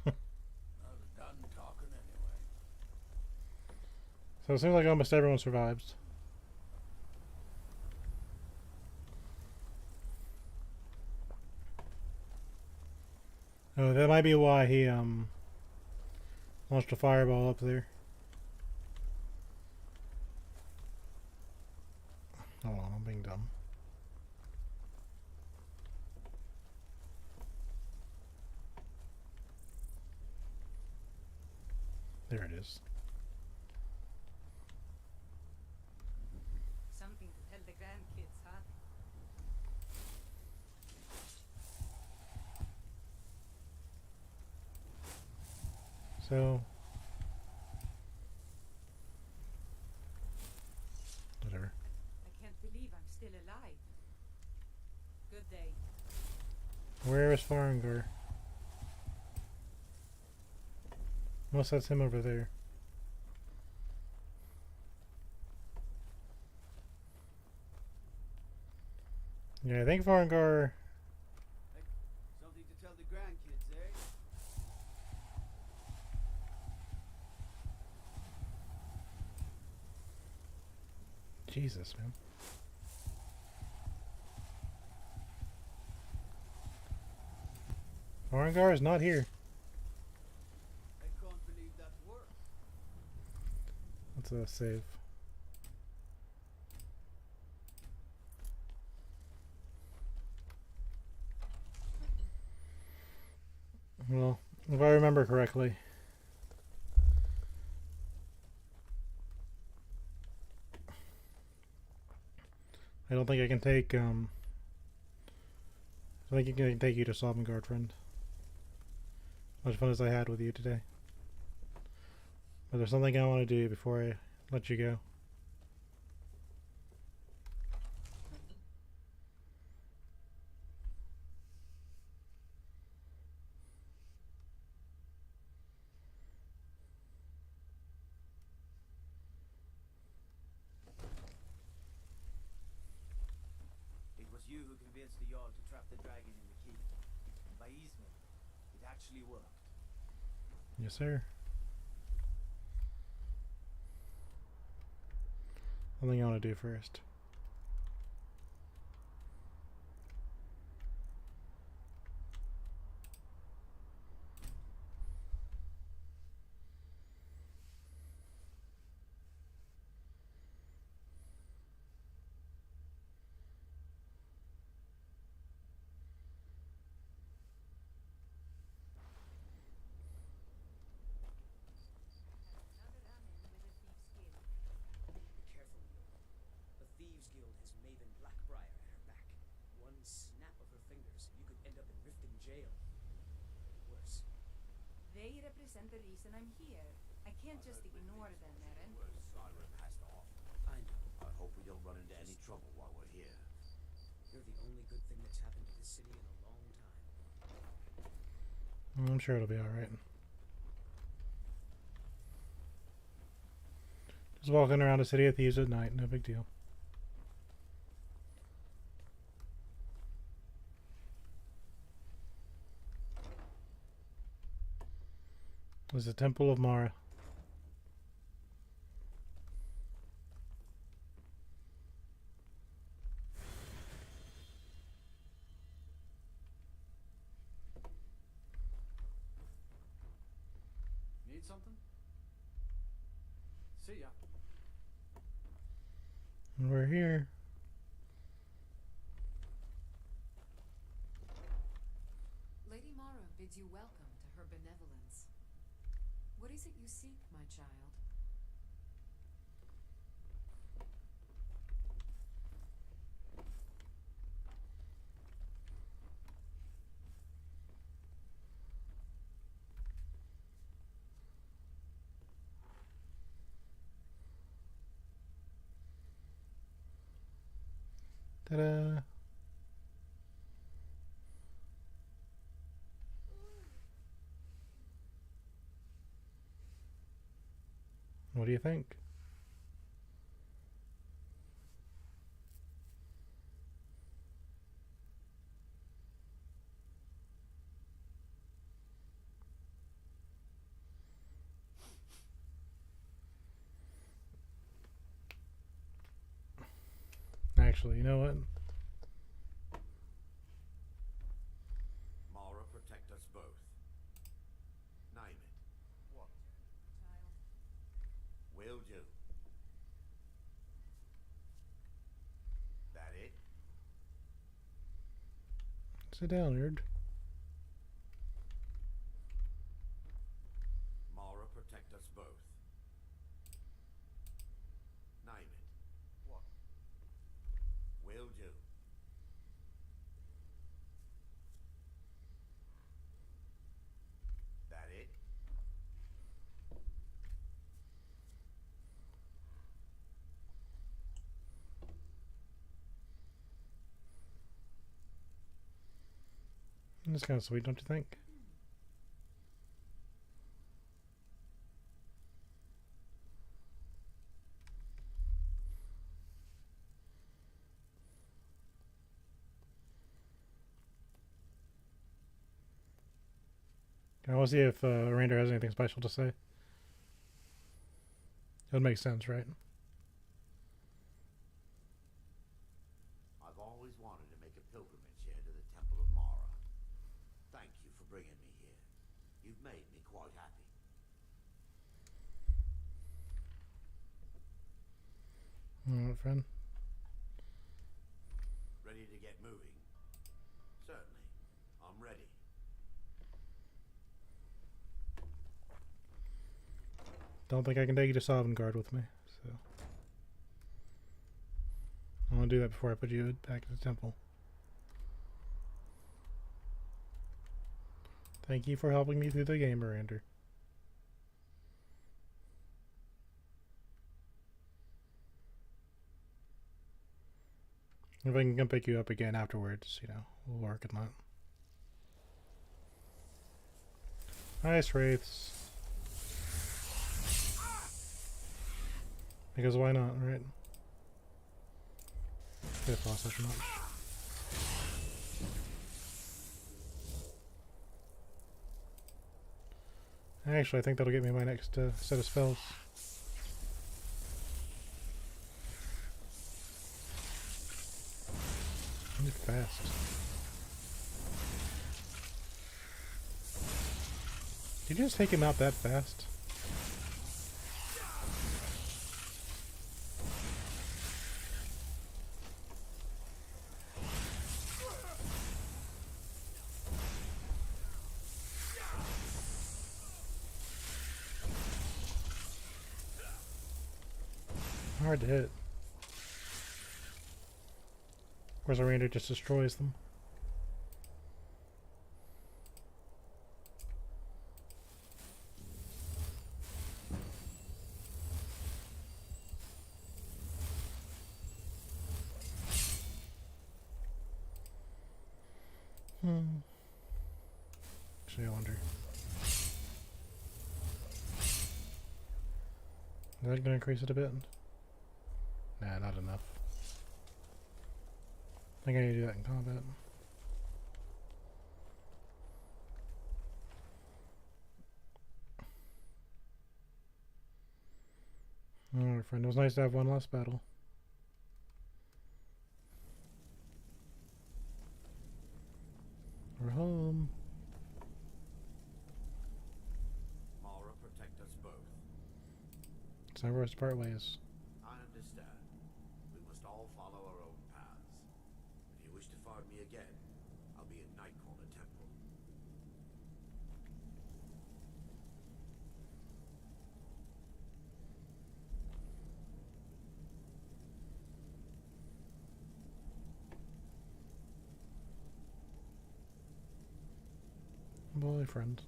I was done talking anyway. So it seems like almost everyone survives. Oh, that might be why he launched a fireball up there. is. Something to tell the grandkids, huh? So, whatever. I can't believe I'm still alive. Good day. Where is Farengar? Unless that's him over there. Yeah, I think Farengar. Something to tell the grandkids, eh? Jesus, man. Farengar is not here. I can't believe that worked. Let's save. Well, if I remember correctly, I don't think I can take, I think I can take you to Sovngarde, friend. Much fun as I had with you today. But there's something I want to do before I let you go. It was you who convinced the Jarl to trap the dragon in the keep. And by Eastman, it actually worked. Yes, sir. Something I want to do first. Another run-in with the Thieves Guild. Be careful, Leo. The Thieves Guild has Maven Blackbriar at her back. One snap of her fingers, and you could end up in Riften jail. Or worse. They represent the reason I'm here. I can't just ignore them, Eren. Skyrim has to offer. I know. I hope we don't run into any trouble while we're here. You're the only good thing that's happened to this city in a long time. I'm sure it'll be alright. Just walking around a city of thieves at night, no big deal. There's the Temple of Mara. Need something? See ya. And we're here. Lady Mara bids you welcome to her benevolence. What is it you seek, my child? Ta-da! What do you think? Actually, you know what? Mara, protect us both. Name it. What? Will do. That it? Sit down, nerd. Mara, protect us both. It's kind of sweet, don't you think? I want to see if Rander has anything special to say. It would make sense, right? I've always wanted to make a pilgrimage here to the Temple of Mara. Thank you for bringing me here. You've made me quite happy. Alright, friend. Ready to get moving? Certainly. I'm ready. Don't think I can take you to Sovngarde with me, so I want to do that before I put you back in the temple. Thank you for helping me through the game, Miranda. If I can come pick you up again afterwards, you know, we'll work on that. Nice wraiths. Because why not, right? They cost such much. Actually, I think that'll get me my next set of spells. You're fast. Did you just take him out that fast? Hard to hit. Of course, our Ranger just destroys them. Actually, I wonder. Is that gonna increase it a bit? Nah, not enough. I think I need to do that in combat. Alright, friend. It was nice to have one last battle. We're home. Mara, protect us both. It's time for us to part ways. I understand. We must all follow our own paths. If you wish to find me again, I'll be in Nightcorner Temple. Bye, friend.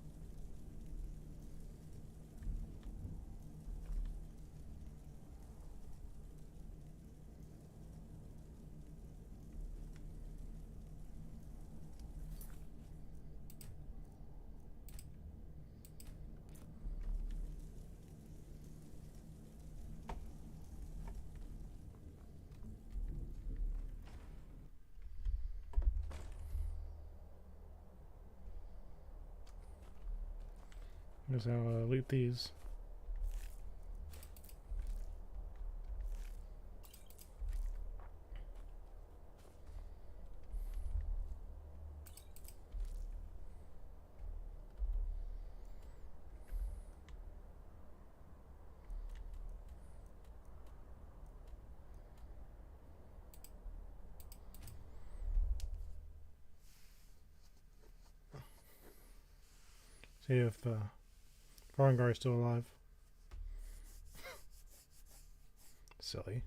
Here's how loot these. See if Farengar is still alive. Silly.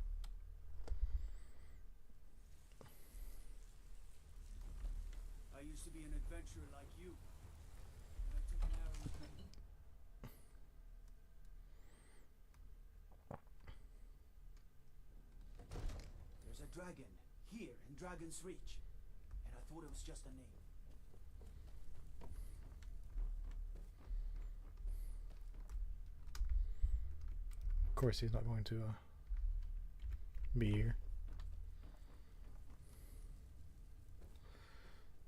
I used to be an adventurer like you. And I took an arrow to me. There's a dragon here in Dragon's Reach, and I thought it was just a name. course he's not going to be here.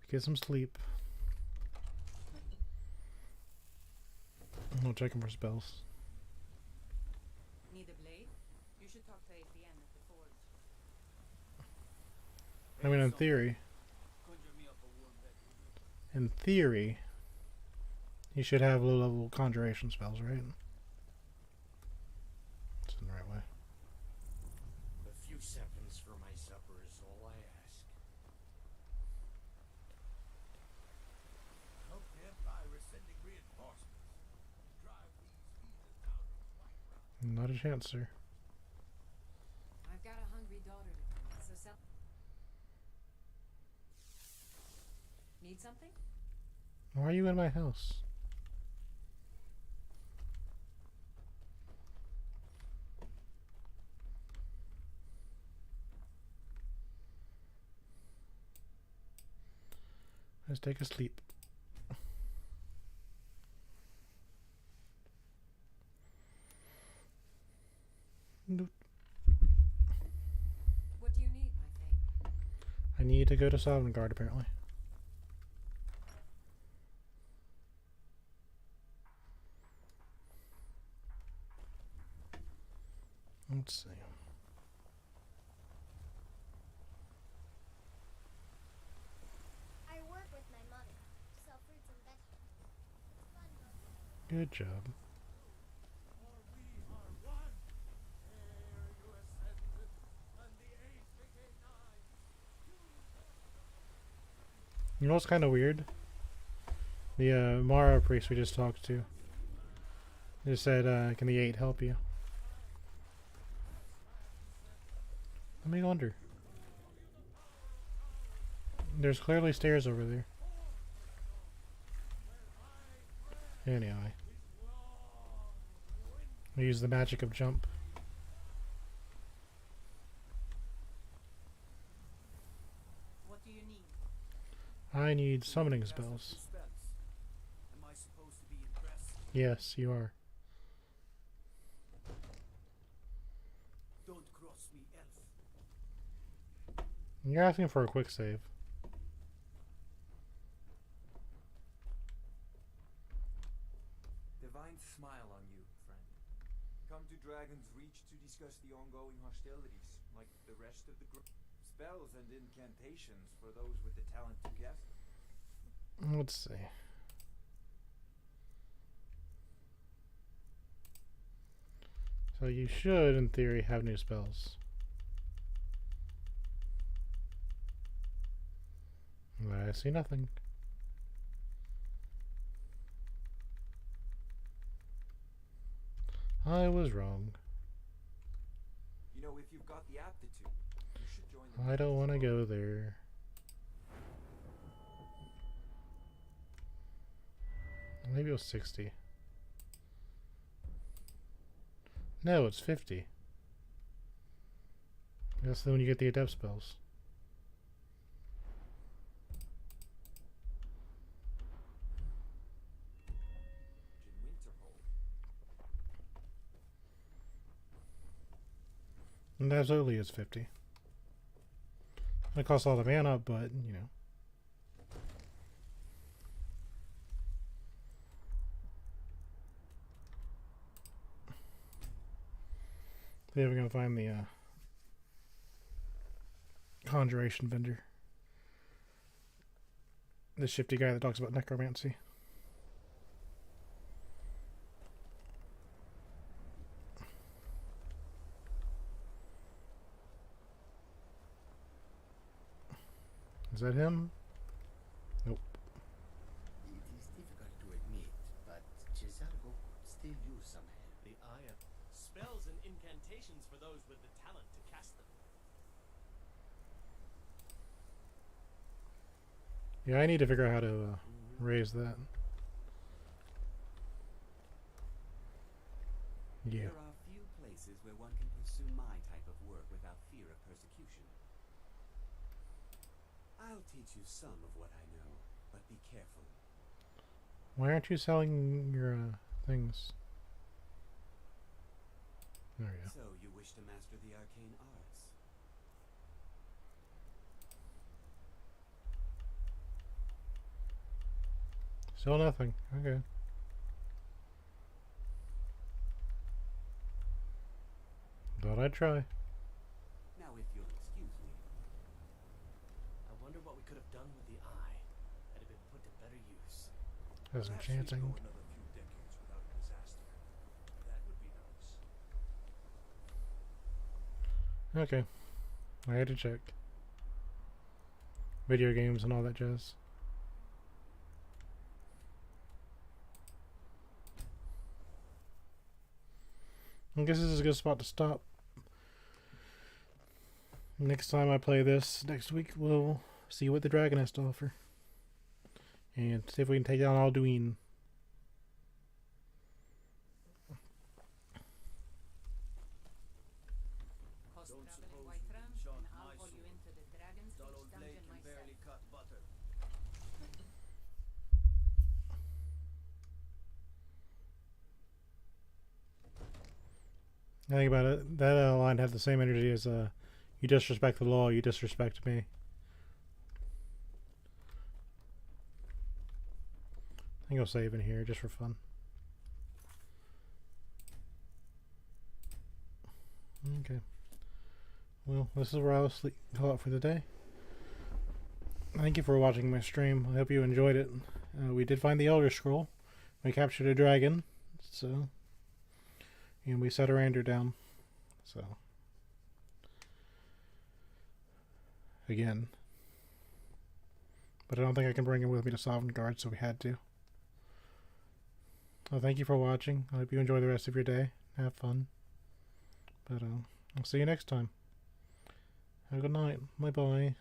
Get some sleep. I'll check him for spells. Need a blade? You should talk to APN at the forge. I mean, in theory, he should have low-level conjuration spells, right? It's in the right way. A few seconds for my supper is all I ask. Help the Empire is sending reinforcements. Drive these heathens out of Whiterun. Not a chance, sir. I've got a hungry daughter to feed, so sell. Need something? Why are you in my house? Let's take a sleep. Nope. What do you need, my thing? I need to go to Sovngarde, apparently. Let's see. I work with my mother. Sell fruits and vegetables. It's fun, though. Good job. For we are one. Ere you ascended, and the age became 9. You know what's kind of weird? The Mara priest we just talked to just said, can the 8 help you? Let me wonder. There's clearly stairs over there. Anyway. We use the magic of jump. What do you need? I need summoning spells. Am I supposed to be impressed? Yes, you are. Don't cross me, elf. You're asking for a quick save. Divine smile on you, friend. Come to Dragon's Reach to discuss the ongoing hostilities, like the rest of the group. Spells and incantations for those with the talent to cast them. Let's see. So you should, in theory, have new spells. I see nothing. I was wrong. You know, if you've got the aptitude, you should join the I don't want to go there. Maybe it was 60. No, it's 50. That's when you get the adept spells. And absolutely it's 50. It costs a lot of mana, but, you know. See if we can find the conjuration vendor. The shifty guy that talks about necromancy. Is that him? Nope. It is difficult to admit, but Cesargo could still use some help. The eye of spells and incantations for those with the talent to cast them. Yeah, I need to figure out how to raise that. Yeah. There are few places where one can pursue my type of work without fear of persecution. I'll teach you some of what I know, but be careful. Why aren't you selling your things? There we go. So you wish to master the arcane arts? Still nothing. Okay. Thought I'd try. Now, if you'll excuse me. I wonder what we could have done with the eye had it been put to better use. That's Perhaps we could enchanting. go another few decades without a disaster. That would be nice. Okay. I had to check. Video games and all that jazz. I guess this is a good spot to stop. Next time I play this, next week, we'll see what the dragon has to offer. And see if we can take down Alduin. Cost Don't traveling suppose white you ram, can shun and I'll my haul you sword. into the dragon's Dull Reach old blade dungeon can myself. barely cut butter. I think about it, that line had the same energy as you disrespect the law, you disrespect me. I think I'll save in here just for fun. Okay. Well, this is where I'll call it for the day. Thank you for watching my stream. I hope you enjoyed it. We did find the Elder Scroll. We captured a dragon. So... and we set Arander down. So... again. But I don't think I can bring him with me to Sovngarde, so we had to. Well, thank you for watching. I hope you enjoy the rest of your day. Have fun. But I'll see you next time. Have a good night. Bye-bye.